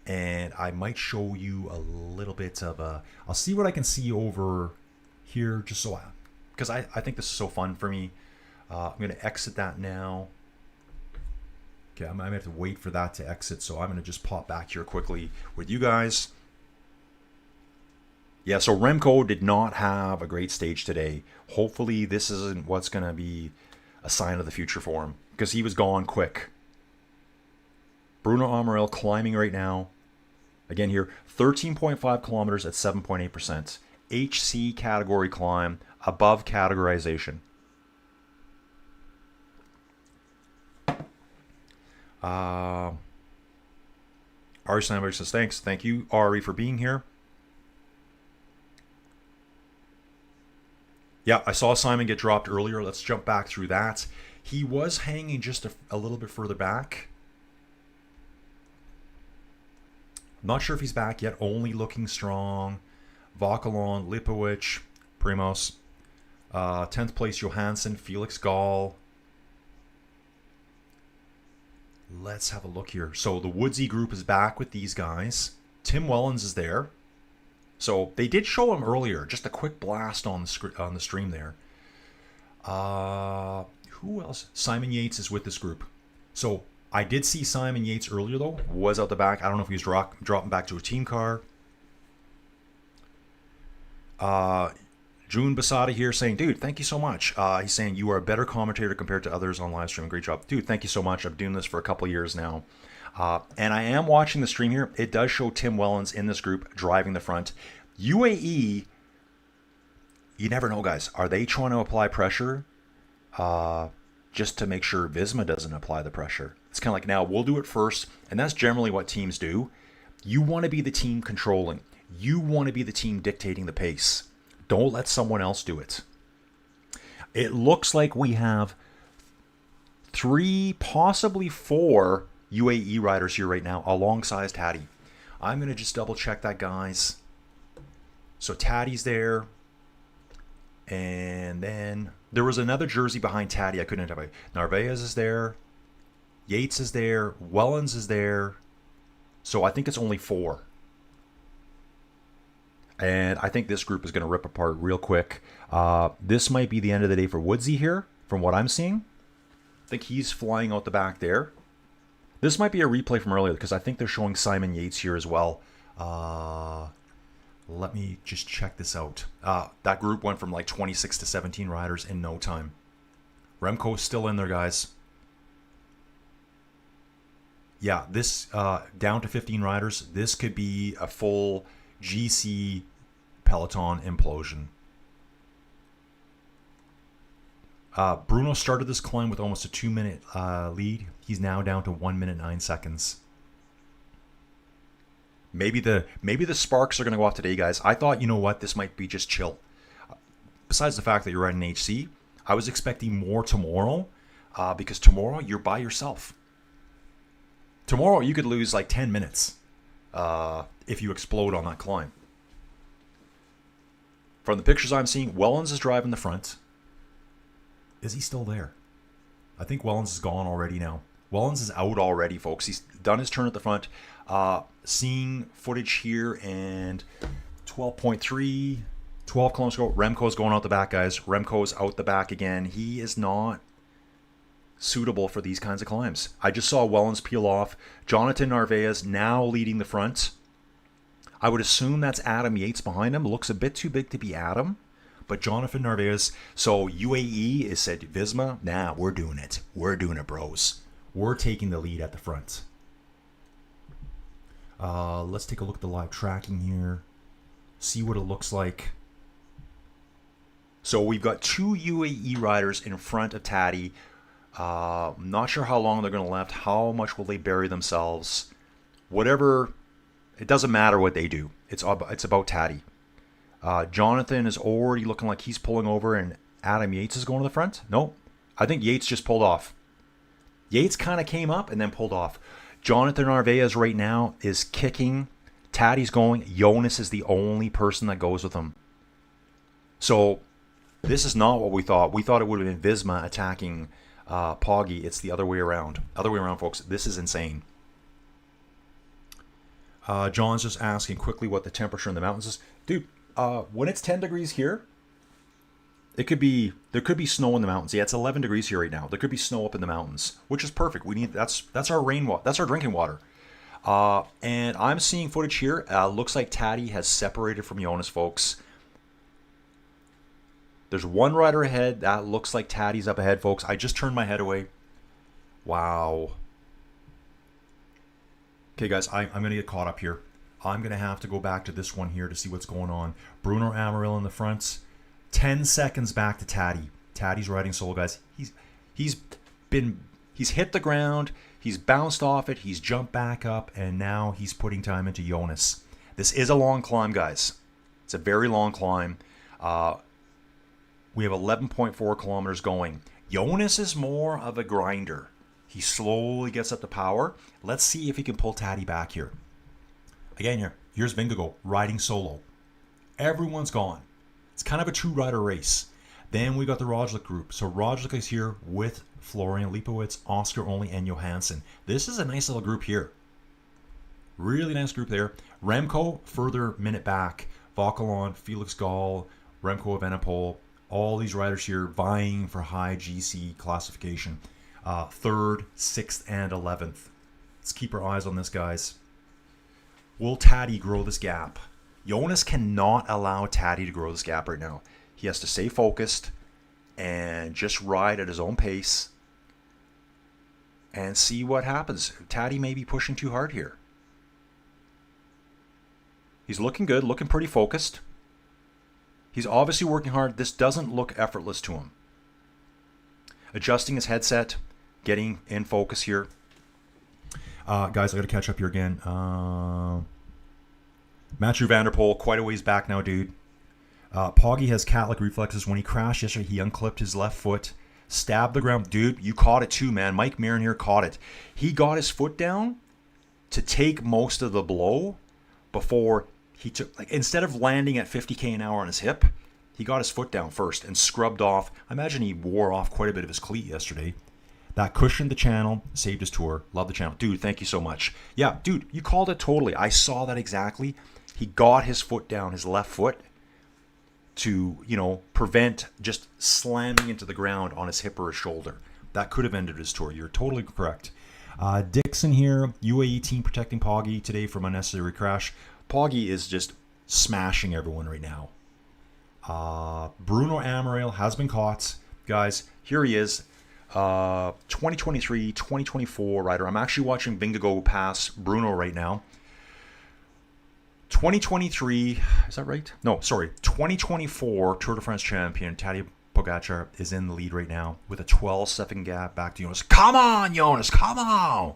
And I might show you a little bit of a... I'll see what I can see over here, just so because I think this is so fun for me. I'm going to exit that now. Okay, I might have to wait for that to exit, so I'm going to just pop back here quickly with you guys. Yeah, so Remco did not have a great stage today. Hopefully this isn't what's going to be a sign of the future for him, because he was gone quick. Bruno Amaral climbing right now. Again here, 13.5 kilometers at 7.8%. HC category climb, above categorization. Ari Steinberg says, thanks. Thank you, Ari, for being here. Yeah, I saw Simon get dropped earlier. Let's jump back through that. He was hanging just a little bit further back. I'm not sure if he's back yet. Only looking strong. Vauquelin, Lipowicz, Primos. 10th place, Johansson, Felix Gall. Let's have a look here. So the Woodsy group is back with these guys. Tim Wellens is there. So they did show him earlier. Just a quick blast on the stream there. Who else? Simon Yates is with this group. So I did see Simon Yates earlier, though. Was out the back. I don't know if he was dropping back to a team car. June Basada here saying, dude, thank you so much. He's saying you are a better commentator compared to others on live stream. Great job. Dude, thank you so much. I'm doing this for a couple years now. And I am watching the stream here. It does show Tim Wellens in this group driving the front. UAE, you never know, guys. Are they trying to apply pressure just to make sure Visma doesn't apply the pressure? It's kind of like, now we'll do it first. And that's generally what teams do. You want to be the team controlling. You want to be the team dictating the pace. Don't let someone else do it. It looks like we have 3, possibly 4 UAE riders here right now alongside Taddy. I'm going to just double check that, guys. So Taddy's there. And then there was another jersey behind Taddy. I couldn't identify. Narvaez is there. Yates is there. Wellens is there. So I think it's only 4. And I think this group is going to rip apart real quick. This might be the end of the day for Woodsy here, from what I'm seeing. I think he's flying out the back there. This might be a replay from earlier, because I think they're showing Simon Yates here as well. Let me just check this out. That group went from like 26 to 17 riders in no time. Remco's still in there, guys. Yeah, this down to 15 riders. This could be a full GC peloton implosion. Bruno started this climb with almost a 2-minute lead. He's now down to 1 minute 9 seconds. Maybe the sparks are going to go off today, guys. I thought, you know what, this might be just chill. Besides the fact that you're riding HC, I was expecting more tomorrow, because tomorrow you're by yourself. Tomorrow you could lose like 10 minutes if you explode on that climb. From the pictures I'm seeing, Wellens is driving the front. Is he still there? I think Wellens is gone already now. Wellens is out already, folks. He's done his turn at the front. Seeing footage here, and 12.3. 12 kilometers to go. Remco's going out the back, guys. Remco's out the back again. He is not suitable for these kinds of climbs. I just saw Wellens peel off. Jonathan Narvaez now leading the front. I would assume that's Adam Yates behind him. Looks a bit too big to be Adam. But Jonathan Narvaez. So UAE is said, Visma, nah, we're doing it. We're doing it, bros. We're taking the lead at the front. Let's take a look at the live tracking here. See what it looks like. So we've got two UAE riders in front of Taddy. Not sure how long they're going to left. How much will they bury themselves? Whatever. It doesn't matter what they do. It's about Taddy. Jonathan is already looking like he's pulling over, and Adam Yates is going to the front. No, I think Yates just pulled off. Yates kind of came up and then pulled off. Jonathan Narvaez right now is kicking. Taddy's going. Jonas is the only person that goes with him. So this is not what we thought. We thought it would have been Visma attacking Poggy. It's the other way around. Other way around, folks. This is insane. John's just asking quickly what the temperature in the mountains is. Dude, when it's 10 degrees here, there could be snow in the mountains. Yeah, it's 11 degrees here right now. There could be snow up in the mountains, which is perfect. We need that's our rainwater. That's our drinking water. And I'm seeing footage here. Looks like Taddy has separated from Jonas, folks. There's one rider ahead. That looks like Taddy's up ahead, folks. I just turned my head away. Wow. Okay, guys, I'm going to get caught up here. I'm going to have to go back to this one here to see what's going on. Bruno Amaral in the front. 10 seconds back to Taddy. Taddy's riding solo, guys. He's hit the ground. He's bounced off it. He's jumped back up, and now he's putting time into Jonas. This is a long climb, guys. It's a very long climb. We have 11.4 kilometers going. Jonas is more of a grinder. He slowly gets up to power. Let's see if he can pull Taddy back here. Again, here's Vingegaard riding solo. Everyone's gone. It's kind of a two-rider race. Then we got the Roglic group. So Roglic is here with Florian Lipowitz, Oscar Only, and Johansson. This is a nice little group here. Really nice group there. Remco, further minute back. Vauquelin, Felix Gall, Remco Evenepoel. All these riders here vying for high GC classification. 3rd, 6th, and 11th. Let's keep our eyes on this, guys. Will Taddy grow this gap? Jonas cannot allow Taddy to grow this gap right now. He has to stay focused and just ride at his own pace and see what happens. Taddy may be pushing too hard here. He's looking good, looking pretty focused. He's obviously working hard. This doesn't look effortless to him. Adjusting his headset, getting in focus here. Guys, I got to catch up here again. Matthew Van Der Poel, quite a ways back now, dude. Poggy has cat-like reflexes. When he crashed yesterday, he unclipped his left foot, stabbed the ground. Dude, you caught it too, man. Mike Marin here caught it. He got his foot down to take most of the blow before he took, like, instead of landing at 50k an hour on his hip, he got his foot down first and scrubbed off. I imagine he wore off quite a bit of his cleat yesterday. That cushioned the channel, saved his tour. Love the channel. Dude, thank you so much. Yeah, dude, you called it totally. I saw that exactly. He got his foot down, his left foot, to, prevent just slamming into the ground on his hip or his shoulder. That could have ended his tour. You're totally correct. Dixon here, UAE team protecting Poggy today from unnecessary crash. Poggy is just smashing everyone right now. Bruno Amaral has been caught. Guys, here he is. 2023, 2024 rider. I'm actually watching Vingegaard pass Bruno right now. 2023, is that right? No, sorry. 2024 Tour de France champion Tadej Pogacar is in the lead right now with a 12-second gap back to Jonas. Come on, Jonas, come on.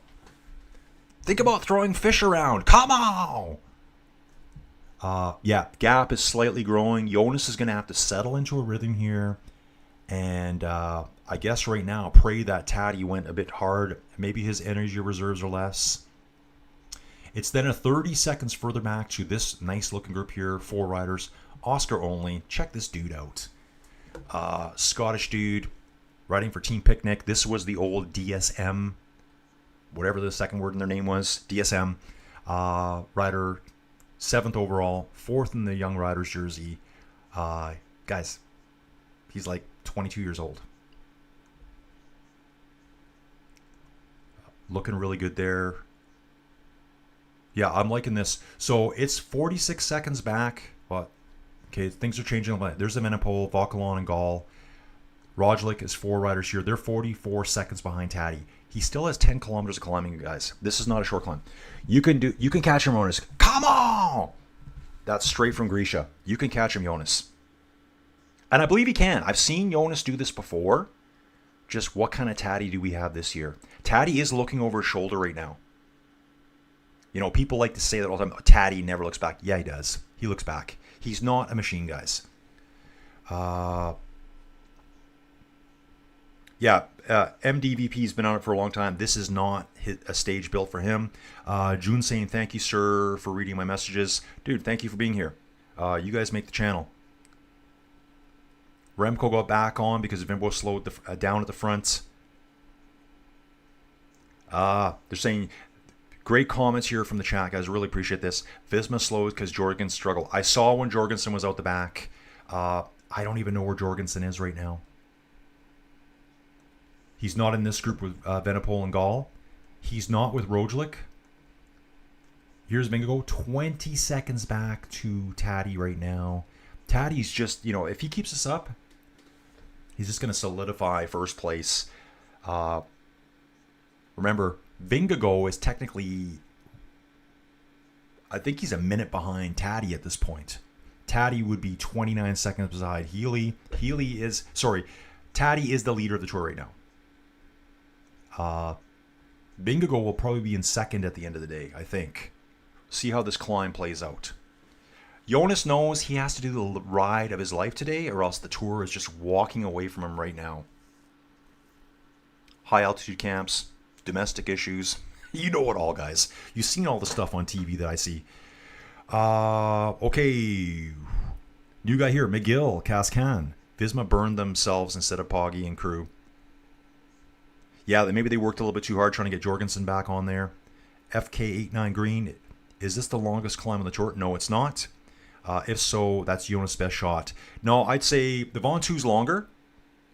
Think about throwing fish around. Come on. Yeah, gap is slightly growing. Jonas is going to have to settle into a rhythm here. And I guess right now, pray that Taddy went a bit hard. Maybe his energy reserves are less. It's then a 30 seconds further back to this nice looking group here. 4 riders. Oscar Only. Check this dude out. Scottish dude riding for Team Picnic. This was the old DSM. Whatever the second word in their name was. DSM. Rider 7th overall. 4th in the Young Riders jersey. Guys, he's like 22 years old. Looking really good there. Yeah, I'm liking this. So it's 46 seconds back. But okay, things are changing. There's Evenepoel, Vauquelin, and Gall. Roglic is 4 riders here. They're 44 seconds behind Taddy. He still has 10 kilometers of climbing, you guys. This is not a short climb. You can catch him, Jonas. Come on! That's straight from Grisha. You can catch him, Jonas. And I believe he can. I've seen Jonas do this before. Just what kind of Taddy do we have this year? Taddy is looking over his shoulder right now. You know, people like to say that all the time. Taddy never looks back. Yeah, he does. He looks back. He's not a machine, guys. MDVP's been on it for a long time. This is not a stage built for him. June saying, thank you, sir, for reading my messages. Dude, thank you for being here. You guys make the channel. Remco got back on because Vingegaard slowed down at the front. They're saying, great comments here from the chat, guys. Really appreciate this. Visma slowed because Jorgensen struggled. I saw when Jorgensen was out the back. I don't even know where Jorgensen is right now. He's not in this group with Evenepoel and Gall. He's not with Roglic. Here's Vingegaard, 20 seconds back to Taddy right now. Taddy's just, if he keeps this up, he's just going to solidify first place. Remember, Vingegaard is technically, I think he's a minute behind Taddy at this point. Taddy would be 29 seconds beside Healy. Taddy is the leader of the tour right now. Vingegaard will probably be in second at the end of the day, I think. See how this climb plays out. Jonas knows he has to do the ride of his life today, or else the tour is just walking away from him right now. High altitude camps, domestic issues. You know it all, guys. You've seen all the stuff on TV that I see. Okay. New guy here, McGill, Cascan. Visma burned themselves instead of Poggy and crew. Yeah, maybe they worked a little bit too hard trying to get Jorgensen back on there. FK89 Green. Is this the longest climb on the tour? No, it's not. If so, that's Jonas' best shot. No, I'd say the Ventoux's longer.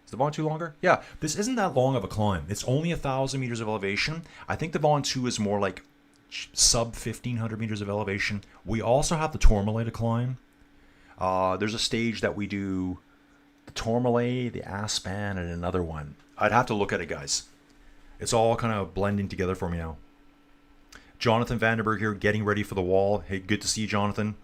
Is the Ventoux longer? Yeah, this isn't that long of a climb. It's only 1,000 meters of elevation. I think the Ventoux is more like sub 1,500 meters of elevation. We also have the Tourmalet to climb. There's a stage that we do the Tourmalet, the Aspan, and another one. I'd have to look at it, guys. It's all kind of blending together for me now. Jonathan Vandenberg here, getting ready for the wall. Hey, good to see you, Jonathan.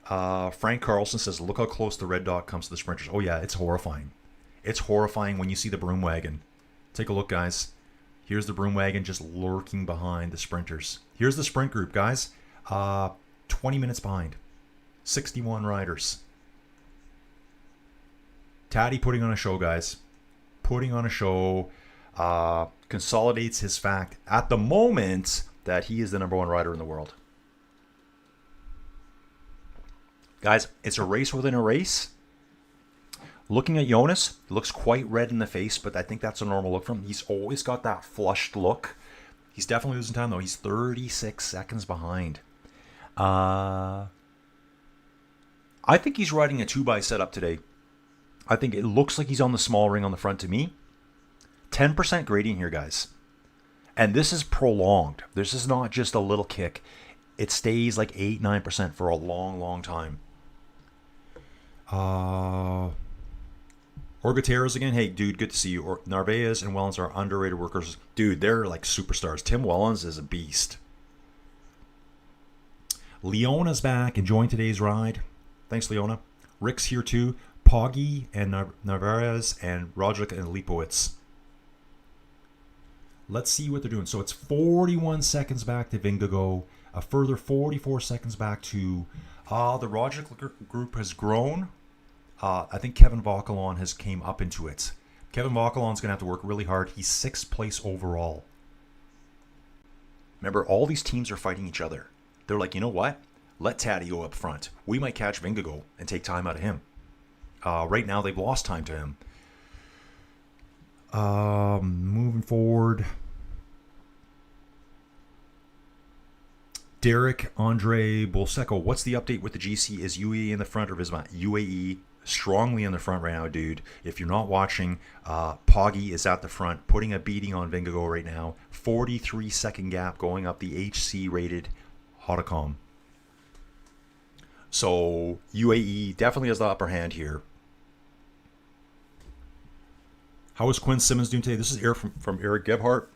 Frank Carlson says, look how close the red dot comes to the sprinters. Oh, yeah, it's horrifying. It's horrifying when you see the broom wagon. Take a look, guys. Here's the broom wagon just lurking behind the sprinters. Here's the sprint group, guys. 20 minutes behind. 61 riders. Taddy putting on a show, guys. Putting on a show. Consolidates his fact at the moment that he is the #1 rider in the world. Guys, it's a race within a race. Looking at Jonas, looks quite red in the face, but I think that's a normal look from him. He's always got that flushed look. He's definitely losing time, though. He's 36 seconds behind. I think he's riding a 2x setup today. I think it looks like he's on the small ring on the front to me. 10% gradient here, guys. And this is prolonged. This is not just a little kick. It stays like 8-9% for a long, long time. Orgateras again. Hey, dude, good to see you. Narvaez and Wellens are underrated workers. Dude, they're like superstars. Tim Wellens is a beast. Leona's back, enjoying today's ride. Thanks, Leona. Rick's here too. Poggy and Narvaez and Roglic and Lipowitz. Let's see what they're doing. So it's 41 seconds back to Vingegaard. A further 44 seconds back to the Roglic group has grown. I think Kevin Vauquelin has came up into it. Kevin Vauquelin's going to have to work really hard. He's 6th place overall. Remember, all these teams are fighting each other. They're like, you know what? Let Taddy go up front. We might catch Vingegaard and take time out of him. Right now, they've lost time to him. Moving forward. Derek Andre Bolseco, what's the update with the GC? Is UAE in the front or Visma? UAE strongly in the front right now, dude. If you're not watching, Poggy is at the front, putting a beating on Vingegaard right now. 43-second gap going up the HC rated Hautacam. So UAE definitely has the upper hand here. How is Quinn Simmons doing today? This is Eric from Eric Gebhardt.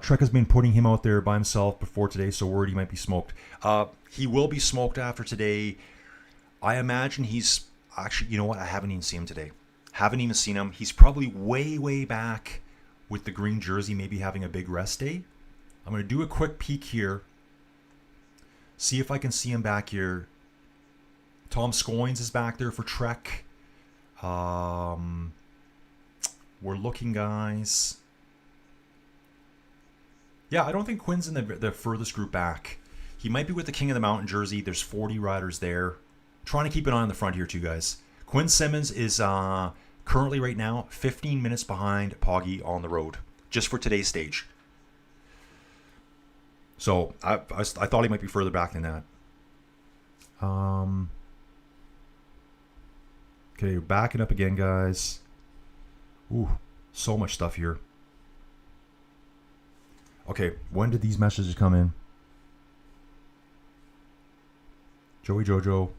Trek has been putting him out there by himself before today, so worried he might be smoked. He will be smoked after today. I imagine he's actually, you know what? I haven't even seen him today. Haven't even seen him. He's probably way, way back with the green jersey, maybe having a big rest day. I'm going to do a quick peek here. See if I can see him back here. Tom Scoins is back there for Trek. We're looking, guys. Yeah, I don't think Quinn's in the furthest group back. He might be with the King of the Mountain jersey. There's 40 riders there. Trying to keep an eye on the front here too, guys. Quinn Simmons is currently right now 15 minutes behind Poggy on the road, just for today's stage. So I thought he might be further back than that. Okay, backing up again, guys. Ooh, so much stuff here. Okay, when did these messages come in? Joey Jojo.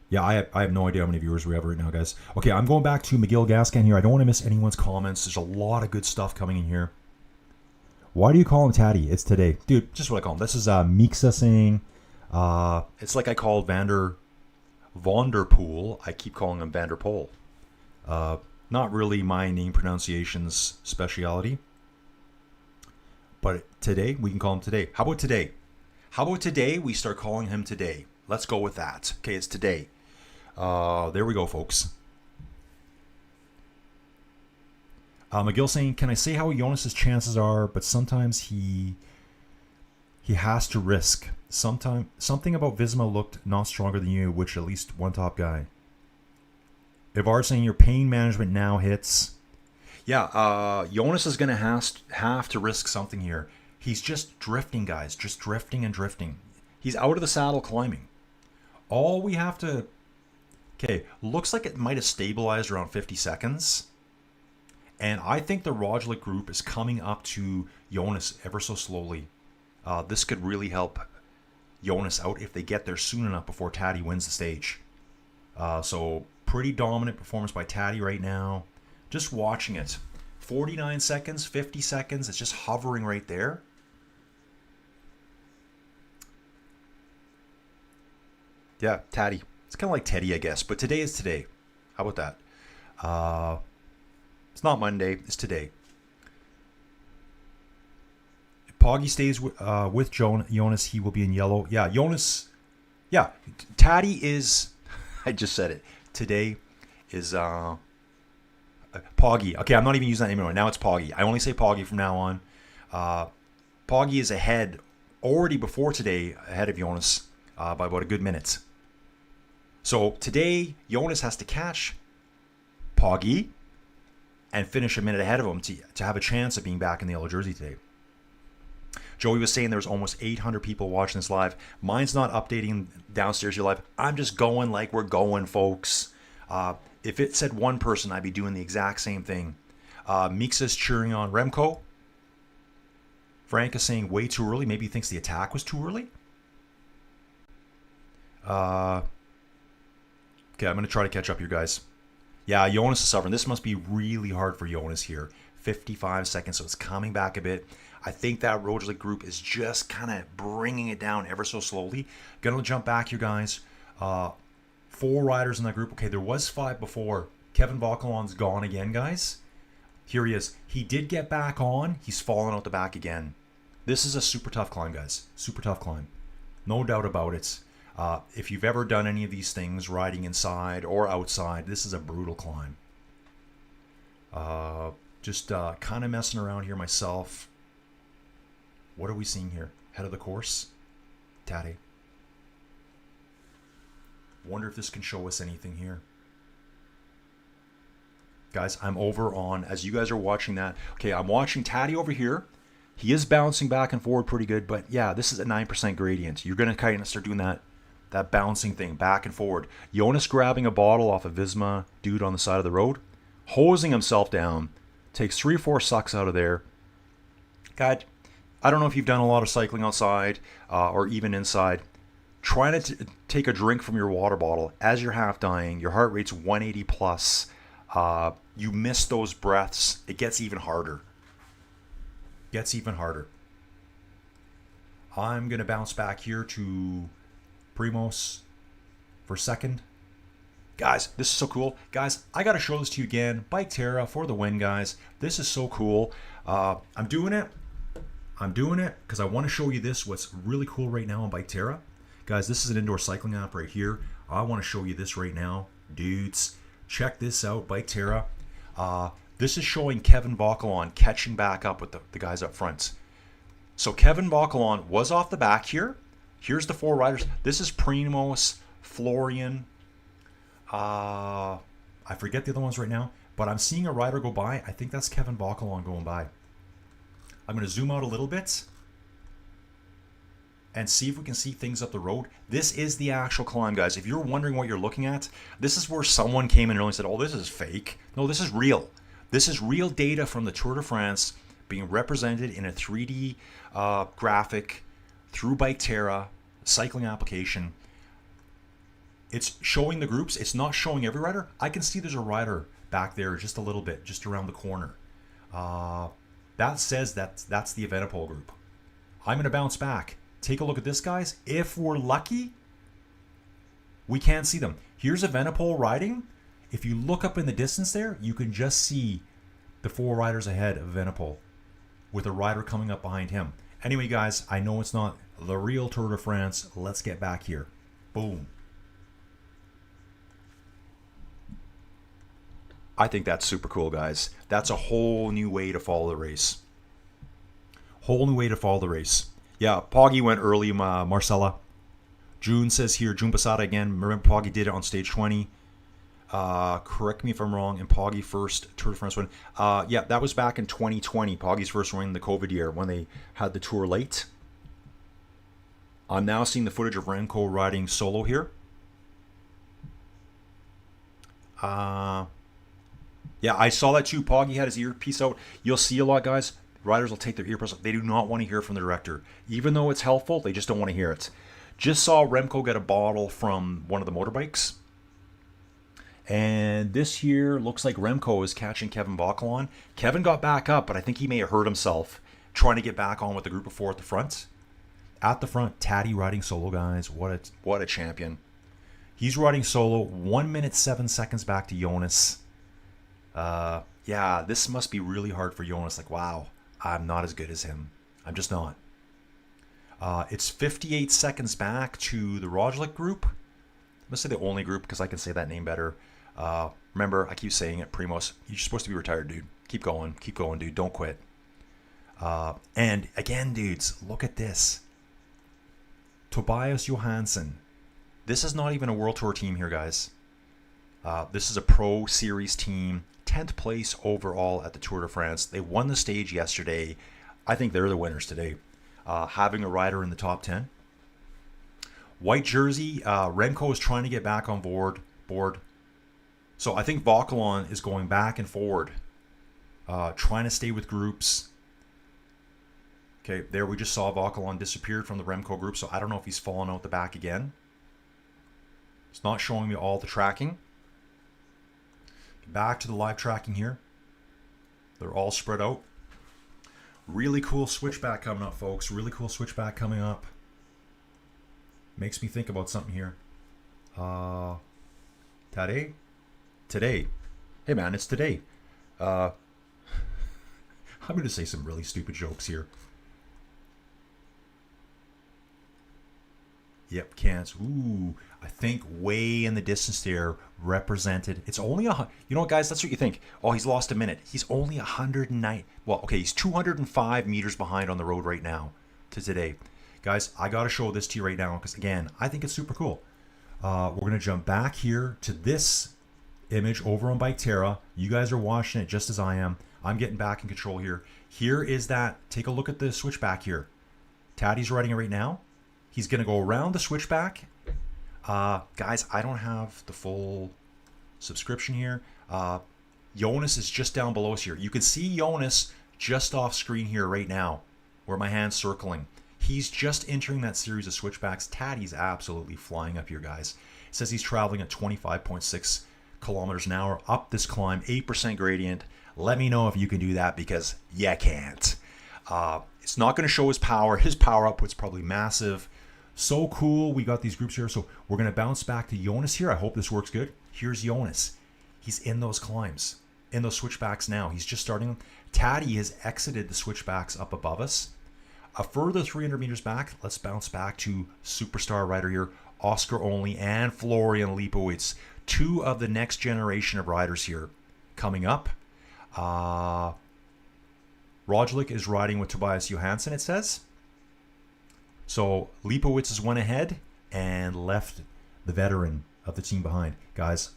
Yeah, I have no idea how many viewers we have right now, guys. Okay, I'm going back to McGill Gascan here. I don't want to miss anyone's comments. There's a lot of good stuff coming in here. Why do you call him Tatty? It's today. Dude, just what I call him. This is Mixa saying, it's like I called Vanderpool. I keep calling him Vanderpool. Not really my name pronunciation's speciality. But today, we can call him today. How about today? How about today we start calling him today? Let's go with that. Okay, it's today. There we go, folks. McGill saying, can I say how Jonas's chances are, but sometimes he has to risk. Something about Visma looked not stronger than you, which at least one top guy. Ivar saying your pain management now hits. Yeah, Jonas is going to have to risk something here. He's just drifting, guys. Just drifting and drifting. He's out of the saddle climbing. All we have to... Okay, looks like it might have stabilized around 50 seconds. And I think the Roglic group is coming up to Jonas ever so slowly. This could really help Jonas out if they get there soon enough before Taddy wins the stage. So, pretty dominant performance by Taddy right now. Just watching it. 49 seconds, 50 seconds. It's just hovering right there. Yeah, Taddy. It's kind of like Teddy, I guess. But today is today. How about that? It's not Monday. It's today. If Poggy stays with Jonas, he will be in yellow. Yeah, Jonas. Yeah, Taddy is... I just said it. Today is... Poggy. Okay, I'm not even using that name anymore. Now it's Poggy. I only say Poggy from now on. Poggy is ahead, already before today, ahead of Jonas by about a good minute. So today, Jonas has to catch Poggy and finish a minute ahead of him to have a chance of being back in the yellow jersey today. Joey was saying there's almost 800 people watching this live. Mine's not updating downstairs your live. I'm just going like we're going, folks. If it said one person, I'd be doing the exact same thing. Mixa's cheering on Remco. Frank is saying way too early. Maybe he thinks the attack was too early. Okay, I'm going to try to catch up here, guys. Yeah, Jonas is suffering. This must be really hard for Jonas here. 55 seconds, so it's coming back a bit. I think that Roglic group is just kind of bringing it down ever so slowly. Going to jump back here, guys. 4 riders in that group. Okay, there was 5 before. Kevin Vauquelin's gone again, guys. Here he is. He did get back on. He's fallen out the back again. This is a super tough climb, guys. Super tough climb. No doubt about it. If you've ever done any of these things, riding inside or outside, this is a brutal climb. Just kind of messing around here myself. What are we seeing here? Head of the course? Taddy. Wonder if this can show us anything here. Guys, I'm over on, as you guys are watching that. Okay, I'm watching Taddy over here. He is bouncing back and forward pretty good, but yeah, this is a 9% gradient. You're going to kind of start doing that bouncing thing back and forward. Jonas grabbing a bottle off a Visma dude on the side of the road, hosing himself down, takes 3 or 4 sucks out of there. God, I don't know if you've done a lot of cycling outside or even inside. Trying to take a drink from your water bottle as you're half dying, your heart rate's 180 plus. You miss those breaths, it gets even harder. I'm going to bounce back here to Primoz for second. Guys, this is so cool. Guys, I got to show this to you again. Bike Terra for the win, guys. This is so cool. I'm doing it because I want to show you this, what's really cool right now on Bike Terra. Guys, this is an indoor cycling app right here. I want to show you this right now. Dudes, check this out, Bike Terra. This is showing Kevin Vauquelin catching back up with the guys up front. So Kevin Vauquelin was off the back here. Here's the 4 riders. This is Primoz, Florian. I forget the other ones right now, but I'm seeing a rider go by. I think that's Kevin Vauquelin going by. I'm going to zoom out a little bit and see if we can see things up the road. This is the actual climb, guys. If you're wondering what you're looking at, this is where someone came in and said, oh, this is fake. No, this is real. This is real data from the Tour de France being represented in a 3D graphic through Bike Terra, cycling application. It's showing the groups. It's not showing every rider. I can see there's a rider back there just a little bit, just around the corner. That says that's the Evenepoel group. I'm going to bounce back. Take a look at this, guys. If we're lucky, we can't see them. Here's Evenepoel riding. If you look up in the distance there, you can just see the 4 riders ahead of Evenepoel with a rider coming up behind him. Anyway, guys, I know it's not the real Tour de France. Let's get back here. Boom. I think that's super cool, guys. That's a whole new way to follow the race. Yeah, Poggy went early, Marcella. June says here, June Passada again. Remember, Poggy did it on stage 20. Correct me if I'm wrong. And Poggy first Tour de France win. Yeah, that was back in 2020. Poggy's first win in the COVID year when they had the tour late. I'm now seeing the footage of Remco riding solo here. Yeah, I saw that too. Poggy had his earpiece out. You'll see a lot, guys. Riders will take their earpiece out. They do not want to hear from the director. Even though it's helpful, they just don't want to hear it. Just saw Remco get a bottle from one of the motorbikes. And this here looks like Remco is catching Kevin Vauquelin. Kevin got back up, but I think he may have hurt himself trying to get back on with the group of 4 at the front. At the front, Taddy riding solo, guys. What a champion. He's riding solo, 1 minute 7 seconds back to Jonas. Yeah, this must be really hard for Jonas. Like, wow, I'm not as good as him. I'm just not. It's 58 seconds back to the Roglic group. I'm going to say the only group because I can say that name better. Remember, I keep saying it, Primoz, you're supposed to be retired, dude. Keep going, dude. Don't quit. And again, dudes, look at this. Tobias Johansson. This is not even a World Tour team here, guys. This is a Pro Series team. 10th place overall at the Tour de France. They won the stage yesterday. I think they're the winners today. Having a rider in the top 10. White jersey. Remco is trying to get back on board. So I think Vauquelin is going back and forward. Trying to stay with groups. Okay, there we just saw Vauquelin disappeared from the Remco group. So I don't know if he's fallen out the back again. It's not showing me all the tracking. Back to the live tracking here. They're all spread out. Really cool switchback coming up, folks. Really cool switchback coming up. Makes me think about something here. Today. Hey man, it's today. I'm going to say some really stupid jokes here. Yep, can't. Ooh, I think way in the distance there represented. It's only you know what, guys? That's what you think. Oh, he's lost a minute. He's only 109. Well, okay, he's 205 meters behind on the road right now to today. Guys, I got to show this to you right now because, again, I think it's super cool. We're going to jump back here to this image over on Bike Terra. You guys are watching it just as I am. I'm getting back in control here. Here is that. Take a look at the switchback here. Taddy's riding it right now. He's going to go around the switchback. Guys, I don't have the full subscription here. Jonas is just down below us here. You can see Jonas just off screen here right now, where my hand's circling. He's just entering that series of switchbacks. Taddy's absolutely flying up here, guys. It says he's traveling at 25.6 kilometers an hour up this climb, 8% gradient. Let me know if you can do that, because you can't. It's not going to show his power. His power output's probably massive. So cool. We got these groups here. So we're going to bounce back to Jonas here. I hope this works good. Here's Jonas. He's in those climbs, in those switchbacks now. He's just starting. Taddy has exited the switchbacks up above us. A further 300 meters back, let's bounce back to superstar rider here, Oscar Only and Florian Leibowitz, two of the next generation of riders here coming up. Roglic is riding with Tobias Johansson, it says. So Leibowitz has went ahead and left the veteran of the team behind. Guys,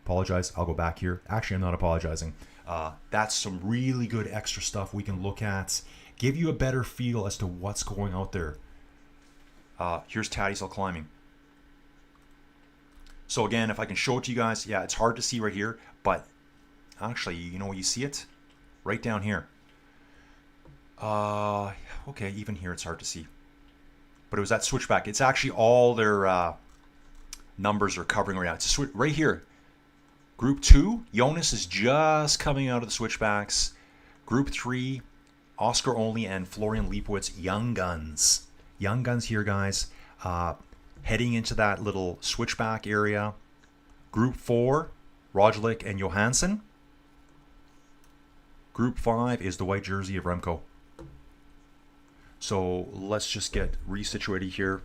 apologize. I'll go back here. Actually, I'm not apologizing. That's some really good extra stuff we can look at. Give you a better feel as to what's going out there. Here's Taddy still climbing. So again, if I can show it to you guys, yeah, it's hard to see right here, but actually, you know, you see it right down here. Okay, even here it's hard to see. But it was that switchback. It's actually all their numbers are covering right now. It's a right here. Group 2, Jonas is just coming out of the switchbacks. Group 3, Oscar Only and Florian Leibowitz, young guns. Young guns here, guys. Heading into that little switchback area. Group 4, Roglic and Johansson. Group 5 is the white jersey of Remco. So let's just get resituated here.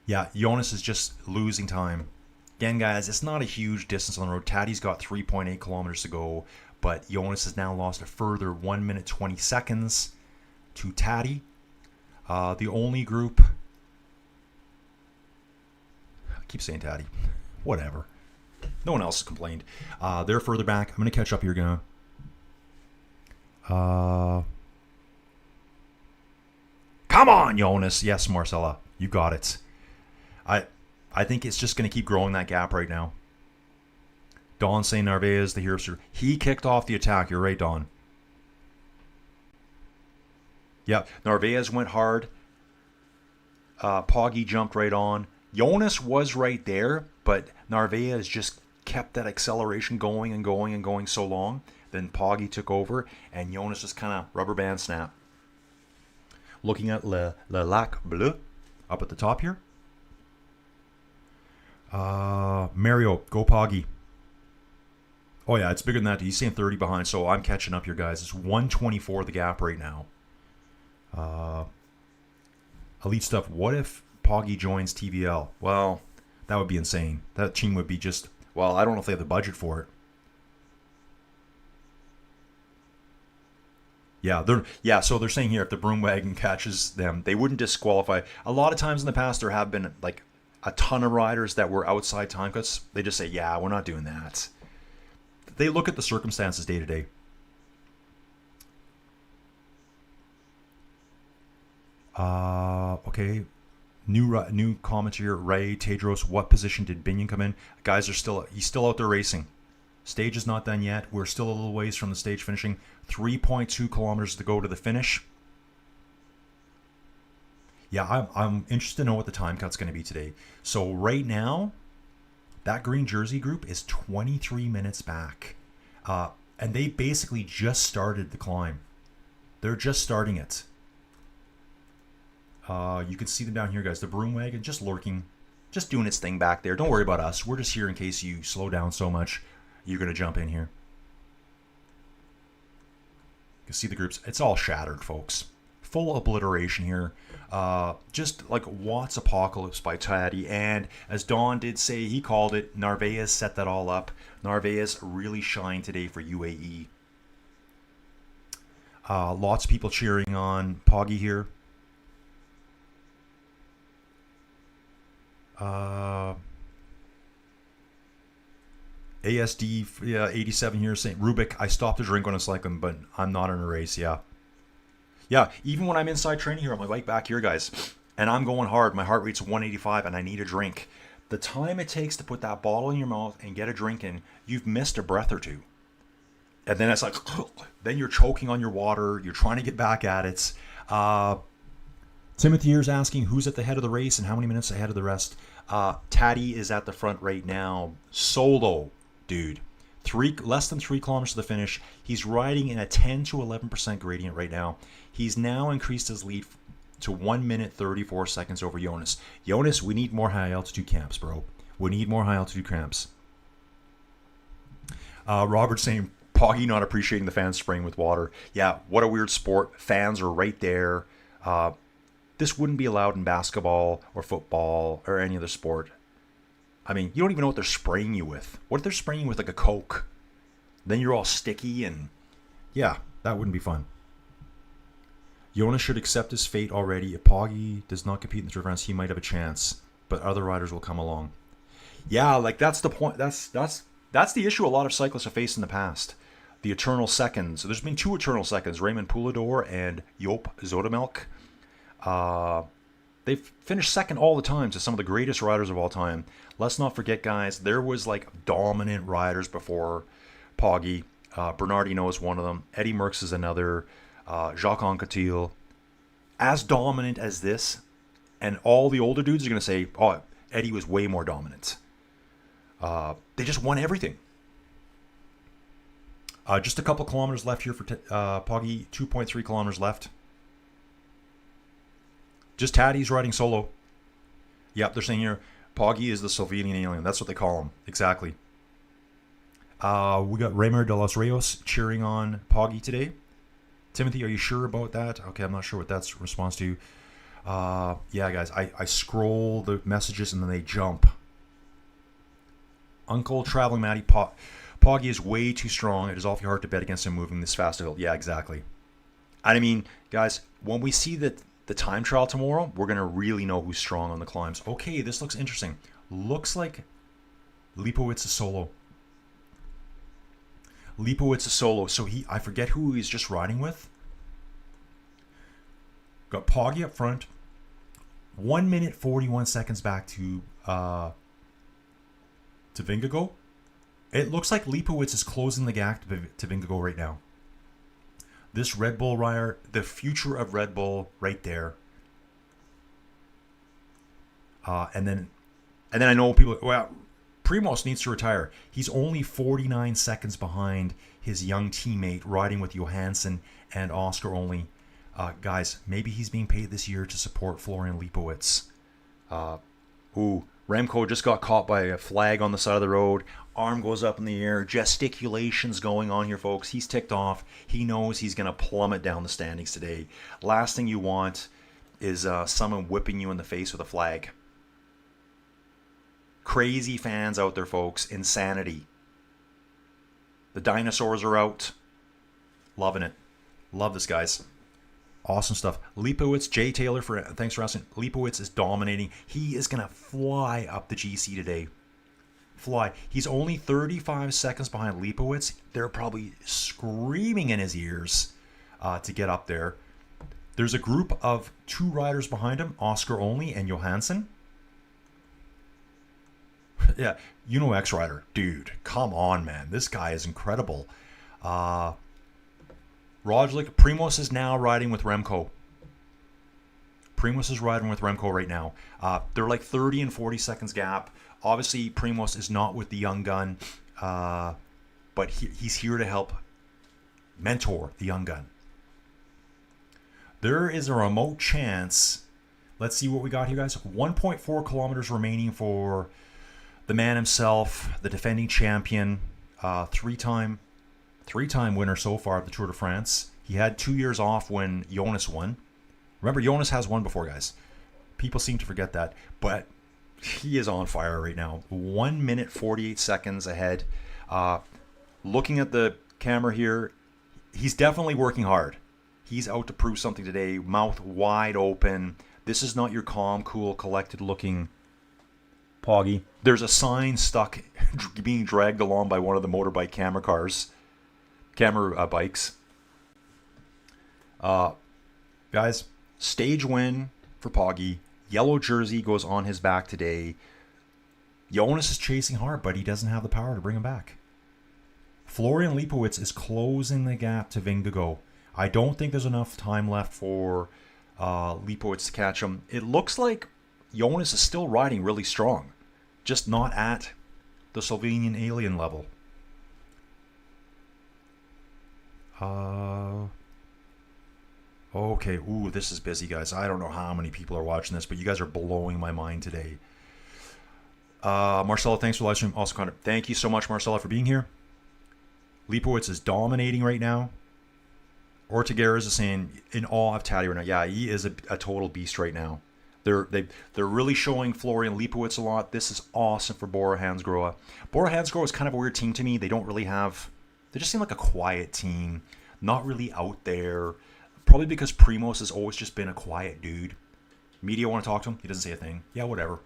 Yeah, Jonas is just losing time. Again, guys, it's not a huge distance on the road. Taddy's got 3.8 kilometers to go, but Jonas has now lost a further 1 minute 20 seconds to Taddy. The only group... I keep saying Taddy. Whatever. No one else has complained. They're further back. I'm going to catch up here, going. Come on, Jonas. Yes, Marcella. You got it. I think it's just going to keep growing that gap right now. Don saying Narvaez, the hero. He kicked off the attack. You're right, Don. Yeah, Narvaez went hard. Poggy jumped right on. Jonas was right there, but Narvaez just kept that acceleration going and going and going so long. Then Poggy took over, and Jonas just kind of rubber band snap. Looking at Le Lac Bleu up at the top here. Mario, go Poggy. Oh yeah, it's bigger than that. He's saying 30 behind, so I'm catching up here, guys. It's 124 the gap right now. Elite stuff. What if Poggy joins TVL? Well, that would be insane. That team would be just... Well, I don't know if they have the budget for it. So they're saying here, if the broom wagon catches them, they wouldn't disqualify. A lot of times in the past, there have been like a ton of riders that were outside time cuts. They just say, yeah, we're not doing that. They look at the circumstances day to day. Okay. New comment here. Ray, Tedros, what position did Binion come in? Guys, he's still out there racing. Stage is not done yet. We're still a little ways from the stage finishing. 3.2 kilometers to go to the finish. Yeah, I'm interested to know what the time cut's going to be today. So right now, that green jersey group is 23 minutes back. And they basically just started the climb. They're just starting it. You can see them down here, guys. The broom wagon just lurking, just doing its thing back there. Don't worry about us. We're just here in case you slow down so much. You're going to jump in here. You can see the groups. It's all shattered, folks. Full obliteration here. Just like Watts Apocalypse by Taddy. And as Don did say, he called it. Narvaez set that all up. Narvaez really shined today for UAE. Lots of people cheering on Poggy here. ASD 87 here saying, Rubik, I stopped to drink when I'm cycling, but I'm not in a race. Yeah. Yeah, even when I'm inside training here on my bike back here, guys, and I'm going hard, my heart rate's 185 and I need a drink. The time it takes to put that bottle in your mouth and get a drink in, you've missed a breath or two. And then it's like, then you're choking on your water. You're trying to get back at it. Timothy here's asking who's at the head of the race and how many minutes ahead of the rest. Taddy is at the front right now. Solo, dude. Less than 3 kilometers to the finish. He's riding in a 10 to 11% gradient right now. He's now increased his lead to 1 minute 34 seconds over Jonas. Jonas, we need more high altitude camps, bro. We need more high altitude camps. Robert saying, Poggy not appreciating the fans spraying with water. Yeah, what a weird sport. Fans are right there. This wouldn't be allowed in basketball or football or any other sport. I mean, you don't even know what they're spraying you with. What if they're spraying you with like a Coke? Then you're all sticky and... yeah, that wouldn't be fun. Jonas should accept his fate already. If Poggy does not compete in the Tour de France, he might have a chance. But other riders will come along. Yeah, like that's the point. That's the issue a lot of cyclists have faced in the past. The eternal seconds. There's been 2 eternal seconds, Raymond Poulador and Joop Zoetemelk. They've finished second all the time to some of the greatest riders of all time. Let's not forget, guys, there was like dominant riders before Poggy. Bernardino is one of them. Eddie Merckx is another. Jacques Anquetil. As dominant as this, and all the older dudes are going to say, oh, Eddie was way more dominant. They just won everything. Just a couple kilometers left here for Poggy. 2.3 kilometers left. Just Taddy's riding solo. Yep, they're saying here, Poggy is the Slovenian alien. That's what they call him. Exactly. We got Raymer de los Rios cheering on Poggy today. Timothy, are you sure about that? Okay, I'm not sure what that's response to. Yeah, guys, I scroll the messages and then they jump. Uncle Traveling Matty, Poggy is way too strong. It is awfully hard to bet against him moving this fast. Yeah, exactly. I mean, guys, when we see the time trial tomorrow, we're going to really know who's strong on the climbs. Okay, this looks interesting. Looks like Lipowitz is solo. Lipowitz is solo. So I forget who he's just riding with. Got Poggy up front. 1 minute 41 seconds back to Vingegaard. It looks like Lipowitz is closing the gap to Vingegaard right now. This Red Bull rider, the future of Red Bull, right there. And then I know people. Well, Primoz needs to retire. He's only 49 seconds behind his young teammate riding with Johansson and Oscar only. Guys, maybe he's being paid this year to support Florian Lipowitz. Remco just got caught by a flag on the side of the road. Arm goes up in the air. Gesticulations going on here, folks. He's ticked off. He knows he's going to plummet down the standings today. Last thing you want is someone whipping you in the face with a flag. Crazy fans out there, folks. Insanity. The dinosaurs are out. Loving it. Love this, guys. Awesome stuff. Lipowitz, Jay Taylor, thanks for asking. Lipowitz is dominating. He is going to fly up the GC today. Fly. He's only 35 seconds behind Lipowitz. They're probably screaming in his ears to get up there. There's a group of 2 riders behind him, Oscar only and Johansson. Yeah, X rider. Dude, come on, man. This guy is incredible. Roglic, Primoz is now riding with Remco. Primoz is riding with Remco right now. They're like 30 and 40 seconds gap. Obviously, Primoz is not with the young gun, but he's here to help mentor the young gun. There is a remote chance. Let's see what we got here, guys. 1.4 kilometers remaining for the man himself, the defending champion, three-time winner so far of the Tour de France. He had 2 years off when Jonas won. Remember, Jonas has won before, guys. People seem to forget that, but he is on fire right now. 1 minute 48 seconds ahead. Looking at the camera here, he's definitely working hard. He's out to prove something today. Mouth wide open. This is not your calm, cool, collected-looking Poggy. There's a sign stuck, being dragged along by one of the motorbike camera bikes. Guys, stage win for Poggy. Yellow jersey goes on his back today. Jonas is chasing hard, but he doesn't have the power to bring him back. Florian Leibowitz is closing the gap to Vingegaard. I don't think there's enough time left for Leibowitz to catch him. It looks like Jonas is still riding really strong, just not at the Slovenian alien level. Okay, ooh, this is busy, guys. I don't know how many people are watching this, but you guys are blowing my mind today. Marcella, thanks for live stream. Also, Connor, thank you so much, Marcella, for being here. Leibowitz is dominating right now. Ortigueras is saying in awe of Taddy right now. Yeah, he is a total beast right now. They're really showing Florian Leibowitz a lot. This is awesome for Bora Hansgrohe. Bora Hansgrohe is kind of a weird team to me. They don't really have... They just seem like a quiet team. Not really out there. Probably because Primoz has always just been a quiet dude. Media want to talk to him. He doesn't say a thing. Yeah, whatever.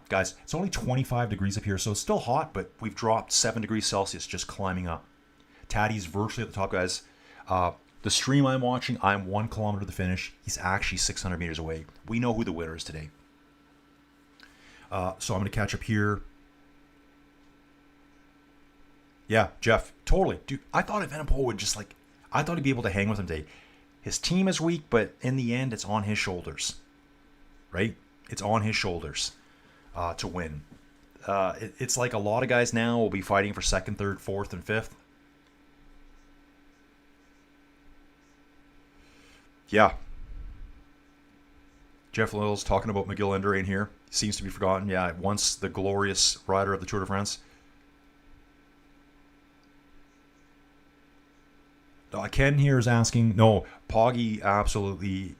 Guys, it's only 25 degrees up here, so it's still hot, but we've dropped 7 degrees Celsius just climbing up. Taddy's virtually at the top, guys. The stream I'm watching, I'm 1 kilometer to the finish. He's actually 600 meters away. We know who the winner is today. So I'm going to catch up here. Yeah, Jeff, totally. Dude, I thought Evenepoel would just I thought he'd be able to hang with him today. His team is weak, but in the end, it's on his shoulders. Right? It's on his shoulders to win. It's like a lot of guys now will be fighting for 2nd, 3rd, 4th, and 5th. Yeah. Jeff Little's talking about McGill Indurain here. Seems to be forgotten. Yeah, once the glorious rider of the Tour de France. Ken here is asking, no, Poggy absolutely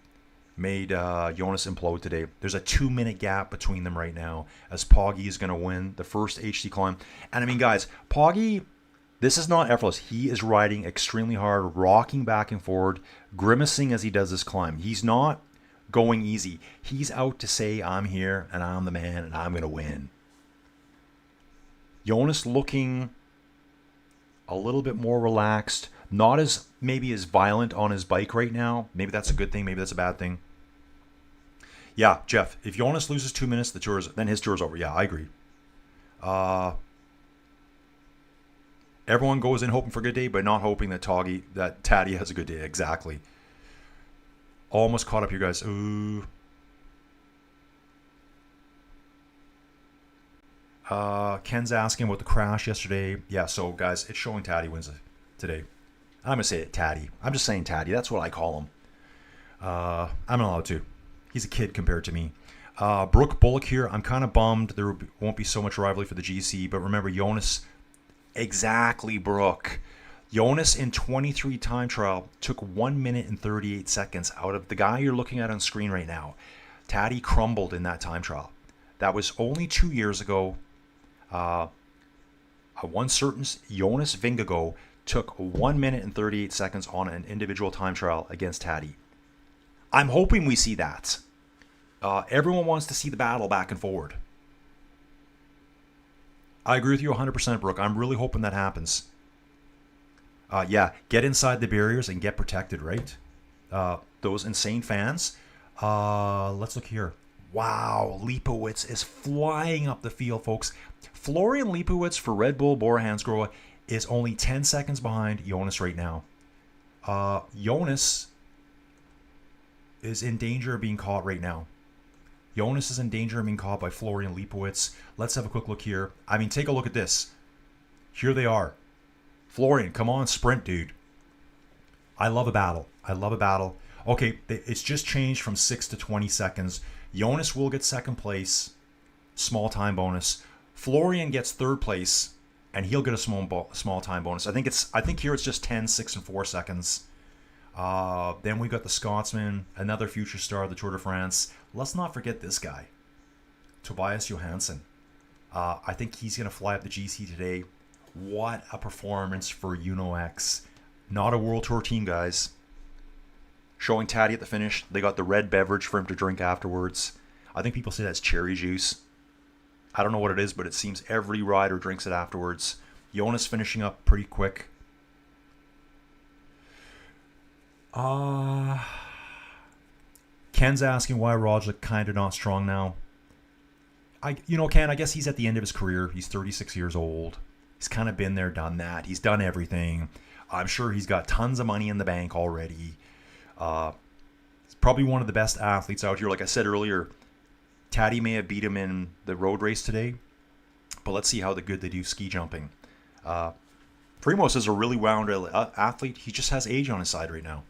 made Jonas implode today. There's a 2-minute gap between them right now as Poggy is going to win the first HC climb. And I mean, guys, Poggy, this is not effortless. He is riding extremely hard, rocking back and forward, grimacing as he does this climb. He's not going easy. He's out to say, I'm here and I'm the man and I'm going to win. Jonas looking a little bit more relaxed. Not as maybe as violent on his bike right now. Maybe that's a good thing. Maybe that's a bad thing. Yeah, Jeff. If Jonas loses 2 minutes, then his tour's over. Yeah, I agree. Everyone goes in hoping for a good day, but not hoping that Taddy has a good day. Exactly. Almost caught up here, guys. Ooh. Ken's asking about the crash yesterday. Yeah, so guys, it's showing Taddy wins today. I'm going to say it, Taddy. I'm just saying Taddy. That's what I call him. I'm not allowed to. He's a kid compared to me. Brooke Bullock here. I'm kind of bummed there won't be so much rivalry for the GC, but remember, Jonas... Exactly, Brooke. Jonas in 23 time trial took 1 minute and 38 seconds out of the guy you're looking at on screen right now. Taddy crumbled in that time trial. That was only 2 years ago. One certain Jonas Vingegaard took 1 minute and 38 seconds on an individual time trial against Taddy. I'm hoping we see that. Everyone wants to see the battle back and forward. I agree with you 100%, Brooke. I'm really hoping that happens. Yeah, get inside the barriers and get protected, right? Those insane fans. Let's look here. Wow, Leibowitz is flying up the field, folks. Florian Leibowitz for Red Bull Bora Hansgrohe is only 10 seconds behind Jonas right now. Jonas is in danger of being caught right now. Jonas is in danger of being caught by Florian Leibowitz. Let's have a quick look here. I mean, take a look at this. Here they are. Florian, come on, sprint, dude. I love a battle. I love a battle. Okay, it's just changed from 6 to 20 seconds. Jonas will get 2nd place. Small time bonus. Florian gets 3rd place, and he'll get a small time bonus. I think here it's just 10, 6, and 4 seconds. Then we got the Scotsman, another future star of the Tour de France. Let's not forget this guy, Tobias Johansson. I think he's going to fly up the GC today. What a performance for UNOX. Not a World Tour team, guys. Showing Taddy at the finish. They got the red beverage for him to drink afterwards. I think people say that's cherry juice. I don't know what it is, but it seems every rider drinks it afterwards. Jonas finishing up pretty quick. Ken's asking why Roglic kind of not strong now. Ken, I guess he's at the end of his career. He's 36 years old. He's kind of been there, done that. He's done everything. I'm sure he's got tons of money in the bank already. He's probably one of the best athletes out here. Like I said earlier, Taddy may have beat him in the road race today, but let's see how good they do ski jumping. Primoz is a really rounded athlete. He just has age on his side right now.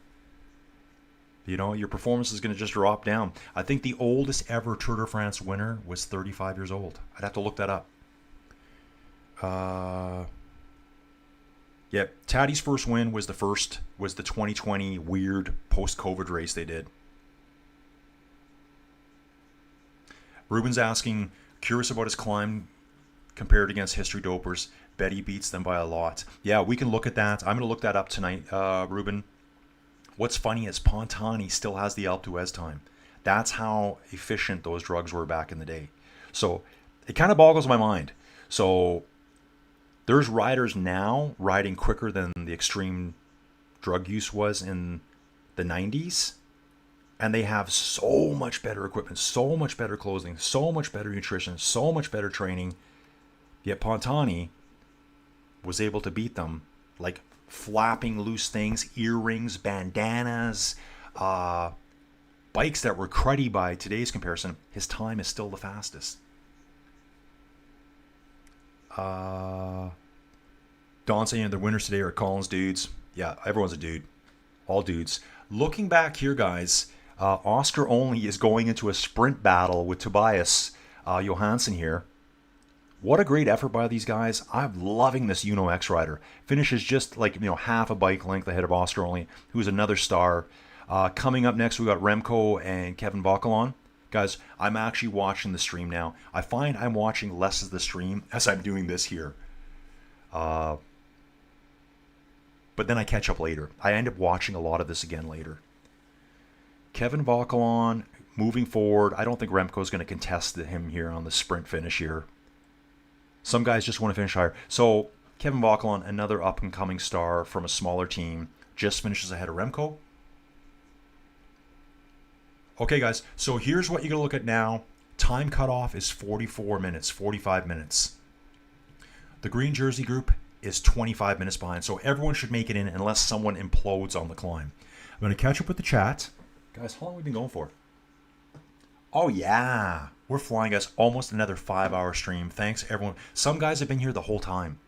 Your performance is going to just drop down. I think the oldest ever Tour de France winner was 35 years old. I'd have to look that up. Yeah, Taddy's first win was the 2020 weird post-COVID race they did. Ruben's asking, curious about his climb compared against history dopers. Bet he beats them by a lot. Yeah, we can look at that. I'm going to look that up tonight, Ruben. What's funny is Pontani still has the Alpe d'Huez time. That's how efficient those drugs were back in the day. So it kind of boggles my mind. So there's riders now riding quicker than the extreme drug use was in the 90s. And they have so much better equipment, so much better clothing, so much better nutrition, so much better training. Yet Pontani was able to beat them, like flapping loose things, earrings, bandanas, bikes that were cruddy by today's comparison. His time is still the fastest. Don saying the winners today are Collins dudes. Yeah, everyone's a dude. All dudes. Looking back here, guys, Oscar Only is going into a sprint battle with Tobias Johansson here. What a great effort by these guys. I'm loving this Uno X rider. Finishes just like, half a bike length ahead of Oscar Only, who's another star. Coming up next, we got Remco and Kevin Vauquelin. Guys, I'm actually watching the stream now. I find I'm watching less of the stream as I'm doing this here. But then I catch up later. I end up watching a lot of this again later. Kevin Vauquelin moving forward. I don't think Remco's going to contest him here on the sprint finish here. Some guys just want to finish higher. So Kevin Vauquelin, another up-and-coming star from a smaller team, just finishes ahead of Remco. Okay, guys, so here's what you're going to look at now. Time cutoff is 44 minutes, 45 minutes. The green jersey group is 25 minutes behind, so everyone should make it in unless someone implodes on the climb. I'm going to catch up with the chat. Guys, how long have we been going for? Oh, yeah. We're flying, guys. Almost another 5-hour stream. Thanks, everyone. Some guys have been here the whole time.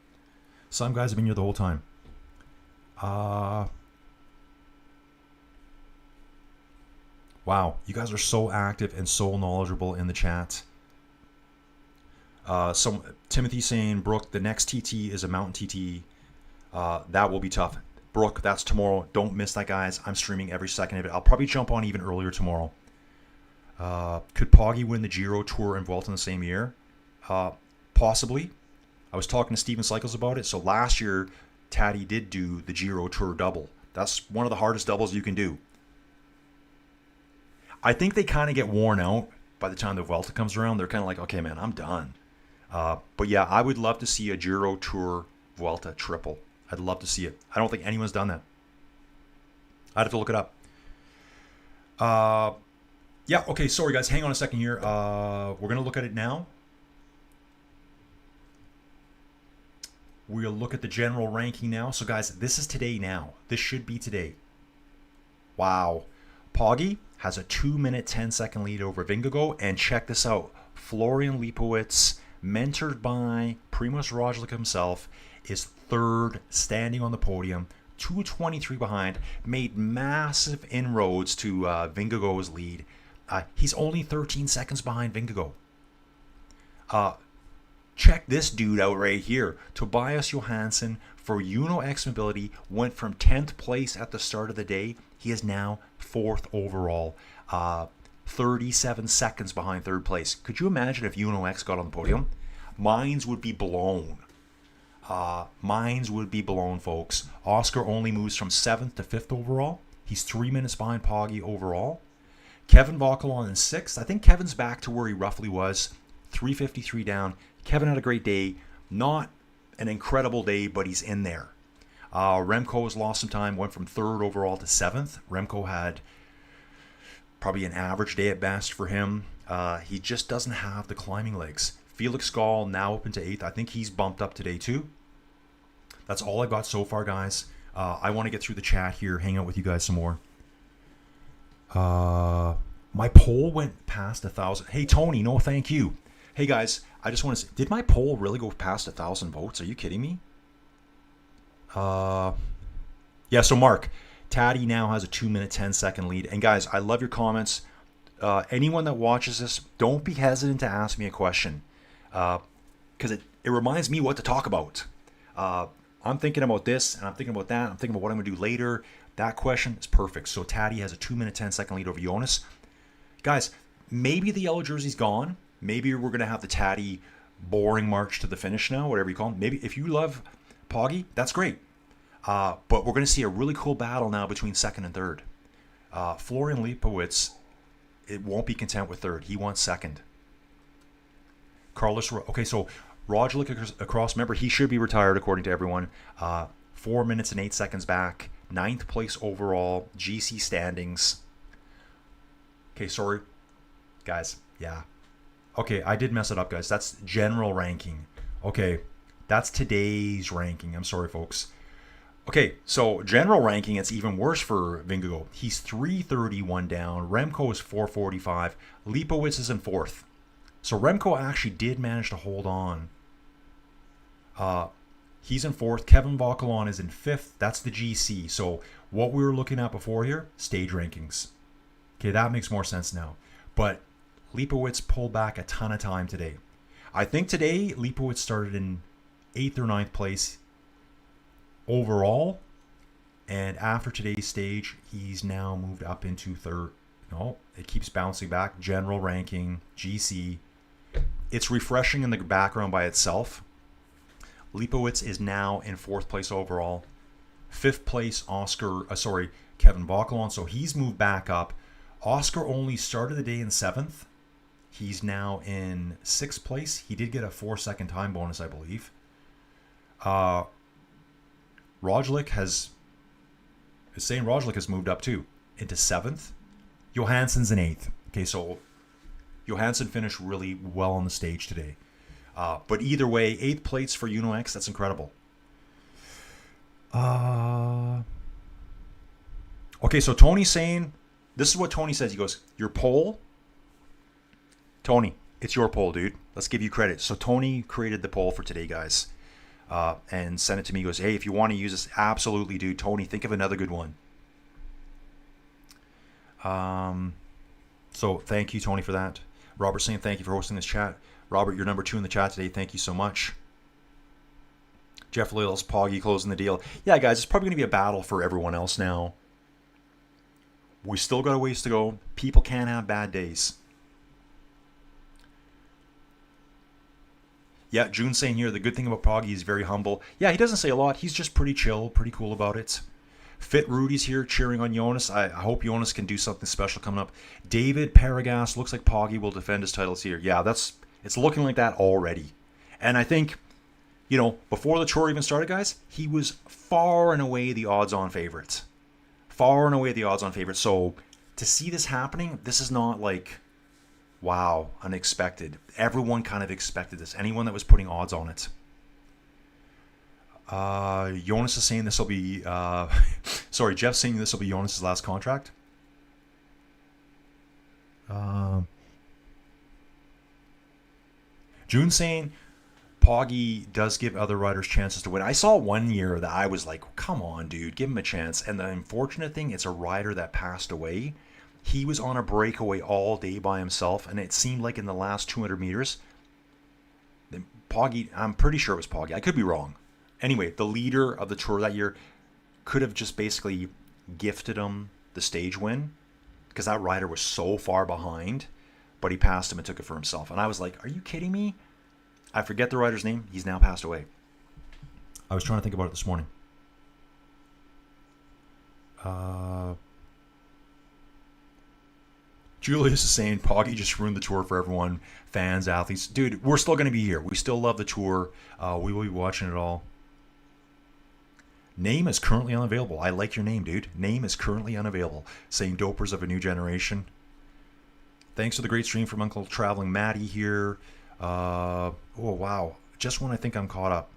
Wow. You guys are so active and so knowledgeable in the chat. Timothy saying, Brooke, the next TT is a mountain TT. That will be tough. Brooke, that's tomorrow. Don't miss that, guys. I'm streaming every second of it. I'll probably jump on even earlier tomorrow. Could Poggy win the Giro, Tour, and Vuelta in the same year? Possibly. I was talking to Steven Cycles about it. So last year, Taddy did do the Giro, Tour double. That's one of the hardest doubles you can do. I think they kind of get worn out by the time the Vuelta comes around. They're kind of like, okay, man, I'm done. But yeah, I would love to see a Giro, Tour, Vuelta triple. I'd love to see it. I don't think anyone's done that. I'd have to look it up. Yeah, okay, sorry guys, hang on a second here. We're going to look at it now. We'll look at the general ranking now. So guys, this is today now. This should be today. Wow. Poggy has a 2-minute, 10-second lead over Vingegaard. And check this out. Florian Lipowitz, mentored by Primoz Roglic himself, is third, standing on the podium. 2:23 behind. Made massive inroads to Vingegaard's lead. He's only 13 seconds behind Vingegaard. Check this dude out right here. Tobias Johansson, for Uno X Mobility, went from 10th place at the start of the day. He is now 4th overall. 37 seconds behind third place. Could you imagine if Uno X got on the podium? Minds would be blown. Minds would be blown, folks. Oscar only moves from 7th to 5th overall. He's 3 minutes behind Poggy overall. Kevin Vauquelin in 6th. I think Kevin's back to where he roughly was 3:53 down. Kevin had a great day. Not an incredible day, but he's in there. Remco has lost some time, went from 3rd overall to 7th. Remco had probably an average day at best for him. He just doesn't have the climbing legs. Felix Gall now open to 8th. I think he's bumped up today too. That's all I've got so far, guys. I want to get through the chat here, hang out with you guys some more. My poll went past 1,000. Hey, Tony, no thank you. Hey, guys, I just want to say, did my poll really go past 1,000 votes? Are you kidding me? Yeah, so Mark, Taddy now has a 2-minute, 10-second lead. And guys, I love your comments. Anyone that watches this, don't be hesitant to ask me a question. Because it reminds me what to talk about. I'm thinking about this, and I'm thinking about that. I'm thinking about what I'm going to do later. That question is perfect. So Taddy has a 2-minute, 10-second lead over Jonas. Guys, maybe the yellow jersey's gone. Maybe we're going to have the Taddy boring march to the finish now, whatever you call it. Maybe if you love Poggy, that's great. But we're going to see a really cool battle now between 2nd and 3rd. Florian Lipowitz, it won't be content with 3rd. He wants 2nd. Carlos, okay, so Roglic across, remember, he should be retired according to everyone. 4 minutes and 8 seconds back. 9th place overall. GC standings. Okay, sorry. Guys, yeah. Okay, I did mess it up, guys. That's general ranking. Okay, that's today's ranking. I'm sorry, folks. Okay, so general ranking, it's even worse for Vingegaard. He's 331 down. Remco is 445. Lipowitz is in 4th. So Remco actually did manage to hold on. He's in 4th. Kevin Vauquelin is in 5th. That's the GC. So what we were looking at before here, stage rankings. Okay, that makes more sense now. But Lipowitz pulled back a ton of time today. I think today Lipowitz started in 8th or 9th place overall. And after today's stage, he's now moved up into 3rd. No, it keeps bouncing back. General ranking, GC. It's refreshing in the background by itself. Lipowitz is now in 4th place overall. 5th place, Kevin Vauquelin. So he's moved back up. Oscar only started the day in 7th. He's now in 6th place. He did get a 4-second time bonus, I believe. Roglic has moved up too into 7th. Johansson's in 8th. Okay, so Johansson finished really well on the stage today. But either way, 8th place for Uno X. That's incredible. Okay, so Tony's saying, this is what Tony says. He goes, your poll? Tony, it's your poll, dude. Let's give you credit. So Tony created the poll for today, guys. And sent it to me. He goes, hey, if you want to use this, absolutely, dude. Tony, think of another good one. So thank you, Tony, for that. Robert saying thank you for hosting this chat. Robert, you're number 2 in the chat today. Thank you so much. Jeff Little's Poggy closing the deal. Yeah, guys, it's probably going to be a battle for everyone else now. We still got a ways to go. People can have bad days. Yeah, June saying here, the good thing about Poggy is very humble. Yeah, he doesn't say a lot. He's just pretty chill, pretty cool about it. Fit Rudy's here cheering on Jonas. I hope Jonas can do something special coming up. David Paragas, looks like Poggy will defend his titles here. Yeah, it's looking like that already. And I think, before the tour even started, guys, he was far and away the odds-on favorite. Far and away the odds-on favorite. So to see this happening, this is not like, wow, unexpected. Everyone kind of expected this. Anyone that was putting odds on it. Jonas is saying this will be... Jeff's saying this will be Jonas' last contract. June saying Poggy does give other riders chances to win. I saw one year that I was like, come on, dude, give him a chance. And the unfortunate thing, it's a rider that passed away. He was on a breakaway all day by himself, and it seemed like in the last 200 meters, Poggy, I'm pretty sure it was Poggy. I could be wrong. Anyway, the leader of the tour that year could have just basically gifted him the stage win because that rider was so far behind, but he passed him and took it for himself. And I was like, are you kidding me? I forget the rider's name. He's now passed away. I was trying to think about it this morning. Julius is saying Poggy just ruined the tour for everyone, fans, athletes. Dude, we're still going to be here. We still love the tour. We will be watching it all. Name is currently unavailable. I like your name, dude. Name is currently unavailable. Saying dopers of a new generation. Thanks for the great stream from Uncle Traveling Matty here. Oh, wow. Just when I think I'm caught up.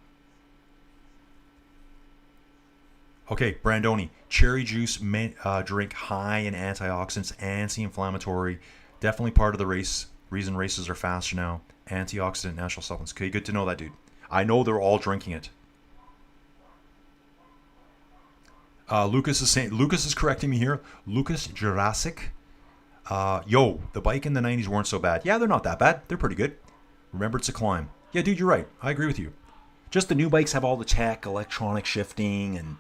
Okay, Brandoni. Cherry juice drink high in antioxidants, anti-inflammatory. Definitely part of the reason races are faster now. Antioxidant natural supplements. Okay, good to know that, dude. I know they're all drinking it. Lucas is correcting me here. Lucas Jurassic. The bike in the 90s weren't so bad. Yeah, they're not that bad. They're pretty good. Remember, it's a climb. Yeah, dude, you're right. I agree with you. Just the new bikes have all the tech, electronic shifting, and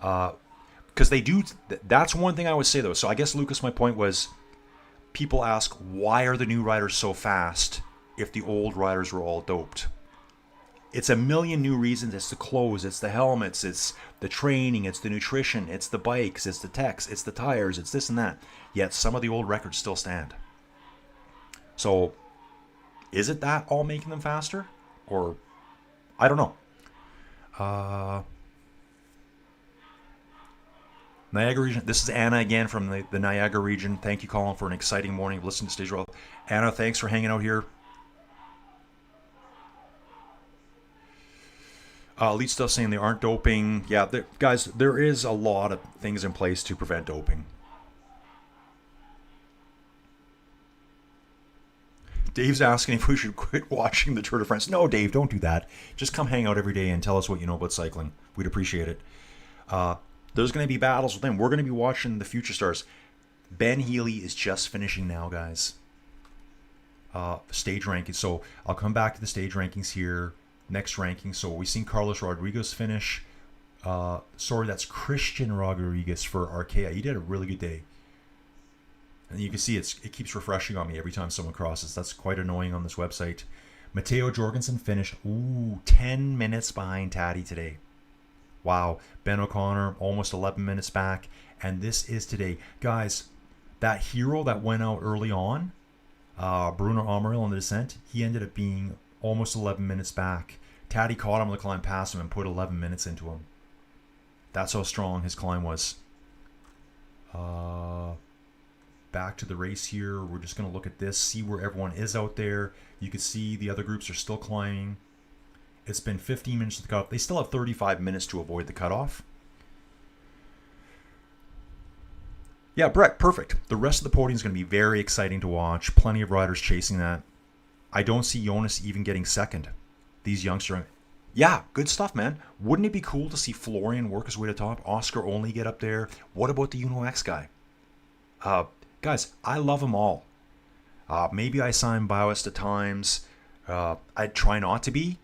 because they do. That's one thing I would say though. So I guess Lucas, my point was, people ask why are the new riders so fast if the old riders were all doped. It's a million new reasons. It's the clothes, it's the helmets, it's the training, it's the nutrition, it's the bikes, it's the techs, it's the tires, it's this and that. Yet some of the old records still stand. So, is it that all making them faster? Or, I don't know. Niagara region. This is Anna again from the Niagara region. Thank you, Colin, for an exciting morning of listening to Stage Roll. Anna, thanks for hanging out here. Elite stuff saying they aren't doping. Yeah, guys, there is a lot of things in place to prevent doping. Dave's asking if we should quit watching the Tour de France. No, Dave, don't do that. Just come hang out every day and tell us what you know about cycling. We'd appreciate it. There's going to be battles with them. We're going to be watching the future stars. Ben Healy is just finishing now, guys. Stage rankings. So I'll come back to the stage rankings here. Next ranking. So we've seen Carlos Rodriguez finish. Sorry, that's Christian Rodriguez for Arkea. He did a really good day. And you can see it keeps refreshing on me every time someone crosses. That's quite annoying on this website. Matteo Jorgensen finished 10 minutes behind Taddy today. Wow. Ben O'Connor almost 11 minutes back. And this is today. Guys, that hero that went out early on, Bruno Amaral on the descent, he ended up being almost 11 minutes back. Taddy caught him on the climb past him and put 11 minutes into him. That's how strong his climb was. Back to the race here. We're just going to look at this, see where everyone is out there. You can see the other groups are still climbing. It's been 15 minutes to the cutoff. They still have 35 minutes to avoid the cutoff. Yeah, Brett, perfect. The rest of the podium is going to be very exciting to watch. Plenty of riders chasing that. I don't see Jonas even getting second. These youngsters. Yeah, good stuff, man. Wouldn't it be cool to see Florian work his way to top? Oscar only get up there. What about the Uno X guy? Guys, I love them all. Maybe I sign biased at times. I try not to be.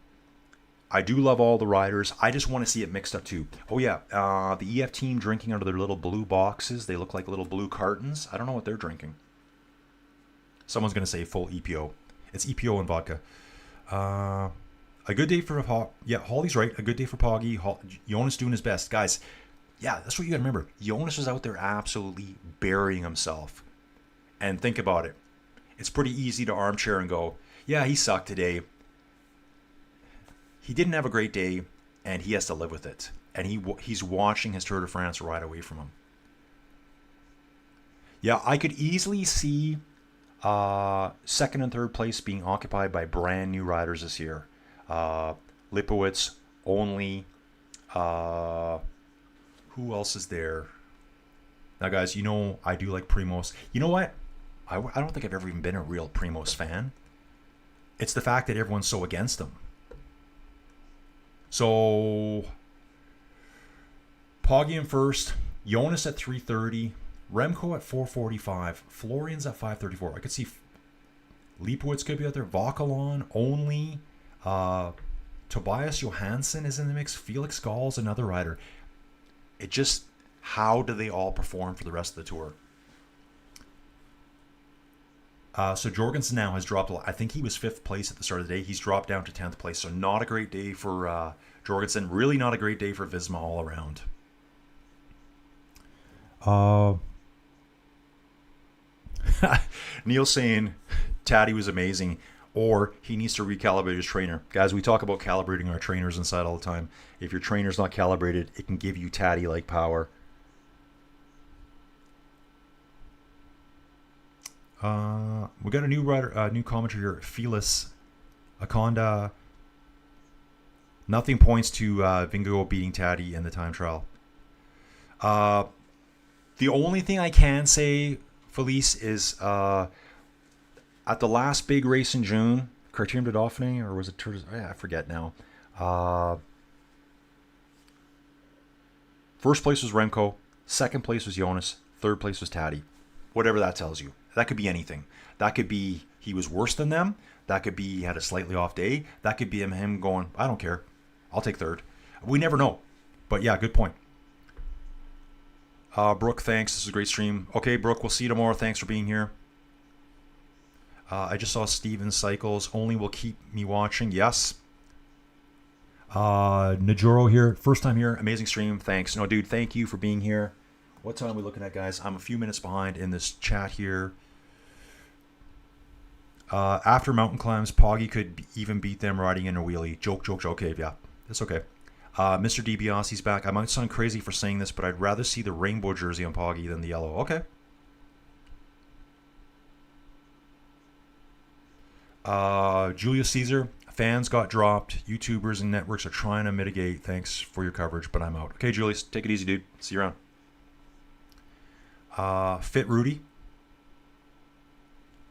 I do love all the riders. I just want to see it mixed up too. Oh yeah, the EF team drinking out of their little blue boxes. They look like little blue cartons. I don't know what they're drinking. Someone's going to say full EPO. It's EPO and vodka. A good day for Holly's right. A good day for Poggy. Jonas doing his best, guys. Yeah, that's what you got to remember. Jonas was out there absolutely burying himself. And think about it. It's pretty easy to armchair and go, yeah, he sucked today. He didn't have a great day, and he has to live with it. And he's watching his Tour de France ride away from him. Yeah, I could easily see second and third place being occupied by brand new riders this year. Lipowitz, only. Who else is there? Now, guys, you know I do like Primoz. You know what? I don't think I've ever even been a real Primoz fan. It's the fact that everyone's so against him. So, Poggy in first, Jonas at 3:30, Remco at 4:45, Florian's at 5:34. I could see Lipowitz could be out there, Vauquelin, only, Tobias Johansson is in the mix, Felix Gall's another rider. It just, how do they all perform for the rest of the tour? So Jorgensen now has dropped. I think he was 5th place at the start of the day. He's dropped down to 10th place. So not a great day for Jorgensen. Really not a great day for Visma all around. Neil saying Taddy was amazing, or he needs to recalibrate his trainer. Guys, we talk about calibrating our trainers inside all the time. If your trainer's not calibrated, it can give you Taddy-like power. We got a new writer, new commenter here, Felis Akonda. Nothing points to Vingegaard beating Taddy in the time trial. The only thing I can say, Felice, is at the last big race in June, Criterium de Dauphiné, or was it Tour de... I forget now. First place was Remco. Second place was Jonas. Third place was Taddy. Whatever that tells you. That could be anything. That could be he was worse than them. That could be he had a slightly off day. That could be him going, I don't care. I'll take third. We never know. But yeah, good point. Brooke, thanks. This is a great stream. Okay, Brooke, we'll see you tomorrow. Thanks for being here. I just saw Steven Cycles. Only will keep me watching. Yes. Najoro here. First time here. Amazing stream. Thanks. No, dude, thank you for being here. What time are we looking at, guys? I'm a few minutes behind in this chat here. After mountain climbs, Poggy could even beat them riding in a wheelie. Joke. Okay, yeah. That's okay. Mr. DiBiase's back. I might sound crazy for saying this, but I'd rather see the rainbow jersey on Poggy than the yellow. Okay. Julius Caesar. Fans got dropped. YouTubers and networks are trying to mitigate. Thanks for your coverage, but I'm out. Okay, Julius. Take it easy, dude. See you around. Fit Rudy.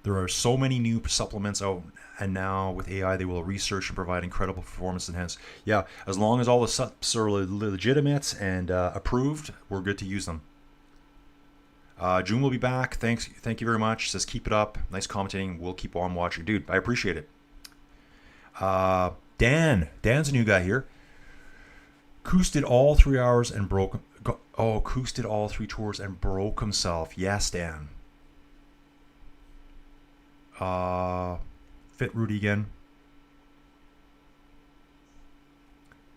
There are so many new supplements out, and now with AI, they will research and provide incredible performance enhance. Yeah, as long as all the subs are legitimate and approved, we're good to use them. June will be back. Thank you very much. Says keep it up. Nice commentating. We'll keep on watching, dude. I appreciate it. Dan's a new guy here. Koos did all 3 hours and broke. Koos did all 3 tours and broke himself. Yes, Dan. Fit Rudy again.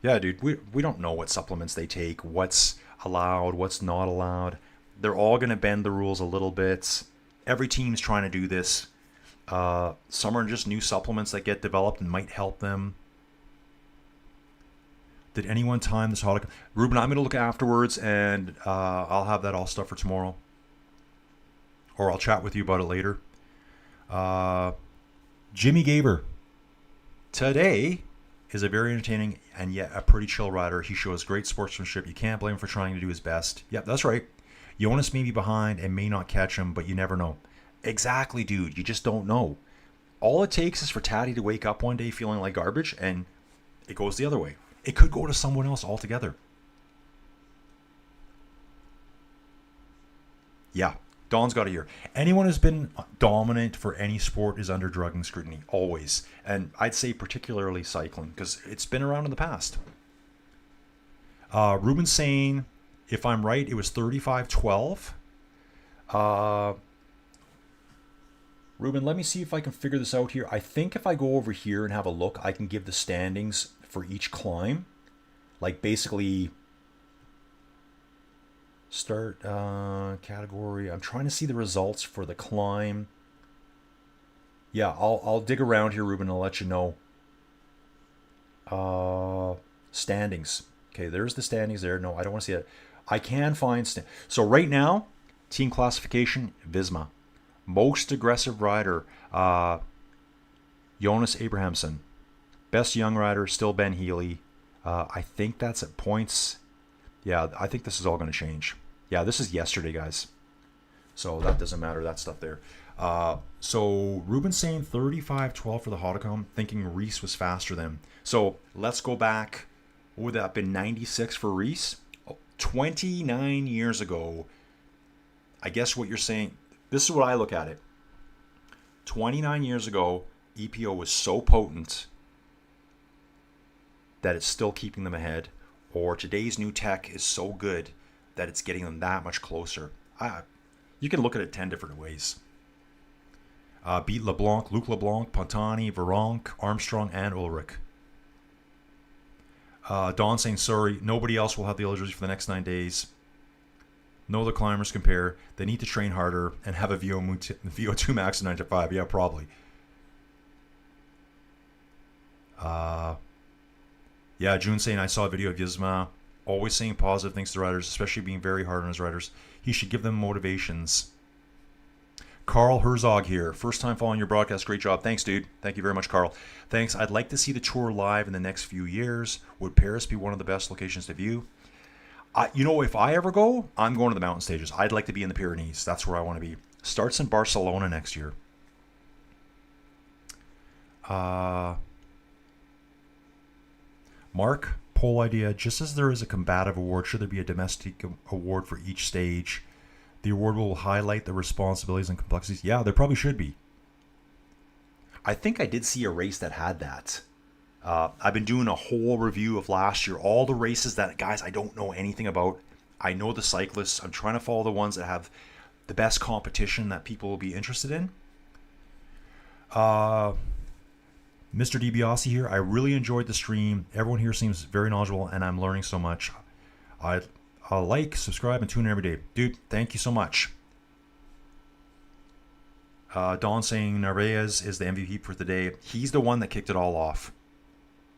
Yeah, dude, we don't know what supplements they take, what's allowed, what's not allowed. They're all going to bend the rules a little bit. Every team's trying to do this. Some are just new supplements that get developed and might help them. Did anyone time this Hautacam? Ruben, I'm going to look afterwards, and I'll have that all stuff for tomorrow. Or I'll chat with you about it later. Jimmy Gaber. Today is a very entertaining and yet a pretty chill rider. He shows great sportsmanship. You can't blame him for trying to do his best. Yep, that's right. Jonas may be behind and may not catch him, but you never know. Exactly, dude. You just don't know. All it takes is for Taddy to wake up one day feeling like garbage, and it goes the other way. It could go to someone else altogether. Yeah, Don's got a year. Anyone who's been dominant for any sport is under drugging scrutiny, always. And I'd say particularly cycling, because it's been around in the past. Ruben's saying, if I'm right, it was 35-12. Ruben, let me see if I can figure this out here. I think if I go over here and have a look, I can give the standings for each climb. Like basically start category. I'm trying to see the results for the climb. Yeah, I'll dig around here, Ruben. I'll let you know. Standings. Okay, there's the standings there. No, I don't want to see it. I can find... So right now, team classification, Visma. Most aggressive rider, Jonas Abrahamsson. Best young rider, still Ben Healy. I think that's at points. Yeah, I think this is all going to change. Yeah, this is yesterday, guys. So that doesn't matter, that stuff there. So Ruben's saying 35-12 for the Hautacam, thinking Reese was faster than. So let's go back. What would that have been, 96 for Reese? 29 years ago. I guess what you're saying, this is what I look at it. 29 years ago, EPO was so potent that it's still keeping them ahead, or today's new tech is so good that it's getting them that much closer. You can look at it 10 different ways. Beat LeBlanc, Luc LeBlanc, Pantani, Veronk, Armstrong, and Ulrich. Don saying, sorry, nobody else will have the eligibility for the next 9 days. No other climbers compare. They need to train harder and have a VO2 max of 95. Yeah, probably. Yeah, June saying, I saw a video of Yzma always saying positive things to riders, especially being very hard on his riders. He should give them motivations. Carl Herzog here. First time following your broadcast. Great job. Thanks, dude. Thank you very much, Carl. Thanks. I'd like to see the tour live in the next few years. Would Paris be one of the best locations to view? If I ever go, I'm going to the mountain stages. I'd like to be in the Pyrenees. That's where I want to be. Starts in Barcelona next year. Mark, poll idea. Just as there is a combative award, should there be a domestic award for each stage? The award will highlight the responsibilities and complexities. Yeah, there probably should be. I think I did see a race that had that. I've been doing a whole review of last year, all the races that, guys, I don't know anything about. I know the cyclists. I'm trying to follow the ones that have the best competition that people will be interested in. Mr. DiBiase here. I really enjoyed the stream. Everyone here seems very knowledgeable, and I'm learning so much. I'll like, subscribe, and tune in every day. Dude, thank you so much. Don saying Narvaez is the MVP for the day. He's the one that kicked it all off.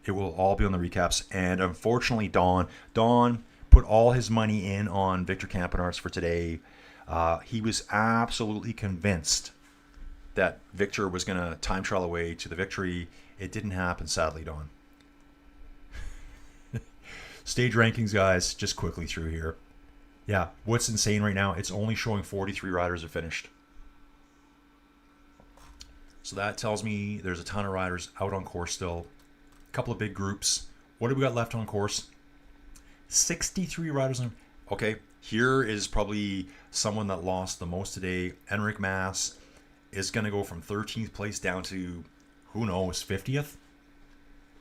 It will all be on the recaps. And unfortunately, Don put all his money in on Victor Campenaerts for today. He was absolutely convinced that Victor was going to time trial away to the victory. It didn't happen, sadly, Don. Stage rankings, guys, just quickly through here. Yeah, what's insane right now, it's only showing 43 riders are finished. So that tells me there's a ton of riders out on course still. A couple of big groups. What do we got left on course? 63 riders. Okay, here is probably someone that lost the most today. Enric Mas is going to go from 13th place down to, who knows, 50th?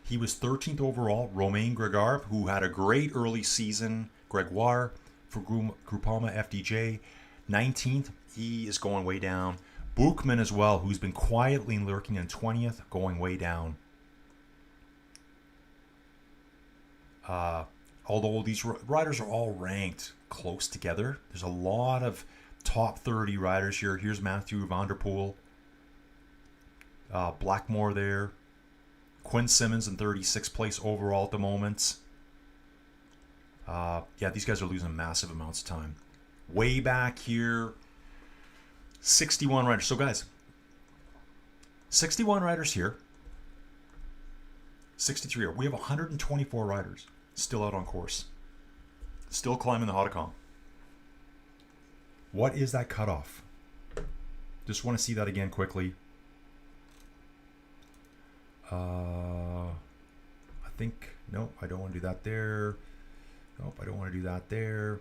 He was 13th overall. Romain Gregoire, who had a great early season. Gregoire for Groupama FDJ. 19th, he is going way down. Buchmann as well, who's been quietly lurking in 20th, going way down. Although these riders are all ranked close together, there's a lot of top 30 riders here. Here's Mathieu van der Poel. Blackmore there. Quinn Simmons in 36th place overall at the moment. Yeah, these guys are losing massive amounts of time. Way back here, 61 riders. So guys, 61 riders here. 63 here. We have 124 riders still out on course. Still climbing the Hautacam. What is that cutoff? Just want to see that again quickly. I think, nope, I don't want to do that there. Nope, I don't want to do that there.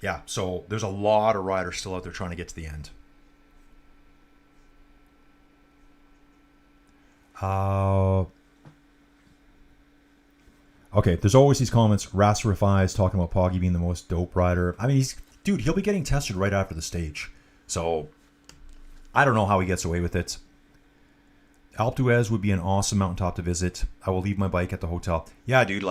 Yeah, so there's a lot of riders still out there trying to get to the end. Okay, there's always these comments. Rasrify is talking about Poggy being the most dope rider. I mean, he'll be getting tested right after the stage. So, I don't know how he gets away with it. Alpe d'Huez would be an awesome mountaintop to visit. I will leave my bike at the hotel. Yeah, dude,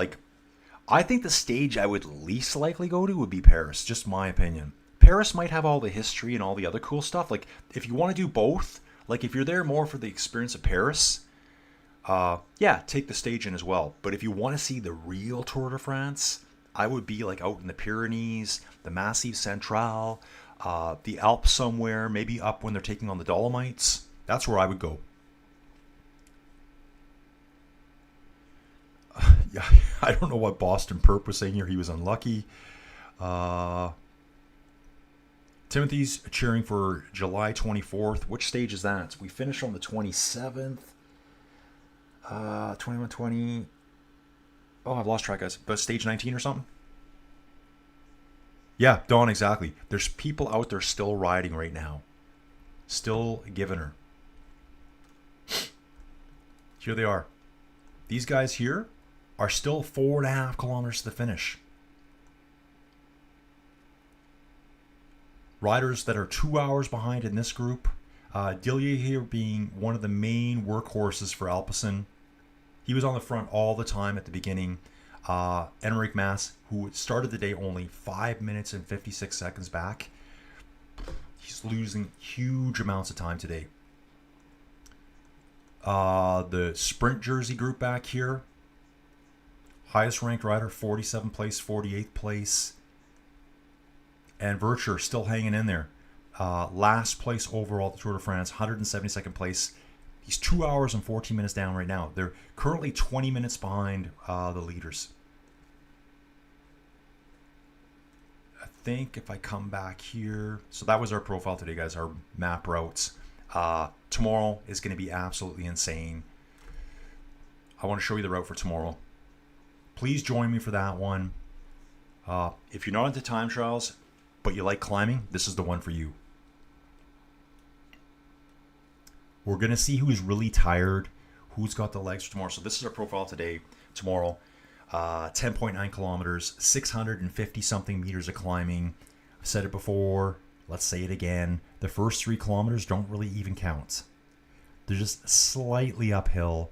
I think the stage I would least likely go to would be Paris. Just my opinion. Paris might have all the history and all the other cool stuff. If you want to do both, if you're there more for the experience of Paris, yeah, take the stage in as well. But if you want to see the real Tour de France, I would be out in the Pyrenees, the Massif Central, the Alps somewhere, maybe up when they're taking on the Dolomites. That's where I would go. Yeah, I don't know what Boston Perp was saying here. He was unlucky. Timothy's cheering for July 24th. Which stage is that? We finished on the 27th. 21-20. Oh, I've lost track, guys. But stage 19 or something? Yeah, Dawn, exactly. There's people out there still riding right now. Still giving her. Here they are. These guys here are still 4.5 kilometers to the finish. Riders that are 2 hours behind in this group. Dillier here being one of the main workhorses for Alpecin. He was on the front all the time at the beginning. Enric Mas, who started the day only 5 minutes and 56 seconds back. He's losing huge amounts of time today. The sprint jersey group back here. Highest ranked rider, 47th place, 48th place. And Vircher still hanging in there. Last place overall at the Tour de France, 172nd place. He's 2 hours and 14 minutes down right now. They're currently 20 minutes behind the leaders. I think if I come back here, so that was our profile today, guys, our map routes. Tomorrow is going to be absolutely insane. I want to show you the route for tomorrow. Please join me for that one. If you're not into time trials, but you like climbing, this is the one for you. We're going to see who's really tired, who's got the legs for tomorrow. So this is our profile today, tomorrow. 10.9 kilometers, 650 something meters of climbing. I've said it before. Let's say it again. The first 3 kilometers don't really even count. They're just slightly uphill.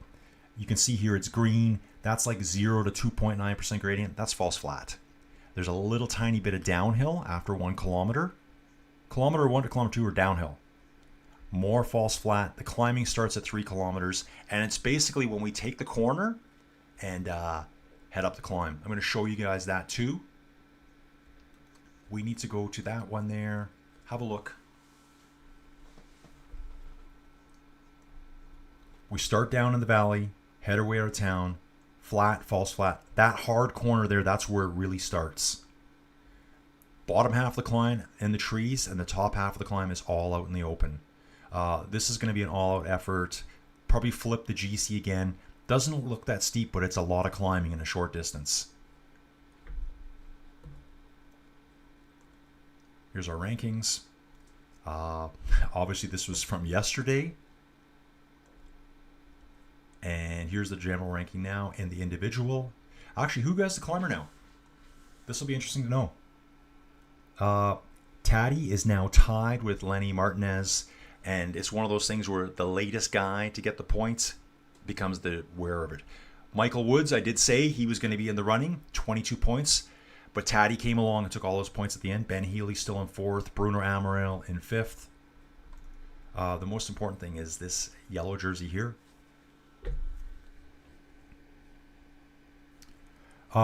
You can see here it's green. That's like 0 to 2.9% gradient. That's false flat. There's a little tiny bit of downhill after 1 kilometer. Kilometer 1 to kilometer 2 are downhill. More false flat. The climbing starts at 3 kilometers. And it's basically when we take the corner and head up the climb. I'm going to show you guys that too. We need to go to that one there. Have a look. We start down in the valley, head our way out of town, flat, false flat. That hard corner there, that's where it really starts. Bottom half of the climb in the trees, and the top half of the climb is all out in the open. This is going to be an all-out effort. Probably flip the GC again. Doesn't look that steep, but it's a lot of climbing in a short distance. Here's our rankings. Obviously, this was from yesterday. And here's the general ranking now and the individual. Actually, who has the climber now? This will be interesting to know. Taddy is now tied with Lenny Martinez. And it's one of those things where the latest guy to get the points becomes the wearer of it. Michael Woods, I did say he was going to be in the running, 22 points. But Taddy came along and took all those points at the end. Ben Healy still in 4th. Bruno Amaral in 5th. The most important thing is this yellow jersey here.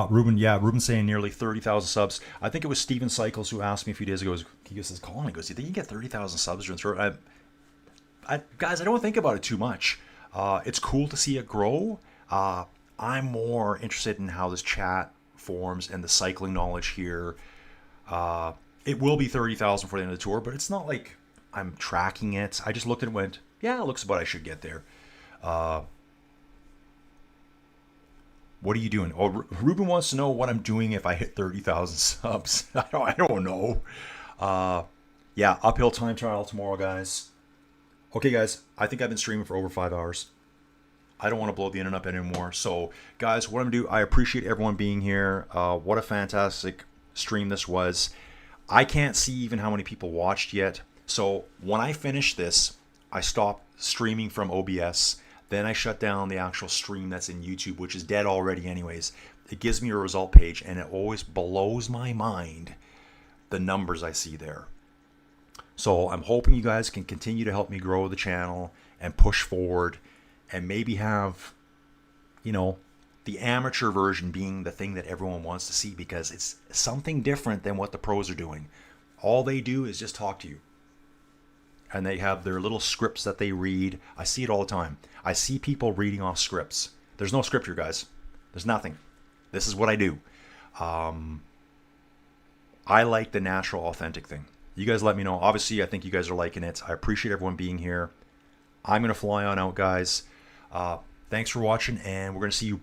Ruben saying nearly 30,000 subs. I think it was Steven Cycles who asked me a few days ago. He says, Colin, he goes, do you think you get 30,000 subs during the tour? Guys, I don't think about it too much. It's cool to see it grow. I'm more interested in how this chat forms and the cycling knowledge here. It will be 30,000 for the end of the tour, but it's not like I'm tracking it. I just looked and went, yeah, it looks about I should get there. What are you doing? Oh, Ruben wants to know what I'm doing if I hit 30,000 subs. I don't know. Yeah, uphill time trial tomorrow, guys. Okay, guys, I think I've been streaming for over 5 hours. I don't want to blow the internet up anymore. So, guys, what I'm going to do, I appreciate everyone being here. What a fantastic stream this was. I can't see even how many people watched yet. So, when I finish this, I stop streaming from OBS. Then I shut down the actual stream that's in YouTube, which is dead already anyways. It gives me a result page, and it always blows my mind, the numbers I see there. So I'm hoping you guys can continue to help me grow the channel and push forward and maybe have, the amateur version being the thing that everyone wants to see, because it's something different than what the pros are doing. All they do is just talk to you. And they have their little scripts that they read. I see it all the time. I see people reading off scripts. There's no script here, guys. There's nothing. This is what I do. I like the natural, authentic thing. You guys let me know. Obviously, I think you guys are liking it. I appreciate everyone being here. I'm going to fly on out, guys. Thanks for watching, and we're going to see you